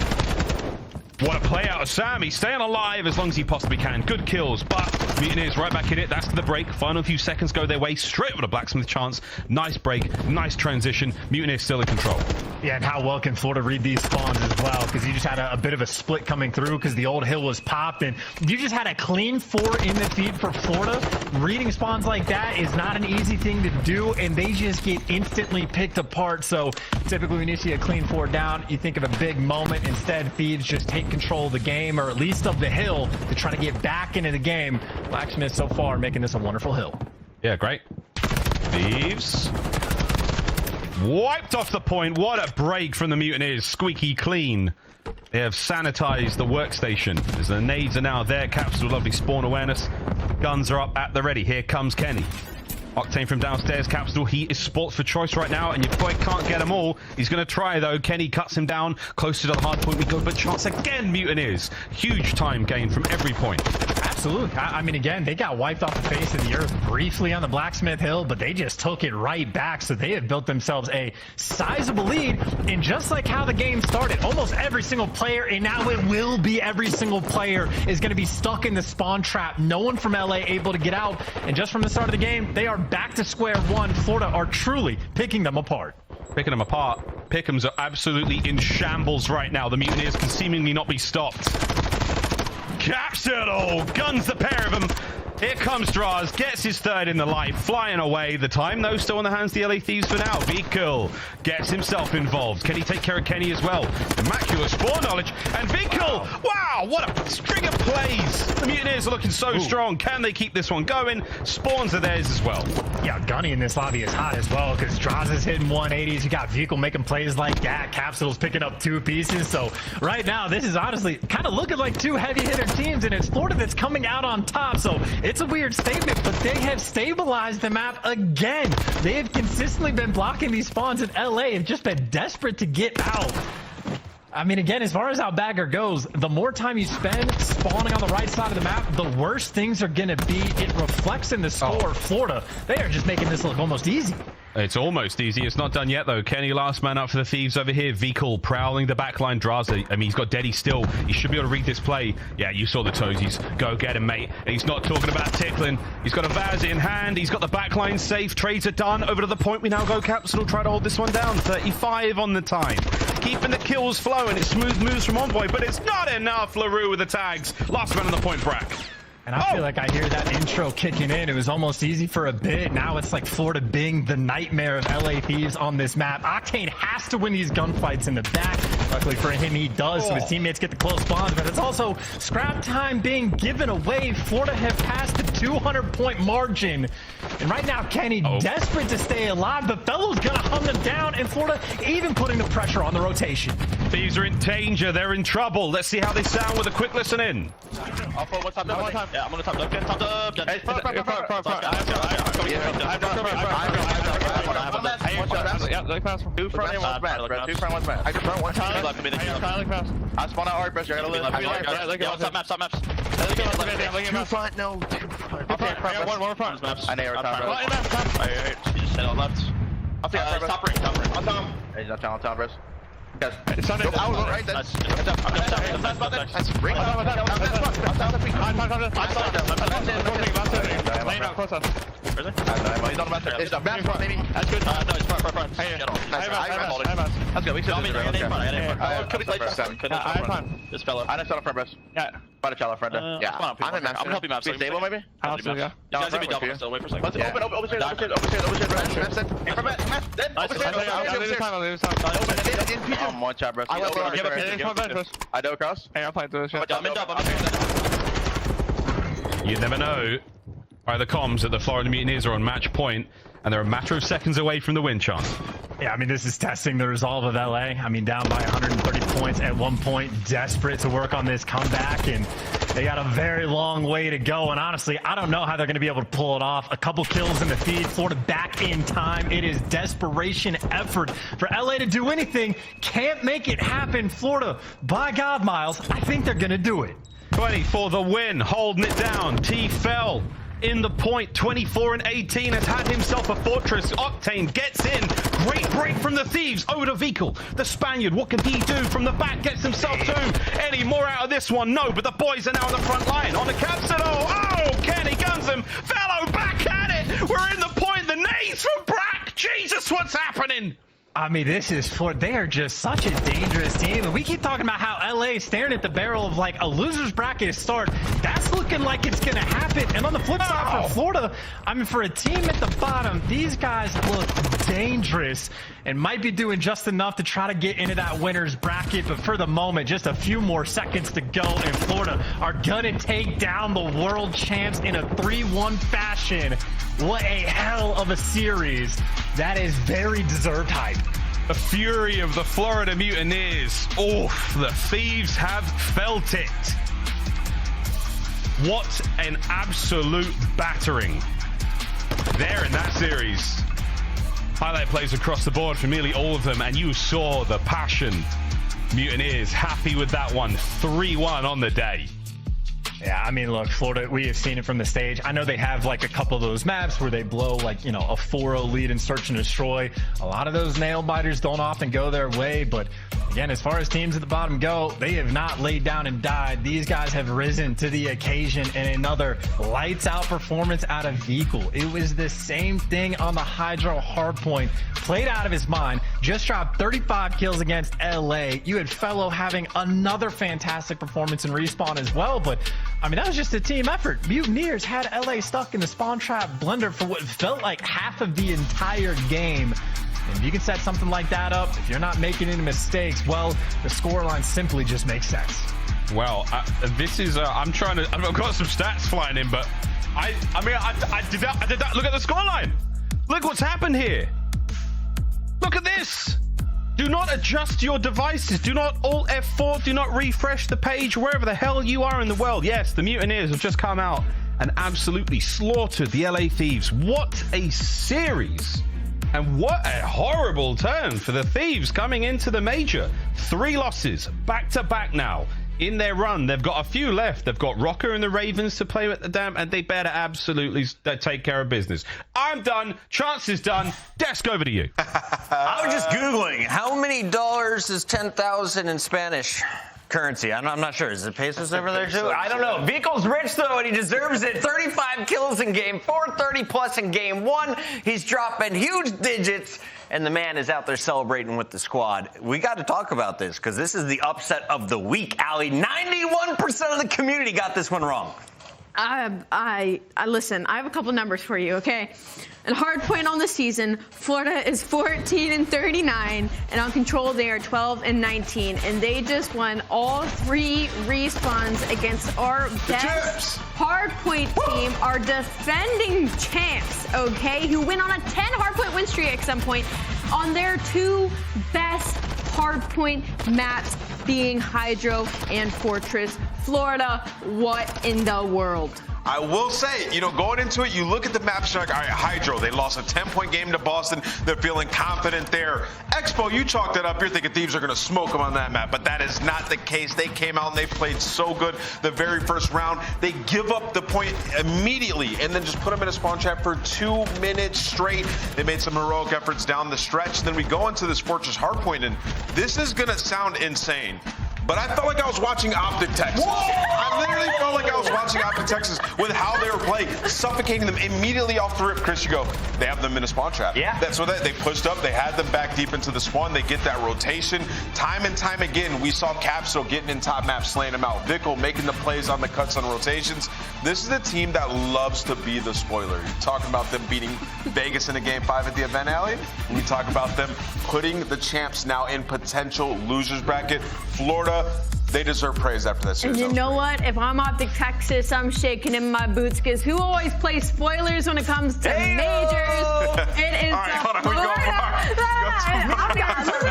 What a play out of Sam. He's staying alive as long as he possibly can. Good kills, but Mutineers right back in it. That's to the break. Final few seconds go their way. Straight with a Blacksmith chance. Nice break. Nice transition. Mutineers still in control. Yeah, and how well can Florida read these spawns as well? Because you just had a bit of a split coming through because the old hill was popped, and you just had a clean 4 in the feed for Florida. Reading spawns like that is not an easy thing to do, and they just get instantly picked apart. So typically when you see a clean 4 down, you think of a big moment. Instead, Thieves just take control of the game, or at least of the hill, to try to get back into the game. Blacksmith so far making this a wonderful hill. Yeah, great. Thieves wiped off the point. What a break from the Mutineers. Squeaky clean. They have sanitized the workstation as the nades are now there. Capsule, lovely spawn awareness. Guns are up at the ready. Here comes Kenny. Octane from downstairs. Capsule, he is sports for choice right now, and your boy can't get them all. He's going to try, though. Kenny cuts him down. Closer to the hard point we go, but chance again, Mutineers. Huge time gain from every point. Absolutely. I mean, again, they got wiped off the face of the earth briefly on the Blacksmith Hill, but they just took it right back, so they have built themselves a sizable lead. And just like how the game started, almost every single player, and now it will be every single player, is going to be stuck in the spawn trap. No one from LA able to get out, and just from the start of the game, they are back to square one. Florida are truly picking them apart. Picking them apart. Pick'ems are absolutely in shambles right now. The Mutineers can seemingly not be stopped. Capsule guns the pair of them. Here comes Drazah, gets his third in the life, flying away. The time, though, still on the hands of the LA Thieves for now. Vehicle gets himself involved. Can he take care of Kenny as well? Immaculate spawn knowledge. And Vehicle, wow, what a string of plays. The Mutineers are looking so strong. Can they keep this one going? Spawns are theirs as well. Yeah, Gunny in this lobby is hot as well because Drazah's hitting 180s. You got Vehicle making plays like that. Capsule's picking up 2 pieces. So right now, this is honestly kind of looking like 2 heavy hitter teams, and it's Florida that's coming out on top. So it's a weird statement, but they have stabilized the map again. They have consistently been blocking these spawns, in LA have just been desperate to get out. I mean, again, as far as how Bagger goes, the more time you spend spawning on the right side of the map, the worse things are going to be. It reflects in the score. Florida, they are just making this look almost easy. It's almost easy. It's not done yet, though. Kenny, last man up for the Thieves over here. Vehicle prowling the backline. Drazah, I mean, he's got Deddy still. He should be able to read this play. Yeah, you saw the toesies. Go get him, mate. And he's not talking about tickling. He's got a Vaz in hand. He's got the backline safe. Trades are done. Over to the point we now go. Capsule try to hold this one down. 35 on the time. Keeping the kills flowing. It's smooth moves from Envoy, but it's not enough. LaRue with the tags. Last man on the point, Brack. And I feel like I hear that intro kicking in. It was almost easy for a bit. Now it's like Florida being the nightmare of LA Thieves on this map. Octane has to win these gunfights in the back. Luckily for him, he does, so his teammates get the close spawns. But it's also scrap time being given away. Florida have passed the 200-point margin. And right now, Kenny desperate to stay alive. But Fellow's going to hunt them down. And Florida even putting the pressure on the rotation. Thieves are in danger. They're in trouble. Let's see how they sound with a quick listen in. I'll put one time. Yeah, I'm gonna top left. Top left. Hey, front. Yeah, look fast. 2 front and 1 back, bro. 2 front, 1 back. I can front 1 time. Left to me. I spawn out hard, bro. You're gonna lose. Look at top maps. 2 front, no. Okay, one front. I know you're top, bro. Alright, you just said on left. I'll take top ring. On top. Hey, he's on top, bro. Guys, it's on it. I was right there. That's ring. He's on the back. It's the back front, maybe. That's good. No, it's front. Hey, let's go. We should do it. This fella. I know front, bro. Yeah. By the shallow front. Yeah. I'm gonna help you map. Stable, maybe? I'll see you. Guys, let me double still. Wait for a second. Open stairs. One shot, bro. I do across. Hey, I'll play through this shit. You never know. By the comms that the Florida Mutineers are on match point, and they're a matter of seconds away from the win chance. Yeah, I mean, this is testing the resolve of LA. I mean, down by 130 points at one point, desperate to work on this comeback, and they got a very long way to go. And honestly, I don't know how they're going to be able to pull it off. A couple kills in the feed, Florida back in time. It is desperation effort for LA to do anything. Can't make it happen. Florida, by God, Miles, I think they're going to do it. 20 for the win, holding it down. T fell in the point, 24 and 18, has had himself a fortress. Octane gets in, great break from the Thieves over to Vehicle. The Spaniard, what can he do from the back? Gets himself two. Any more out of this one? No, but the boys are now on the front line. On the capsule, oh, Kenny guns him. Fellow back at it. We're in the point, the nades from Brack. Jesus, what's happening? I mean, this is they are just such a dangerous team. And we keep talking about how LA is staring at the barrel of like a loser's bracket start. That's looking like it's going to happen. And on the flip side for Florida, I mean, for a team at the bottom, these guys look dangerous and might be doing just enough to try to get into that winner's bracket. But for the moment, just a few more seconds to go. And Florida are going to take down the world champs in a 3-1 fashion. What a hell of a series. That is very deserved hype. The fury of the Florida Mutineers. Oof, the Thieves have felt it. What an absolute battering there in that series. Highlight plays across the board for nearly all of them, and you saw the passion. Mutineers happy with that one. 3-1 on the day. Yeah, I mean, look, Florida, we have seen it from the stage. I know they have like a couple of those maps where they blow like, you know, a 4-0 lead in search and destroy. A lot of those nail biters don't often go their way, but again, as far as teams at the bottom go, they have not laid down and died. These guys have risen to the occasion, and another lights out performance out of Vehicle. It was the same thing on the HyDra hardpoint. Played out of his mind, just dropped 35 kills against LA. You had Fellow having another fantastic performance in Respawn as well, but I mean, that was just a team effort. Mutineers had LA stuck in the spawn trap blender for what felt like half of the entire game. And if you can set something like that up, if you're not making any mistakes, well, the scoreline simply just makes sense. Well, this is, I've got some stats flying in, but I did that. Look at the scoreline. Look what's happened here. Look at this. Do not adjust your devices. Do not Alt F4. Do not refresh the page wherever the hell you are in the world. Yes, the Mutineers have just come out and absolutely slaughtered the LA Thieves. What a series. And what a horrible turn for the Thieves coming into the major. 3 losses back to back now. In their run, they've got a few left. They've got Røkkr and the Ravens to play with the damn, and they better absolutely take care of business. I'm done. Chance is done. Desk, over to you. I was just Googling how many dollars is 10,000 in Spanish currency. I'm not sure. Is it pesos over there too? I don't know. Vehicle's rich though, and he deserves it. 35 kills in game 4, 30 plus in game 1. He's dropping huge digits, and the man is out there celebrating with the squad. We got to talk about this because this is the upset of the week. Ali, 91% of the community got this one wrong. I listen, I have a couple numbers for you, okay? And hard point on the season, Florida is 14 and 39, and on control they are 12 and 19, and they just won all 3 respawns against our best hard point team, our defending champs, okay? Who went on a 10 hard point win streak at some point on their 2 best hardpoint maps being HyDra and Fortress. Florida, what in the world? I will say, you know, going into it, you look at the maps, you're like, all right, HyDra, they lost a 10-point game to Boston. They're feeling confident there. Expo, you chalked it up. You're thinking Thieves are going to smoke them on that map, but that is not the case. They came out and they played so good the very first round. They give up the point immediately and then just put them in a spawn trap for 2 minutes straight. They made some heroic efforts down the stretch. Then we go into this Fortress hardpoint, and this is going to sound insane, but I felt like I was watching OpTic Texas. I literally felt like I was watching OpTic Texas with how they were playing, suffocating them immediately off the rip. Chris, you go, they have them in a spawn trap. Yeah. That's what they pushed up. They had them back deep into the spawn. They get that rotation. Time and time again, we saw Capsule getting in top map, slaying them out. Vickle making the plays on the cuts on rotations. This is a team that loves to be the spoiler. You're talking about them beating Vegas in a game 5 at the event alley. And you talk about them putting the champs now in potential losers bracket. Florida, they deserve praise after that series. And you know what? If I'm OpTic Texas, I'm shaking in my boots, because who always plays spoilers when it comes to majors? It is the Florida.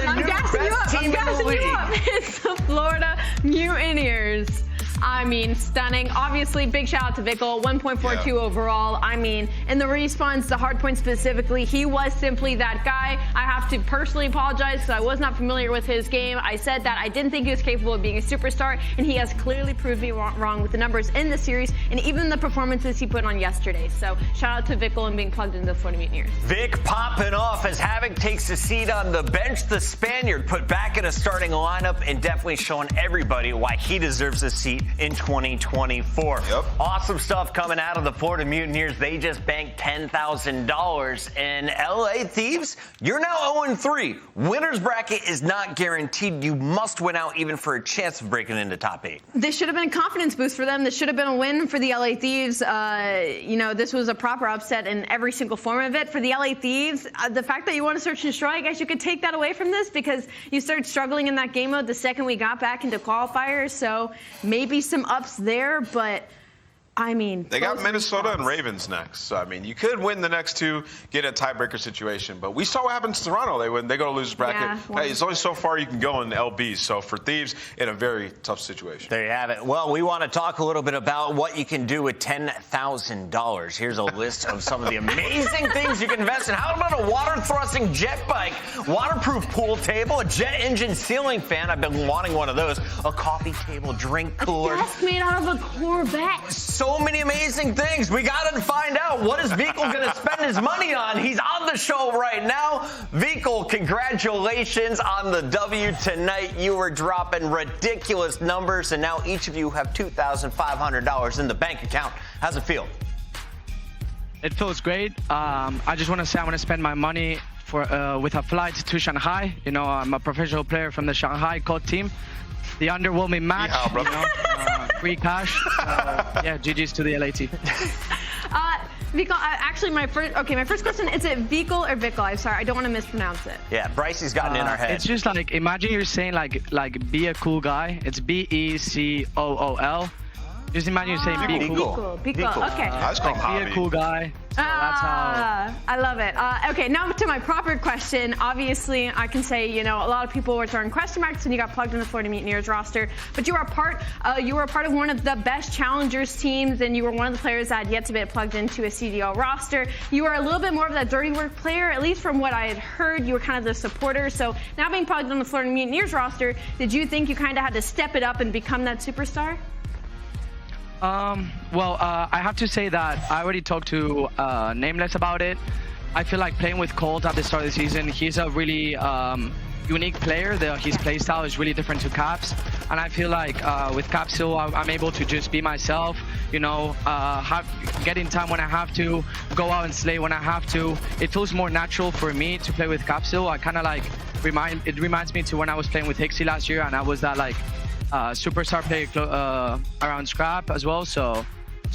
I'm gassing you up. I'm gassing you up. It's the Florida Mutineers. I mean, stunning. Obviously, big shout out to Vickle, 1.42 overall. I mean, in the respawns, the hardpoint specifically, he was simply that guy. I have to personally apologize because I was not familiar with his game. I said that I didn't think he was capable of being a superstar, and he has clearly proved me wrong with the numbers in the series and even the performances he put on yesterday. So shout out to Vickle and being plugged into the Florida Mutineers. Vic popping off as Havoc takes a seat on the bench. The Spaniard put back in a starting lineup and definitely showing everybody why he deserves a seat in 2024. Yep. Awesome stuff coming out of the Florida Mutineers. They just banked $10,000. And LA Thieves, you're now 0-3. Winner's bracket is not guaranteed. You must win out even for a chance of breaking into top 8. This should have been a confidence boost for them. This should have been a win for the LA Thieves. You know, this was a proper upset in every single form of it. For the LA Thieves, the fact that you want to search and destroy, I guess you could take that away from this, because you started struggling in that game mode the second we got back into qualifiers. So maybe some ups there, but I mean, they got Minnesota and Ravens next. So, I mean, you could win the next two, get a tiebreaker situation. But we saw what happens to Toronto. They win, they go to losers bracket. Yeah, hey, it's only so far you can go in LBs. So for Thieves, in a very tough situation. There you have it. Well, we want to talk a little bit about what you can do with $10,000. Here's a list of some of the amazing things you can invest in. How about a water-thrusting jet bike, waterproof pool table, a jet engine ceiling fan? I've been wanting one of those. A coffee table, drink cooler. That's made out of a Corvette. So many amazing things. We got to find out, what is Vickle going to spend his money on? He's on the show right now. Vickle, congratulations on the W tonight. You were dropping ridiculous numbers, and now each of you have $2,500 in the bank account. How's it feel? It feels great. I just want to say I want to spend my money for with a flight to Shanghai. You know, I'm a professional player from the Shanghai COD team. The underwhelming match, you know, free cash. Yeah, GG's to the LA team. Vickle, actually, my first question, is it Vickle or Vickle? I'm sorry, I don't want to mispronounce it. Yeah, Brycey's gotten in our head. It's just like, imagine you're saying like be a cool guy. It's BECOOL. Just imagine you're saying be cool. Vickle, okay. Like, be a cool guy. So that's how. I love it. Okay, now to my proper question. Obviously, I can say, you know, a lot of people were throwing question marks when you got plugged in the Florida Mutineers roster, but you were a part of one of the best challengers teams, and you were one of the players that had yet to be plugged into a CDL roster. You were a little bit more of that dirty work player, at least from what I had heard. You were kind of the supporter. So now being plugged on the Florida Mutineers roster, did you think you kind of had to step it up and become that superstar? Well, I have to say that I already talked to Nameless about it. I feel like playing with Colt at the start of the season, he's a really unique player. His playstyle is really different to Caps, and I feel like with Capsule, I'm able to just be myself. You know, get in time when I have to, go out and slay when I have to. It feels more natural for me to play with Capsule. I kind of like it reminds me to when I was playing with Hixie last year, and I was that like superstar player around Scrap as well. So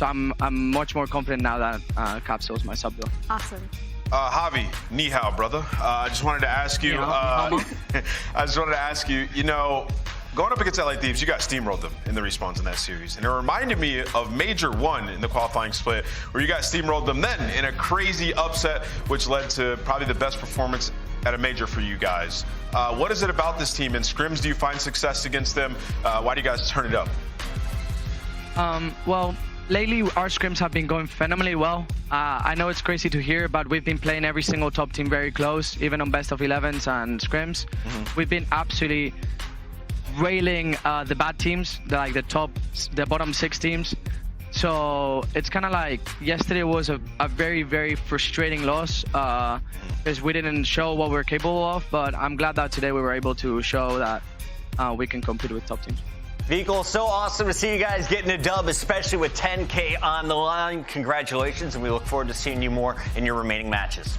I'm much more confident now that Capsule is my sub though. Awesome. Javi, ni hao, brother. I just wanted to ask you, you know, going up against LA Thieves, you guys steamrolled them in the respawns in that series. And it reminded me of Major 1 in the qualifying split, where you guys steamrolled them then in a crazy upset, which led to probably the best performance at a major for you guys. What is it about this team? In scrims, do you find success against them? Why do you guys turn it up? Well, lately our scrims have been going phenomenally well. I know it's crazy to hear, but we've been playing every single top team very close, even on best of 11s and scrims. We've been absolutely railing the bad teams, the bottom 6 teams. So it's kind of like yesterday was a very, very frustrating loss because we didn't show what we're capable of, but I'm glad that today we were able to show that we can compete with top teams. Vehicle, so awesome to see you guys getting a dub, especially with 10K on the line. Congratulations, and we look forward to seeing you more in your remaining matches.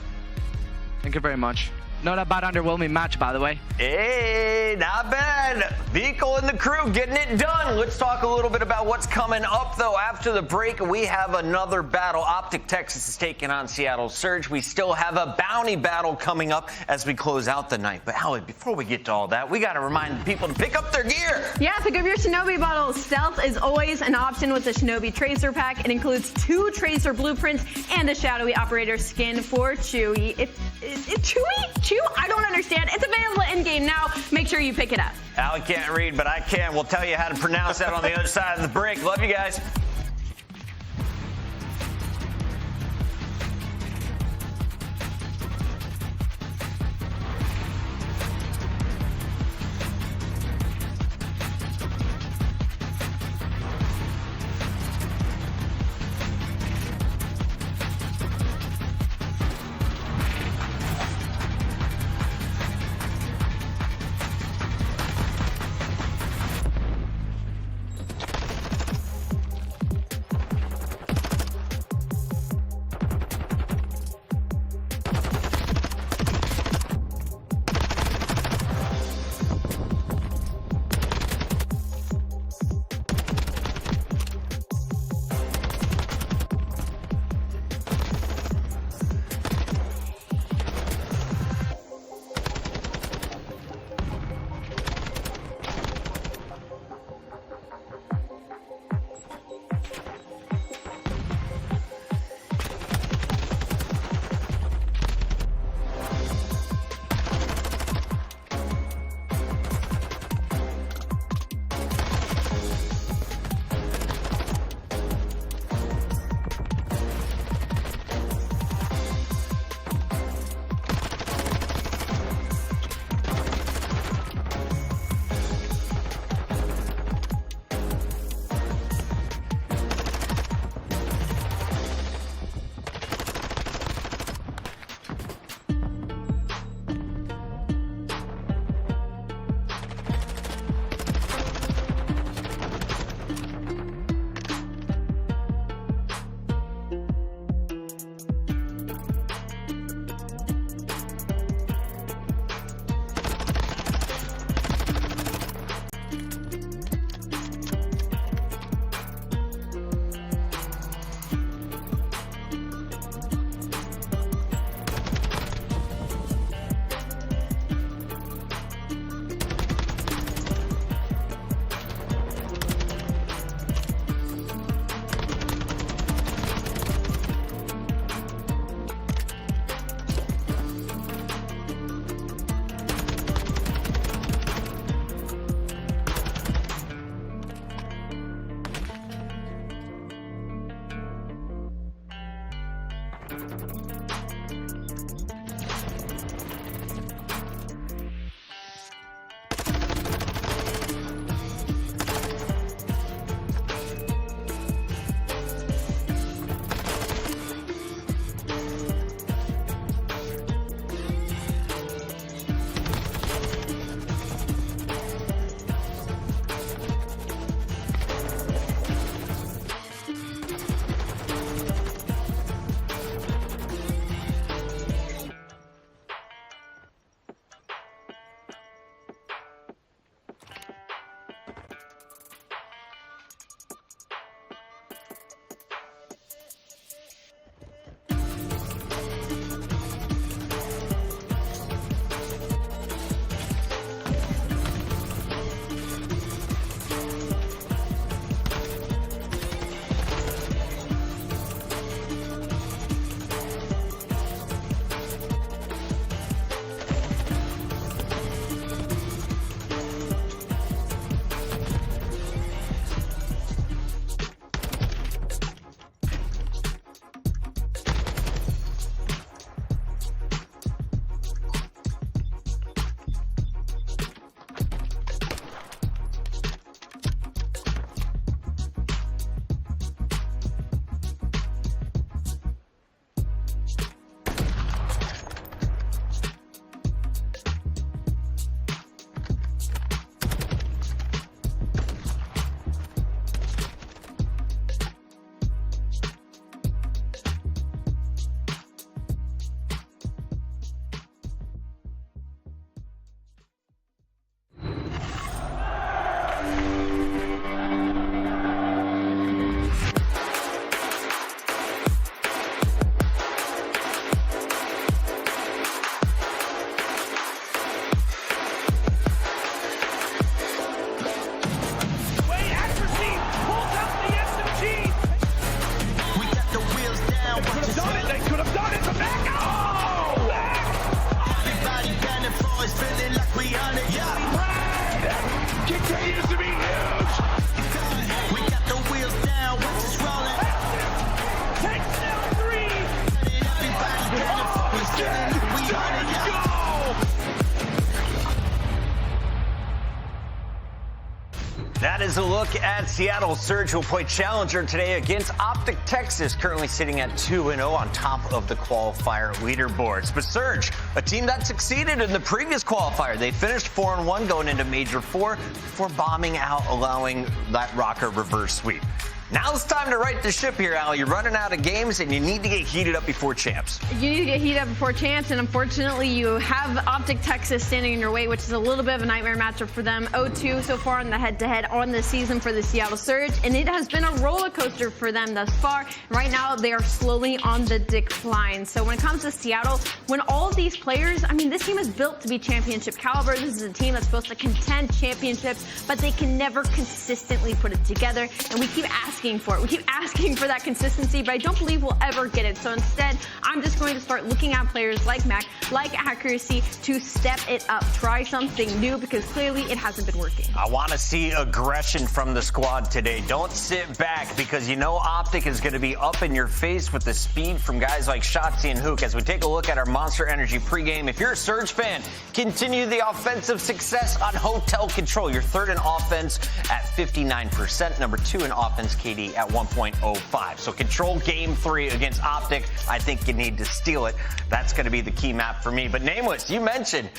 Thank you very much. Not a bad underwhelming match, by the way. Hey, not bad. Vehicle and the crew getting it done. Let's talk a little bit about what's coming up, though. After the break, we have another battle. OpTic Texas is taking on Seattle Surge. We still have a bounty battle coming up as we close out the night. But Allie, before we get to all that, we got to remind people to pick up their gear. Yeah, pick up your Shinobi bottles. Stealth is always an option with the Shinobi Tracer Pack. It includes 2 Tracer blueprints and a Shadowy Operator skin for Chewy. Chewy? I don't understand. It's available in-game now. Make sure you pick it up. Allie can't read, but I can. We'll tell you how to pronounce that on the other side of the break. Love you guys. look at Seattle Surge, who will play Challenger today against OpTic Texas, currently sitting at 2-0 on top of the qualifier leaderboards. But Surge, a team that succeeded in the previous qualifier. They finished 4-1 going into Major 4 before bombing out, allowing that Røkkr reverse sweep. Now it's time to right the ship here, Al. You're running out of games, and you need to get heated up before champs. You need to get heated up before champs, and unfortunately, you have OpTic Texas standing in your way, which is a little bit of a nightmare matchup for them. 0-2 so far in the head-to-head on the season for the Seattle Surge, and it has been a roller coaster for them thus far. Right now, they are slowly on the decline. So when it comes to Seattle, when all of these players, I mean, this team is built to be championship caliber. This is a team that's supposed to contend championships, but they can never consistently put it together, and we keep asking for it. We keep asking for that consistency, but I don't believe we'll ever get it. So instead, I'm just going to start looking at players like Mack, like Accuracy, to step it up, try something new, because clearly it hasn't been working. I want to see aggression from the squad today. Don't sit back, because you know OpTic is going to be up in your face with the speed from guys like Shotzzy and Huke. As we take a look at our Monster Energy pregame, if you're a Surge fan, continue the offensive success on Hotel Control. You're third in offense at 59%, number 2 in offense, KD, at 1.05. So Control game 3 against OpTic. I think you need to steal it. That's going to be the key map for me. But Nameless, you mentioned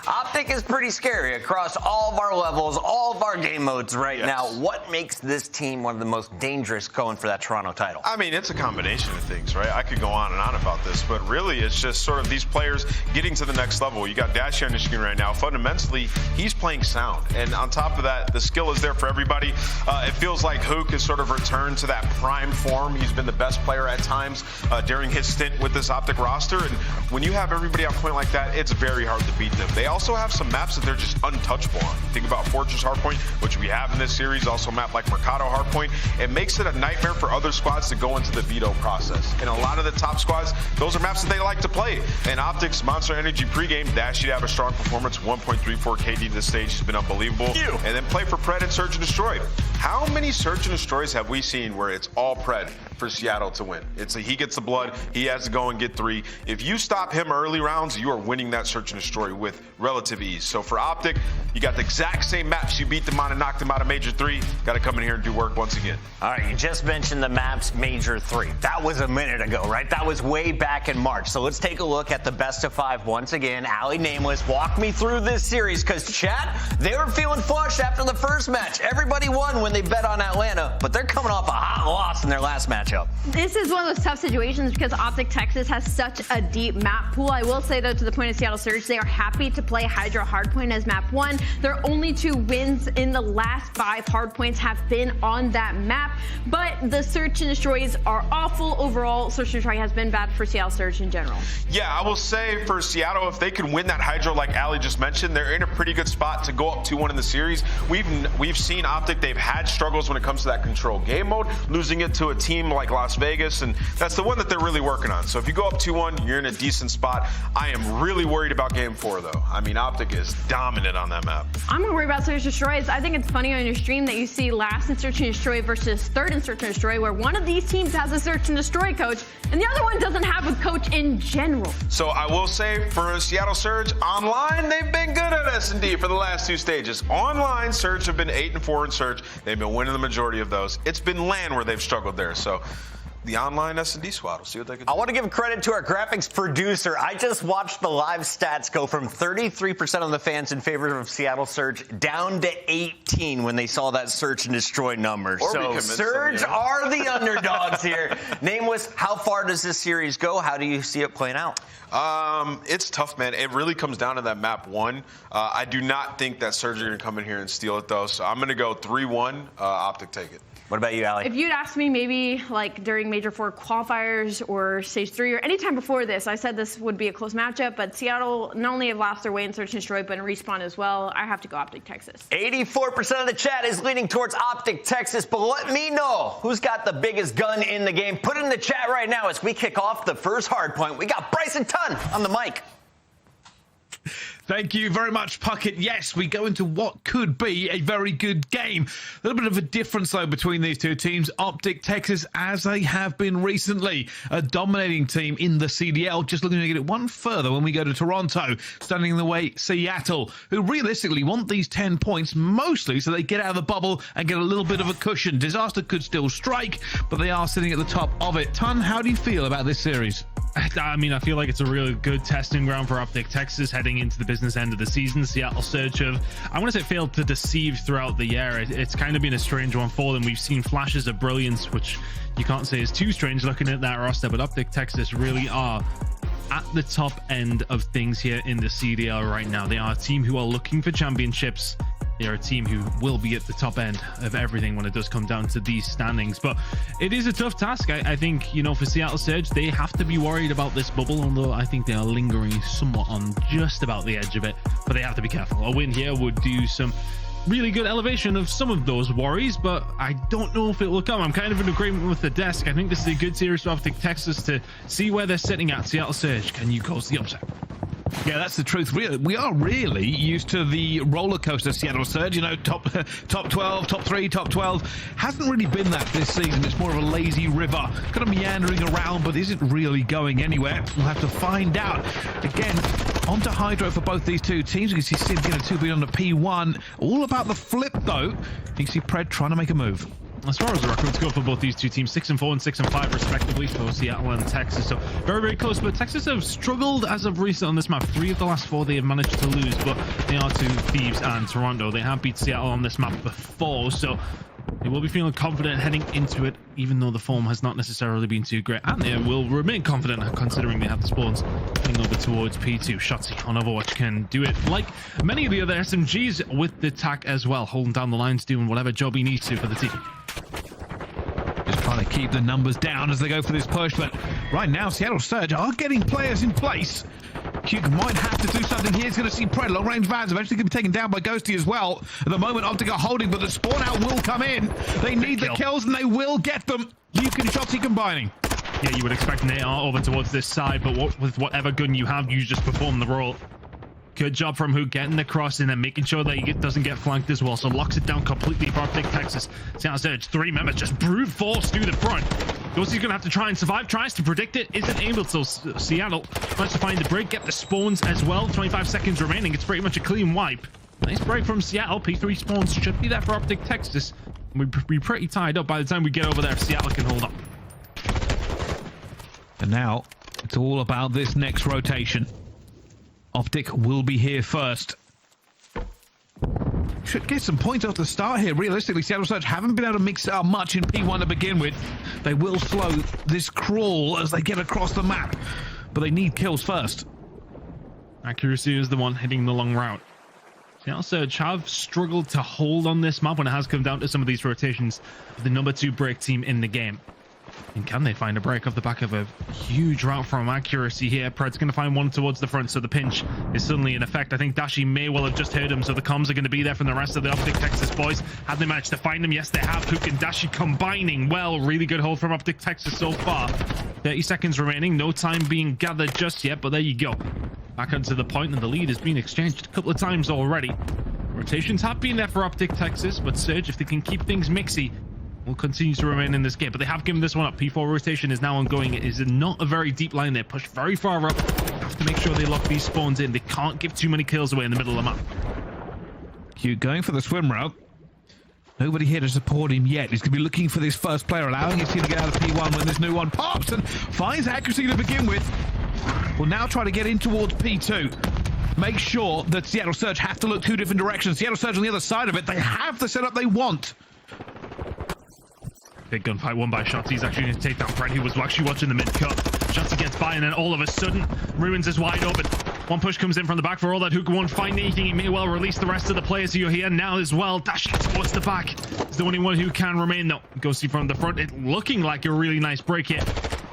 OpTic is pretty scary across all of our levels, all of our game modes right now. What makes this team one of the most dangerous going for that Toronto title? I mean, it's a combination of things, right? I could go on and on about this, but really it's just sort of these players getting to the next level. You got Dashy on your screen right now. Fundamentally, he's playing sound. And on top of that, the skill is there for everybody. It feels like Huke has sort of returned to that prime form. He's been the best player at times during his stint with this OpTic roster. And when you have everybody on point like that, it's very hard to beat them. They also have some maps that they're just untouchable on. Think about Fortress Hardpoint, which we have in this series, also a map like Mercado Hardpoint. It makes it a nightmare for other squads to go into the veto process. And a lot of the top squads, those are maps that they like to play. And OpTic's Monster Energy pregame, Dashy to have a strong performance, 1.34 KD to the stage has been unbelievable. And then play for Pred and Search and Destroy. How many Search and Destroys have we seen where it's all Pred for Seattle to win? He gets the blood, he has to go and get 3. If you stop him early rounds, you are winning that Search and Destroy with relative ease. So for OpTic, you got the exact same maps you beat them on and knocked them out of Major 3. Got to come in here and do work once again. All right, you just mentioned the maps Major 3. That was a minute ago, right? That was way back in March. So let's take a look at the best of 5 once again. Ali Nameless, walk me through this series, because chat, they were feeling flushed after the first match. Everybody won when they bet on Atlanta, but they're coming off a hot loss in their last matchup. This is one of those tough situations because OpTic Texas has such a deep map pool. I will say, though, to the point of Seattle Surge, they are happy to play HyDra Hardpoint as map 1. Their only 2 wins in the last 5 hardpoints have been on that map, but the Search and Destroys are awful overall. Search and Destroy has been bad for Seattle Surge in general. Yeah, I will say for Seattle, if they can win that HyDra like Ali just mentioned, they're in a pretty good spot to go up 2-1 in the series. We've seen OpTic, they've had struggles when it comes to that control game mode, losing it to a team like Las Vegas, and that's the one that they're really working on. So if you go up 2-1, you're in a decent spot. I am really worried about game 4, though. I mean, OpTic is dominant on that map. I'm more worried about Search and Destroys. I think it's funny on your stream that you see last in Search and Destroy versus third in Search and Destroy, where one of these teams has a Search and Destroy coach, and the other one doesn't have a coach in general. So I will say for Seattle Surge, online, they've been good at S&D for the last 2 stages. Online, Surge have been 8-4 in Surge. They've been winning the majority of those. It's been LAN where they've struggled there. So the online S&D squad, we'll see what they can do. I want to give credit to our graphics producer. I just watched the live stats go from 33% of the fans in favor of Seattle Surge down to 18 when they saw that Search and Destroy number. So Surge are the underdogs here. Nameless, how far does this series go? How do you see it playing out? It's tough, man. It really comes down to that map 1. I do not think that Surge are going to come in here and steal it, though. So I'm going to go 3-1. OpTic take it. What about you, Ali? If you'd asked me maybe like during Major 4 qualifiers or Stage 3 or any time before this, I said this would be a close matchup, but Seattle not only have lost their way in Search and Destroy, but in Respawn as well. I have to go OpTic Texas. 84% of the chat is leaning towards OpTic Texas, but let me know who's got the biggest gun in the game. Put it in the chat right now as we kick off the first hard point. We got Bryson Tunn on the mic. Thank you very much, Puckett. Yes, we go into what could be a very good game. A little bit of a difference, though, between these two teams. OpTic Texas, as they have been recently, a dominating team in the CDL. Just looking to get it one further when we go to Toronto, standing in the way Seattle, who realistically want these 10 points mostly so they get out of the bubble and get a little bit of a cushion. Disaster could still strike, but they are sitting at the top of it. Tun, how do you feel about this series? I mean, I feel like it's a really good testing ground for OpTic Texas heading into the business end of the season. Seattle Surge have, I want to say, failed to deceive throughout the year. It's kind of been a strange one for them. We've seen flashes of brilliance, which you can't say is too strange looking at that roster, but OpTic Texas really are at the top end of things here in the CDL right now. They are a team who are looking for championships. They're a team who will be at the top end of everything when it does come down to these standings. But it is a tough task. I think, you know, for Seattle Surge, they have to be worried about this bubble, although I think they are lingering somewhat on just about the edge of it. But they have to be careful. A win here would do some really good elevation of some of those worries, but I don't know if it will come. I'm kind of in agreement with the desk. I think this is a good series for OpTic Texas to see where they're sitting at. Seattle Surge, can you cause the upset? Yeah, that's the truth. We are really used to the roller coaster Seattle Surge, you know, top 12, top 3, top 12. Hasn't really been that this season. It's more of a lazy river, kind of meandering around, but isn't really going anywhere. We'll have to find out. Again, onto HyDra for both these two teams. You can see Simp getting 2 being on the P1. All about the flip, though. You can see Pred trying to make a move. As far as the records go for both these two teams, 6-4 and 6-5 respectively for Seattle and Texas, so very, very close. But Texas have struggled as of recent on this map. 3 of the last 4 they have managed to lose, but they are to Thieves and Toronto. They have beat Seattle on this map before, so they will be feeling confident heading into it, even though the form has not necessarily been too great, and they will remain confident considering they have the spawns heading over towards P2. Shotzzy on Overwatch can do it like many of the other SMGs with the tack as well, holding down the lines, doing whatever job he needs to for the team. Just trying to keep the numbers down as they go for this push, but right now Seattle Surge are getting players in place. Huke might have to do something here. He's going to see Pred. Long range vans eventually going to be taken down by Ghosty as well. At the moment, OpTic are holding, but the spawn out will come in. They need the kills, and they will get them. Huke and Shotzzy combining. Yeah, you would expect an AR over towards this side, but with whatever gun you have, you just perform the role. Good job from Huke getting across and then making sure that he doesn't get flanked as well. So locks it down completely for OpTic Texas. Seattle Surge, 3 members just brute force through the front. Ghosty's going to have to try and survive. Tries to predict it. Isn't able to. Seattle tries to find the break. Get the spawns as well. 25 seconds remaining. It's pretty much a clean wipe. Nice break from Seattle. P3 spawns should be there for OpTic Texas. We'll be pretty tied up by the time we get over there if Seattle can hold up. And now it's all about this next rotation. OpTic will be here first. Should get some points off the start here. Realistically, Seattle Surge haven't been able to mix it up much in P1 to begin with. They will slow this crawl as they get across the map, but they need kills first. Accuracy is the one hitting the long route. Seattle Surge have struggled to hold on this map when it has come down to some of these rotations of the number 2 break team in the game. And can they find a break off the back of a huge route from accuracy here? Pred's going to find one towards the front, so the pinch is suddenly in effect. I think Dashy may well have just heard him, so the comms are going to be there from the rest of the OpTic Texas boys. Have they managed to find him? Yes, they have. Huke and Dashy combining well. Really good hold from OpTic Texas so far. 30 seconds remaining. No time being gathered just yet, but there you go. Back onto the point, and the lead has been exchanged a couple of times already. Rotations have been there for OpTic Texas, but Surge, if they can keep things mixy, will continue to remain in this game, but they have given this one up. P4 rotation is now ongoing. It is not a very deep line. They're pushed very far up. They have to make sure they lock these spawns in. They can't give too many kills away in the middle of the map. Huke going for the swim route. Nobody here to support him yet. He's going to be looking for this first player, allowing his team to get out of P1 when this new one pops and finds accuracy to begin with. Will now try to get in towards P2. Make sure that Seattle Surge have to look 2 different directions. Seattle Surge on the other side of it. They have the setup they want. Big gunfight won by Shotzzy. He's actually going to take down Pred, who was actually watching the mid-cut. Shotzzy gets by, and then all of a sudden, Ruins is wide open. One push comes in from the back. For all that Huke won't find anything, he may well release the rest of the players who are here now as well. Dashy towards the back. He's the only one who can remain, though. Ghosty from the front. It looking like a really nice break here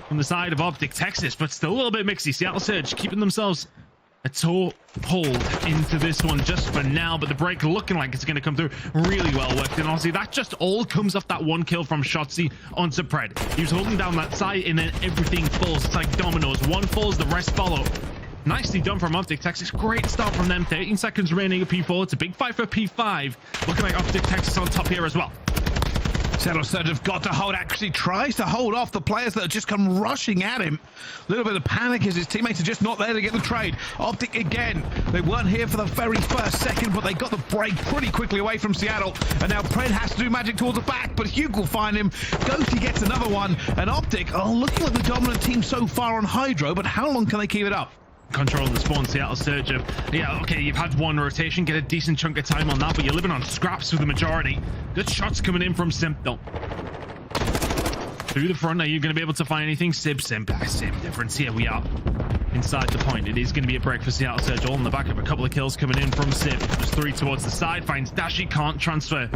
from the side of OpTic Texas, but still a little bit mixy. Seattle Surge keeping themselves a toe hold into this one just for now, but the break looking like it's going to come through really well worked. And honestly, that just all comes off that one kill from Shotzzy onto Pred. He was holding down that side, and then everything falls. It's like dominoes. One falls, the rest follow. Nicely done from OpTic Texas. Great start from them. 13 seconds remaining at P4. It's a big fight for P5. Looking like OpTic Texas on top here as well. Seattle Surge have got to hold. Actually tries to hold off the players that have just come rushing at him. A little bit of panic as his teammates are just not there to get the trade. OpTic again. They weren't here for the very first second, but they got the break pretty quickly away from Seattle. And now Pred has to do magic towards the back, but Huke will find him. Ghosty gets another one. And OpTic are looking like the dominant team so far on HyDra, but how long can they keep it up? Control the spawn. Seattle Surge of, yeah, okay, you've had one rotation, get a decent chunk of time on that, but you're living on scraps for the majority. Good shots coming in from Simp though. Through the front, are you going to be able to find anything? Simp, same difference. Here we are inside the point. It is going to be a break for Seattle Surge. All in the backup, a couple of kills coming in from Simp. Just 3 towards the side, finds Dashy, can't transfer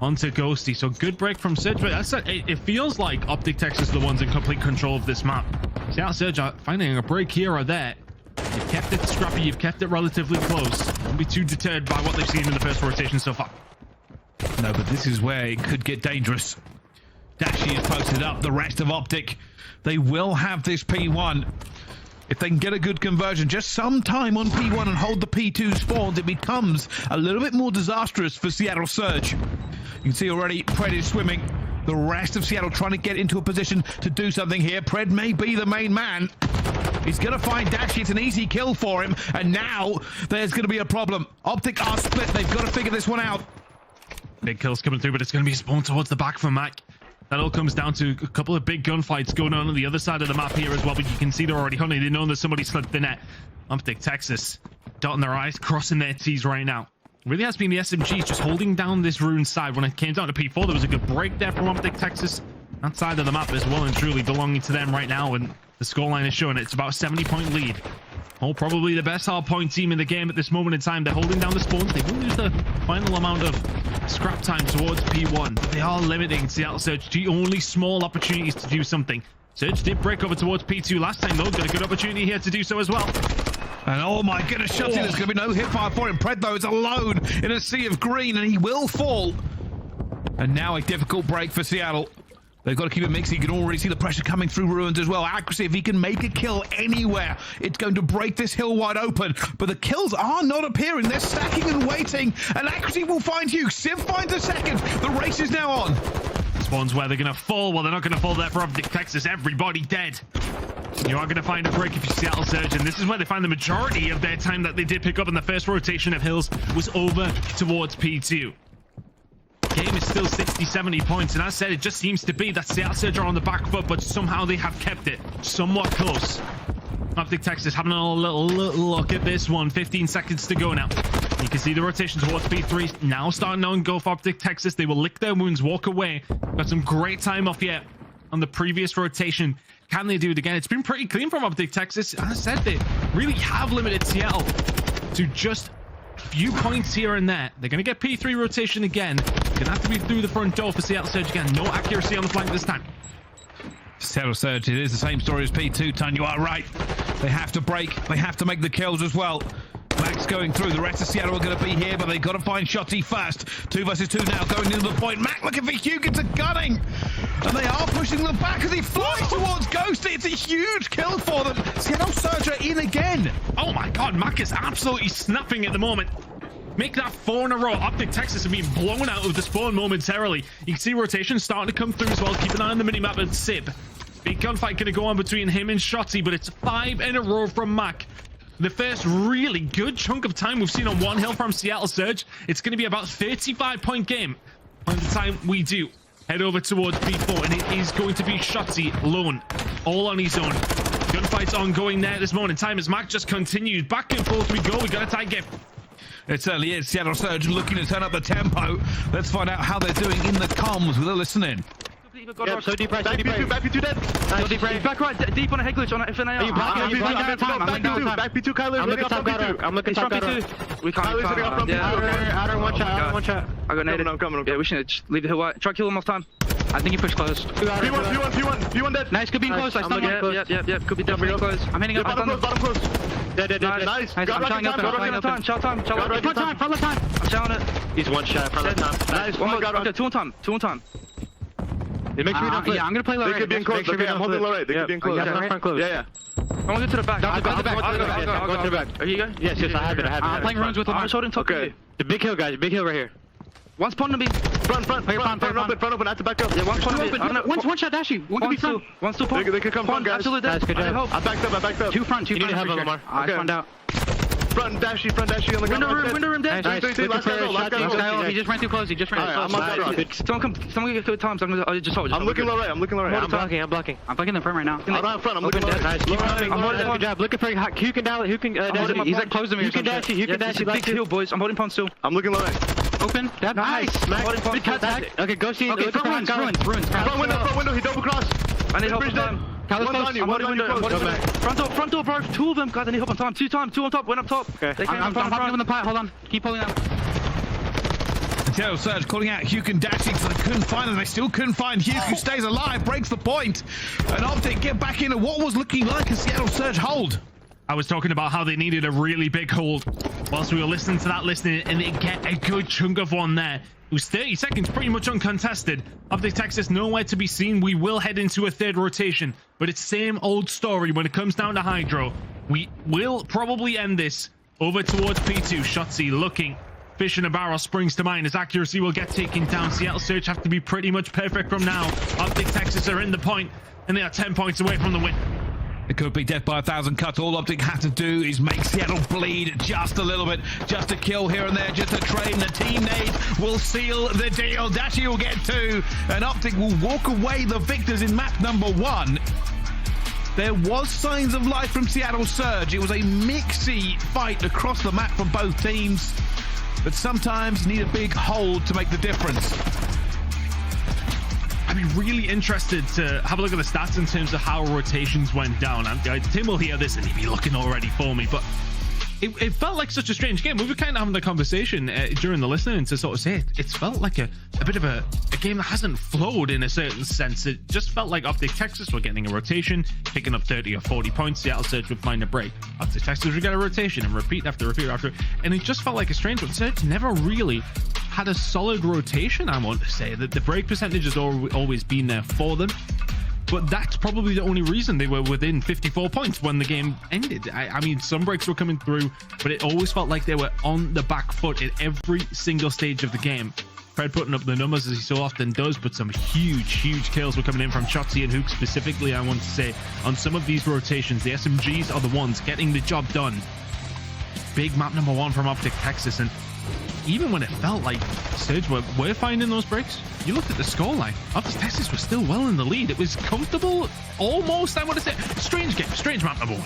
onto Ghosty. So good break from Surge, but that's it feels like OpTic Texas are the ones in complete control of this map. Seattle Surge are finding a break here or there. You've kept it scrappy, you've kept it relatively close. Don't be too deterred by what they've seen in the first rotation so far. No, but this is where it could get dangerous. Dashy is posted up. The rest of OpTic, they will have this P1. If they can get a good conversion, just some time on P1 and hold the P2 spawns, it becomes a little bit more disastrous for Seattle Surge. You can see already Pred is swimming. The rest of Seattle trying to get into a position to do something here. Pred may be the main man. He's going to find Dashy. It's an easy kill for him. And now there's going to be a problem. OpTic are split. They've got to figure this one out. Big kills coming through, but it's going to be spawned towards the back for Mack. That all comes down to a couple of big gunfights going on the other side of the map here as well. But you can see they're already hunting. They know that somebody slipped the net. OpTic Texas dotting their I's, crossing their T's right now. Really has been the SMGs just holding down this rune side. When it came down to P4, there was a good break there from OpTic Texas. That side of the map is well and truly belonging to them right now, and the scoreline is showing it's about a 70-point lead. Oh, probably the best hardpoint team in the game at this moment in time. They're holding down the spawns. They will lose the final amount of scrap time towards P1, but they are limiting Seattle Surge to only small opportunities to do something. Surge did break over towards P2 last time, though. Got a good opportunity here to do so as well. And oh my goodness, Shotzzy, there's going to be no hit fire for him. Pred, though, is alone in a sea of green, and he will fall. And now a difficult break for Seattle. They've got to keep it mixed. You can already see the pressure coming through ruins as well. Accuracy, if he can make a kill anywhere, it's going to break this hill wide open. But the kills are not appearing. They're stacking and waiting. And Accuracy will find Huke. Simp finds a second. The race is now on. Spawns where they're going to fall. Well, they're not going to fall there for OpTic Texas. Everybody dead. You are going to find a break if you're Seattle Surge, and this is where they find the majority of their time that they did pick up in the first rotation of hills was over towards P2. Game is still 60-70 points, and as I said, it just seems to be that Seattle Surge are on the back foot, but somehow they have kept it somewhat close. OpTic Texas having a little look at this one. 15 seconds to go now. You can see the rotation towards P3 now starting on go for OpTic Texas. They will lick their wounds, walk away. Got some great time off yet on the previous rotation. Can they do it again? It's been pretty clean from OpTic Texas. As I said, they really have limited Seattle to just a few points here and there. They're going to get P3 rotation again. Going to have to be through the front door for Seattle Surge again. No accuracy on the flank this time. Seattle Surge, it is the same story as P2, Ton. You are right. They have to break. They have to make the kills as well. Mack's going through. The rest of Seattle are going to be here, but they've got to find Shotzzy first. 2 versus 2 now, going into the point. Mack looking for Huke. It's a gunning. And they are pushing them back as he flies towards Ghosty. It's a huge kill for them. Seattle Surge are in again. Oh my god, Mack is absolutely snapping at the moment. Make that 4 in a row. OpTic Texas are being blown out of the spawn momentarily. You can see rotation starting to come through as well. Keep an eye on the minimap and Simp. Big gunfight going to go on between him and Shotzzy, but it's 5 in a row from Mack. The first really good chunk of time we've seen on one hill from Seattle Surge. It's going to be about 35-point game by the time we do head over towards B4, and it is going to be Shotzzy alone, all on his own. Gunfight's ongoing there at this moment in time as Mack just continues. Back and forth we go. We got a tight game. It certainly is. Seattle Surge looking to turn up the tempo. Let's find out how they're doing in the comms with a listening. Yep, so deep right, so deep right. Back P2 dead. Nice. Deep right. Back right, deep on a head glitch on FNAR. Are you back P2? Back P2, Kyler. I'm looking top gutter. I'm looking top gutter. We can't. Outer one shot. I got naded. I'm coming. Yeah, we should just leave the hill wide. Try to kill him off time. I think he pushed close. P1 dead. Nice, could be close. I stunned him. Yep. Could be definitely close. I'm hitting up. Bottom close. Dead. Nice. I'm trying up. Shot time. Front time. I'm shouting it. He's one shot. Front time. Nice. 2 on time. Make sure you don't play. Yeah, I'm gonna play low right. They could be in close. Okay, I'm holding low right. They could be in close. Yeah. I'm gonna go to the back. I'll go to the back. I'll go to the back. Are you guys? Yes, I have it. I'm playing runes with Lamar. I'm just holding top. Okay. The big hill, guys. Big hill right here. One spawn to me. Front open. I have to back up. Yeah, one spawn open. One shot Dashy. One could be front. One still front. They could come front, guys. Absolute dead. Good job. I backed up. Two front. You need to have Lamar. I spawned out. Front Dashy on the ground. Window room dead. Nice. Last guy. He just ran too close. He just ran too close. Someone get good times. I'll just hold. I'm looking low right. I'm blocking. I'm blocking the front right now. I'm out front. I'm looking low right. Nice. Good job. Looking for Huke and Dashy. He's like closing me. Huke and Dashy. Big kill, boys. I'm holding pawn still. I'm looking low right. Open. Nice. Mack. Okay, Ghosty. Okay, ruins. Front window. He double crossed. I need help on time. One on you. Front door, bro. Two of them, guys. I need help on time. Two on top. One up top. Okay. I'm popping in the pie. Hold on. Keep pulling out. Seattle Surge calling out Huke and Dashy because they couldn't find him. They still couldn't find Huke, who stays alive, breaks the point. And OpTic get back into what was looking like a Seattle Surge hold. I was talking about how they needed a really big hold whilst we were listening to that and they get a good chunk of one there. It was 30 seconds, pretty much uncontested. OpTic Texas nowhere to be seen. We will head into a third rotation, but it's same old story when it comes down to HyDra. We will probably end this over towards P2. Shotzzy looking. Fish in a barrel springs to mind. His accuracy will get taken down. Seattle Surge have to be pretty much perfect from now. OpTic Texas are in the point, and they are 10 points away from the win. It could be death by 1,000 cuts. All OpTic had to do is make Seattle bleed just a little bit. Just a kill here and there, just a trade. And the team nade will seal the deal. Dashy will get 2, and OpTic will walk away the victors in map number 1. There was signs of life from Seattle Surge. It was a mixy fight across the map from both teams. But sometimes you need a big hold to make the difference. I'd be really interested to have a look at the stats in terms of how rotations went down. Tim will hear this and he'd be looking already for me, but it felt like such a strange game. We were kind of having the conversation during the listening to sort of say it felt like a bit of a game that hasn't flowed in a certain sense. It just felt like OpTic Texas were getting a rotation, picking up 30 or 40 points. Seattle Surge would find a break. OpTic Texas would get a rotation and repeat after repeat after. And it just felt like a strange one. Surge never really had a solid rotation, I want to say. That the break percentage has always been there for them. But that's probably the only reason they were within 54 points when the game ended. I mean, some breaks were coming through, but it always felt like they were on the back foot at every single stage of the game. Fred putting up the numbers as he so often does, but some huge kills were coming in from Shotzzy and Huke specifically, I want to say. On some of these rotations, the SMGs are the ones getting the job done. Big map number 1 from OpTic Texas, and even when it felt like Surge were finding those breaks, you looked at the scoreline. OpTic Texas was still well in the lead. It was comfortable, almost, I want to say. Strange game, strange map number 1.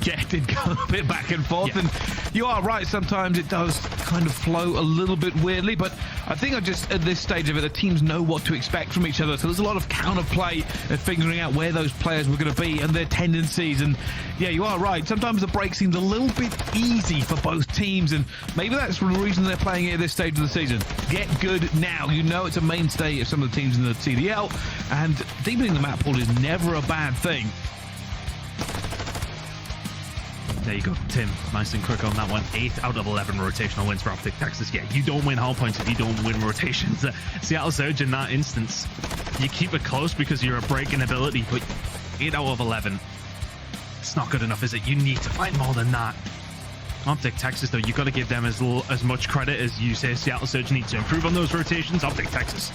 Yeah, it did go a bit back and forth, and you are right, sometimes it does kind of flow a little bit weirdly, but I think at this stage of it, the teams know what to expect from each other, so there's a lot of counterplay and figuring out where those players were going to be and their tendencies, and yeah, you are right, sometimes the break seems a little bit easy for both teams, and maybe that's the reason they're playing it at this stage of the season. Get good now. You know it's a mainstay of some of the teams in the CDL, and deepening the map pool is never a bad thing. There you go, Tim. Nice and quick on that one. 8 out of 11 rotational wins for OpTic Texas. Yeah, you don't win hard points if you don't win rotations. Seattle Surge in that instance, you keep it close because you're a breaking ability, but 8 out of 11. It's not good enough, is it? You need to find more than that. OpTic Texas, though, you've got to give them as much credit as you say Seattle Surge needs to improve on those rotations. OpTic Texas,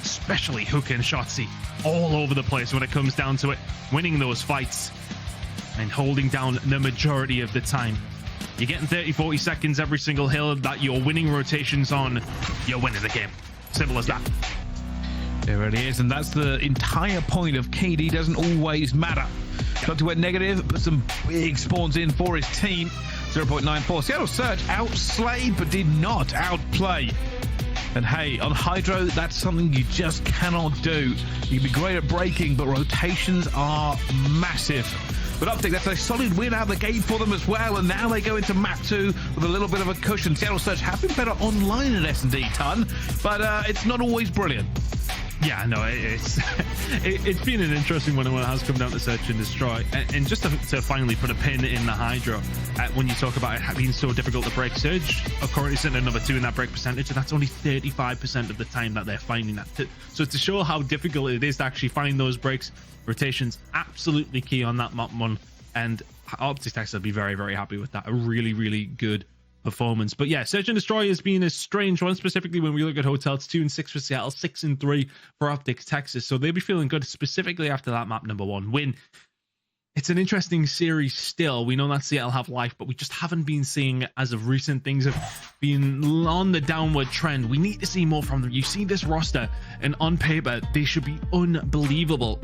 especially Huke and Shotzzy, all over the place when it comes down to it, winning those fights and holding down the majority of the time. You're getting 30-40 seconds every single hill that you're winning rotations on, you're winning the game. Simple as that. It really is, and that's the entire point of KD doesn't always matter. Not to went negative, but some big spawns in for his team. 0.94. Seattle Surge outslayed, but did not outplay. And hey, on HyDra, that's something you just cannot do. You can be great at breaking, but rotations are massive. But OpTic, that's a solid win out of the gate for them as well, and now they go into map 2 with a little bit of a cushion. Seattle Surge have been better online at S&D ton, but it's not always brilliant. Yeah, no, it's been an interesting one when it has come down to search and destroy. And just to finally put a pin in the HyDra, when you talk about it being so difficult to break, Surge are currently sitting at number 2 in that break percentage, and that's only 35% of the time that they're finding that. So to show how difficult it is to actually find those breaks, rotations absolutely key on that map one, and OpTic Texas will be very, very happy with that. A really, really good performance. But yeah, Search and Destroy has been a strange one, specifically when we look at Hotel. It's 2-6 for Seattle, 6-3 for OpTic Texas, so they'll be feeling good, specifically after that map number 1 win. It's an interesting series still. We know that Seattle have life, but we just haven't been seeing, as of recent, things have been on the downward trend. We need to see more from them. You see this roster, and on paper they should be unbelievable,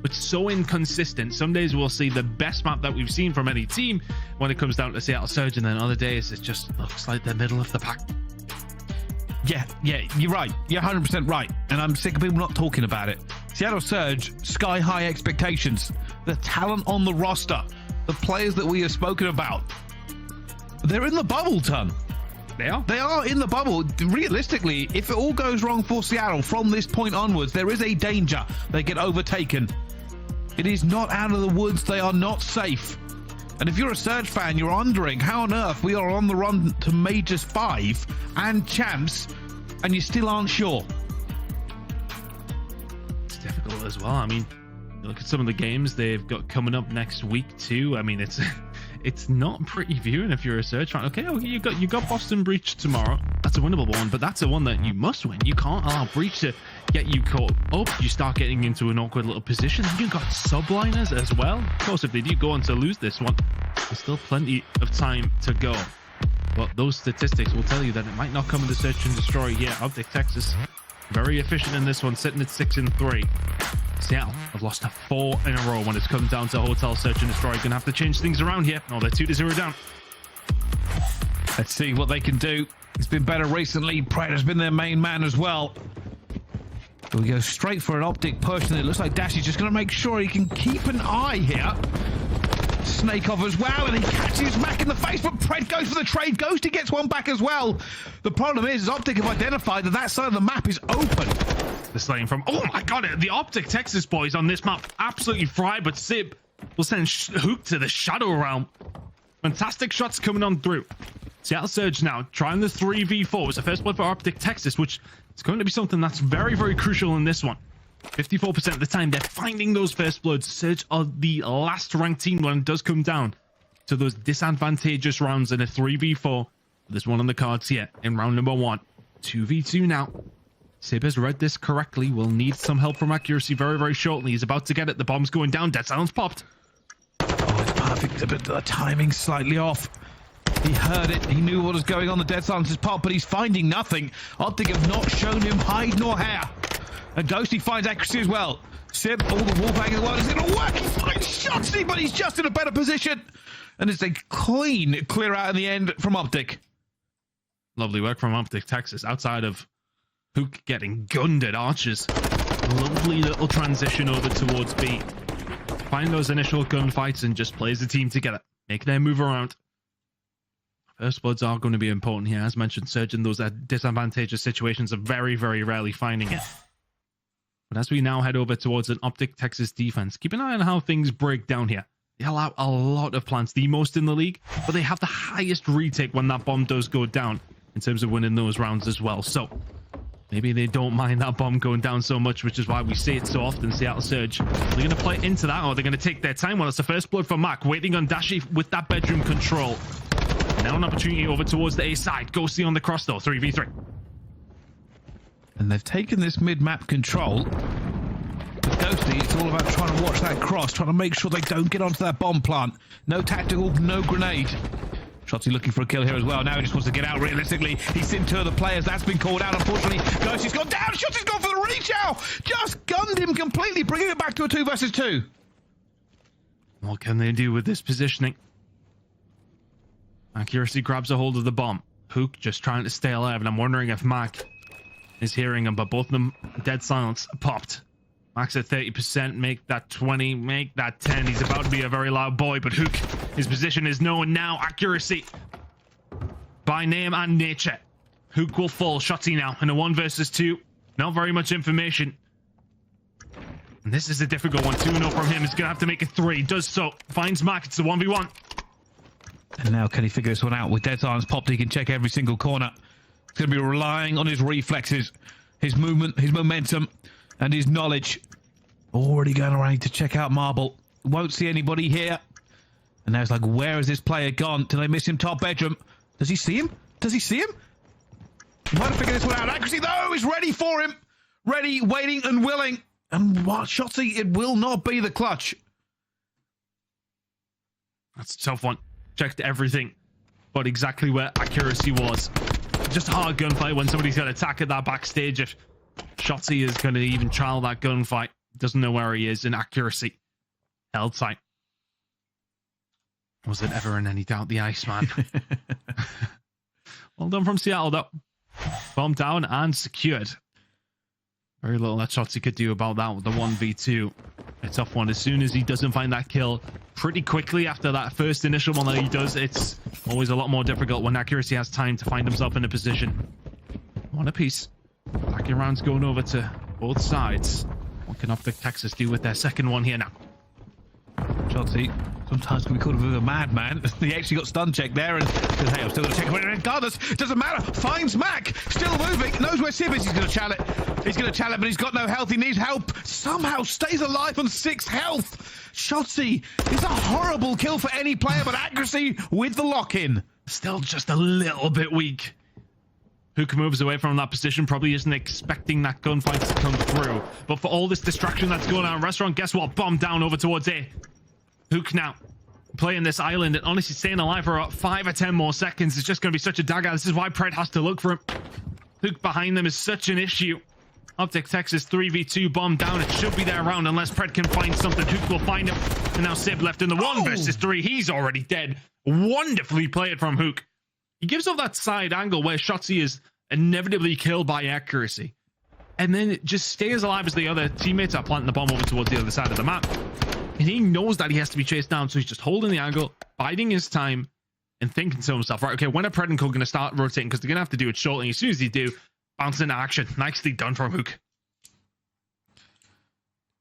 but so inconsistent. Some days we'll see the best map that we've seen from any team when it comes down to Seattle Surge, and then other days it just looks like the middle of the pack. Yeah, you're right. You're 100% right. And I'm sick of people not talking about it. Seattle Surge, sky high expectations. The talent on the roster, the players that we have spoken about, they're in the bubble, ton. They are in the bubble. Realistically, if it all goes wrong for Seattle from this point onwards, there is a danger they get overtaken. It is not out of the woods. They are not safe. And if you're a Surge fan, you're wondering how on earth we are on the run to Majors 5 and champs, and you still aren't sure. It's difficult as well. I mean, you look at some of the games they've got coming up next week too. I mean, it's not pretty viewing if you're a Surge fan. Okay, you got Boston Breach tomorrow. That's a winnable one, but that's a one that you must win. You can't allow Breach to get you caught up. You start getting into an awkward little position. You've got Subliners as well. Of course, if they do go on to lose this one, there's still plenty of time to go. But those statistics will tell you that it might not come into Search and Destroy yet. OpTic Texas, very efficient in this one, sitting at 6-3. Seattle have lost 4 in a row when it's come down to Hotel Search and Destroy. Gonna have to change things around here. Oh, they're 2-0 down. Let's see what they can do. It's been better recently. Pred has been their main man as well. So we go straight for an OpTic push, and it looks like Dashy's just going to make sure he can keep an eye here. Snake off as well, and he catches Mack in the face, but Pred goes for the trade. Ghosty gets one back as well. The problem is OpTic have identified that side of the map is open. The slaying from, oh my god, the OpTic Texas boys on this map absolutely fried, but Simp will send Huke to the Shadow Realm. Fantastic shots coming on through. Seattle Surge now trying the 3v4. It's the first blood for OpTic Texas, which is going to be something that's very, very crucial in this one. 54% of the time they're finding those first bloods. Surge are the last ranked team when it does come down to those disadvantageous rounds in a 3v4. There's one on the cards here in round number 1. 2v2 now. Sib has read this correctly. Will need some help from accuracy very, very shortly. He's about to get it. The bomb's going down. Dead silence popped. Oh, it's perfect, but the timing's slightly off. He heard it. He knew what was going on. The dead silence is popped, but he's finding nothing. OpTic have not shown him hide nor hair. And Ghosty finds accuracy as well. Simp, all the wallbang in the world is going to work. He finds Shotzzy, but he's just in a better position. And it's a clean clear out in the end from OpTic. Lovely work from OpTic Texas. Outside of Huke getting gunned at archers. Lovely little transition over towards B. Find those initial gunfights and just plays the team together. Make their move around. First bloods are going to be important here. As mentioned, Surge in those disadvantageous situations are very, very rarely finding it. But as we now head over towards an OpTic Texas defense, keep an eye on how things break down here. They allow a lot of plants, the most in the league, but they have the highest retake when that bomb does go down in terms of winning those rounds as well. So maybe they don't mind that bomb going down so much, which is why we see it so often. Seattle Surge, they're going to play into that, or they're going to take their time. Well, it's the first blood for Mack, waiting on Dashy with that bedroom control. Now an opportunity over towards the A side. Ghosty on the cross though, 3v3. And they've taken this mid-map control. With Ghosty, it's all about trying to watch that cross, trying to make sure they don't get onto that bomb plant. No tactical, no grenade. Shotzzy looking for a kill here as well. Now he just wants to get out realistically. He's seen 2 of the players. That's been called out, unfortunately. Ghosty's gone down. Shotzzy's gone for the reach out. Just gunned him completely, bringing it back to a 2 versus 2. What can they do with this positioning? Accuracy grabs a hold of the bomb. Huke just trying to stay alive, and I'm wondering if Mack is hearing him, but both of them dead silence popped. Mack's at 30%, make that 20, make that 10. He's about to be a very loud boy, but Huke, his position is known now. Accuracy by name and nature. Huke will fall. Shotzzy now in a 1 versus 2. Not very much information. And this is a difficult one. 2-0 from him. He's going to have to make it 3. Does so. Finds Mack. It's the 1v1. And now can he figure this one out? With dead silence popped, he can check every single corner. He's going to be relying on his reflexes, his movement, his momentum, and his knowledge. Already going around to check out Marble. Won't see anybody here. And now it's like, where has this player gone? Did they miss him top bedroom? Does he see him? Does he see him? He might have figured this one out. Accuracy, though, is ready for him. Ready, waiting, and willing. And what, Shotzzy, it will not be the clutch. That's a tough one. Checked everything, but exactly where accuracy was. Just a hard gunfight when somebody's going to attack at that backstage. If Shotzzy is going to even trial that gunfight, doesn't know where he is in accuracy. Held tight. Was it ever in any doubt the Iceman? Well done from Seattle, though. Bomb down and secured. Very little that Shotzzy could do about that with the 1v2. A tough one. As soon as he doesn't find that kill pretty quickly after that first initial one that he does, it's always a lot more difficult when accuracy has time to find himself in a position. One apiece. Attacking rounds going over to both sides. What can OpTic Texas do with their second one here now? Shotzzy sometimes can be called a bit of a madman. He actually got stun check there and says, hey, I'm still going to check him regardless. Doesn't matter. Finds Mack. Still moving. Knows where Simp is. He's going to challenge it. He's going to challenge it, but he's got no health. He needs help. Somehow stays alive on 6 health. Shotzzy is a horrible kill for any player, but accuracy with the lock-in. Still just a little bit weak. Huke moves away from that position, probably isn't expecting that gunfight to come through. But for all this distraction that's going on in restaurant, guess what? Bomb down over towards A. Huke now playing this island and honestly staying alive for about 5 or 10 more seconds. It's just going to be such a dagger. This is why Pred has to look for him. Huke behind them is such an issue. OpTic Texas 3v2 bomb down. It should be there around unless Pred can find something. Huke will find him. And now Sib left in the 1 versus 3. He's already dead. Wonderfully played from Huke. He gives off that side angle where Shotzzy is inevitably killed by accuracy. And then it just stays alive as the other teammates are planting the bomb over towards the other side of the map. And he knows that he has to be chased down, so he's just holding the angle, biding his time, and thinking to himself, right, okay, when are Pred and Co going to start rotating? Because they're going to have to do it shortly. As soon as they do, bounce into action. Nicely done from Huke.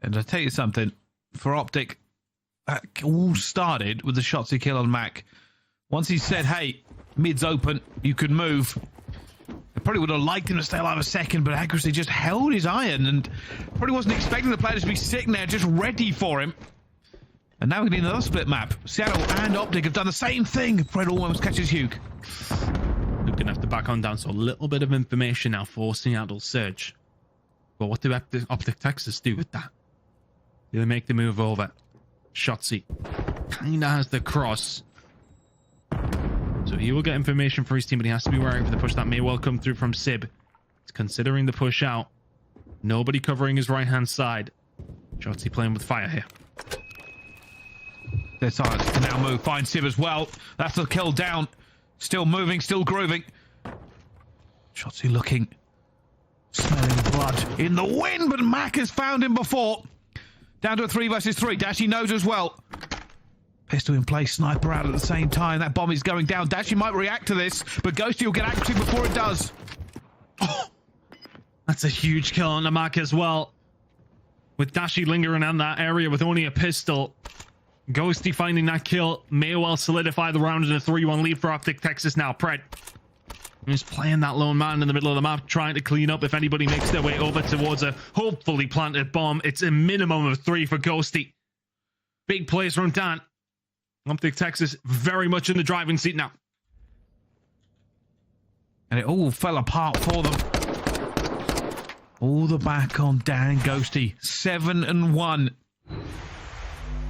And I'll tell you something, for OpTic, all started with the Shotzzy kill on Mack. Once he said, hey, mid's open, you could move. I probably would have liked him to stay alive a second, but accuracy just held his iron and probably wasn't expecting the players to be sitting there just ready for him. And now we need another split map. Seattle and OpTic have done the same thing. Pred almost catches Huke. Huke gonna have to back on down, so a little bit of information now for Seattle's surge. But what do OpTic Texas do with that? Do they make the move over? Shotzzy kinda has the cross. So he will get information for his team, but he has to be wary for the push that may well come through from Sib. He's considering the push out. Nobody covering his right-hand side. Shotzzy playing with fire here. Their silence can now move. Find Sib as well. That's the kill down. Still moving, still grooving. Shotzzy looking. Smelling blood in the wind, but Mack has found him before. Down to a 3 versus 3. Dashy knows as well. Pistol in place, sniper out at the same time. That bomb is going down. Dashy might react to this, but Ghosty will get accuracy before it does. Oh, that's a huge kill on the Mack as well. With Dashy lingering in that area with only a pistol, Ghosty finding that kill may well solidify the round in a 3-1 lead for OpTic Texas now. Pred is playing that lone man in the middle of the map, trying to clean up if anybody makes their way over towards a hopefully planted bomb. It's a minimum of 3 for Ghosty. Big plays from Dan. OpTic Texas very much in the driving seat now. And it all fell apart for them. All the back on Dan Ghosty. 7-1.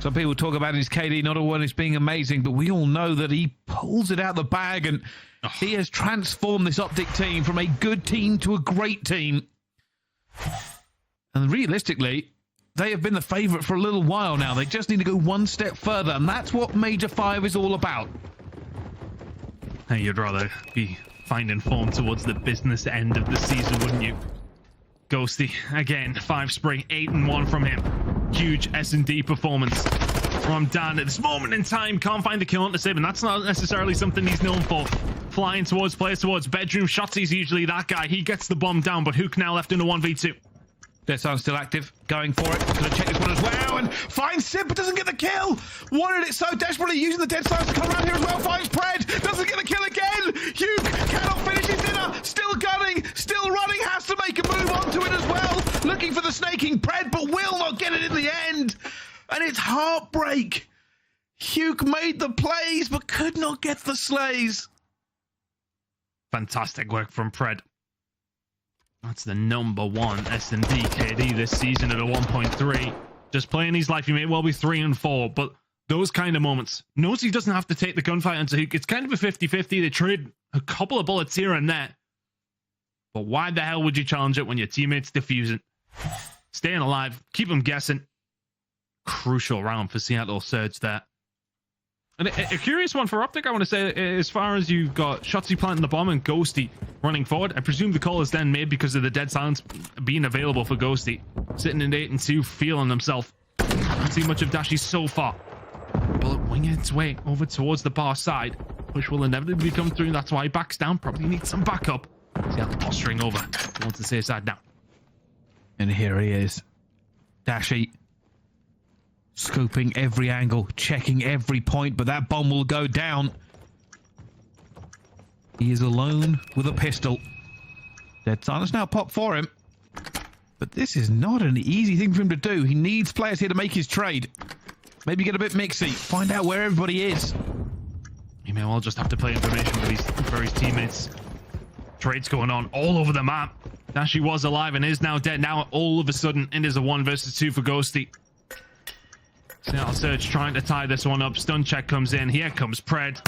Some people talk about his KD not all as being amazing, but we all know that he pulls it out the bag and he has transformed this OpTic team from a good team to a great team. And realistically, they have been the favourite for a little while now. They just need to go one step further, and that's what Major V is all about. Hey, you'd rather be finding form towards the business end of the season, wouldn't you? Ghosty, again, 5 spring, 8-1 from him. Huge S&D performance from Dan at this moment in time. Can't find the kill on the Sib, and that's not necessarily something he's known for. Flying towards players towards bedroom. Shotzy's usually that guy. He gets the bomb down, but Huke now left in a 1v2. Dead Silence still active, going for it. Gonna check this one as well, and finds Simp, but doesn't get the kill. Wanted it so desperately, using the Dead Silence to come around here as well. Finds Pred, doesn't get the kill again. Huke cannot finish his dinner. Still gunning, still running, has to make a move onto it as well. Looking for the snaking Pred, but will not get it in the end. And it's heartbreak. Huke made the plays, but could not get the slays. Fantastic work from Pred. That's the #1 S&D KD this season at a 1.3. Just playing his life, he may well be 3 and 4, but those kind of moments. Knows he doesn't have to take the gunfight into Huke. It's kind of a 50-50. They trade a couple of bullets here and there. But why the hell would you challenge it when your teammate's defusing? Staying alive, keep them guessing. Crucial round for Seattle Surge there. And a curious one for OpTic, I want to say, as far as you've got Shotzzy planting the bomb and Ghosty running forward. I presume the call is then made because of the Dead Silence being available for Ghosty. Sitting in 8 and 2, feeling himself. Haven't seen much of Dashy so far. Bullet winging its way over towards the bar side. Push will inevitably come through, that's why he backs down. Probably needs some backup. Seattle posturing over towards the safe side now. And here he is. Dashy. Scooping every angle, checking every point, but that bomb will go down. He is alone with a pistol. Dead Silence now pop for him. But this is not an easy thing for him to do. He needs players here to make his trade. Maybe get a bit mixy, find out where everybody is. He may well just have to play information for his teammates. Trades going on all over the map. Dashy was alive and is now dead. Now all of a sudden it is a 1 versus 2 for Ghosty. Seattle Surge trying to tie this one up. Stun check comes in. Here comes Pred.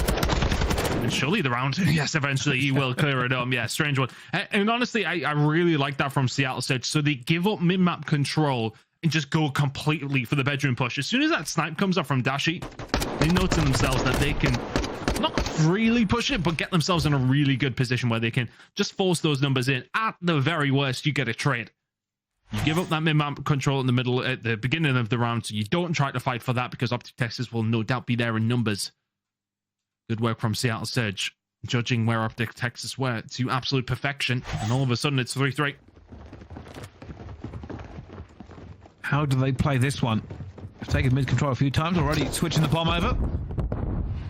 And surely the round. Yes, eventually he will clear it up. Yeah, strange one. And honestly, I really like that from Seattle Surge. So they give up mid-map control and just go completely for the bedroom push. As soon as that snipe comes up from Dashy, they know to themselves that they can not freely push it, but get themselves in a really good position where they can just force those numbers in. At the very worst, you get a trade. You give up that mid-map control in the middle at the beginning of the round, so you don't try to fight for that because OpTic Texas will no doubt be there in numbers. Good work from Seattle Surge, judging where OpTic Texas were to absolute perfection, and all of a sudden it's 3-3. How do they play this one? They've taken mid-control a few times already, switching the bomb over.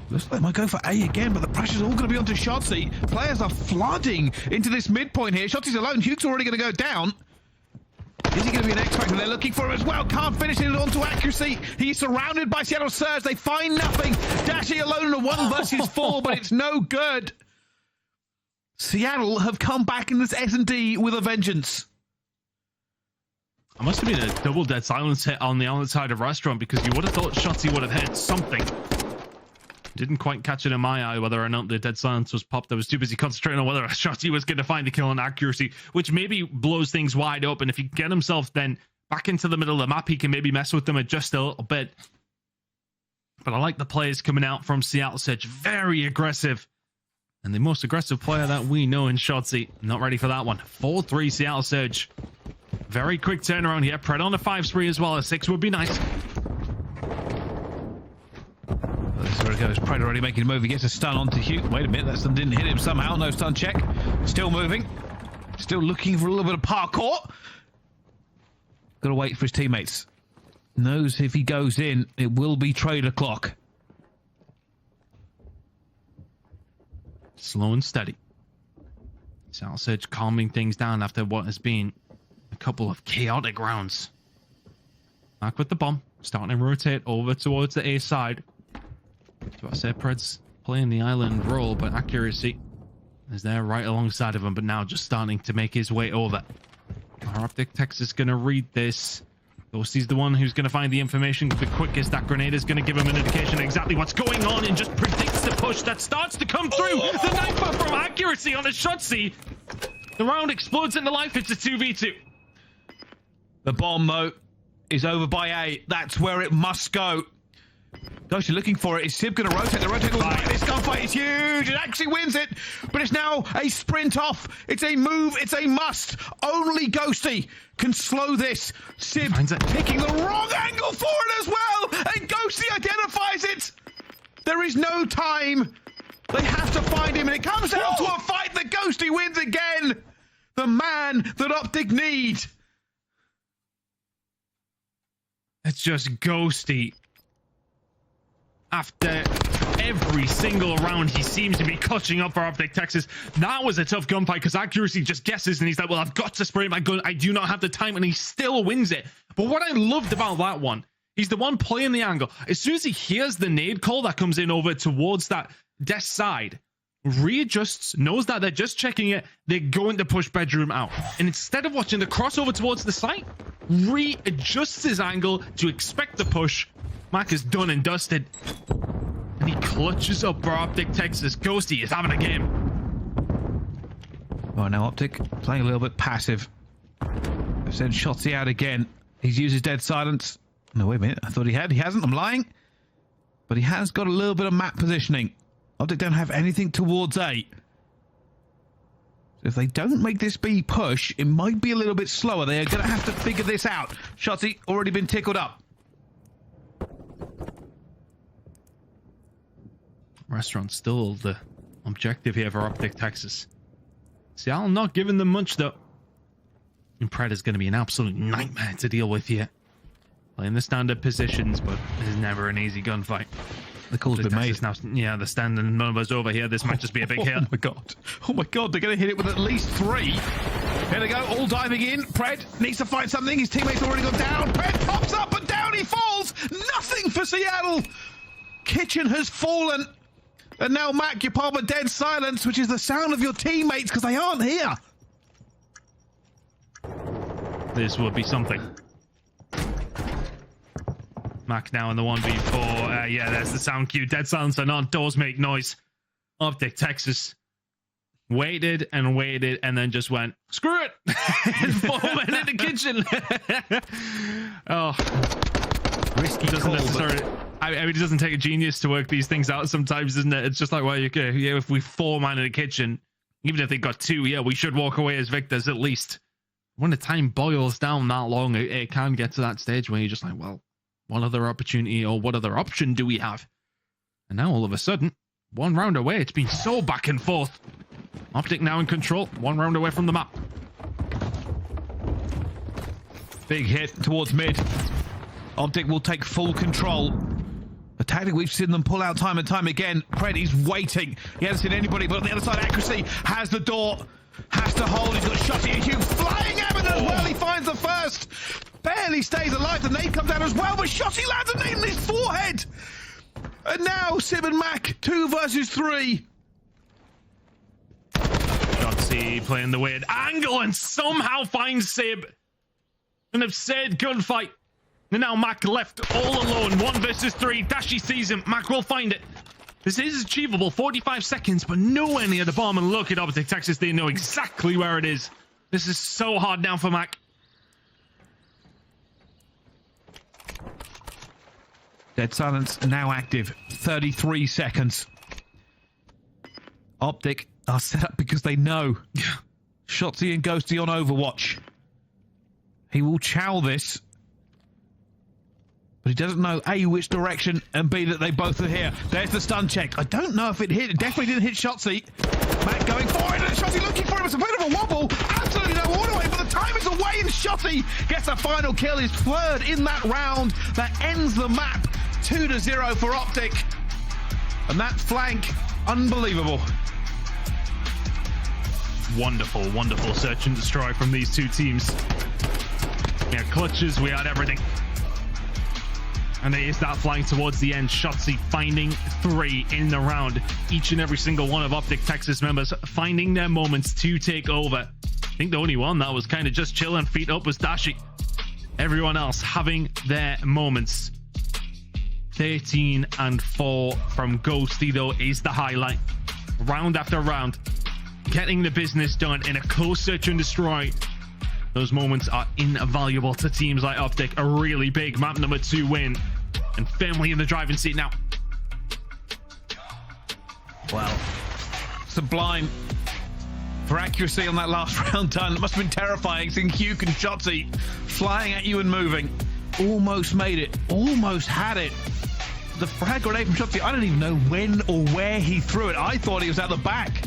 Looks like they might go for A again, but the pressure's all going to be onto Shotzzy. Players are flooding into this midpoint here. Shotzzy's alone. Huke's already going to go down. Is he going to be an X-Factor? They're looking for him as well. Can't finish it onto accuracy. He's surrounded by Seattle Surge. They find nothing. Dashy alone in a 1 versus 4, but it's no good. Seattle have come back in this S&D with a vengeance. I must have been a double Dead Silence hit on the outside of Restaurant because you would have thought Shotzzy would have hit something. Didn't quite catch it in my eye whether or not the Dead Silence was popped. I was too busy concentrating on whether Shotzzy was going to find the kill on accuracy, which maybe blows things wide open. If he get himself then back into the middle of the map, he can maybe mess with them just a little bit. But I like the players coming out from Seattle Surge. Very aggressive. And the most aggressive player that we know in Shotzzy. Not ready for that one. 4-3 Seattle Surge. Very quick turnaround here. Pred on a 5 spree as well. A 6 would be nice. This is where it goes. Pred already making a move. He gets a stun onto Huke. Wait a minute, that stun didn't hit him somehow. No stun check. Still moving. Still looking for a little bit of parkour. Got to wait for his teammates. Knows if he goes in, it will be trade o'clock. Slow and steady. Seattle Surge calming things down after what has been a couple of chaotic rounds. Back with the bomb. Starting to rotate over towards the A side. So I said Pred's playing the island role, but accuracy is there right alongside of him, but now just starting to make his way over. OpTic Texas is going to read this. Ghosty's the one who's going to find the information the quickest. That grenade is going to give him an indication of exactly what's going on and just predicts the push that starts to come through. The knife from accuracy on a Shotzzy. The round explodes into life. It's a 2v2. The bomb, though, is over by A. That's where it must go. Ghosty looking for it. Is Simp going to rotate? The rotate back. This gunfight is huge. It actually wins it, but it's now a sprint off. It's a move. It's a must. Only Ghosty can slow this. Simp picking the wrong angle for it as well, and Ghosty identifies it. There is no time. They have to find him, and it comes down to a fight that Ghosty wins again. The man that OpTic need. It's just Ghosty. After every single round, he seems to be clutching up for OpTic Texas. That was a tough gunfight because accuracy just guesses, and he's like, well, I've got to spray my gun. I do not have the time, and he still wins it. But what I loved about that one, he's the one playing the angle. As soon as he hears the nade call that comes in over towards that desk side, readjusts, knows that they're just checking it, they're going to push bedroom out. And instead of watching the crossover towards the site, readjusts his angle to expect the push. Mack is done and dusted. And he clutches up for OpTic Texas. Ghosty is having a game. Well, now OpTic playing a little bit passive. They've sent Shotzzy out again. He's used his dead silence. No, wait a minute. I thought he had. He hasn't. I'm lying. But he has got a little bit of map positioning. OpTic don't have anything towards A. So if they don't make this B push, it might be a little bit slower. They are going to have to figure this out. Shotzzy already been tickled up. Restaurant still the objective here for OpTic Texas. Seattle not giving them much though. And Pred is going to be an absolute nightmare to deal with here. Playing the standard positions, but this is never an easy gunfight. The call's been made. Now, yeah, the standing numbers over here. This might just be a big hit. Oh my god. Oh my god, they're going to hit it with at least 3. Here they go, all diving in. Pred needs to find something. His teammates already gone down. Pred pops up and down he falls. Nothing for Seattle. Kitchen has fallen. And now Mack, you're part of dead silence, which is the sound of your teammates because they aren't here. This would be something. Mack now in the 1v4. Yeah, there's the sound cue. Dead silence and on. Doors make noise. OpTic Texas waited and waited and then just went, screw it! And 4 men in the kitchen. Oh. Risky call, necessarily. I mean, it doesn't take a genius to work these things out sometimes, isn't it? It's just like, well, okay, yeah, if we 4 man in the kitchen, even if they got 2, yeah, we should walk away as victors at least. When the time boils down that long, it can get to that stage where you're just like, well, what other opportunity or what other option do we have? And now all of a sudden, 1 round away. It's been so back and forth. OpTic now in control, 1 round away from the map. Big hit towards mid. OpTic will take full control. A tactic we've seen them pull out time and time again. Pred, he's waiting. He hasn't seen anybody, but on the other side, accuracy has the door. Has to hold. He's got Shotzzy and Huke flying at him as well. He finds the first. Barely stays alive. The nade comes out as well, but Shotzzy lands a nade in his forehead. And now Simp and Mack, 2 versus 3. Shotzzy playing the weird angle and somehow finds Simp. An absurd gunfight. And now Mack left all alone. 1 versus 3. Dashy sees him. Mack will find it. This is achievable. 45 seconds, but nowhere near the bomb. And look at OpTic Texas. They know exactly where it is. This is so hard now for Mack. Dead silence now active. 33 seconds. OpTic are set up because they know. Shotzzy and Ghosty on Overwatch. He will chow this. But he doesn't know, A, which direction, and B, that they both are here. There's the stun check. I don't know if it hit. It definitely didn't hit Shotzzy. Mack going for it, and Shotzzy looking for him. It's a bit of a wobble. Absolutely no order away, but the time is away, and Shotzzy gets a final kill. His 3rd in that round. That ends the map. 2-0 for OpTic. And that flank, unbelievable. Wonderful, wonderful search and destroy from these 2 teams. Yeah, clutches, we had everything. And it is that flying towards the end. Shotzzy finding 3 in the round. Each and every single one of OpTic Texas members finding their moments to take over. I think the only one that was kind of just chilling, feet up, was Dashy. Everyone else having their moments. 13 and 4 from Ghosty, though, is the highlight. Round after round. Getting the business done in a close search and destroy. Those moments are invaluable to teams like OpTic. A really big map number 2 win. And firmly in the driving seat now. Wow. Sublime for accuracy on that last round done. It must have been terrifying seeing Huke and Shotzzy flying at you and moving. Almost made it. Almost had it. The frag grenade from Shotzzy, I don't even know when or where he threw it. I thought he was out the back.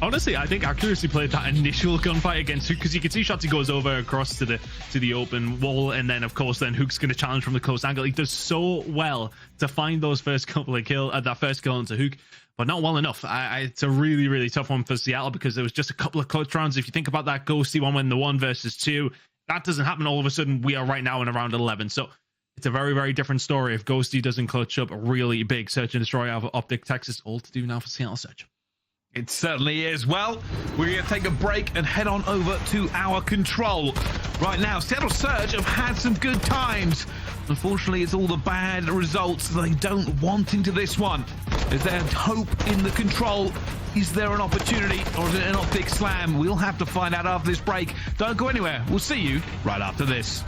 Honestly, I think Accuracy played that initial gunfight against Huke, because you can see Shotzzy goes over across to the open wall, and then of course then Huke's going to challenge from the close angle. He does so well to find those first couple of kills, that first kill onto Huke, but not well enough. It's a really, really tough one for Seattle, because there was just a couple of close rounds. If you think about that Ghosty one when the 1 versus 2, that doesn't happen all of a sudden. We are right now in around 11, so it's a very, very different story if Ghosty doesn't clutch up a really big search and destroy out of OpTic Texas. All to do now for Seattle Search. It certainly is. Well, we're going to take a break and head on over to our control. Right now, Seattle Surge have had some good times. Unfortunately, it's all the bad results they don't want into this one. Is there hope in the control? Is there an opportunity, or is it an OpTic slam? We'll have to find out after this break. Don't go anywhere. We'll see you right after this.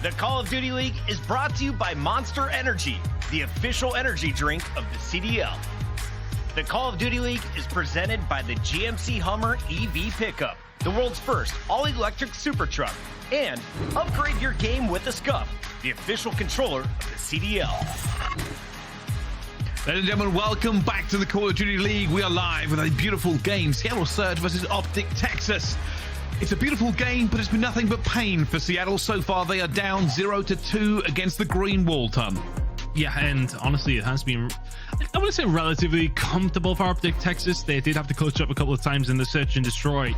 The Call of Duty League is brought to you by Monster Energy, the official energy drink of the CDL. The Call of Duty League is presented by the GMC Hummer EV Pickup, the world's first all-electric super truck. And upgrade your game with the Scuff, the official controller of the CDL. Ladies and gentlemen, welcome back to the Call of Duty League. We are live with a beautiful game, Seattle Surge versus OpTic Texas. It's a beautiful game, but it's been nothing but pain for Seattle so far. They are down 0-2 against the Green Wall, Ton. Yeah, and honestly, it has been, I want to say, relatively comfortable for OpTic Texas. They did have to clutch up a couple of times in the search and destroy,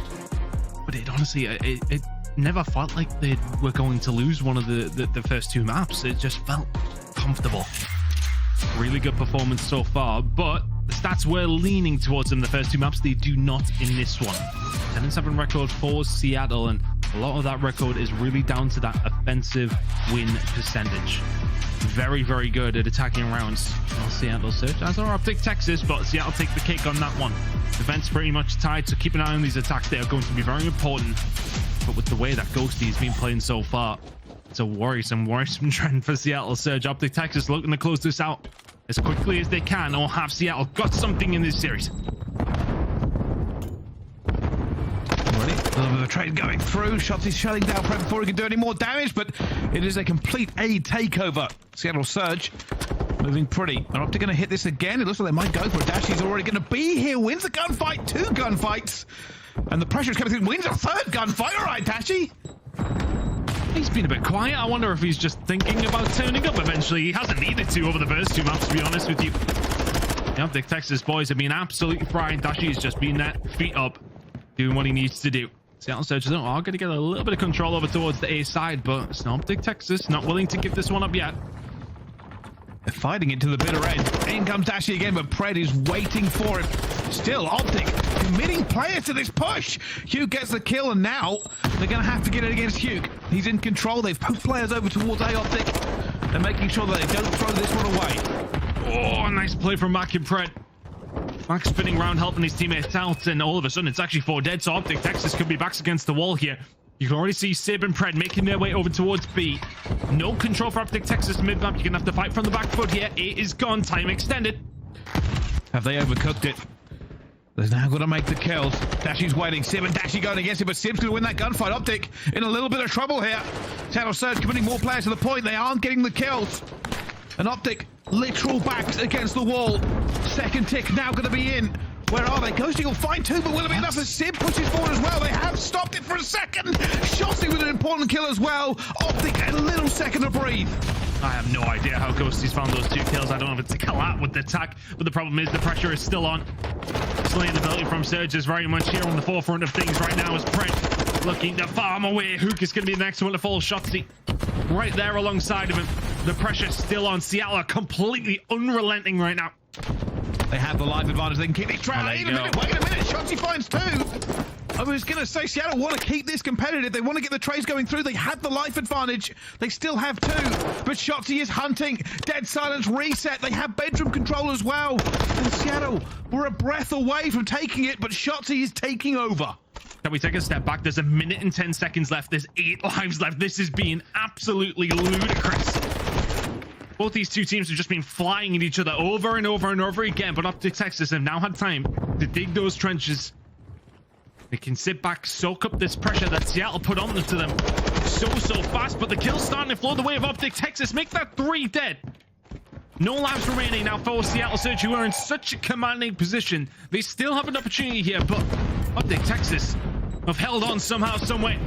but it honestly, it never felt like they were going to lose one of the first two maps. It just felt comfortable. Really good performance so far, but the stats were leaning towards them the first two maps. They do not in this one. 10-7 record for Seattle, and a lot of that record is really down to that offensive win percentage. Very, very good at attacking rounds. Well, Seattle Surge, as are OpTic Texas, but Seattle take the cake on that one. Defense pretty much tied, so keep an eye on these attacks. They are going to be very important. But with the way that Ghosty has been playing so far, it's a worrisome trend for Seattle Surge. OpTic Texas looking to close this out as quickly as they can, or have Seattle got something in this series. A little bit of a trade going through. Shotzzy shelling down Kremp before he can do any more damage, but it is a complete A takeover. Seattle Surge moving pretty. Are OpTic going to hit this again? It looks like they might go for it. Dashy's already going to be here. Wins the gunfight. 2 gunfights. And the pressure is coming through. Wins a 3rd gunfight. All right, Dashy. He's been a bit quiet. I wonder if he's just thinking about turning up eventually. He hasn't needed to over the first 2 maps, to be honest with you. The OpTic Texas boys have been absolutely fried. Dashy has just been there, feet up, doing what he needs to do. Seattle Surge are going to get a little bit of control over towards the A side, but it's OpTic Texas not willing to give this one up yet. They're fighting it to the bitter end. In comes Dashy again, but Pred is waiting for it. Still, OpTic committing players to this push. Huke gets the kill, and now they're going to have to get it against Huke. He's in control. They've poked players over towards OpTic. They're making sure that they don't throw this one away. Oh, nice play from Mack and Pred. Mack spinning around, helping his teammates out, and all of a sudden it's actually 4 dead, so OpTic Texas could be backs against the wall here. You can already see Sib and Pred making their way over towards B. No control for OpTic Texas mid-map. You're going to have to fight from the back foot here. A is gone. Time extended. Have they overcooked it? They're now going to make the kills. Dashy's waiting. Sib and Dashy going against it, but Sib's going to win that gunfight. OpTic in a little bit of trouble here. Seattle Surge committing more players to the point. They aren't getting the kills. And OpTic literal backs against the wall. 2nd tick now going to be in. Where are they? Ghosty will find 2, but will it be enough as Simp pushes forward as well? They have stopped it for a second. Shotzzy with an important kill as well. OpTic a little second to breathe. I have no idea how Ghosty's found those 2 kills. I don't know if it's a collab with the attack, but the problem is the pressure is still on. Slaying ability from Surge is very much here on the forefront of things right now as Pred looking to farm away. Huke is going to be the next one to fall. Shotzzy right there alongside of him. The pressure's still on. Seattle are completely unrelenting right now. They have the life advantage. They can keep this track. Wait a minute. Shotzzy finds 2. I was going to say Seattle want to keep this competitive. They want to get the trades going through. They have the life advantage. They still have 2. But Shotzzy is hunting. Dead silence reset. They have bedroom control as well. And Seattle were a breath away from taking it, but Shotzzy is taking over. Can we take a step back? There's 1 minute and 10 seconds left. There's 8 lives left. This is being absolutely ludicrous. Both these 2 teams have just been flying at each other over and over and over again, but OpTic Texas have now had time to dig those trenches. They can sit back, soak up this pressure that Seattle put onto them so fast, but the kill's starting to flow the way of OpTic Texas. Make that 3 dead. No lives remaining now for Seattle Surge, who are in such a commanding position. They still have an opportunity here, but OpTic Texas have held on somehow, some way.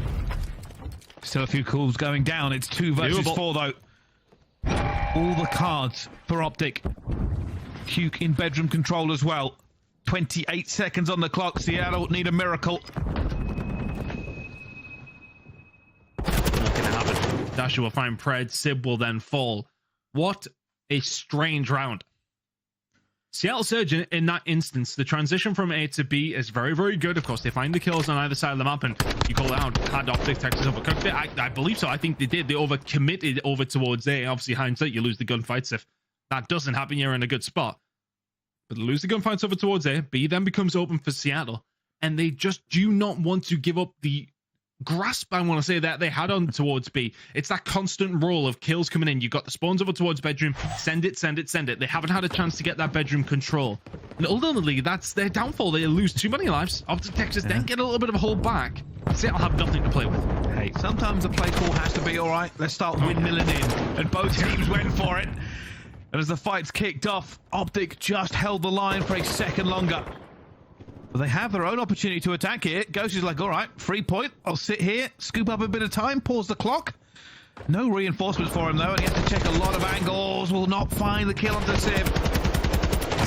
Still a few calls going down. It's 2 versus 4, though. All the cards for OpTic. Huke in bedroom control as well. 28 seconds on the clock. Seattle need a miracle. Not gonna happen. Dashy will find Pred. Sib will then fall. What a strange round. Seattle Surge, in that instance, the transition from A to B is very, very good. Of course, they find the kills on either side of the map, and you call it out. Had OpTic Texas overcooked it? I believe so. I think they did. They overcommitted over towards A. Obviously, hindsight, you lose the gunfights. If that doesn't happen, you're in a good spot. But they lose the gunfights over towards A. B then becomes open for Seattle, and they just do not want to give up the grasp, I want to say, that they had on towards B. It's that constant roll of kills coming in. You got the spawns over towards bedroom. Send it, send it, send it. They haven't had a chance to get that bedroom control. And ultimately, that's their downfall. They lose too many lives. OpTic Texas then get a little bit of a hold back. Seattle have nothing to play with. Hey, sometimes the play call has to be, all right, let's start windmilling in. And both teams went for it. And as the fights kicked off, OpTic just held the line for a second longer. But they have their own opportunity to attack here. Ghosty's like, all right, 3 point. I'll sit here, scoop up a bit of time, pause the clock. No reinforcements for him, though, and he has to check a lot of angles. Will not find the kill onto Simp.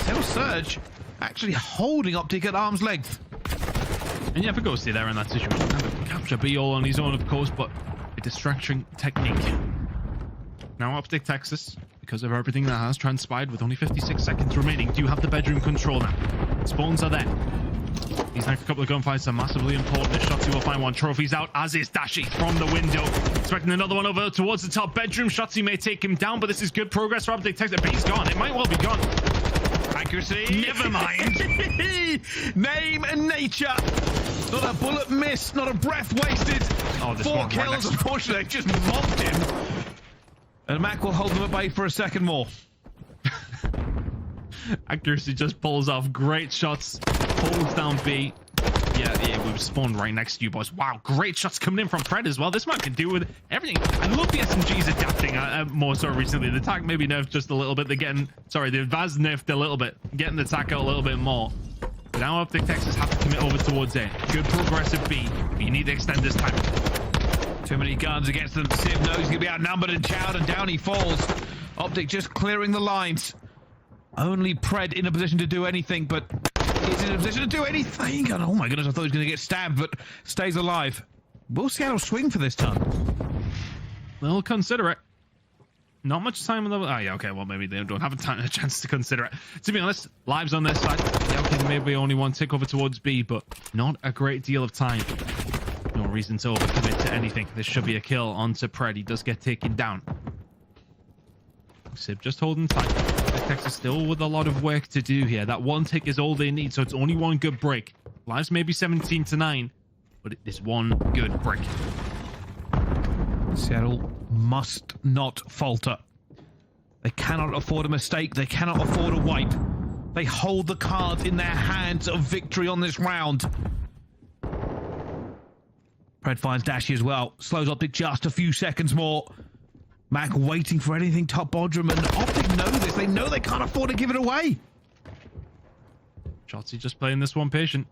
Still Surge actually holding OpTic at arm's length. And yeah, for Ghosty there in that situation. Capture B all on his own, of course, but a distraction technique. Now OpTic Texas, because of everything that has transpired with only 56 seconds remaining, do have the bedroom control now. Spawns are there. These next couple of gunfights are massively important. The Shotzzy will find one. Trophies out, as is Dashy from the window. Expecting another one over towards the top bedroom. Shotzzy may take him down, but this is good progress for OpTic Texas. B's gone. It might well be gone. Accuracy. Never mind. Name and nature. Not a bullet missed, not a breath wasted. Oh, 4 kills, unfortunately, just mobbed him. And Mack will hold them at bay for a second more. Accuracy just pulls off great shots. Pulls down B. Yeah, we've spawned right next to you, boys. Wow, great shots coming in from Pred as well. This man can do with everything. I love the SMGs adapting more so recently. The TAC maybe nerfed just a little bit. They're getting, sorry, the Vaz nerfed a little bit. Getting the TAC out a little bit more. But now OpTic Texas have to commit over towards A. Good progressive B. But you need to extend this time. Too many guns against them. Simp knows he's going to be outnumbered and chowed, and down he falls. OpTic just clearing the lines. Only Pred in a position to do anything, but is in a position to do anything. And oh my goodness, I thought he was going to get stabbed, but stays alive. Will Seattle swing for this ton? They'll consider it. Not much time on the... Oh, yeah, okay, well, maybe they don't have a chance to consider it. To be honest, lives on this side. Yeah, okay, maybe only one tick over towards B, but not a great deal of time. No reason to overcommit to anything. This should be a kill onto Pred. He does get taken down. Simp just holding tight. Texas still with a lot of work to do here. That one tick is all they need, so it's only one good break. Lives maybe 17-9, but it is one good break. Seattle must not falter. They cannot afford a mistake. They cannot afford a wipe. They hold the cards in their hands of victory on this round. Pred finds Dashy as well. Slows OpTic just a few seconds more. Mack waiting for anything top Bodrum, and OpTic know this. They know they can't afford to give it away. Shotzzy just playing this one patient.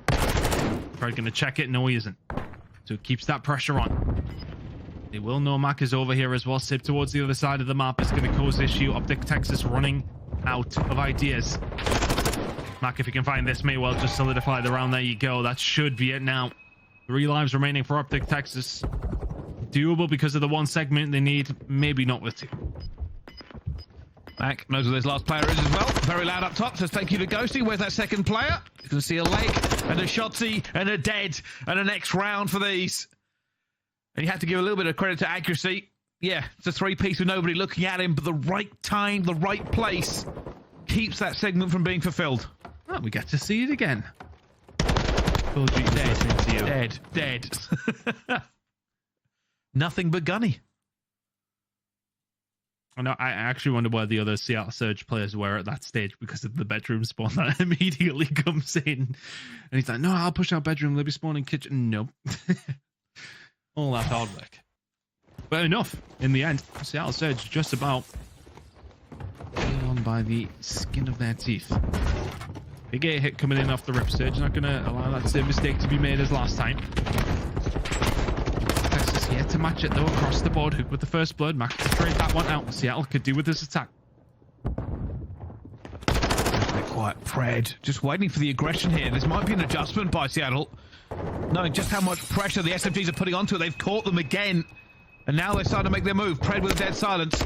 Pred gonna check it. No, he isn't. So it keeps that pressure on. They will know Mack is over here as well. Simp towards the other side of the map is going to cause issue. OpTic Texas running out of ideas. Mack, if you can find this, may well just solidify the round. There you go. That should be it now. 3 lives remaining for OpTic Texas. Doable because of the one segment they need. Maybe not with 2. Mack knows where his last player is as well. Very loud up top. Says thank you to Ghosty. Where's that second player? You can see a leg and a Shotzzy and a dead and a next round for these. And you have to give a little bit of credit to accuracy. Yeah, it's a 3-piece with nobody looking at him, but the right time, the right place keeps that segment from being fulfilled. Oh, we get to see it again. Dead. Nothing but gunny. I know. I actually wonder where the other Seattle Surge players were at that stage because of the bedroom spawn that immediately comes in. And he's like, no, I'll push out bedroom. They'll be spawning kitchen. Nope. All that hard work. But enough in the end. Seattle Surge just about on by the skin of their teeth. Big A hit coming in off the rip. Surge not going to allow that same mistake to be made as last time. Texas here to match it though across the board. Huke with the first blood. Mack to trade that one out. Seattle could do with this attack. Quiet Pred. Just waiting for the aggression here. This might be an adjustment by Seattle. Knowing just how much pressure the SMGs are putting onto it. They've caught them again. And now they're starting to make their move. Pred with a dead silence.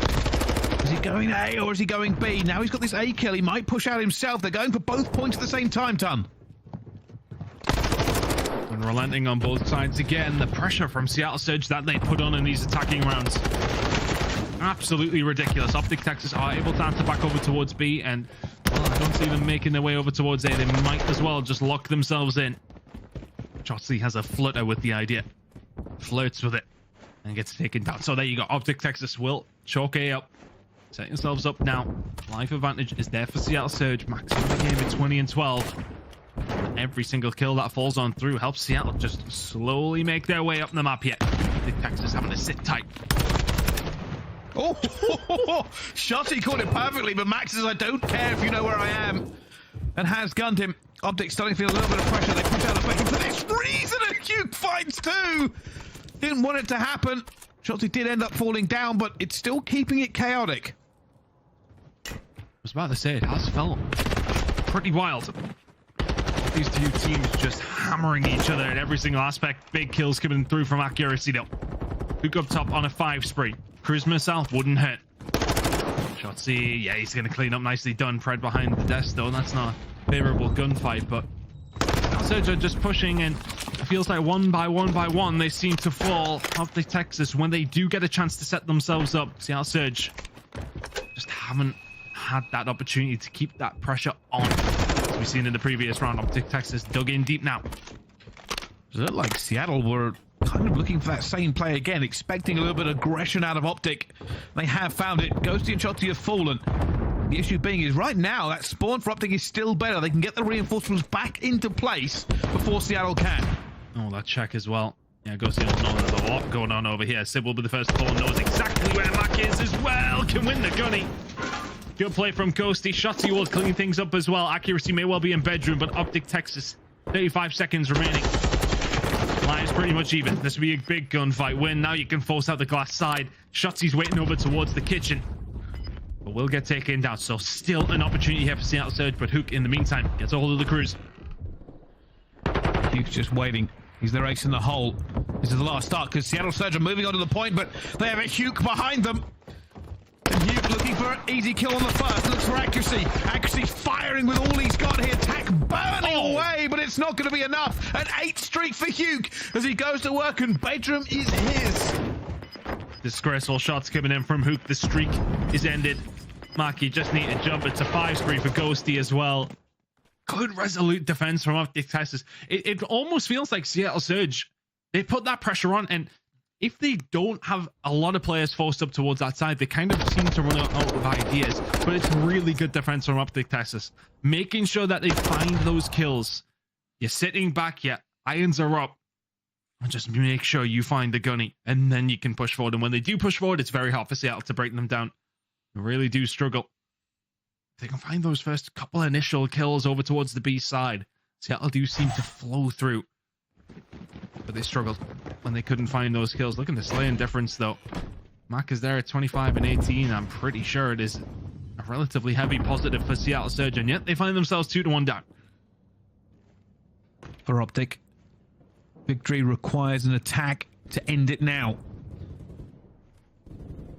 Is he going A or is he going B? Now he's got this A kill. He might push out himself. They're going for both points at the same time, Ton. And relenting on both sides again. The pressure from Seattle Surge that they put on in these attacking rounds. Absolutely ridiculous. OpTic Texas are able to answer back over towards B. And well, I don't see them making their way over towards A. They might as well just lock themselves in. Shotzzy has a flutter with the idea. Flirts with it. And gets taken down. So there you go. OpTic Texas will chalk A up. Set yourselves up now. Life advantage is there for Seattle Surge. Max in the game at 20 and 12. Every single kill that falls on through helps Seattle just slowly make their way up the map yet. OpTic Texas having to sit tight. Oh, Shotzzy caught it perfectly, but Max says, I don't care if you know where I am. And has gunned him. OpTic starting to feel a little bit of pressure. They push out the spectrum for this reason, and Huke finds two. Didn't want it to happen. Shotzzy did end up falling down, but it's still keeping it chaotic. I was about to say, it has felt pretty wild. These two teams just hammering each other in every single aspect. Big kills coming through from accuracy though. Huke up top on a 5 spree. Cruise missile wouldn't hit. Shotzzy, yeah, he's going to clean up nicely done. Pred behind the desk though, that's not a favorable gunfight, but Surge are just pushing, and it feels like one by one they seem to fall. OpTic Texas, when they do get a chance to set themselves up, Seattle Surge just haven't had that opportunity to keep that pressure on. As we've seen in the previous round, OpTic Texas dug in deep now. It looked like Seattle were kind of looking for that same play again, expecting a little bit of aggression out of OpTic. They have found it. Ghosty and Shotzzy have fallen. The issue being is right now that spawn for OpTic is still better. They can get the reinforcements back into place before Seattle can. Oh, that check as well. Yeah, Ghosty doesn't know there's a lot going on over here. Sid will be the first to fall, knows exactly where Mack is as well. Can win the gunny. Good play from Ghosty. Shotzzy will clean things up as well. Accuracy may well be in bedroom, but OpTic Texas, 35 seconds remaining. Line's pretty much even. This will be a big gunfight win. Now you can force out the glass side. Shotzzy's waiting over towards the kitchen. But will get taken down. So still an opportunity here for Seattle Surge, but Huke in the meantime gets a hold of the cruise. Huke's just waiting. He's their ace in the hole. This is the last start because Seattle Surge are moving on to the point, but they have a Huke behind them. And Huke looking for an easy kill on the first. Looks for accuracy. Accuracy firing with all he's got here. Tack burning away, but it's not going to be enough. An 8 streak for Huke as he goes to work, and bedroom is his. Disgraceful shots coming in from Huke. The streak is ended. Mack, you just need to jump. It's a 5 spree for Ghosty as well. Good resolute defense from OpTic Texas. It almost feels like Seattle Surge, they put that pressure on, and if they don't have a lot of players forced up towards that side, they kind of seem to run out of ideas. But it's really good defense from OpTic Texas, making sure that they find those kills. You're sitting back, yeah, irons are up, and just make sure you find the gunny, and then you can push forward. And when they do push forward, it's very hard for Seattle to break them down. They really do struggle. If they can find those first couple initial kills over towards the B side, Seattle do seem to flow through. But they struggled when they couldn't find those kills. Look at the slaying difference, though. Mack is there at 25 and 18. I'm pretty sure it is a relatively heavy positive for Seattle Surge, and yet they find themselves 2-1 down. For OpTic, victory requires an attack to end it now.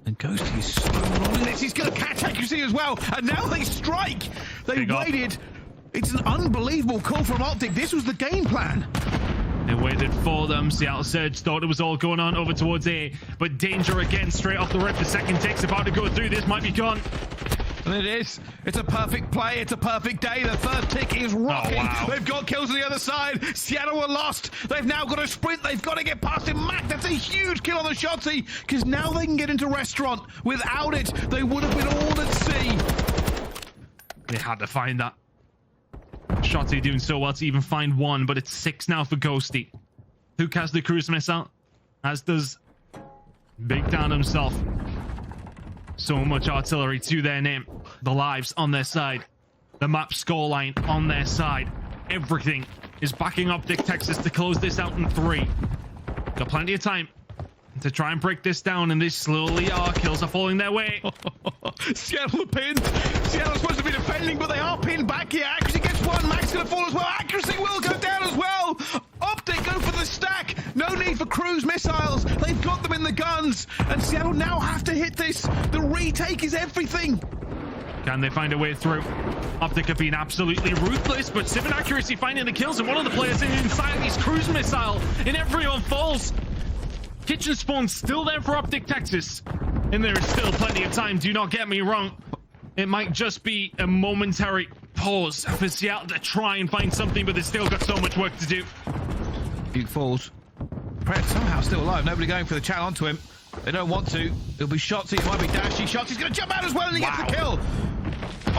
And Ghosty's slow rolling this. He's going to catch accuracy as well. And now they strike. They waited. It's an unbelievable call from OpTic. This was the game plan. They waited for them. Seattle Surge thought it was all going on over towards A, but danger again straight off the rip. The second tick's about to go through. This might be gone. And it is. It's a perfect play. It's a perfect day. The third tick is rocking. Oh, wow. They've got kills on the other side. Seattle were lost. They've now got to sprint. They've got to get past him. Mack, that's a huge kill on the Shotzzy, because now they can get into restaurant. Without it, they would have been all at sea. They had to find that. Shotzzy doing so well to even find one, but it's 6 now for Ghosty. Huke has the cruise missile, as does Big Dan himself. So much artillery to their name. The lives on their side. The map scoreline on their side. Everything is backing OpTic Texas to close this out in 3. Got plenty of time to try and break this down, and this slowly are. Kills are falling their way. Seattle are pinned. Seattle's supposed to be defending, but they are pinned back here. Accuracy gets one. Mack's going to fall as well. Accuracy will go down as well. OpTic go for the stack. No need for cruise missiles. They've got them in the guns, and Seattle now have to hit this. The retake is everything. Can they find a way through? OpTic have been absolutely ruthless, but 7 accuracy finding the kills, and one of the players inside these cruise missile, and everyone falls. Kitchen spawn's still there for OpTic Texas, and there is still plenty of time. Do not get me wrong. It might just be a momentary pause for Seattle to try and find something, but they've still got so much work to do. Huke falls. Pred somehow still alive. Nobody going for the chat onto him. They don't want to. It'll be Shotzzy. It might be Dashy. Shotzzy's going to jump out as well, and he gets the kill.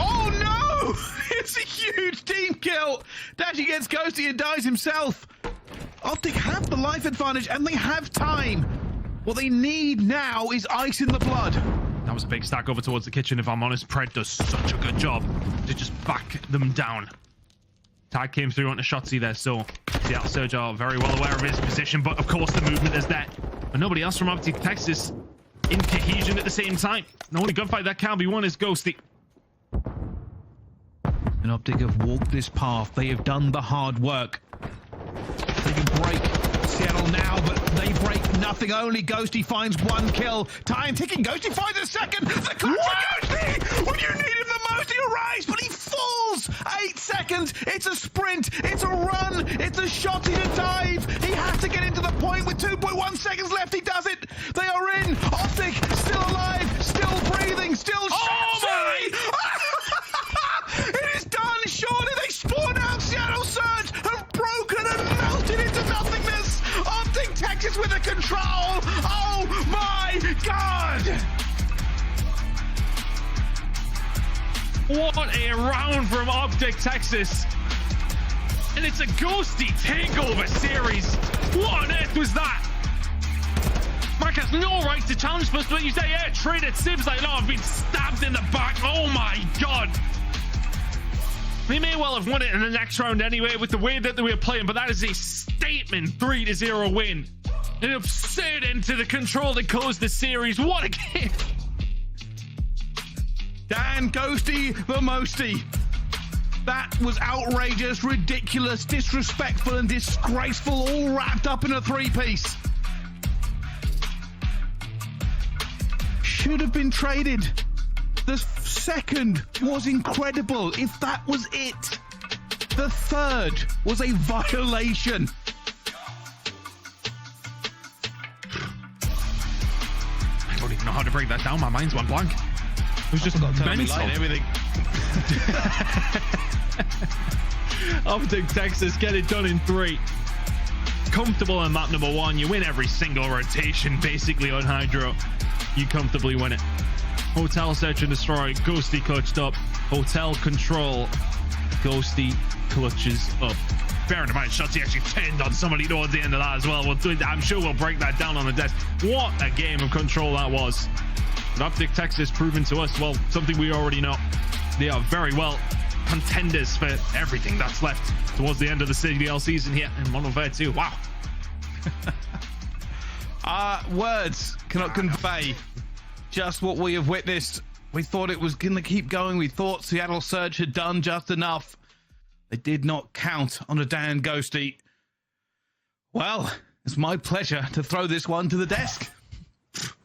Oh no! It's a huge team kill. Dashy gets Ghosty and dies himself. OpTic have the life advantage, and they have time. What they need now is ice in the blood. That was a big stack over towards the kitchen, if I'm honest. Pred does such a good job to just back them down. Tag came through onto Shotzzy there, so the Surge are very well aware of his position, but of course the movement is there. And nobody else from OpTic Texas in cohesion at the same time. The only gunfight that can be won is Ghosty. And OpTic have walked this path. They have done the hard work. They can break Seattle now, but they break nothing. Only Ghosty finds one kill. Time ticking. Ghosty finds a second. The clutch of Ghosty! When you need him the most, he arrives, but he falls! 8 seconds. It's a sprint. It's a run. It's a Shotzzy to dive. He has to get into the point with 2.1 seconds left. He does it. They are in. OpTic still alive, still breathing, still Shotzzy! It is done. Surely they spawn out. Seattle Surge have broken and melted into nothingness. OpTic Texas with the control. Oh my God! What a round from OpTic Texas. And it's a Ghosty takeover series. What on earth was that? Mack has no right to challenge first, but you say, yeah, trade it. Sim's like, no, I've been stabbed in the back. Oh my God. They may well have won it in the next round anyway with the way that they were playing, but that is a statement 3-0 win. An absurd end to the control that closed the series. What a game. Dan Ghosty the mosty. That was outrageous, ridiculous, disrespectful, and disgraceful, all wrapped up in a three-piece. Should have been traded. The second was incredible. If that was it, the third was a violation. I don't even know how to break that down. My mind's went blank. It was just mental. Everything. OpTic Texas get it done in 3. Comfortable on map number 1. You win every single rotation basically on HyDra. You comfortably win it. Hotel search and destroy. Ghosty clutched up. Hotel control. Ghosty clutches up. Bearing in mind, Shotzzy actually turned on somebody towards the end of that as well. I'm sure we'll break that down on the desk. What a game of control that was. But OpTic Texas proven to us, well, something we already know. They are very well contenders for everything that's left towards the end of the CDL season here in Modern Warfare 2. Wow. Words cannot convey just what we have witnessed. We thought it was going to keep going. We thought Seattle Surge had done just enough. They did not count on a Dan Ghosty. Well, it's my pleasure to throw this one to the desk.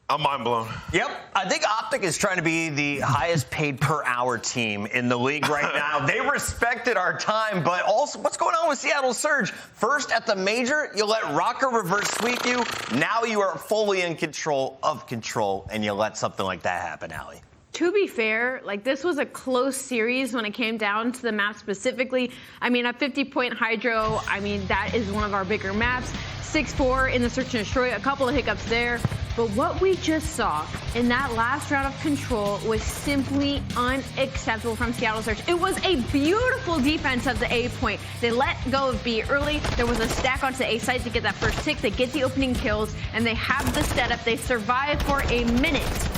I'm mind blown. Yep. I think OpTic is trying to be the highest paid per hour team in the league right now. They respected our time, but also what's going on with Seattle Surge? First at the major, you let Røkkr reverse sweep you. Now you are fully in control of control, and you let something like that happen, Allie. To be fair, like, this was a close series when it came down to the map specifically. I mean, a 50-point HyDra, I mean, that is one of our bigger maps. 6-4 in the search and destroy, a couple of hiccups there. But what we just saw in that last round of control was simply unacceptable from Seattle Surge. It was a beautiful defense of the A point. They let go of B early. There was a stack onto the A site to get that first tick. They get the opening kills, and they have the setup. They survive for a minute.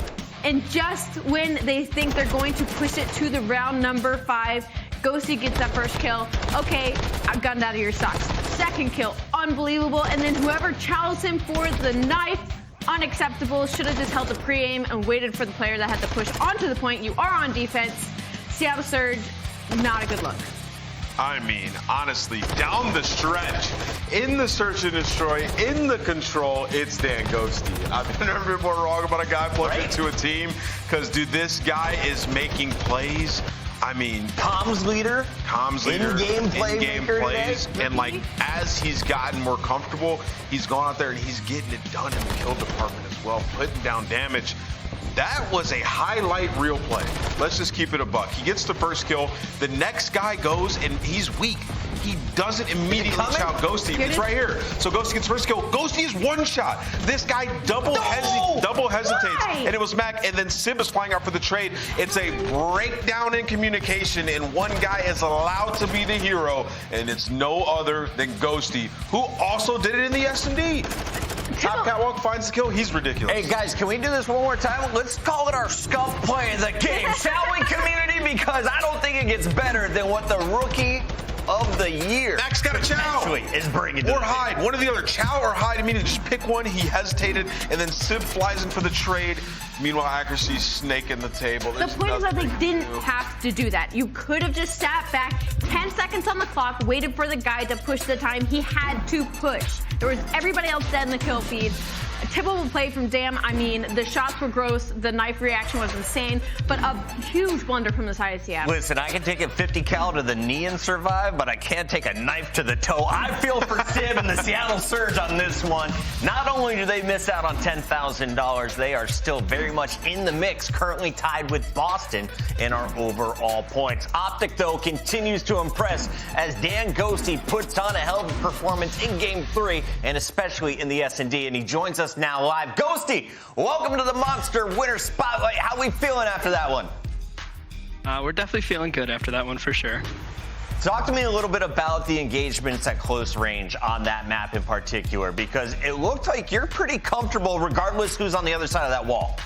And just when they think they're going to push it to the round number 5, Ghosty gets that first kill. Okay, I gunned out of your socks. Second kill, unbelievable. And then whoever challenged him for the knife, unacceptable. Should have just held the pre-aim and waited for the player that had to push onto the point. You are on defense. Seattle Surge, not a good look. I mean, honestly, down the stretch, in the search and destroy, in the control, it's Dan Ghosty. I've never been more wrong about a guy plugged into a team, because, dude, this guy is making plays. I mean, comms leader, in-game plays, and like as he's gotten more comfortable, he's gone out there and he's getting it done in the kill department as well, putting down damage. That was a highlight reel play. Let's just keep it a buck. He gets the first kill. The next guy goes and he's weak. he doesn't immediately chow Ghosty. It's right here. So Ghosty gets first kill. Ghosty is one shot. This guy double hesitates, and it was Mack. And then Simp is flying out for the trade. It's a breakdown in communication, and one guy is allowed to be the hero, and it's no other than Ghosty, who also did it in the S&D. Top catwalk finds the kill. He's ridiculous. Hey guys, can we do this one more time? Let's call it our scuff play of the game, shall we, community? Because I don't think it gets better than what the rookie of the year Mack's got a chow is bringing. Or hide. One or the other. Chow or hide. I mean, just pick one. He hesitated, and then Simp flies in for the trade. Meanwhile, accuracy snaking the table. The point is that they didn't have to do that. You could have just sat back, 10 seconds on the clock, waited for the guy to push the time. He had to push. There was everybody else dead in the kill feed. A typical play from Dam. I mean, the shots were gross. The knife reaction was insane, but a huge blunder from the side of Seattle. Listen, I can take a 50 cal to the knee and survive, but I can't take a knife to the toe. I feel for Sim and the Seattle Surge on this one. Not only do they miss out on $10,000, they are still very much in the mix, currently tied with Boston in our overall points. OpTic, though, continues to impress as Dan Ghosty puts on a hell of a performance in Game 3, and especially in the S&D, and he joins us now live. Ghosty, welcome to the Monster Winner Spotlight. How we feeling after that one? We're definitely feeling good after that one for sure. Talk to me a little bit about the engagements at close range on that map in particular, because it looked like you're pretty comfortable regardless who's on the other side of that wall.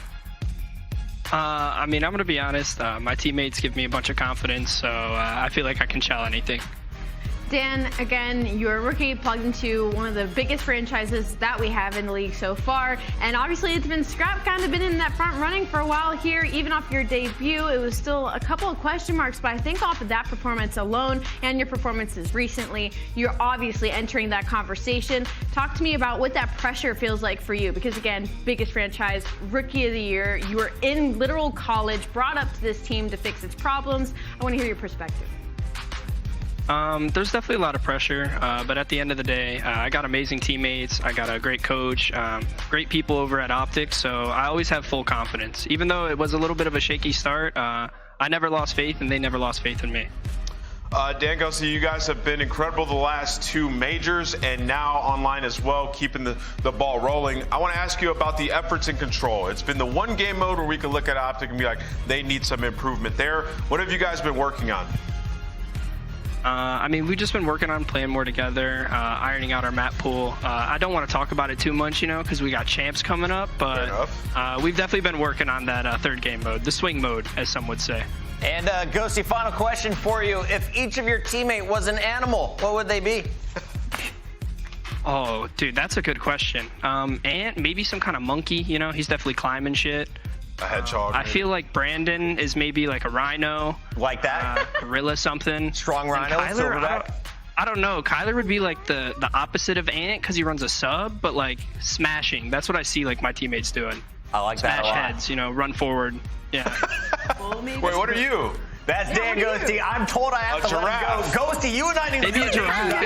I mean, I'm going to be honest. My teammates give me a bunch of confidence, so I feel like I can chow anything. Dan, again, you're a rookie plugged into one of the biggest franchises that we have in the league so far. And obviously it's been Scrapz kind of been in that front running for a while here. Even off your debut, it was still a couple of question marks. But I think off of that performance alone and your performances recently, you're obviously entering that conversation. Talk to me about what that pressure feels like for you. Because again, biggest franchise, rookie of the year. You were in literal college, brought up to this team to fix its problems. I want to hear your perspective. There's definitely a lot of pressure, but at the end of the day, I got amazing teammates. I got a great coach, great people over at OpTic, so I always have full confidence. Even though it was a little bit of a shaky start, I never lost faith, and they never lost faith in me. Dan Ghosty, you guys have been incredible the last two majors and now online as well, keeping the ball rolling. I want to ask you about the efforts in control. It's been the one game mode where we can look at OpTic and be like, they need some improvement there. What have you guys been working on? I mean, we've just been working on playing more together, ironing out our map pool. I don't want to talk about it too much, you know, because we got champs coming up, but we've definitely been working on that third game mode, the swing mode, as some would say. And Ghosty, final question for you. If each of your teammate was an animal, what would they be? Oh, dude, that's a good question. Ant, maybe some kind of monkey, you know, he's definitely climbing shit. A hedgehog. I feel like Brandon is maybe like a rhino. Like that? Gorilla something. Strong rhino, Kyler, I don't know. Kyler would be like the opposite of Ant because he runs a sub, but like smashing. That's what I see like my teammates doing. I like that a lot. Smash heads, you know, run forward. Yeah. Wait, what are you? That's Dan Ghosty. I'm told I have to let him go. Ghosty, you and I need to be a giraffe.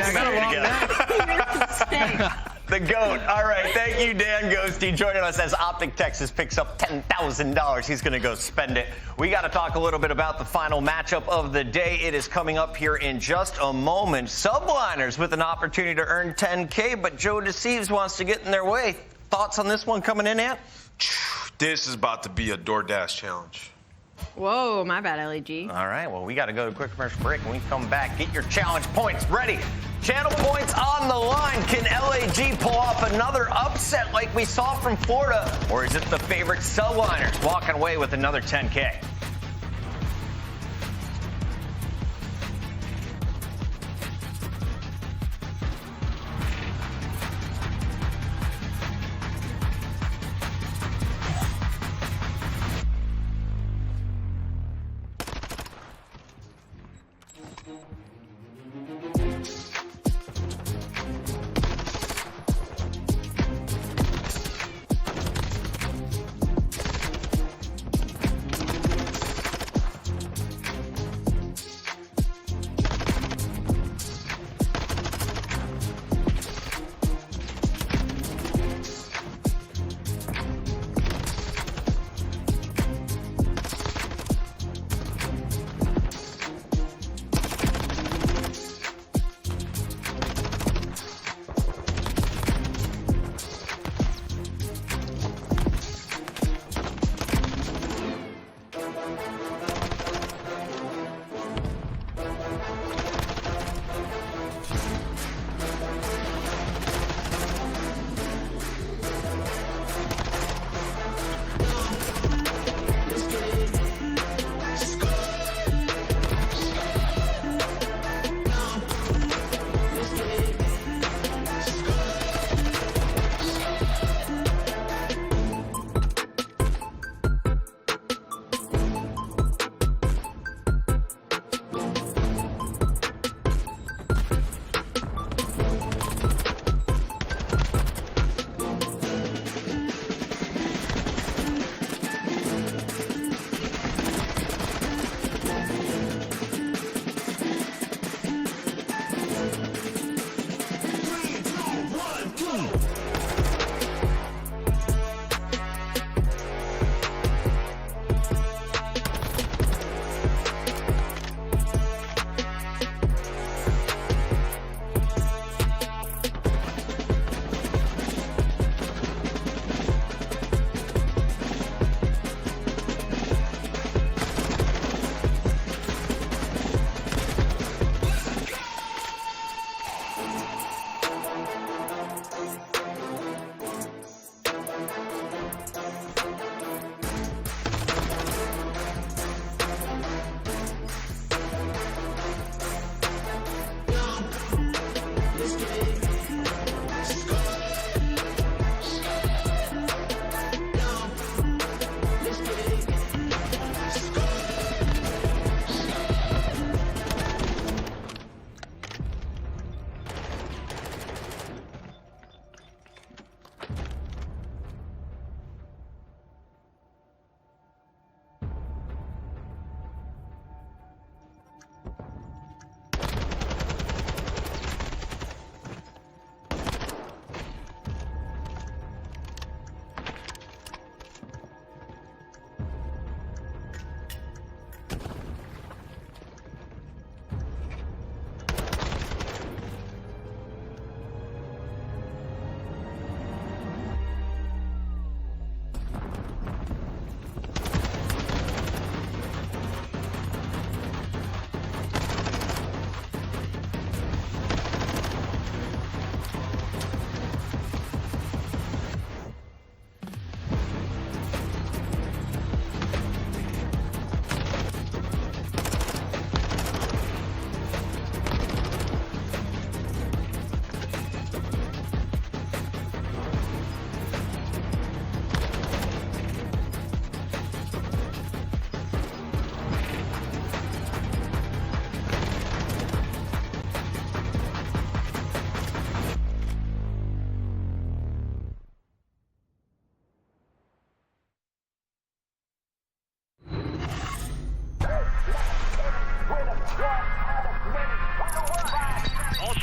The GOAT. All right, thank you, Dan Ghosty, joining us as OpTic Texas picks up $10,000. He's going to go spend it. We got to talk a little bit about the final matchup of the day. It is coming up here in just a moment. Subliners with an opportunity to earn $10K, but Joe Thieves wants to get in their way. Thoughts on this one coming in, Ant? This is about to be a DoorDash challenge. Whoa, my bad, LAG. All right, well, we got to go to a quick commercial break. When we come back, get your challenge points ready. Channel points on the line. Can LAG pull off another upset like we saw from Florida? Or is it the favorite Subliners walking away with another 10K?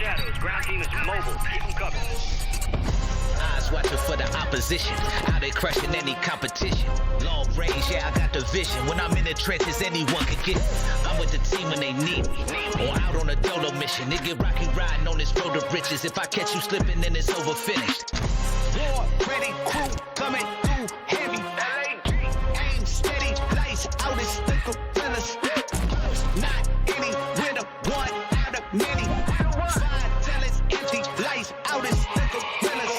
shadows. Ground team is mobile. Keep them covered. Eyes watching for the opposition. How they crushing any competition. Long range, yeah, I got the vision. When I'm in the trenches, anyone can get me. I'm with the team when they need me. Or out on a dolo mission. They get rocky riding on this road to riches. If I catch you slipping, then it's over finished. War, ready, crew, coming through heavy. Aim steady, lights out, it's the gorillas. Not any winner, one out of many. Fine, tell it's empty, lights out, it's the gorillas.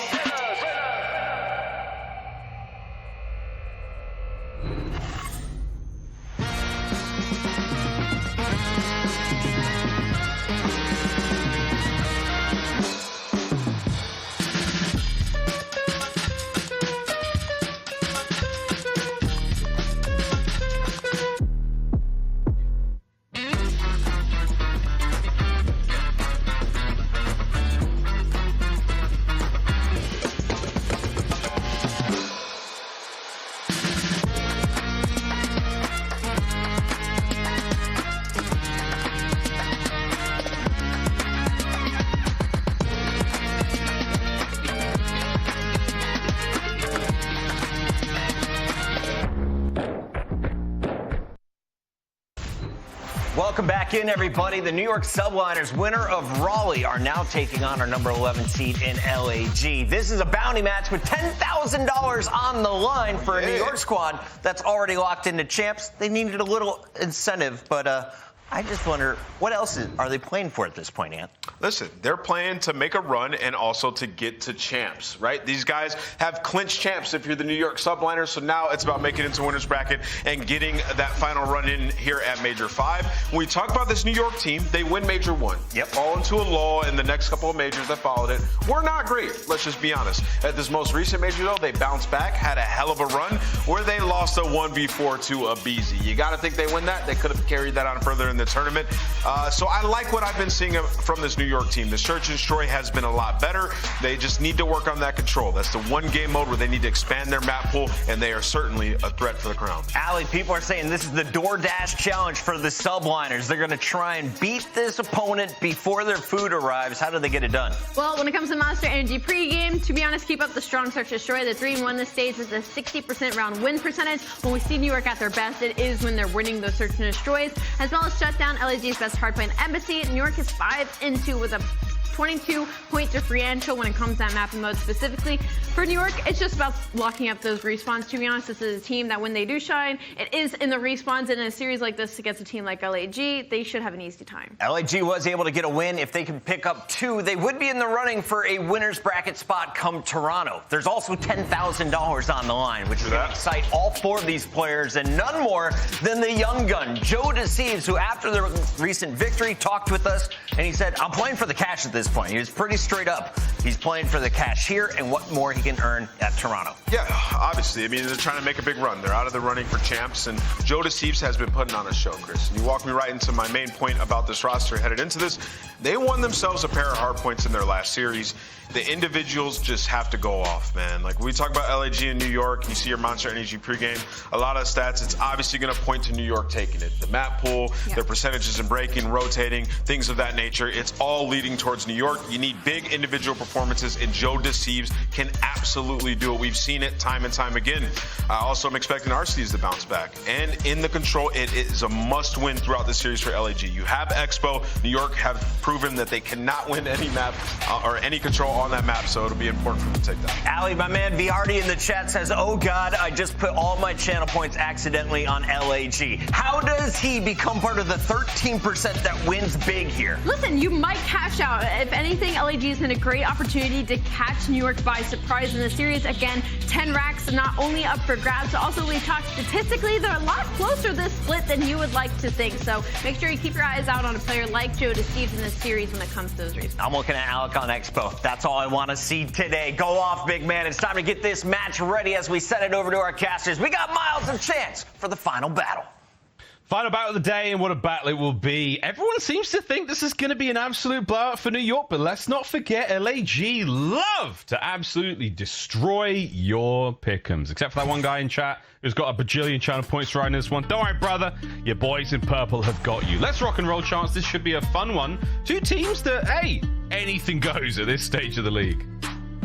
Welcome back in, everybody. The New York Subliners, winner of Raleigh, are now taking on our number 11 seed in LAG. This is a bounty match with $10,000 on the line for a New York squad that's already locked into champs. They needed a little incentive, but I just wonder, what else are they playing for at this point, Ant? Listen, they're playing to make a run and also to get to champs, right? These guys have clinched champs if you're the New York Subliners, so now it's about making it into winner's bracket and getting that final run in here at Major 5. When we talk about this New York team, they win Major 1. Yep. Fall into a lull in the next couple of majors that followed it. We're not great, let's just be honest. At this most recent major, though, they bounced back, had a hell of a run where they lost a 1v4 to aBeZy. You got to think they win that. They could have carried that on further in the tournament. So I like what I've been seeing from this New York team. The search and destroy has been a lot better. They just need to work on that control. That's the one game mode where they need to expand their map pool, and they are certainly a threat for the crown. Ali, people are saying this is the DoorDash challenge for the Subliners. They're going to try and beat this opponent before their food arrives. How do they get it done? Well, when it comes to Monster Energy pregame, to be honest, keep up the strong search destroy. The 3-1 this stage is a 60% round win percentage. When we see New York at their best, it is when they're winning those search and destroys, as well as shut down LAG's best hardpoint aBeZy. New York is 5-2 with a 22-point differential when it comes to that mapping mode specifically. For New York, it's just about locking up those respawns. To be honest, this is a team that when they do shine, it is in the respawns. And in a series like this against a team like LAG, they should have an easy time. LAG was able to get a win. If they can pick up 2, they would be in the running for a winner's bracket spot come Toronto. There's also $10,000 on the line, which is going to excite all 4 of these players, and none more than the young gun, Joe Thieves, who after the recent victory talked with us, and he said, I'm playing for the cash at this point. He was pretty straight up. He's playing for the cash here and what more he can earn at Toronto. Yeah, obviously. I mean, they're trying to make a big run. They're out of the running for champs, and Joe Thieves has been putting on a show, Chris. And you walked me right into my main point about this roster headed into this. They won themselves a pair of hard points in their last series. The individuals just have to go off, man. Like, we talk about LAG in New York, you see your Monster Energy pregame, a lot of stats, it's obviously going to point to New York taking it. The map pool, their percentages in breaking, rotating, things of that nature, it's all leading towards New York. You need big individual performances, and Joe Thieves can absolutely do it. We've seen it time and time again. Also, I'm expecting RCs to bounce back. And in the control, it is a must-win throughout the series for LAG. You have Expo. New York have proven that they cannot win any map or any control on that map, so it'll be important for them to take that. Ali, my man Viardi in the chat says, oh God, I just put all my channel points accidentally on LAG. How does he become part of the 13% that wins big here? Listen, you might cash out. If anything, LAG has been a great opportunity to catch New York by surprise in the series. Again, 10 racks not only up for grabs, but also we talk statistically, they're a lot closer this split than you would like to think. So make sure you keep your eyes out on a player like Joe Thieves in this series when it comes to those respawns. I'm looking at Alec on Expo. That's all I want to see today. Go off, big man. It's time to get this match ready as we send it over to our casters. We got Miles and Chance for the final battle. Final battle of the day, and what a battle it will be. Everyone seems to think this is going to be an absolute blowout for New York, but let's not forget LAG love to absolutely destroy your pick'ems. Except for that one guy in chat who's got a bajillion channel points right in this one. Don't worry, brother. Your boys in purple have got you. Let's rock and roll, Chance. This should be a fun one. 2 teams that, hey, anything goes at this stage of the league.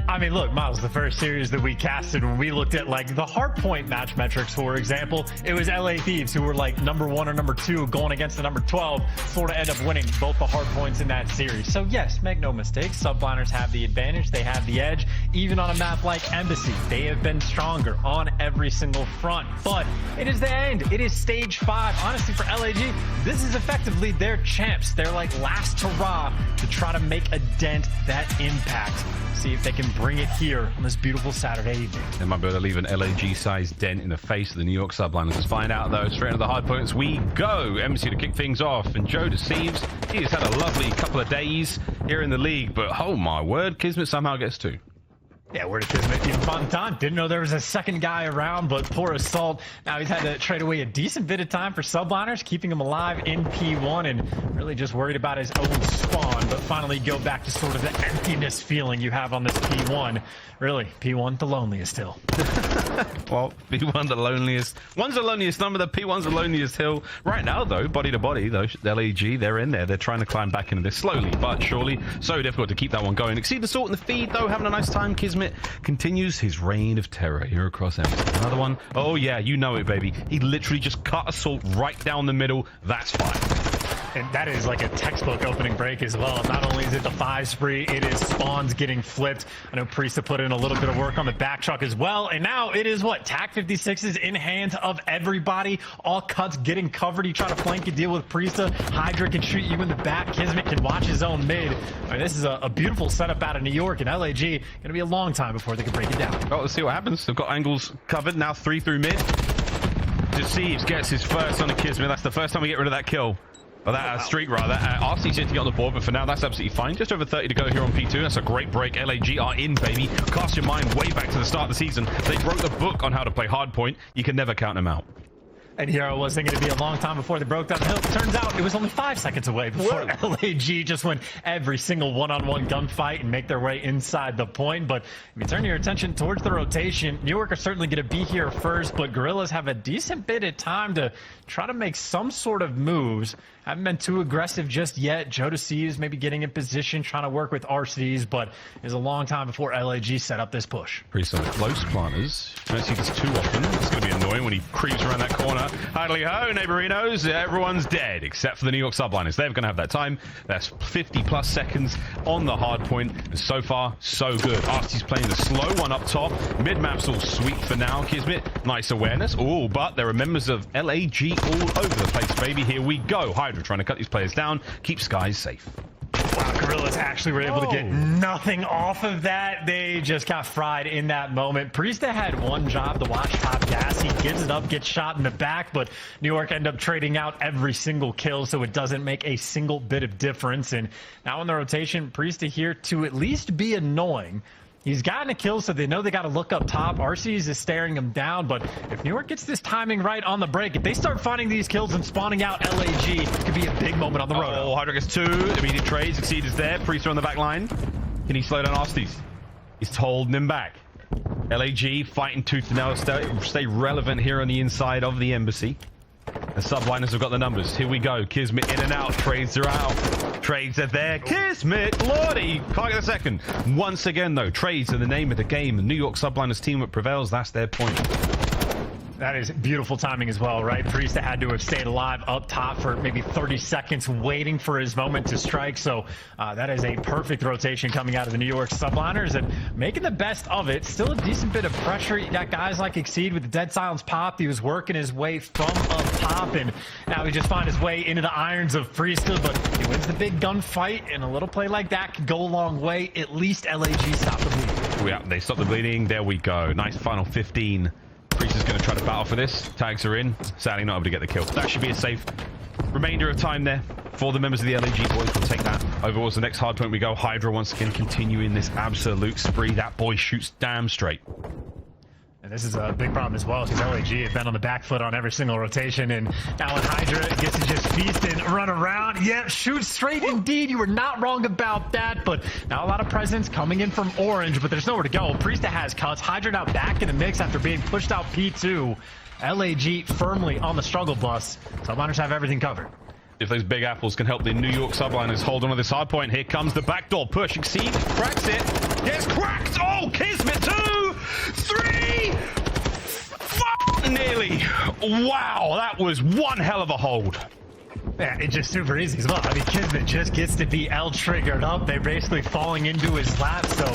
I mean, look, Miles, the first series that we casted, when we looked at like the hardpoint match metrics, for example, it was LA Thieves who were like number 1 or number 2 going against the number 12. Florida ended up winning both the hardpoints in that series. So yes, make no mistake, Subliners have the advantage. They have the edge. Even on a map like aBeZy, they have been stronger on every single front. But it is the end. It is stage 5. Honestly, for LAG, this is effectively their champs. They're like last hurrah to try to make a dent, that impact. See if they can bring it here on this beautiful Saturday evening. They might be able to leave an LAG-sized dent in the face of the New York Subliners. Let's find out, though. Straight into the hard points we go. aBeZy to kick things off. And Joe deceives. He has had a lovely couple of days here in the league. But, oh my word, KiSMET somehow gets 2. Yeah, where did KiSMET even find time? Didn't know there was a second guy around, but poor Assault. Now he's had to trade away a decent bit of time for Subliners, keeping him alive in P1 and really just worried about his own spawn, but finally go back to sort of the emptiness feeling you have on this P1. Really, P1 the loneliest hill. Well, P1 the loneliest. One's the loneliest number, the P1's the loneliest hill. Right now, though, body to body, though, LAG, they're in there. They're trying to climb back into this slowly, but surely. So difficult to keep that one going. Exceed the salt in the feed, though, having a nice time. KiSMET continues his reign of terror here across aBeZy. Another one. Oh, yeah, you know it, baby. He literally just cut Assault right down the middle. That's fine. And that is like a textbook opening break as well. Not only is it the 5 spree, it is spawns getting flipped. I know Priestahh put in a little bit of work on the back truck as well. And now it is what? TAC 56s in hands of everybody. All cuts getting covered. You try to flank a deal with Priestahh. HyDra can shoot you in the back. KiSMET can watch his own mid. I mean, this is a beautiful setup out of New York, and LAG going to be a long time before they can break it down. Well, let's see what happens. They've got angles covered. Now 3 through mid. Deceives gets his first on the KiSMET. That's the first time we get rid of that kill. Or that streak, rather. RC's yet to get on the board, but for now, that's absolutely fine. Just over 30 to go here on P2. That's a great break. LAG are in, baby. Cast your mind way back to the start of the season. They wrote the book on how to play hardpoint. You can never count them out. And here I was thinking it'd be a long time before they broke down the hill. Turns out it was only 5 seconds away before LAG just went every single one-on-one gunfight and make their way inside the point. But if you turn your attention towards the rotation, New York are certainly going to be here first, but Guerrillas have a decent bit of time to try to make some sort of moves. Haven't been too aggressive just yet. Joe deceives, maybe getting in position, trying to work with RCs, but it's a long time before LAG set up this push. Priestahh close planters. Don't see this too often. It's going to be annoying when he creeps around that corner. Hidely ho, neighborinos. Everyone's dead except for the New York Subliners. They're going to have that time. That's 50 plus seconds on the hard point. And so far, so good. RC's playing the slow one up top. Mid-map's all sweet for now. KiSMET, nice awareness. Oh, but there are members of LAG all over the place, baby. Here we go. HyDra trying to cut these players down. Keep Skyz safe. Wow, Guerrillas actually were able to get nothing off of that. They just got fried in that moment. Priestahh had one job to watch top gas. He gives it up, gets shot in the back, but New York end up trading out every single kill, so it doesn't make a single bit of difference. And now in the rotation, Priestahh here to at least be annoying. He's gotten a kill, so they know they got to look up top. RC's is staring him down, but if New York gets this timing right on the break, if they start finding these kills and spawning out LAG, it could be a big moment on the road. Oh, HyDra gets 2. Immediate trades. Exceed is there. Priestahh on the back line. Can he slow down Nastie? He's holding him back. LAG fighting tooth and nail, stay relevant here on the inside of the aBeZy. The Subliners have got the numbers. Here we go. KiSMET in and out. Trades are out. Trades are there. KiSMET, Lordy. Can't get a second. Once again, though, trades are the name of the game. The New York Subliners team that prevails. That's their point. That is beautiful timing as well, right? Priestahh had to have stayed alive up top for maybe 30 seconds waiting for his moment to strike. So that is a perfect rotation coming out of the New York Subliners and making the best of it. Still a decent bit of pressure. You got guys like Exceed with the dead silence pop. He was working his way from up top, and now he just found his way into the irons of Priestahh, but he wins the big gunfight, and a little play like that could go a long way. At least LAG stopped the bleeding. Yeah, they stopped the bleeding. There we go. Nice final 15. Priestahh's going to try to battle for this. Tags are in. Sadly not able to get the kill. That should be a safe remainder of time there for the members of the LAG boys. We'll take that. Over towards the next hard point we go. HyDra once again continuing this absolute spree. That boy shoots damn straight. And this is a big problem as well, because LAG have been on the back foot on every single rotation, and now when HyDra gets to just feast and run around, yeah, shoot straight indeed. You were not wrong about that, but now a lot of presence coming in from Orange, but there's nowhere to go. Priestahh has cuts. HyDra now back in the mix after being pushed out P2. LAG firmly on the struggle bus. Subliners have everything covered. if those big apples can help the New York Subliners hold on to this hard point. Here comes the backdoor push. Exceed, cracks it. Gets cracked. Oh, KiSMET 2, 3, nearly. Wow, that was one hell of a hold. Yeah, it's just super easy as well. I mean, KiSMET just gets to be L-triggered up. They're basically falling into his lap, so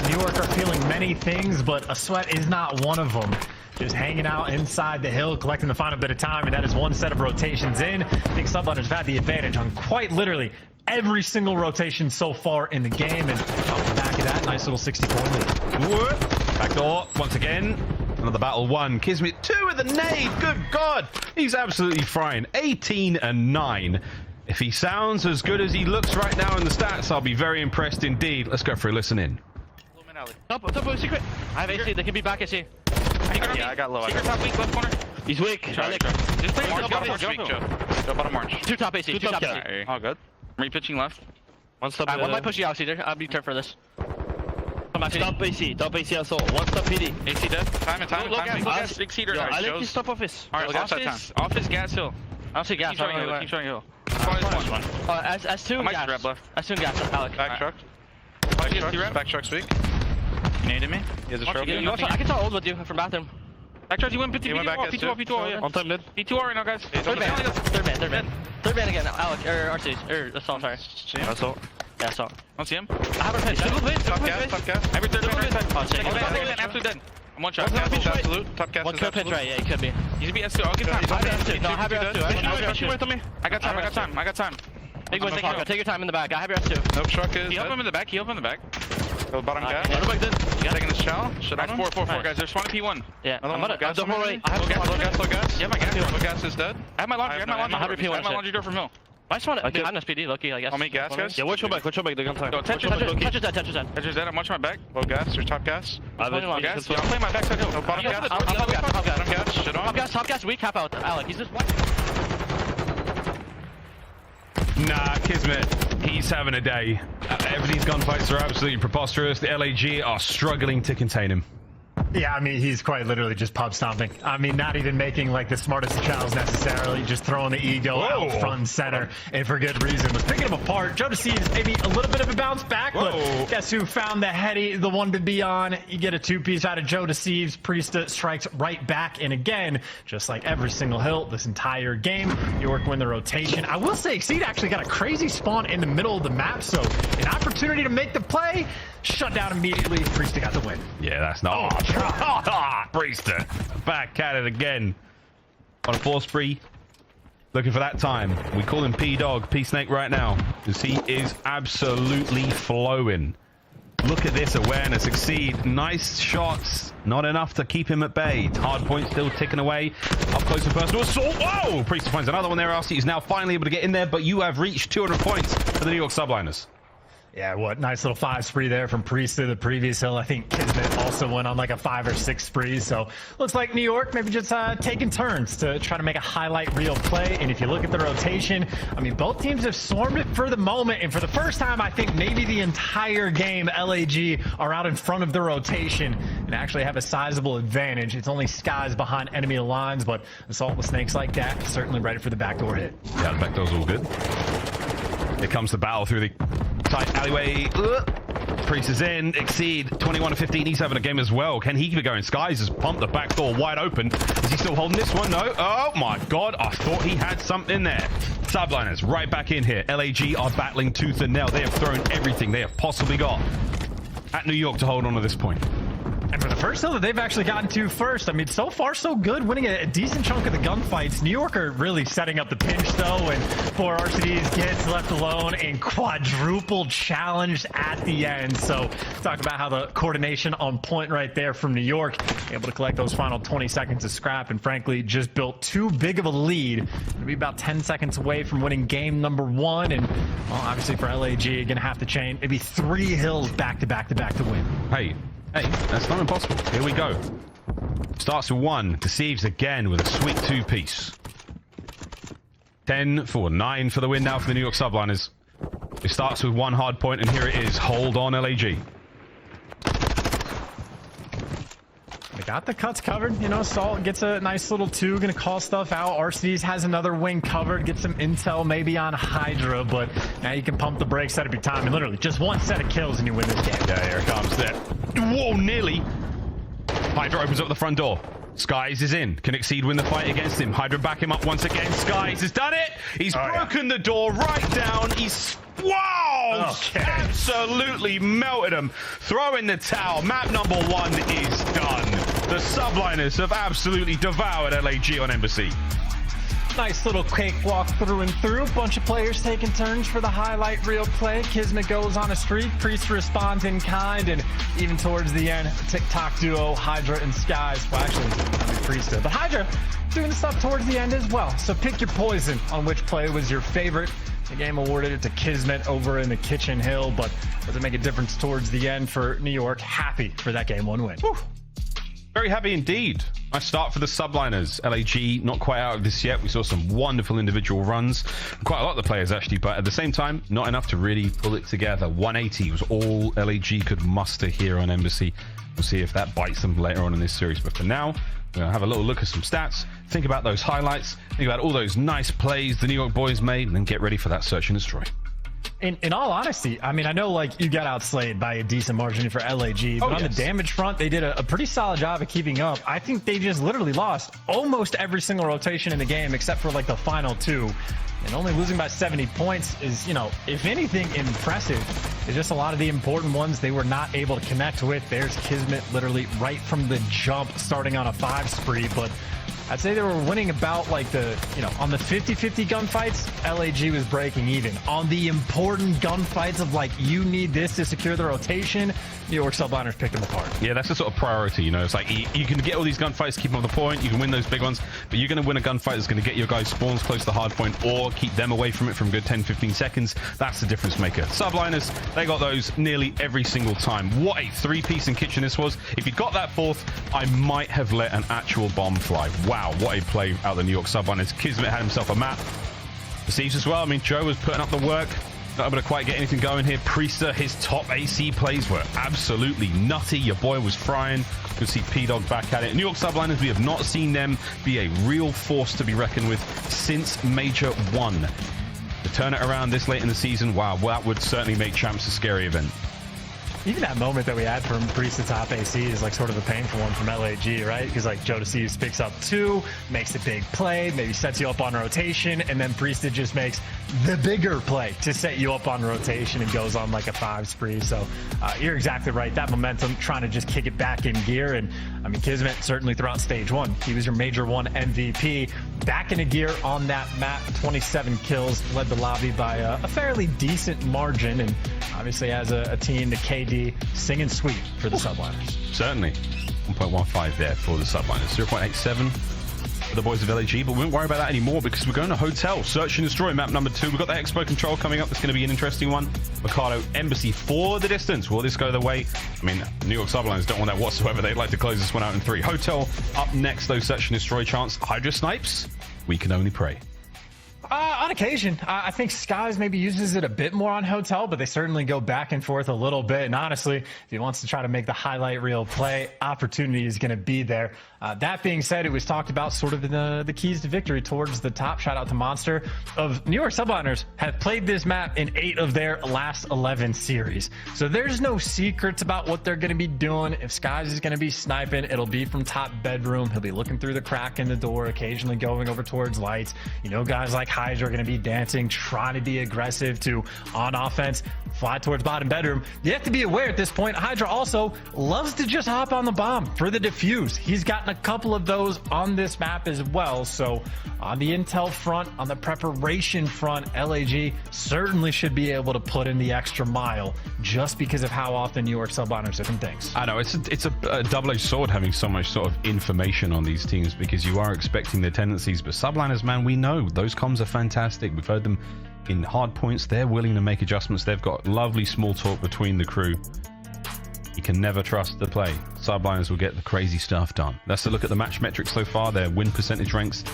New York are feeling many things, but a sweat is not one of them. Just hanging out inside the hill, collecting the final bit of time, and that is one set of rotations in. I think Subliners have had the advantage on quite literally every single rotation so far in the game, and off the back of that, nice little 60-point lead. Backdoor, once again. Another battle won. KiSMET 2 with the nade. Good God. He's absolutely frying. 18 and 9. If he sounds as good as he looks right now in the stats, I'll be very impressed indeed. Let's go for a listen in. Top secret. I have AC. They can be back AC. Yeah, I got low. Secret top weak, left corner. He's weak. Just play bottom weak, Joe. Go bottom orange. Two top AC. Two top AC. All good. Re-pitching left. One stop. One might push you out, either. I'll be turn for this. Top AC. Top AC also. One stop PD. AC dead. Time. Look at big cedar. I like his top office. Alright, office gas hill. I don't see gas. Keep showing hill. S2 gas. S2 gas. Alec. Back truck. Back truck's weak. You needed me? He has a trophy. I can tell old with you from bathroom. Back truck, you went P2R, yeah. On time mid. P2R right now, guys. Third man again. Alec, or RC's, Assault, sorry. Assault. Yeah, Assault. Don't see him. I have a pitch. Top gas. Every third man right side. Absolute dead. I'm one shot. Absolute. Top gas. One kill pitch right, yeah, he could be. He's be S2. I'll get time. I have S2. No, I have your S2. Wait on me. I got time. Big boy, take your time in the back. I have your S2. Nope, truck is. He help him in the back. Go bottom gas. Taking this shell. Should I? 4, guys. There's 20 P1. Yeah. I'm gonna gas. Low gas. Yeah, my gas. Low gas is dead. I have my laundry. I have your P1. I have my laundry door from hill. I just want to. I'm SPD, lucky, I guess. I'll make gas, guys. Yeah, watch your back. They're gonna time. Touch is dead. I'm watching my back. Low gas. Or top gas. I have gas. Yeah, I'm playing my backside hill. Bottom gas. Bottom gas. Shit on. Top gas. Weak. Half out. Alec, he's just white. Nah, KiSMET, he's having a day. These gunfights are absolutely preposterous. The LAG are struggling to contain him. Yeah, I mean, he's quite literally just pub stomping. I mean, not even making like the smartest of channels necessarily, just throwing the ego out front and center, and for good reason. Was picking him apart. Jodeci is maybe a little bit of a bounce back, but guess who found the heady, the one to be on? You get a two-piece out of Jodeci. Priestahh strikes right back, and again, just like every single hill this entire game, York win the rotation. I will say, Exceed actually got a crazy spawn in the middle of the map, so an opportunity to make the play. Shut down immediately. Priestahh got the win. Yeah, that's not. Priestahh back at it again on a 4 spree. Looking for that time. We call him P-Dog, P-Snake right now, because he is absolutely flowing. Look at this awareness. Exceed. Nice shots. Not enough to keep him at bay. Hard point still ticking away. Up close and personal assault. Whoa! Priestahh finds another one there. RC is now finally able to get in there, but you have reached 200 points for the New York Subliners. Yeah, what nice little 5 spree there from Priestahh the previous hill. I think KiSMET also went on like a 5 or 6 sprees. So looks like New York maybe just taking turns to try to make a highlight reel play. And if you look at the rotation, I mean, both teams have swarmed it for the moment. And for the first time, I think maybe the entire game, LAG are out in front of the rotation and actually have a sizable advantage. It's only Skyz behind enemy lines, but Assault with snakes like that, certainly ready for the backdoor hit. Yeah, the backdoor's all good. Here comes the battle through the tight alleyway. Priest is in. Exceed 21 to 15. He's having a game as well. Can he keep it going? Skyz has pumped the back door wide open. Is he still holding this one? No. Oh my God. I thought he had something there. Subliners right back in here. LAG are battling tooth and nail. They have thrown everything they have possibly got at New York to hold on to this point. And for the first hill that they've actually gotten to first, I mean, so far so good, winning a decent chunk of the gunfights. New York are really setting up the pinch though, and poor RCDs gets left alone and quadruple challenged at the end. So talk about how the coordination on point right there from New York, able to collect those final 20 seconds of scrap, and frankly just built too big of a lead. Gonna be about 10 seconds away from winning game number 1, and well, obviously for LAG gonna have to chain maybe 3 hills back to back to win. Hey, that's not impossible. Here we go. Starts with 1. Deceives again with a sweet 2-piece. 10 for 9 for the win now for the New York Subliners. It starts with 1 hard point, and here it is. Hold on, LAG. got the cuts covered. You know, Salt gets a nice little 2, gonna call stuff out. RCDs has another wing covered, get some intel maybe on HyDra, but now you can pump the brakes, set up your time, and literally just one set of kills and you win this game. Yeah, here it comes there. Whoa, nearly. HyDra opens up the front door. Skyz is in. Can Exceed win the fight against him? HyDra back him up once again. Skyz has done it. He's broken the door right down. He's... Wow! Okay. Absolutely melted him. Throw in the towel. Map number 1 is done. The Subliners have absolutely devoured LAG on aBeZy. Nice little quick walk through and through. Bunch of players taking turns for the highlight reel play. KiSMET goes on a streak. Priestahh responds in kind, and even towards the end, TikTok duo HyDra and Skyz. Well, actually, I mean Priestahh, but HyDra doing stuff towards the end as well. So pick your poison on which play was your favorite. The game awarded it to KiSMET over in the Kitchen Hill, but doesn't make a difference towards the end for New York. Happy for that game 1 win. Whew. Very happy indeed. Nice start for the Subliners. LAG not quite out of this yet. We saw some wonderful individual runs. Quite a lot of the players actually, but at the same time, not enough to really pull it together. 180 was all LAG could muster here on aBeZy. We'll see if that bites them later on in this series. But for now, we're going to have a little look at some stats, think about those highlights, think about all those nice plays the New York boys made, and then get ready for that search and destroy. In all honesty, I mean, I know like you got outslayed by a decent margin for LAG, but on the damage front, they did a pretty solid job of keeping up. I think they just literally lost almost every single rotation in the game except for like the final 2. And only losing by 70 points is, you know, if anything impressive. It's just a lot of the important ones they were not able to connect with. There's KiSMET literally right from the jump starting on a 5 spree, but I'd say they were winning about like the, you know, on the 50-50 gunfights, LAG was breaking even. On the important gunfights of like, you need this to secure the rotation, New York Subliners picked them apart. Yeah, that's the sort of priority, you know. It's like you can get all these gunfights, keep them on the point, you can win those big ones, but you're going to win a gunfight that's going to get your guys spawns close to the hard point or keep them away from it from a good 10-15 seconds. That's the difference maker. Subliners, they got those nearly every single time. What a 3-piece in Kitchen this was. If you got that 4th, I might have let an actual bomb fly. Wow, what a play out the New York Subliners. KiSMET had himself a map. The Thieves as well. I mean, Joe was putting up the work. Not able to quite get anything going here. Priestahh, his top AC plays were absolutely nutty. Your boy was frying. You can see P-Dog back at it. New York Subliners, we have not seen them be a real force to be reckoned with since Major 1. To turn it around this late in the season, wow, well, that would certainly make Champs a scary event. Even that moment that we had from Priestahh top AC is like sort of a painful one from LAG, right? Because like Joe Thieves picks up 2, makes a big play, maybe sets you up on rotation, and then Priestahh just makes the bigger play to set you up on rotation and goes on like a 5 spree. So you're exactly right. That momentum, trying to just kick it back in gear. And I mean, KiSMET certainly throughout stage 1, he was your Major 1 MVP. Back into gear on that map, 27 kills, led the lobby by a fairly decent margin. And obviously as a team, the KD singing sweet for the Subliners. Certainly. 1.15 there for the Subliners. 0.87 for the boys of LAG, but we won't worry about that anymore because we're going to Hotel. Search and Destroy map number 2. We've got the Expo Control coming up. It's going to be an interesting one. Mikado aBeZy for the distance. Will this go their way? I mean, New York Subliners don't want that whatsoever. They'd like to close this one out in 3. Hotel up next, though. Search and Destroy chance. HyDra snipes. We can only pray. On occasion, I think Skyz maybe uses it a bit more on Hotel, but they certainly go back and forth a little bit. And honestly, if he wants to try to make the highlight reel play, opportunity is going to be there. That being said, it was talked about sort of in the keys to victory towards the top. Shout out to Monster of New York Subliners have played this map in 8 of their last 11 series. So there's no secrets about what they're going to be doing. If Skyz is going to be sniping, it'll be from top bedroom. He'll be looking through the crack in the door, occasionally going over towards lights. You know, guys like HyDra are going to be dancing, trying to be aggressive to, on offense, fly towards bottom bedroom. You have to be aware at this point, HyDra also loves to just hop on the bomb for the defuse. He's gotten a couple of those on this map as well. So on the intel front, on the preparation front, LAG certainly should be able to put in the extra mile just because of how often New York Subliners different things. I know, it's a double-edged sword having so much sort of information on these teams because you are expecting their tendencies, but Subliners, man, we know those comms are fantastic. We've heard them in hard points. They're willing to make adjustments. They've got lovely small talk between the crew. You can never trust the play. Subliners will get the crazy stuff done. Let's look at the match metrics so far. Their win percentage ranks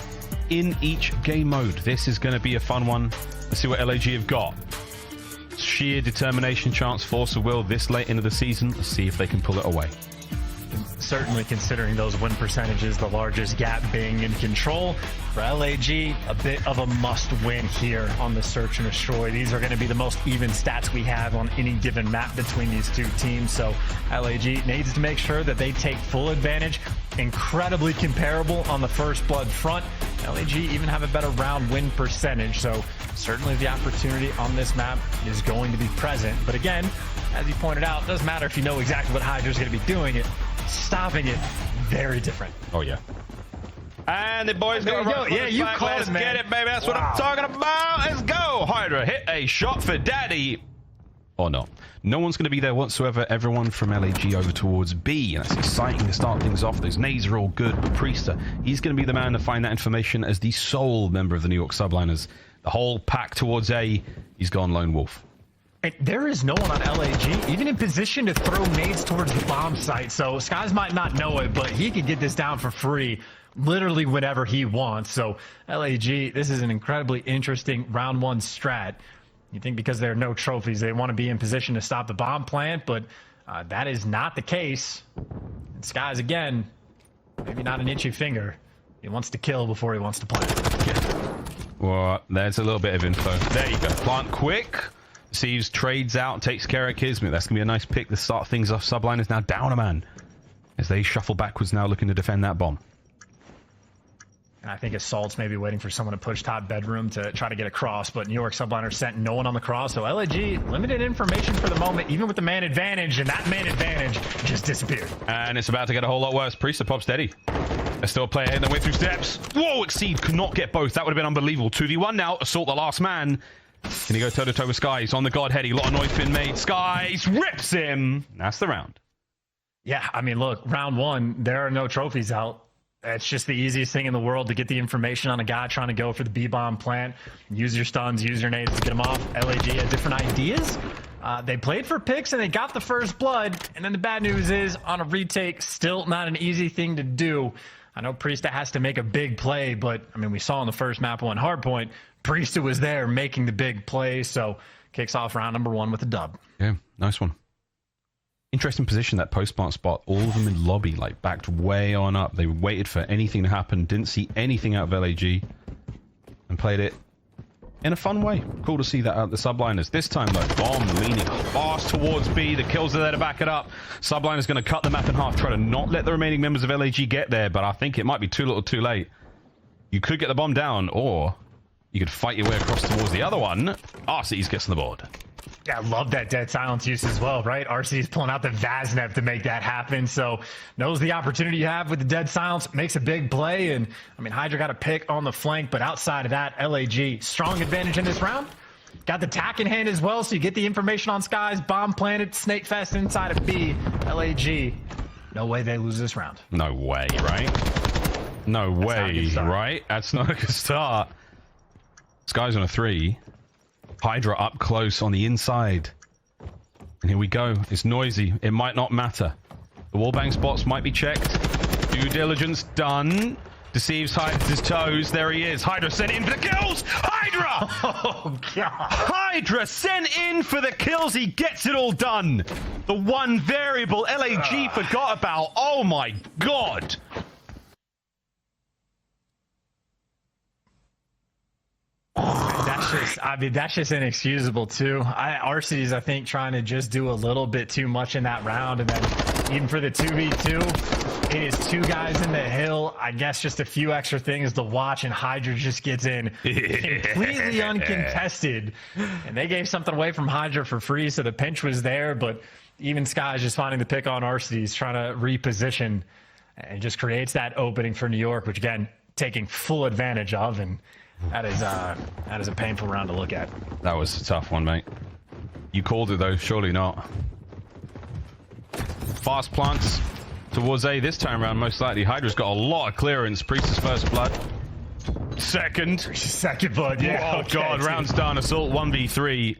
in each game mode. This is going to be a fun one. Let's see what LAG have got. Sheer determination, chance, force of will this late into the season. Let's see if they can pull it away. certainly considering those win percentages, the largest gap being in control. For LAG, a bit of a must-win here on the Search and Destroy. These are going to be the most even stats we have on any given map between these two teams, so LAG needs to make sure that they take full advantage. Incredibly comparable on the first blood front. LAG even have a better round win percentage, so certainly the opportunity on this map is going to be present. But again, as you pointed out, it doesn't matter if you know exactly what HyDra's going to be doing it. Stopping it, very different. Oh, yeah. And the boys got go. Yeah, you called Let's it, man. get it, baby. That's what I'm talking about. Let's go. HyDra hit a shot for daddy. Or not. No one's going to be there whatsoever. Everyone from LAG over towards B. And that's exciting to start things off. Those nades are all good. But Priestahh, he's going to be the man to find that information as the sole member of the New York Subliners. The whole pack towards A. He's gone lone wolf. And there is no one on LAG even in position to throw nades towards the bomb site. So Skyz might not know it, but he can get this down for free literally whenever he wants. So LAG, this is an incredibly interesting round one strat. You think because there are no trophies, they want to be in position to stop the bomb plant, but that is not the case. And Skyz, again, maybe not an itchy finger. He wants to kill before he wants to plant. Well, there's a little bit of info. There you go. Plant quick. Thieves trades out, takes care of KiSMET. That's going to be a nice pick to start things off. Subliners now down a man as they shuffle backwards now looking to defend that bomb. And I think Assault's maybe waiting for someone to push top bedroom to try to get across, but New York Subliners sent no one on the cross, so LAG, limited information for the moment, even with the man advantage, and that man advantage just disappeared. And it's about to get a whole lot worse. Priestahh pops steady. There's still a player hitting their way through steps. Whoa, Exceed could not get both. That would have been unbelievable. 2v1 now. Assault the last man. Can he go toe-to-toe with Skyz? On the Godhead, a lot of noise been made. Skyz rips him. That's the round. Yeah, I mean, look, round one, there are no trophies out. It's just the easiest thing in the world to get the information on a guy trying to go for the B-bomb plant. Use your stuns, use your nades to get him off. LAG had different ideas. They played for picks and they got the first blood. And then the bad news is, on a retake, still not an easy thing to do. I know Priestahh has to make a big play, but, I mean, we saw in the first map on Hardpoint, Priestahh was there making the big play, so kicks off round number one with a dub. Yeah, nice one. Interesting position, that post-plant spot. All of them in lobby, like, backed way on up. They waited for anything to happen, didn't see anything out of LAG, and played it in a fun way. Cool to see that out of the Subliners. This time, though, bomb leaning fast towards B. The kills are there to back it up. Subliners going to cut the map in half, try to not let the remaining members of LAG get there, but I think it might be too little too late. You could get the bomb down, or you could fight your way across towards the other one. RC's gets on the board. Yeah, I love that dead silence use as well, right? RC is pulling out the Vaznev to make that happen, so knows the opportunity you have with the dead silence, makes a big play, and I mean, HyDra got a pick on the flank, but outside of that, LAG, strong advantage in this round. Got the tack in hand as well, so you get the information on Skyz, bomb planted, snake fest inside of B. LAG, no way they lose this round. No way, right? No way, right? That's not a good start. Skyz on a 3. HyDra up close on the inside. And here we go. It's noisy. It might not matter. The wallbang spots might be checked. Due diligence done. Deceives hides his toes. There he is. HyDra sent in for the kills. HyDra! Oh, God. HyDra sent in for the kills. He gets it all done. The one variable LAG forgot about. Oh, my God. That's just inexcusable too. RC's, I think, trying to just do a little bit too much in that round, and then even for the 2v2, it is 2 guys in the hill. I guess just a few extra things to watch, and HyDra just gets in completely uncontested, and they gave something away from HyDra for free, so the pinch was there. But even Skyz just finding the pick on RC's, trying to reposition, and just creates that opening for New York, which again, taking full advantage of. And that is a painful round to look at. That was a tough one, mate. You called it, though. Surely not. Fast plants towards A this time around, most likely. HyDra's got a lot of clearance. Priestahh's first blood. Second blood, yeah. Oh, okay, God. Round's done. Assault 1v3.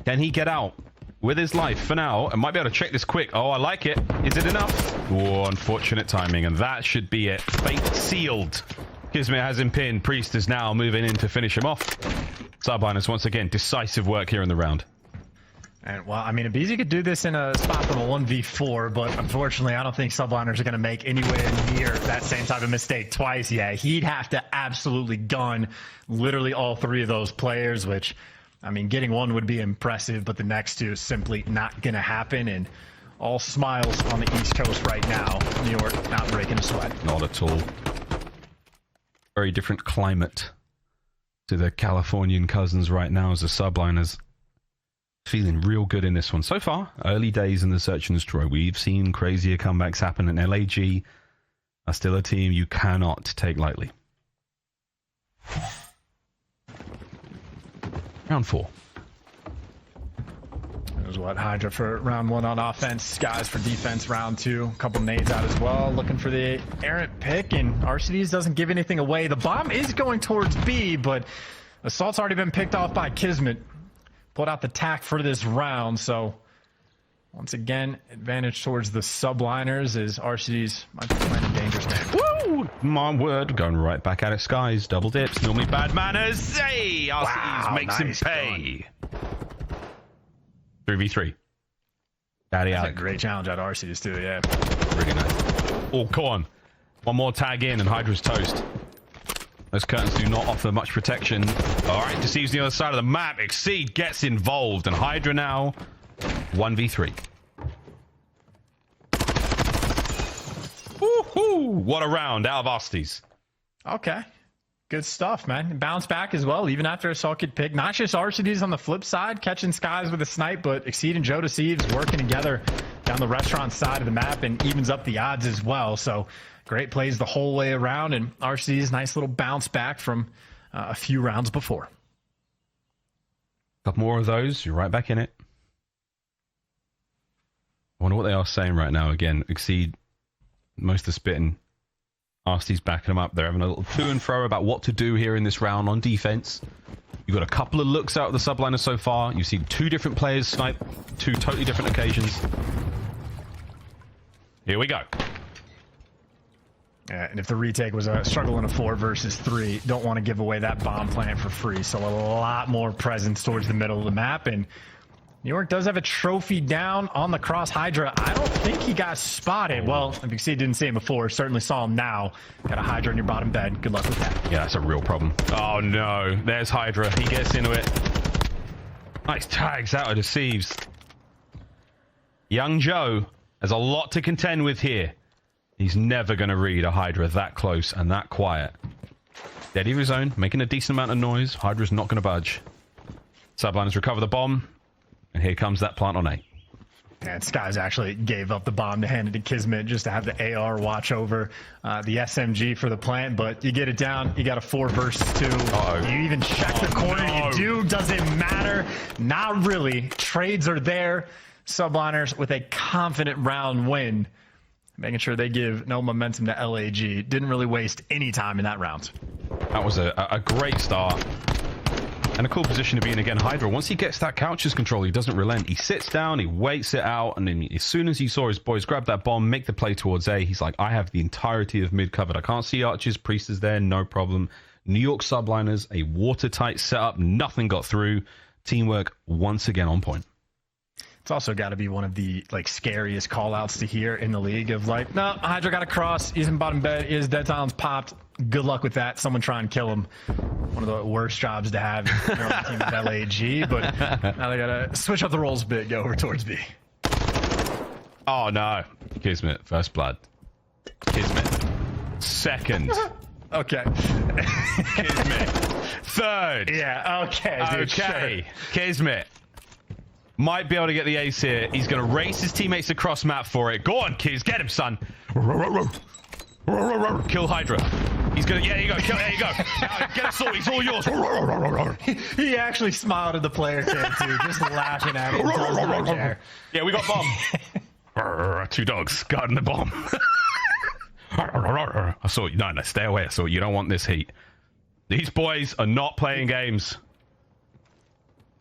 Can he get out with his life for now? I might be able to check this quick. Oh, I like it. Is it enough? Oh, unfortunate timing. And that should be it. Fate sealed. KiSMET has him pinned. Priestahh is now moving in to finish him off. Subliners once again, decisive work here in the round. And well, I mean, aBeZy could do this in a spot from a 1v4, but unfortunately, I don't think Subliners are going to make anywhere near that same type of mistake twice. Yeah, he'd have to absolutely gun literally all three of those players, which, I mean, getting one would be impressive, but the next two is simply not going to happen. And all smiles on the East Coast right now. New York not breaking a sweat. Not at all. Very different climate to the Californian cousins right now as the Subliners. Feeling real good in this one. So far, early days in the search and destroy. We've seen crazier comebacks happen, and LAG are still a team you cannot take lightly. Round 4. There's what, HyDra for round 1 on offense, Skyz for defense round 2. A couple nades out as well, looking for the errant pick, and RCDs doesn't give anything away. The bomb is going towards B, but Assault's already been picked off by KiSMET. Put out the tack for this round, so once again, advantage towards the Subliners as RCDs might be playing a dangerous game. Woo! My word, going right back at it. Skyz, double dips, normally bad manners. Hey, RCDs makes him pay. 3v3. Daddy out. That's a great challenge out of RCDs too, yeah. Really nice. Oh, come on. One more tag in and HyDra's toast. Those curtains do not offer much protection. All right, Deceives the other side of the map. Exceed gets involved, and HyDra now 1v3. Woohoo! What a round out of Asties. Okay. Good stuff, man. Bounce back as well, even after Assault get picked. Not just RCDs on the flip side, catching Skyz with a snipe, but Exceed and Joe Deceives working together down the restaurant side of the map and evens up the odds as well. So great plays the whole way around, and RCD's nice little bounce back from a few rounds before. Couple more of those, you're right back in it. I wonder what they are saying right now. Again, Exceed, most of the spitting. Nasty's backing them up. They're having a little to and fro about what to do here in this round on defense. You've got a couple of looks out of the Subliners so far. You've seen 2 different players snipe 2 totally different occasions. Here we go. Yeah, and if the retake was a struggle in a 4 versus 3, don't want to give away that bomb plant for free. So a lot more presence towards the middle of the map. And New York does have a trophy down on the cross HyDra. I don't think he got spotted. Well, if you see, didn't see him before, certainly saw him now. Got a HyDra in your bottom bed. Good luck with that. Yeah, that's a real problem. Oh no, there's HyDra. He gets into it. Nice tags out of Deceives. Young Joe has a lot to contend with here. He's never going to read a HyDra that close and that quiet. Steady of his own, making a decent amount of noise. HyDra's not going to budge. Subliners recover the bomb. And here comes that plant on A. And Skyz actually gave up the bomb to hand it to KiSMET just to have the AR watch over the SMG for the plant. But you get it down. You got a 4 versus 2. Uh-oh. You even check the corner. No. You do. Does it matter? Not really. Trades are there. Subliners with a confident round win. Making sure they give no momentum to LAG. Didn't really waste any time in that round. That was a great start. And a cool position to be in again. HyDra, once he gets that couches control, he doesn't relent. He sits down, he waits it out, and then as soon as he saw his boys grab that bomb, make the play towards A, he's like, I have the entirety of mid covered. I can't see archers, Priestahh is there, no problem. New York Subliners, a watertight setup, nothing got through. Teamwork once again on point. It's also got to be one of the scariest call-outs to hear in the league of no, HyDra got a cross, he's in bottom bed, his dead silence popped. Good luck with that. Someone try and kill him. One of the worst jobs to have on the team with LAG, but now they got to switch up the roles a bit, go over towards B. Oh no. KiSMET, first blood. KiSMET, second. Okay. KiSMET, third. Yeah, okay, dude, okay. Sure. KiSMET might be able to get the ace here. He's going to race his teammates across map for it. Go on, Kiz. Get him, son. Kill HyDra. He's going to... Yeah, there you go. There you go. Get us all. He's all yours. He actually smiled at the player cam, too. Just laughing at him. Does not care. Yeah, we got bomb. 2 dogs guarding the bomb. I saw you. No, stay away. I saw you. Don't want this heat. These boys are not playing games.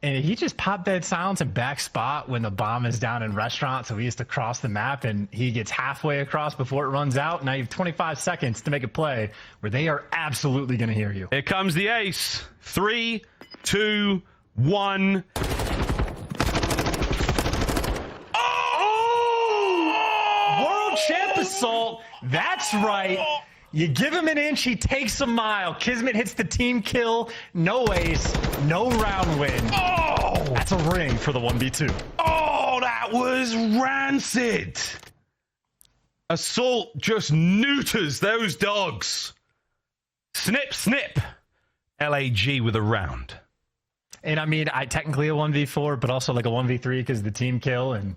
And he just popped dead silence and back spot when the bomb is down in restaurant, so he has to cross the map, and he gets halfway across before it runs out. Now you have 25 seconds to make a play where they are absolutely going to hear you. Here comes the ace. 3, 2, 1. Assault. That's right. You give him an inch, he takes a mile. KiSMET hits the team kill. No ace, no round win. Oh! That's a ring for the 1v2. Oh, that was rancid. Assault just neuters those dogs. Snip, snip. LAG with a round. And I mean, I technically a 1v4, but also like a 1v3 because the team kill, and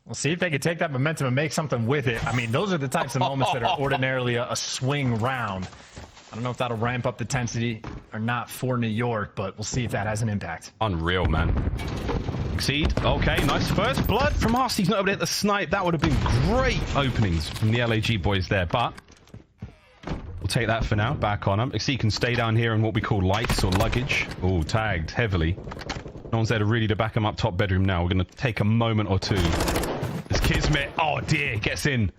we'll see if they can take that momentum and make something with it. I mean, those are the types of moments that are ordinarily a swing round. I don't know if that'll ramp up the intensity or not for New York, but we'll see if that has an impact. Unreal, man. Exceed. Okay, nice first blood from Nasty's not able to hit the snipe. That would have been great openings from the LAG boys there, but we'll take that for now. Back on him. Exceed can stay down here in what we call lights or luggage. Oh, tagged heavily. No one's there to really to back him up top bedroom now. We're going to take a moment or two. It's KiSMET. Oh, dear. Gets in.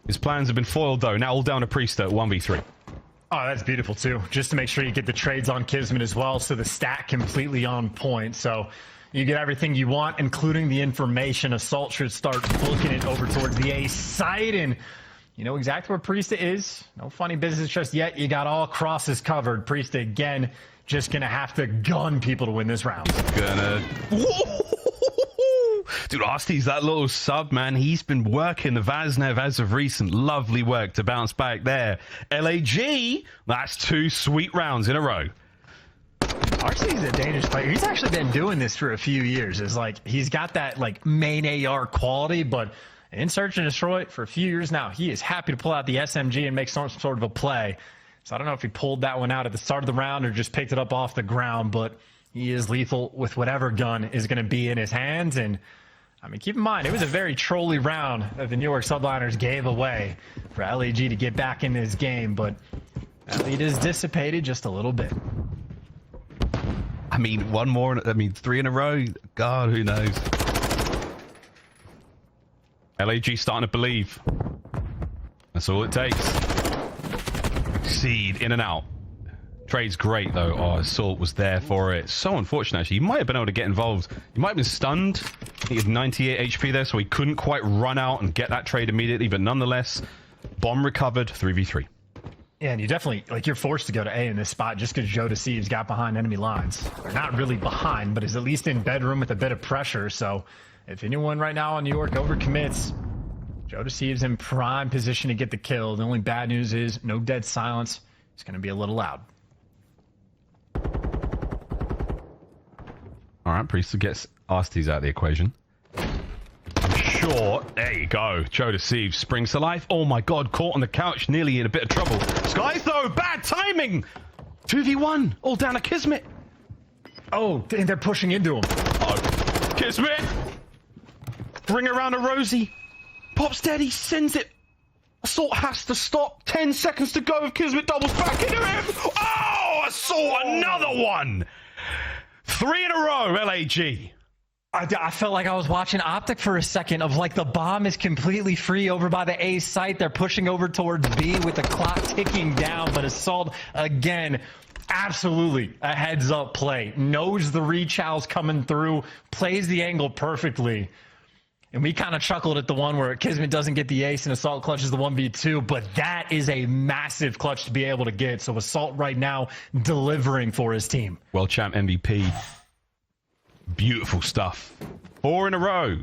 His plans have been foiled, though. Now all down to Priestahh at 1v3. Oh, that's beautiful, too. Just to make sure you get the trades on KiSMET as well, so the stat completely on point. So you get everything you want, including the information. Assault should start booking it over towards the A side, and you know exactly where Priestahh is. No funny business just yet. You got all crosses covered. Priestahh, again, just going to have to gun people to win this round. Dude, Nasty's that little sub, man. He's been working the Vaznev as of recent. Lovely work to bounce back there. LAG, that's 2 sweet rounds in a row. RC's a dangerous player. He's actually been doing this for a few years. It's like he's got that like main AR quality, but in Search and Destroy for a few years now, he is happy to pull out the SMG and make some sort of a play. So I don't know if he pulled that one out at the start of the round or just picked it up off the ground, but he is lethal with whatever gun is going to be in his hands. And I mean, keep in mind, it was a very trolly round that the New York Subliners gave away for LAG to get back in this game, but that lead is dissipated just a little bit. I mean, one more, 3 in a row. God, who knows? LAG starting to believe. That's all it takes. Seed in and out. Trade's great, though. Oh, Assault was there for it. So unfortunate, actually. He might have been able to get involved. He might have been stunned. He had 98 HP there, so he couldn't quite run out and get that trade immediately. But nonetheless, bomb recovered, 3v3. Yeah, and you definitely, like, you're forced to go to A in this spot just because Thieves got behind enemy lines. They're not really behind, but is at least in bedroom with a bit of pressure. So if anyone right now on New York overcommits, Thieves in prime position to get the kill. The only bad news is no dead silence. It's going to be a little loud. All right, Priestahh gets Nasty's out of the equation. I'm sure. There you go. Thieves springs to life. Oh my God, caught on the couch, nearly in a bit of trouble. Skyz, though, bad timing. 2v1, all down to KiSMET. Oh, they're pushing into him. Oh, KiSMET. Bring around a Rosie. Pops steady, sends it. Assault has to stop. 10 seconds to go. If KiSMET doubles back into him. Oh, Assault, another one. 3 in a row, LAG. I felt like I was watching OpTic for a second of like the bomb is completely free over by the A site. They're pushing over towards B with the clock ticking down, but Assault, again, absolutely a heads up play. Knows the rechow's coming through, plays the angle perfectly. And we kind of chuckled at the one where KiSMET doesn't get the ace and Assault clutches the 1v2, but that is a massive clutch to be able to get. So Assault right now delivering for his team. World champ MVP. Beautiful stuff. 4 in a row.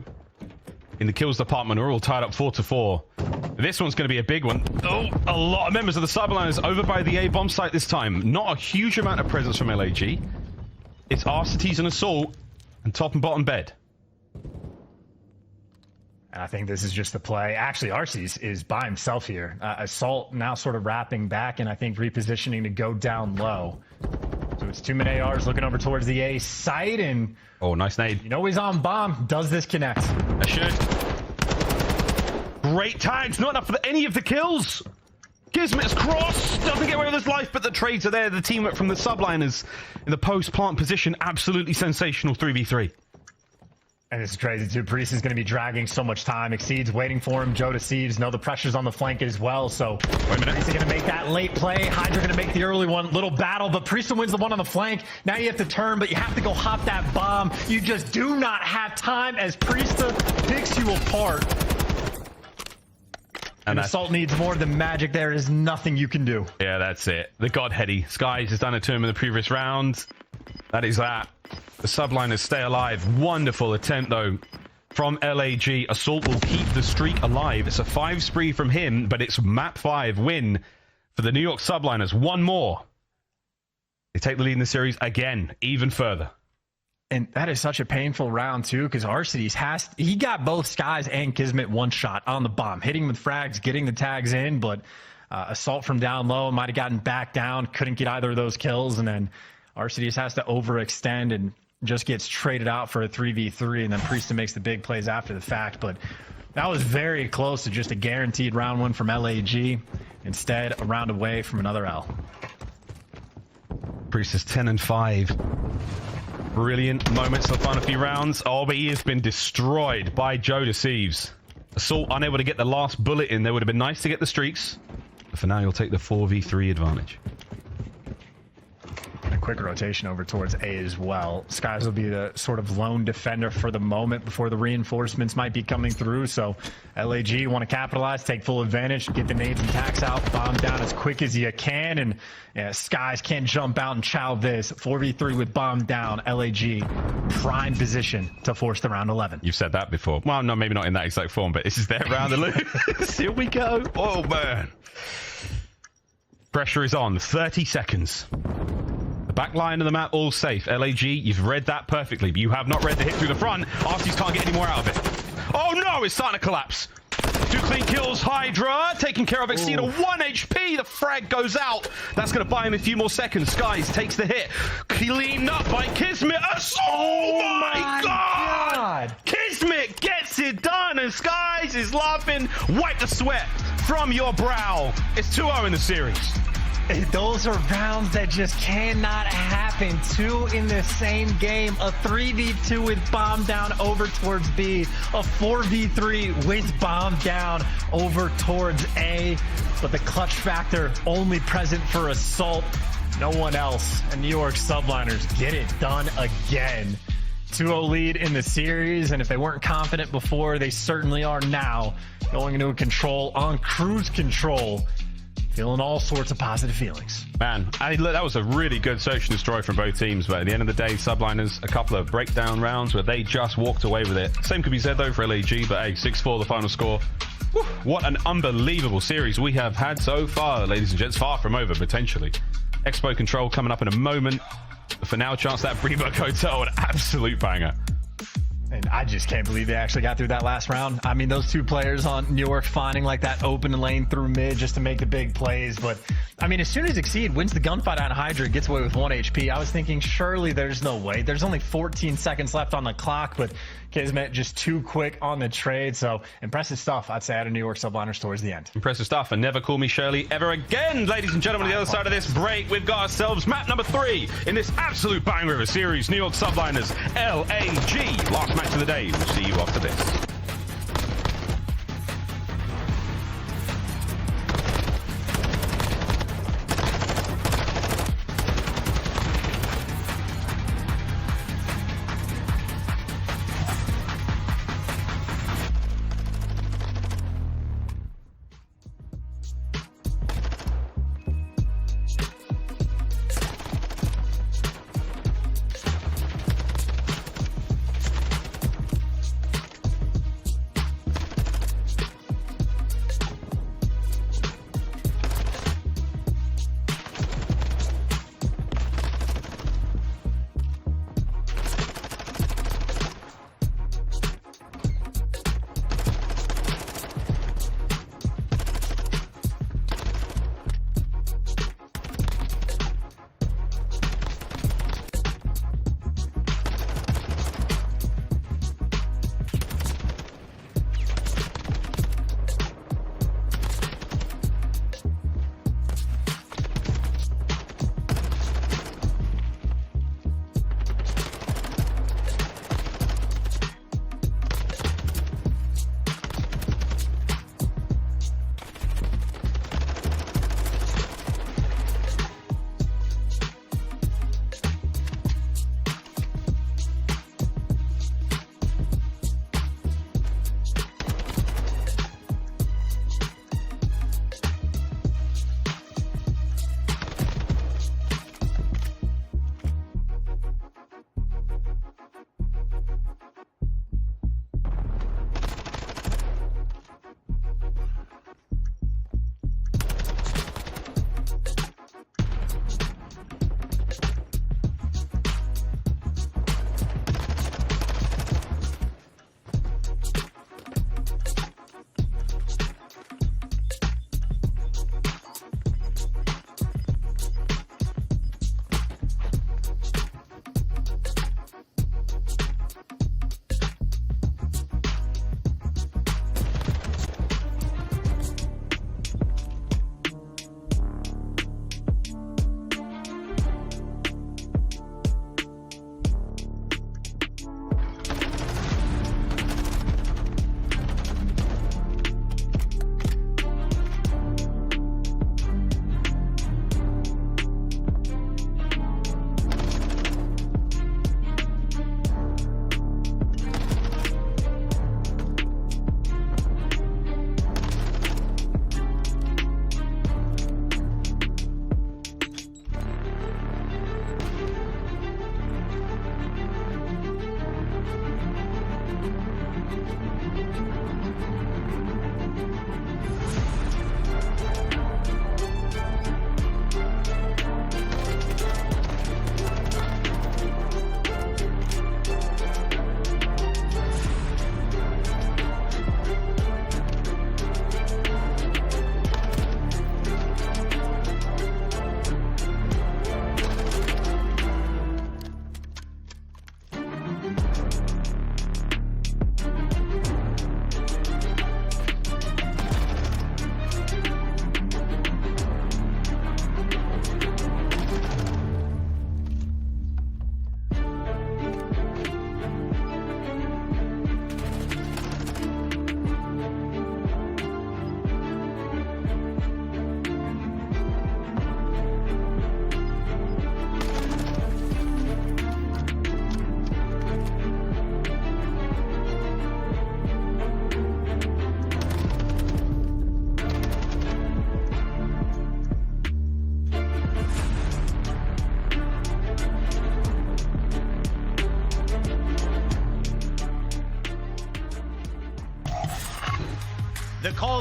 In the kills department, we're all tied up 4-4. This one's going to be a big one. Oh, a lot of members of the Subliners over by the A bomb site this time. Not a huge amount of presence from LAG. It's Arcites and Assault and top and bottom bed. I think this is just the play. Actually, Arceus is by himself here. Assault now sort of wrapping back and I think repositioning to go down low. So it's 2 mid ARs looking over towards the A site and... Oh, nice nade. You know he's on bomb. Does this connect? I should. Great tags. Not enough for any of the kills. KiSMET's cross. Doesn't get away with his life, but the trades are there. The teamwork from the Subliners in the post-plant position. Absolutely sensational 3v3. And this is crazy too. Priestahh is going to be dragging so much time. Exceed's waiting for him. Thieves know the pressure's on the flank as well. So Priestahh going to make that late play. HyDra going to make the early one. Little battle, but Priestahh wins the one on the flank. Now you have to turn, but you have to go hop that bomb. You just do not have time as Priestahh picks you apart. And Assault needs more than magic. There is nothing you can do. Yeah, that's it. The Godheady. Skyz has done it to him in the previous round. That is that. The Subliners stay alive. Wonderful attempt, though, from LAG. Assault will keep the streak alive. It's a 5 spree from him, but it's map 5 win for the New York Subliners. One more. They take the lead in the series again, even further. And that is such a painful round, too, because Arcides he got both Skyz and KiSMET one shot on the bomb, hitting with frags, getting the tags in, but Assault from down low might have gotten back down, couldn't get either of those kills, and then Arcides has to overextend and just gets traded out for a 3v3, and then Priestahh makes the big plays after the fact. But that was very close to just a guaranteed round 1 from LAG. Instead, a round away from another L. Priestahh's 10-5. Brilliant moments in the final few rounds. Oh, but he has been destroyed by Joe Deceives. Assault unable to get the last bullet in. There would have been nice to get the streaks. But for now, you'll take the 4v3 advantage. A quick rotation over towards A as well. Skyz will be the sort of lone defender for the moment before the reinforcements might be coming through. So LAG want to capitalize, take full advantage, get the nades and tacks out, bomb down as quick as you can. And yeah, Skyz can't jump out and chow this. 4v3 with bomb down. LAG prime position to force the round 11. You've said that before. Well, no, maybe not in that exact form, but this is their round to lose. Here we go. Oh, man. Pressure is on. 30 seconds. The back line of the map, all safe. LAG, you've read that perfectly, but you have not read the hit through the front. Arcides can't get any more out of it. Oh no, it's starting to collapse. 2 clean kills. HyDra taking care of Exceed at 1 HP. The frag goes out. That's going to buy him a few more seconds. Skyz takes the hit. Cleaned up by KiSMET. Oh my God! KiSMET gets it done, and Skyz is laughing. Wipe the sweat from your brow. It's 2-0 in the series. Those are rounds that just cannot happen. 2 in the same game. A 3v2 with bomb down over towards B. A 4v3 with bomb down over towards A. But the clutch factor only present for Assault. No one else. And New York Subliners get it done again. 2-0 lead in the series, and if they weren't confident before, they certainly are now. Going into a control on cruise control. Feeling all sorts of positive feelings. Man, that was a really good search and destroy from both teams, but at the end of the day, Subliners, a couple of breakdown rounds where they just walked away with it. Same could be said, though, for LAG, but hey, 6-4 the final score. Whew, what an unbelievable series we have had so far, ladies and gents. Far from over, potentially. Expo Control coming up in a moment. But for now, chance that Breburg Hotel, an absolute banger. And I just can't believe they actually got through that last round. I mean, those 2 players on New York finding like that open lane through mid just to make the big plays. But I mean, as soon as Exceed wins the gunfight on HyDra, gets away with 1 HP, I was thinking surely there's no way. There's only 14 seconds left on the clock, but KiSMET just too quick on the trade. So impressive stuff, I'd say, out of New York Subliners towards the end. Impressive stuff, and never call me Shirley ever again. Ladies and gentlemen, on the other side of this break, we've got ourselves map number 3 in this absolute banger of a series. New York Subliners, LAG. Last match of the day. We'll see you after this.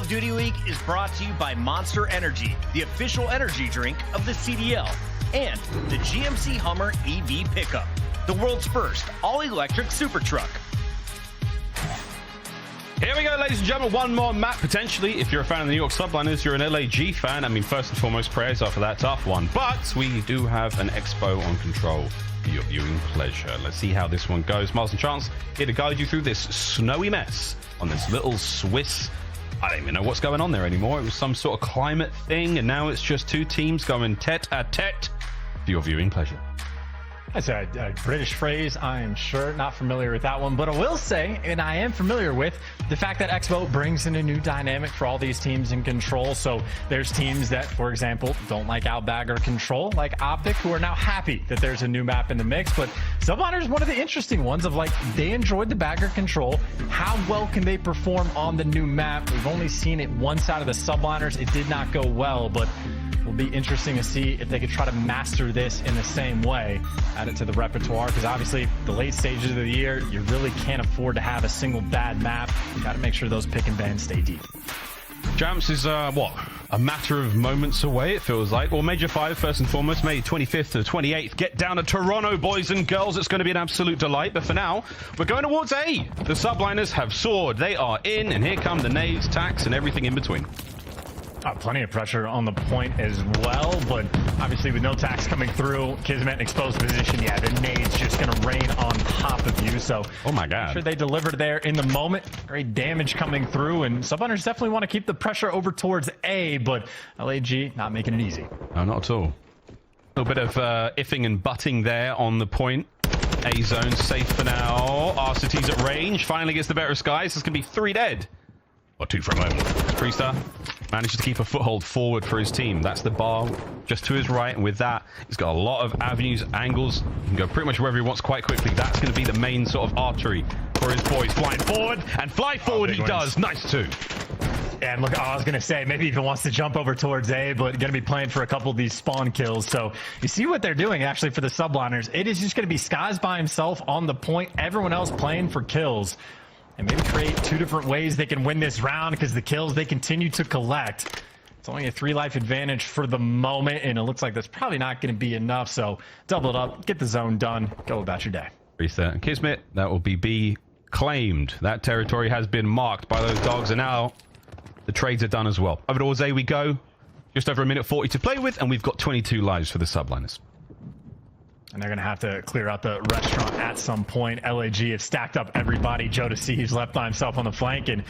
of Duty League is brought to you by Monster Energy, the official energy drink of the CDL, and the GMC Hummer EV pickup, the world's first all-electric super truck. Here we go, ladies and gentlemen. One more map, potentially. If you're a fan of the New York Subliners, you're an LAG fan. I mean, first and foremost, prayers are for that tough one. But we do have an expo on control for your viewing pleasure. Let's see how this one goes. Miles and Chance here to guide you through this snowy mess on this little Swiss... I don't even know what's going on there anymore. It was some sort of climate thing, and now it's just two teams going tete-a-tete for your viewing pleasure. That's a British phrase, I am sure. Not familiar with that one, but I will say, and I am familiar with, the fact that Expo brings in a new dynamic for all these teams in Control. So there's teams that, for example, don't like aBeZy Control, like OpTic, who are now happy that there's a new map in the mix. But Subliners is one of the interesting ones of, like, they enjoyed the aBeZy Control. How well can they perform on the new map? We've only seen it one side of the Subliners. It did not go well, but will be interesting to see if they could try to master this in the same way. Add it to the repertoire, because obviously the late stages of the year, you really can't afford to have a single bad map. You got to make sure those pick and bans stay deep. Jumps is, what, a matter of moments away, it feels like. Well, Major 5, first and foremost, May 25th to the 28th. Get down to Toronto, boys and girls. It's going to be an absolute delight. But for now, we're going towards A. The Subliners have soared. They are in, and here come the nades, tax, and everything in between. Plenty of pressure on the point as well, but obviously with no tax coming through, KiSMET in exposed position, yeah, the nade's just going to rain on top of you. So, oh my God, I'm sure they delivered there in the moment. Great damage coming through, and Subliners definitely want to keep the pressure over towards A, but LAG not making it easy. No, not at all. A little bit of iffing and butting there on the point. A zone safe for now. RCT's at range. Finally gets the better of Skyz. It's going to be 3 dead. Or 2 for a moment. Priestahh manages to keep a foothold forward for his team. That's the bar just to his right, and with that, he's got a lot of avenues, angles. He can go pretty much wherever he wants quite quickly. That's going to be the main sort of artery for his boys. Flying forward, and fly forward he does. Nice too. Yeah, and look, I was going to say, maybe even wants to jump over towards A, but going to be playing for a couple of these spawn kills. So you see what they're doing, actually, for the Subliners. It is just going to be Skyz by himself on the point, everyone else playing for kills. And maybe create 2 different ways they can win this round, because the kills they continue to collect. It's only a 3 life advantage for the moment, and it looks like that's probably not going to be enough. So double it up, get the zone done, go about your day. Priestahh and KiSMET, that will be B claimed. That territory has been marked by those dogs, and now the trades are done as well. Over towards A we go. Just over 1:40 to play with, and we've got 22 lives for the Subliners. And they're going to have to clear out the restaurant at some point. LAG have stacked up everybody. Thieves left by himself on the flank, and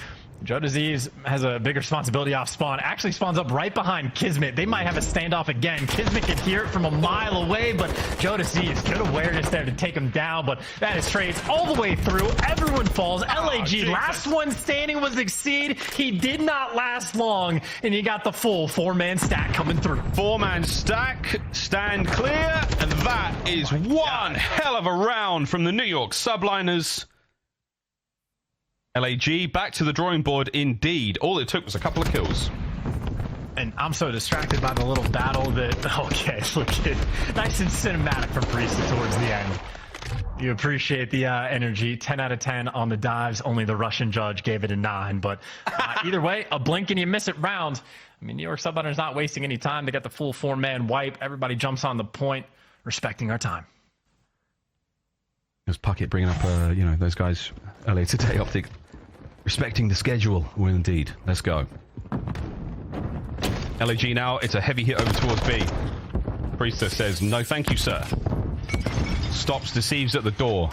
Thieves has a bigger responsibility off spawn. Actually spawns up right behind KiSMET. They might have a standoff again. KiSMET can hear it from a mile away, but Thieves, good awareness there to take him down, but that is trades all the way through. Everyone falls. LAG, last one standing was Exceed. He did not last long, and you got the full 4-man stack coming through. 4-man stack, stand clear, and that is one hell of a round from the New York Subliners. LAG back to the drawing board indeed. All it took was a couple of kills. And I'm so distracted by the little battle that, okay, look at nice and cinematic from Priestahh towards the end. You appreciate the energy. 10 out of 10 on the dives. Only the Russian judge gave it a 9. But either way, a blink and you miss it round. I mean, New York Subliners not wasting any time. They got the full 4-man wipe. Everybody jumps on the point, respecting our time. There's Puckett bringing up, you know, those guys earlier today, OpTic. Respecting the schedule. Well, indeed. Let's go. LAG now. It's a heavy hit over towards B. Priestahh says, no thank you, sir. Stops Thieves at the door.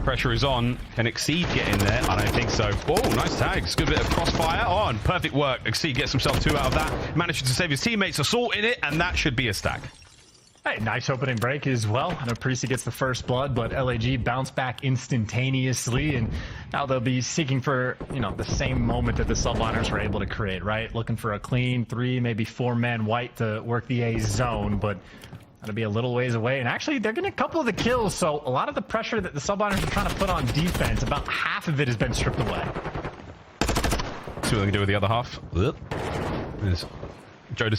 Pressure is on. Can Exceed get in there? I don't think so. Oh, nice tags. Good bit of crossfire on. Perfect work. Exceed gets himself 2 out of that. Manages to save his teammates. Assault in it, and that should be a stack. Hey, nice opening break as well. I know Priestahh gets the first blood, but LAG bounced back instantaneously, and now they'll be seeking for, you know, the same moment that the Subliners were able to create, right? Looking for a clean 3, maybe 4-man wipe to work the A zone, but that'll be a little ways away. And actually, they're getting a couple of the kills, so a lot of the pressure that the Subliners are trying to put on defense, about half of it has been stripped away. See what they can do with the other half. There's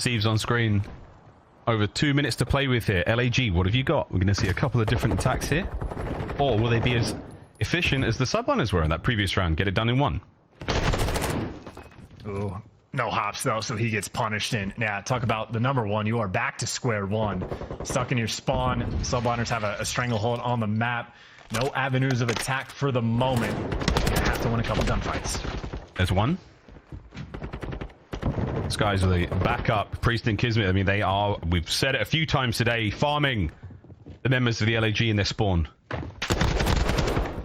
Thieves on screen. Over 2 minutes to play with here. LAG, what have you got? We're going to see a couple of different attacks here. Or will they be as efficient as the Subliners were in that previous round? Get it done in 1. Ooh. No hops, though, so he gets punished. And, yeah, talk about the number one. You are back to square one. Stuck in your spawn. Subliners have a stranglehold on the map. No avenues of attack for the moment. You're gonna have to win a couple gunfights. There's one. Skyz with a backup. Priestahh and KiSMET, I mean, they are, we've said it a few times today, farming the members of the LAG in their spawn.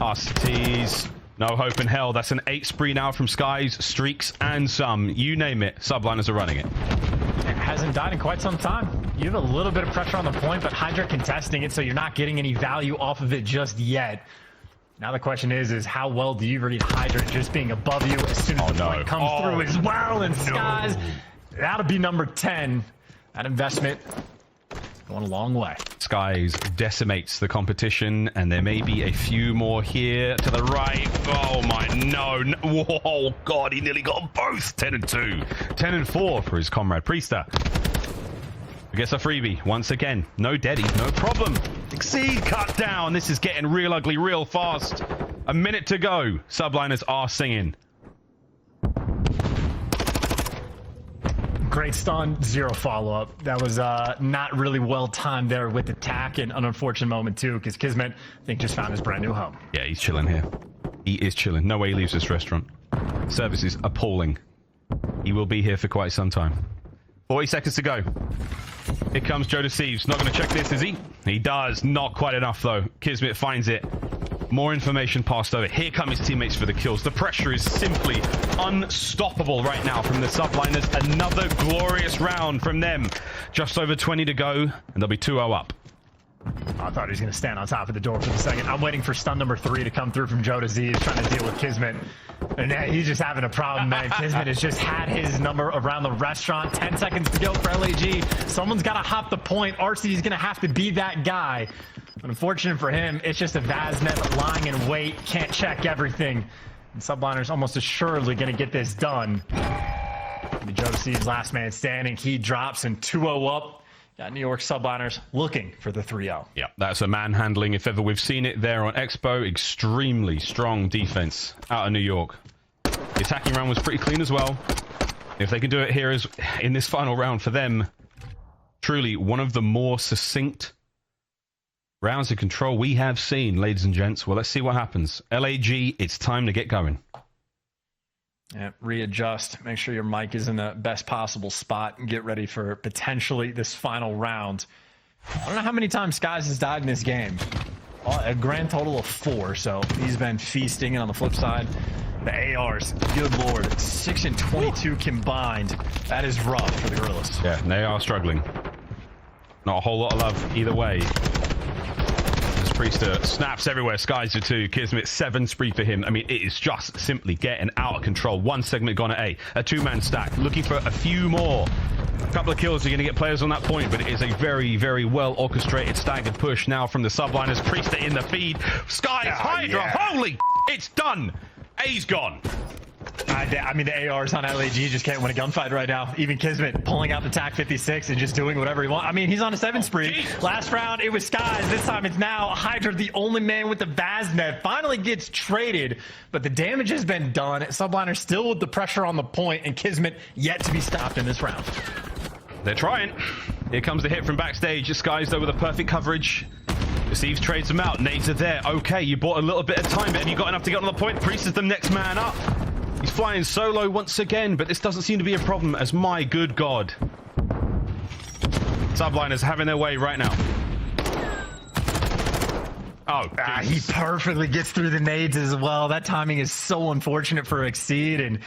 RCTs, no hope in hell. That's an 8 spree now from Skyz, streaks, and some. You name it, Subliners are running it. It hasn't died in quite some time. You have a little bit of pressure on the point, but HyDra contesting it, so you're not getting any value off of it just yet. Now the question is how well do you read HyDra just being above you as soon as the point comes through as well? And Skyz, that'll be number 10. That investment going a long way. Skyz decimates the competition, and there may be a few more here to the right. Oh my, no. Whoa, God, he nearly got them both. 10 and 2. 10 and 4 for his comrade Priestahh. I guess a freebie once again. No Deddy, no problem. Exceed cut down. This is getting real ugly real fast. A minute to go. Subliners are singing. Great stun, 0 follow-up. That was not really well timed there with attack, and an unfortunate moment too, because KiSMET, I think, just found his brand new home. Yeah, he's chilling here. He is chilling. No way he leaves this restaurant. Service is appalling. He will be here for quite some time. 40 seconds to go. Here comes Joe to Thieves. Not going to check this, is he? He does. Not quite enough, though. KiSMET finds it. More information passed over. Here come his teammates for the kills. The pressure is simply unstoppable right now from the Subliners. Another glorious round from them. Just over 20 to go, and they'll be 2-0 up. I thought he was going to stand on top of the door for the second. I'm waiting for stun number 3 to come through from Joe to Z. He's trying to deal with KiSMET. And he's just having a problem, man. KiSMET has just had his number around the restaurant. 10 seconds to go for LAG. Someone's got to hop the point. RC is going to have to be that guy. But unfortunate for him, it's just a Vaznev lying in wait. Can't check everything. And Subliners almost assuredly going to get this done. Joe to Z's last man standing. He drops and 2-0 up. Got New York Subliners looking for the 3-0. Yeah, that's a manhandling if ever we've seen it there on Expo. Extremely strong defense out of New York. The attacking round was pretty clean as well. If they can do it here as in this final round for them, truly one of the more succinct rounds of control we have seen, ladies and gents. Well, let's see what happens. LAG, it's time to get going. Yeah, readjust. Make sure your mic is in the best possible spot and get ready for potentially this final round. I don't know how many times Skyz has died in this game. A grand total of 4, so he's been feasting. And on the flip side, the ARs, good lord, 6 and 22 combined. That is rough for the Guerrillas. Yeah, they are struggling. Not a whole lot of love either way. Priestahh snaps everywhere. Skyz are 2. KiSMET 7 spree for him. I mean, it is just simply getting out of control. One segment gone at A. A 2-man stack. Looking for a few more. A couple of kills are going to get players on that point, but it is a very, very well orchestrated staggered push now from the Subliners. Priestahh in the feed. Skyz, HyDra. Yeah. Holy, it's done. A's gone. I mean, the ARs on LAG just can't win a gunfight right now. Even KiSMET pulling out the TAC 56 and just doing whatever he wants. I mean, he's on a 7 spree. Last round, it was Skyz. This time, it's now HyDra, the only man with the Vaznev. Finally gets traded, but the damage has been done. Subliners still with the pressure on the point, and KiSMET yet to be stopped in this round. They're trying. Here comes the hit from backstage. Skyz, though, with a perfect coverage. Thieves trades them out. Nades are there. Okay, you bought a little bit of time, but have you got enough to get on the point? Priestahh is the next man up. He's flying solo once again, but this doesn't seem to be a problem as my good God. Subliners having their way right now. Oh, he perfectly gets through the nades as well. That timing is so unfortunate for Exceed, and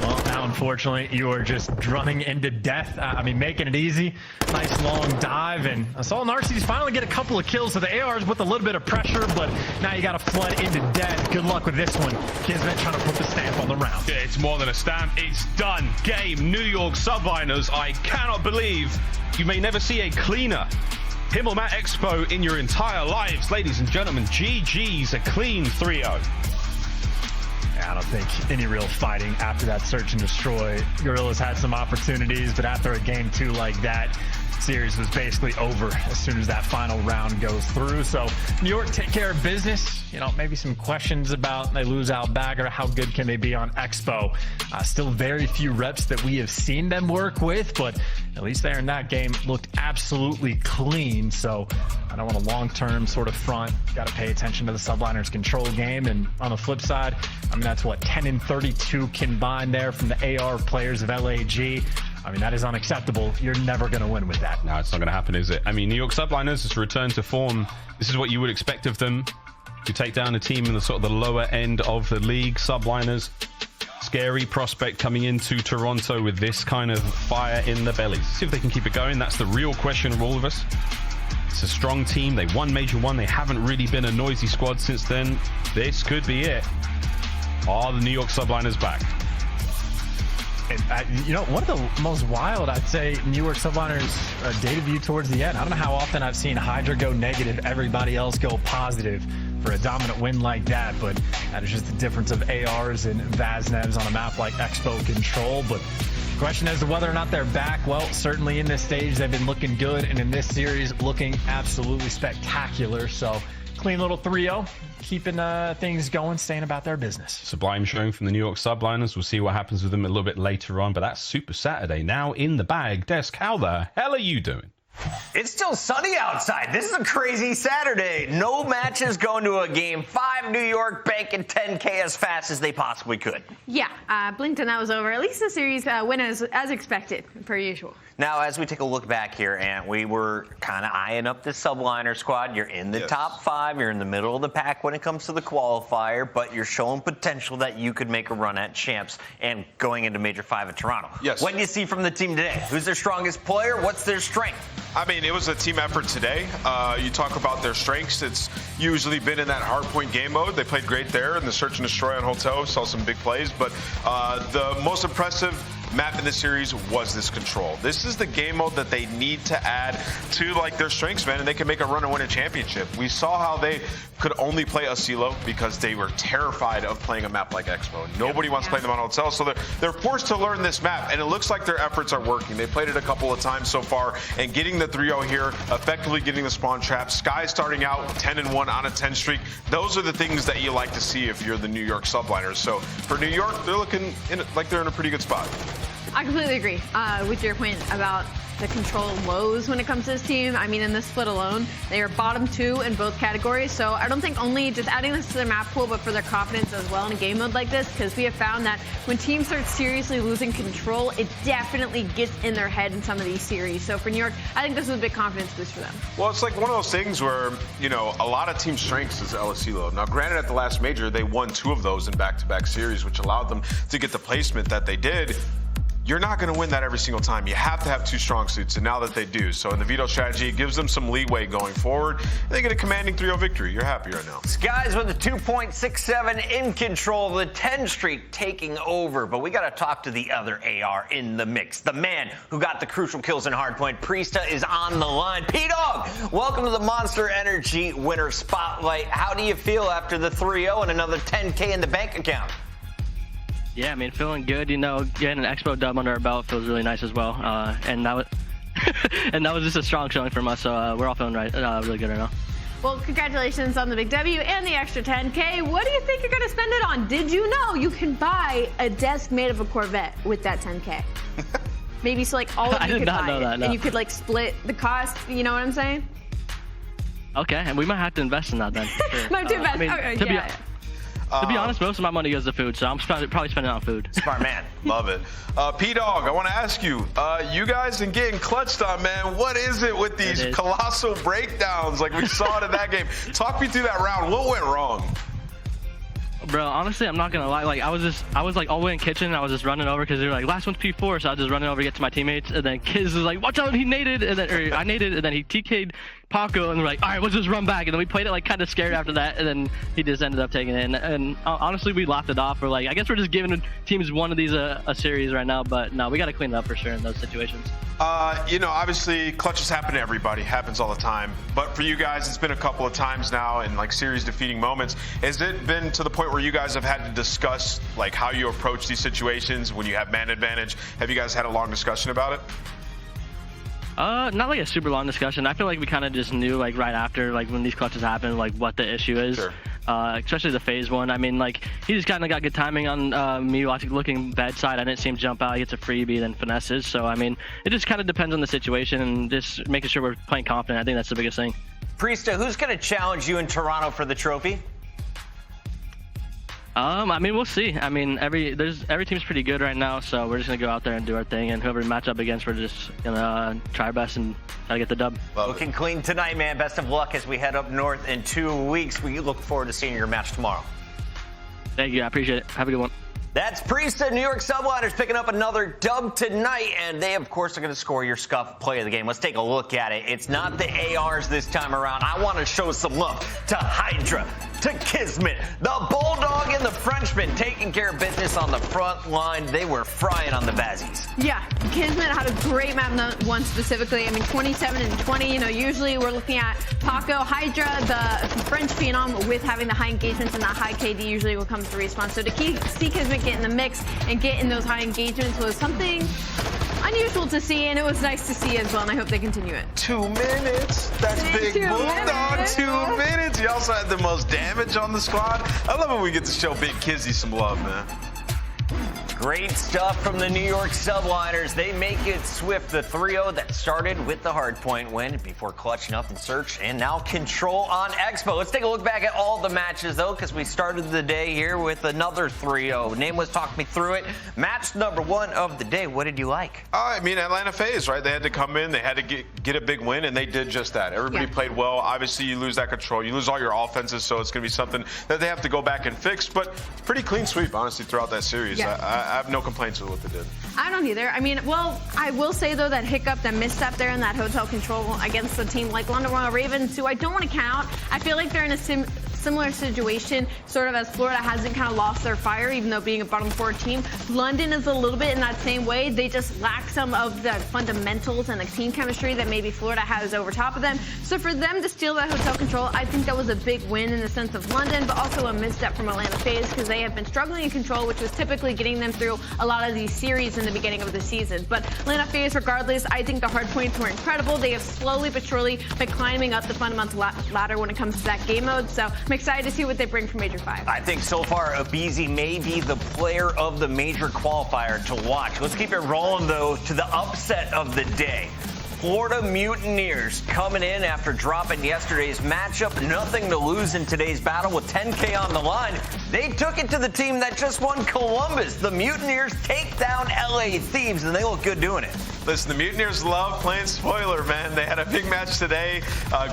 well, now unfortunately you are just running into death. I mean, making it easy. Nice long dive, and Assault and RC's finally get a couple of kills. So the ARs with a little bit of pressure, but now you got to flood into death. Good luck with this one. KiSMET trying to put the stamp on the round. Yeah, it's more than a stamp. It's done. Game. New York Subliners. I cannot believe you may never see a cleaner Himmelmat Expo in your entire lives, ladies and gentlemen. GG's, a clean 3-0. I don't think any real fighting after that search and destroy. Guerrillas had some opportunities, but after a game 2 like that, series was basically over as soon as that final round goes through. So New York take care of business. You know, maybe some questions about they lose out back, or how good can they be on Expo. Still very few reps that we have seen them work with, but at least there in that game looked absolutely clean. So I don't want a long-term sort of front. Got to pay attention to the Subliners control game. And on the flip side, I mean, that's what, 10 and 32 combined there from the AR players of LAG. I mean, that is unacceptable. You're never going to win with that. No, it's not going to happen, is it? I mean, New York Subliners has returned to form. This is what you would expect of them, to take down a team in the sort of the lower end of the league. Subliners, scary prospect coming into Toronto with this kind of fire in the belly. See if they can keep it going. That's the real question of all of us. It's a strong team. They won Major 1. They haven't really been a noisy squad since then. This could be it. Are the New York Subliners back? And, you know, one of the most wild, I'd say, New York Subliners data view towards the end. I don't know how often I've seen HyDra go negative, everybody else go positive for a dominant win like that, but that is just the difference of ARs and Vaznevs on a map like Expo Control. But the question as to whether or not they're back, well, certainly in this stage they've been looking good, and in this series looking absolutely spectacular. So clean little 3-0, keeping things going, staying about their business. Sublime showing from the New York Subliners. We'll see what happens with them a little bit later on, but that's Super Saturday now in the bag. Desk, how the hell are you doing? It's still sunny outside. This is a crazy Saturday. No matches going to a game 5. New York banking 10K as fast as they possibly could. Yeah, blinked and that was over. At least the series went as expected, per usual. Now, as we take a look back here, and we were kind of eyeing up this Subliner squad. You're in the top 5. You're in the middle of the pack when it comes to the qualifier, but you're showing potential that you could make a run at champs and going into Major 5 at Toronto. Yes. What do you see from the team today? Who's their strongest player? What's their strength? I mean, it was a team effort today. You talk about their strengths. It's usually been in that hardpoint game mode. They played great there in the search and destroy on Hotel. Saw some big plays, but the most impressive map in the series was this control. This is the game mode that they need to add to like their strengths, man, and they can make a run and win a championship. We saw how they could only play Asilo because they were terrified of playing a map like Expo. Nobody wants to play them on Hotel, so they're forced to learn this map, and it looks like their efforts are working. They played it a couple of times so far, and getting the 3-0 here, effectively getting the spawn trap. Skyz starting out 10-1 on a 10 streak. Those are the things that you like to see if you're the New York Subliners. So for New York, they're looking like they're in a pretty good spot. I completely agree with your point about the control lows when it comes to this team. I mean, in this split alone, they are bottom 2 in both categories. So I don't think only just adding this to their map pool, but for their confidence as well in a game mode like this, because we have found that when teams start seriously losing control, it definitely gets in their head in some of these series. So for New York, I think this is a big confidence boost for them. Well, it's like one of those things where, you know, a lot of team strengths is LSilo. Now, granted, at the last major, they won 2 of those in back-to-back series, which allowed them to get the placement that they did. You're not going to win that every single time. You have to have 2 strong suits, and now that they do. So in the veto strategy, it gives them some leeway going forward. They get a commanding 3-0 victory. You're happy right now. Skyz with the 2.67 in control, the 10 streak taking over. But we got to talk to the other AR in the mix. The man who got the crucial kills in hardpoint. Priestahh is on the line. P-Dog, welcome to the Monster Energy Winner Spotlight. How do you feel after the 3-0 and another 10K in the bank account? Yeah, I mean, feeling good. You know, getting an Expo dub under our belt feels really nice as well. And that was just a strong showing from us. So we're all feeling really good right now. Well, congratulations on the big W and the extra 10K. What do you think you're going to spend it on? Did you know you can buy a desk made of a Corvette with that 10K? Maybe so like all of you could buy it, and you could like split the cost. You know what I'm saying? Okay, and we might have to invest in that then. Sure. Might have to invest. I mean, okay, to be honest, most of my money goes to food, so I'm probably spending it on food. Smart man. Love it. P-Dog, I want to ask you, you guys are getting clutched on, man. What is it with these colossal breakdowns like we saw in that game? Talk me through that round. What went wrong? Bro, honestly, I'm not gonna lie. Like, I was like all the way in kitchen. And I was just running over because they were like, last one's P4, so I was just running over to get to my teammates. And then Kiz was like, watch out, he naded, and then I naded, and then he TK'd Paco, and we're like, all right, let's just run back. And then we played it like kind of scared after that, and then he just ended up taking it. And honestly, we laughed it off. We're like, I guess we're just giving teams one of these a series right now, but no, we got to clean it up for sure in those situations. You know, obviously clutches happen to everybody, happens all the time. But for you guys, it's been a couple of times now in like series defeating moments. Has it been to the point where you guys have had to discuss like how you approach these situations when you have man advantage? Have you guys had a long discussion about it? Not like a super long discussion. I feel like we kind of just knew like right after, like when these clutches happen, like what the issue is. Sure. Especially the FaZe one. I mean, like he just kind of got good timing on me looking bedside. I didn't see him jump out. He gets a freebie, then finesses. So I mean, it just kind of depends on the situation and just making sure we're playing confident. I think that's the biggest thing. Priestahh, who's going to challenge you in Toronto for the trophy? I mean, we'll see. I mean, every team's pretty good right now, so we're just gonna go out there and do our thing. And whoever we match up against, we're just gonna try our best and try to get the dub. Looking clean tonight, man. Best of luck as we head up north in 2 weeks. We look forward to seeing your match tomorrow. Thank you. I appreciate it. Have a good one. That's Priestahh, New York Subliners picking up another dub tonight, and they, of course, are going to score your scuff play of the game. Let's take a look at it. It's not the ARs this time around. I want to show some love to HyDra, to KiSMET, the Bulldog and the Frenchman taking care of business on the front line. They were frying on the Bazzies. Yeah, KiSMET had a great map one specifically. I mean, 27 and 20. You know, usually we're looking at Paco, HyDra, the French phenom with having the high engagements and that high KD usually will come to respawn. So to see KiSMET get in the mix and get in those high engagements was something unusual to see, and it was nice to see as well, and I hope they continue it. 2 minutes. That's big Bulldog. 2 minutes. You also had the most damage on the squad. I love when we get to show Big Kizzy some love, man. Great stuff from the New York Subliners. They make it swift, the 3-0 that started with the hardpoint win before clutching up in Search and now Control on Expo. Let's take a look back at all the matches, though, because we started the day here with another 3-0. Nameless talked me through it. Match number 1 of the day. What did you like? I mean, Atlanta FaZe, right? They had to come in. They had to get a big win, and they did just that. Everybody played well. Obviously, you lose that control. You lose all your offenses, so it's going to be something that they have to go back and fix. But pretty clean sweep, honestly, throughout that series. Yeah. I have no complaints with what they did. I don't either. I mean, well, I will say, though, that hiccup, that misstep there in that hotel control against a team like London Royal Ravens, who I don't want to count. I feel like they're in a similar situation, sort of as Florida hasn't kind of lost their fire, even though being a bottom 4 team. London is a little bit in that same way. They just lack some of the fundamentals and the team chemistry that maybe Florida has over top of them. So for them to steal that hotel control, I think that was a big win in the sense of London, but also a misstep from Atlanta FaZe because they have been struggling in control, which was typically getting them through a lot of these series in the beginning of the season. But Atlanta FaZe, regardless, I think the hard points were incredible. They have slowly but surely been climbing up the fundamental ladder when it comes to that game mode. So I'm excited to see what they bring for Major 5. I think so far aBeZy may be the player of the Major Qualifier to watch. Let's keep it rolling, though, to the upset of the day. Florida Mutineers coming in after dropping yesterday's matchup. Nothing to lose in today's battle with 10K on the line. They took it to the team that just won Columbus. The Mutineers take down LA Thieves, and they look good doing it. Listen, the Mutineers love playing spoiler, man. They had a big match today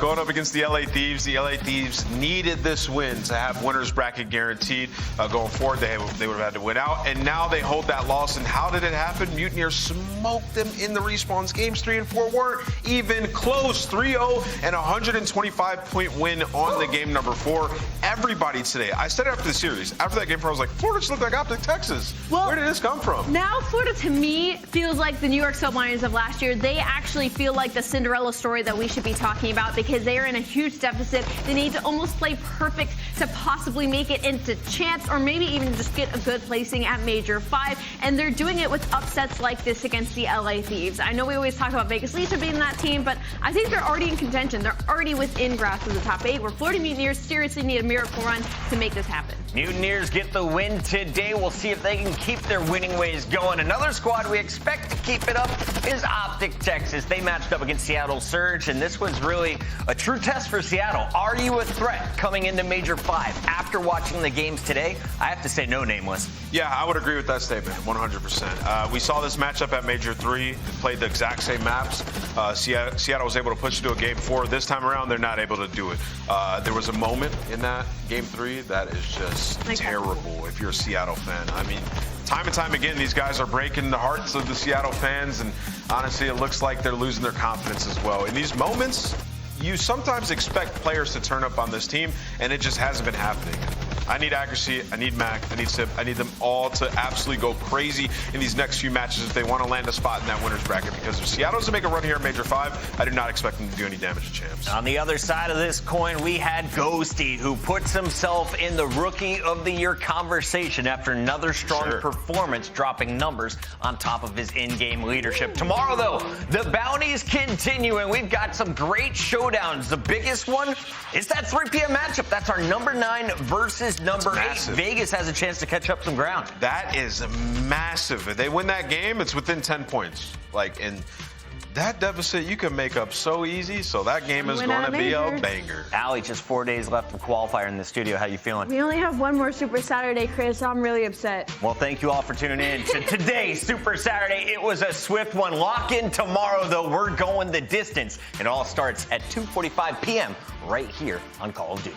going up against the LA Thieves. The LA Thieves needed this win to have winner's bracket guaranteed going forward. They would have had to win out, and now they hold that loss. And how did it happen? Mutineers smoked them in the respawns. Games 3 and 4 weren't even close. 3-0 and 125-point win on the game number 4. Everybody today, I said it after the series, after that game 4, I was like, Florida just looked like OpTic Texas. Well, where did this come from? Now Florida, to me, feels like the New York Subliners of last year. They actually feel like the Cinderella story that we should be talking about because they are in a huge deficit. They need to almost play perfect to possibly make it into chance or maybe even just get a good placing at Major 5. And they're doing it with upsets like this against the LA Thieves. I know we always talk about Vegas Lisa being that team, but I think they're already in contention. They're already within grasp of the top 8, where Florida Mutineers seriously need a miracle run to make this happen. Mutineers get the win today. We'll see if they can keep their winning ways going. Another squad we expect to keep it up is OpTic Texas. They matched up against Seattle Surge, and this was really a true test for Seattle. Are you a threat coming into Major 5? After watching the games today, I have to say no, Nameless. Yeah, I would agree with that statement, 100%. We saw this matchup at Major 3. They played the exact same maps. Seattle was able to push to a game 4. This time around, they're not able to do it. There was a moment in that game 3 that is just terrible if you're a Seattle fan. I mean, time and time again, these guys are breaking the hearts of the Seattle fans, and honestly, it looks like they're losing their confidence as well. In these moments, you sometimes expect players to turn up on this team, and it just hasn't been happening. I need accuracy, I need Mack, I need Simp, I need them all to absolutely go crazy in these next few matches if they want to land a spot in that winner's bracket, because if Seattle doesn't make a run here in Major 5, I do not expect them to do any damage to champs. On the other side of this coin, we had Ghosty, who puts himself in the Rookie of the Year conversation after another strong performance, dropping numbers on top of his in-game leadership. Tomorrow, though, the bounties continue, and we've got some great showdowns. The biggest one is that 3 p.m. matchup. That's our number 9 versus number 8. Vegas has a chance to catch up some ground. That is massive. If they win that game, it's within 10 points. Like, and that deficit you can make up so easy, so that game is going to be a banger. Allie, just 4 days left of qualifier in the studio. How you feeling? We only have one more Super Saturday, Chris, so I'm really upset. Well, thank you all for tuning in to today's Super Saturday. It was a swift one. Lock in tomorrow, though. We're going the distance. It all starts at 2:45 p.m. right here on Call of Duty.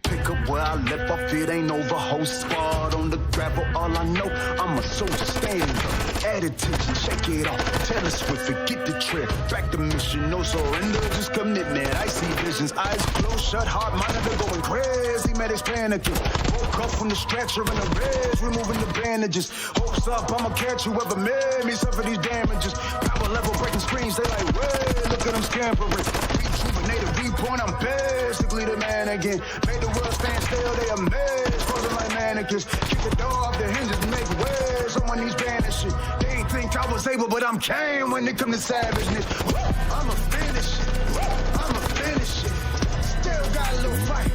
Pick up where I left off, it ain't over. Whole squad on the gravel, all I know, I'm a soldier, stand up, add attention, shake it off, tell us swift, forget the trip, track the mission, no surrender, just commitment. I see visions, eyes closed, shut, heart monitor, going crazy, medics panicking. Woke up from the stretcher in the reds, removing the bandages. Hopes up, I'ma catch whoever made me suffer these damages. Power level breaking screens, they like, way, look at them scampering. Rejuvenated, reborn, I'm basically the man again. Made the world stand still, they amazed, frozen like mannequins. Kick the door off the hinges and make way, someone needs vanishing. They ain't think I was able, but I'm came when it come to savageness. I'ma finish it, I'ma finish it. Still got a little fight,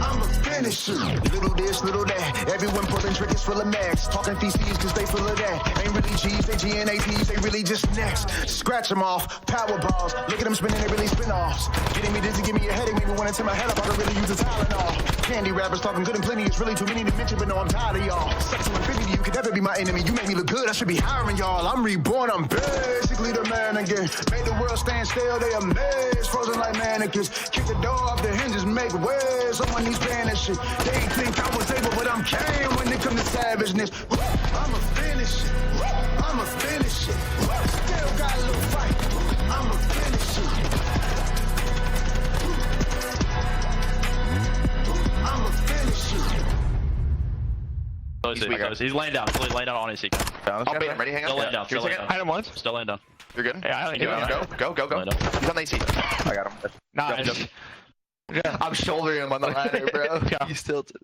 I'ma finish it. Little this, little that, everyone pulling triggers full of max. Talking feces cause they full of that. Ain't really G's, they GNATs, they really just next. Scratch them off, power balls. Look at them spinning, they really spin offs. Getting me dizzy, give me a headache, make me wanna tear my head up. I could really use a Tylenol. Candy rappers talking good and plenty, it's really too many to mention, but no, I'm tired of y'all. Sexual infinity, you could never be my enemy. You make me look good, I should be hiring y'all. I'm reborn, I'm basically the man again. Made the world stand still, they amazed, frozen like mannequins. Kick the door off the hinges, make way, someone needs vanishing. They ain't think I was able, but I'm came when it come to savageness. I'ma finish it, I'ma finish it. Still got a little fight, I'ma finish it. I'ma finish it. He's laying down. He's laying down on his seat. I'll bait him. Ready? Hang on. Still laying down. Still laying down. Hide him once. Still laying down. You're good? Yeah, Go. He's on the AC. I got him. Nice. I'm shouldering him on the ladder, bro. He's tilted.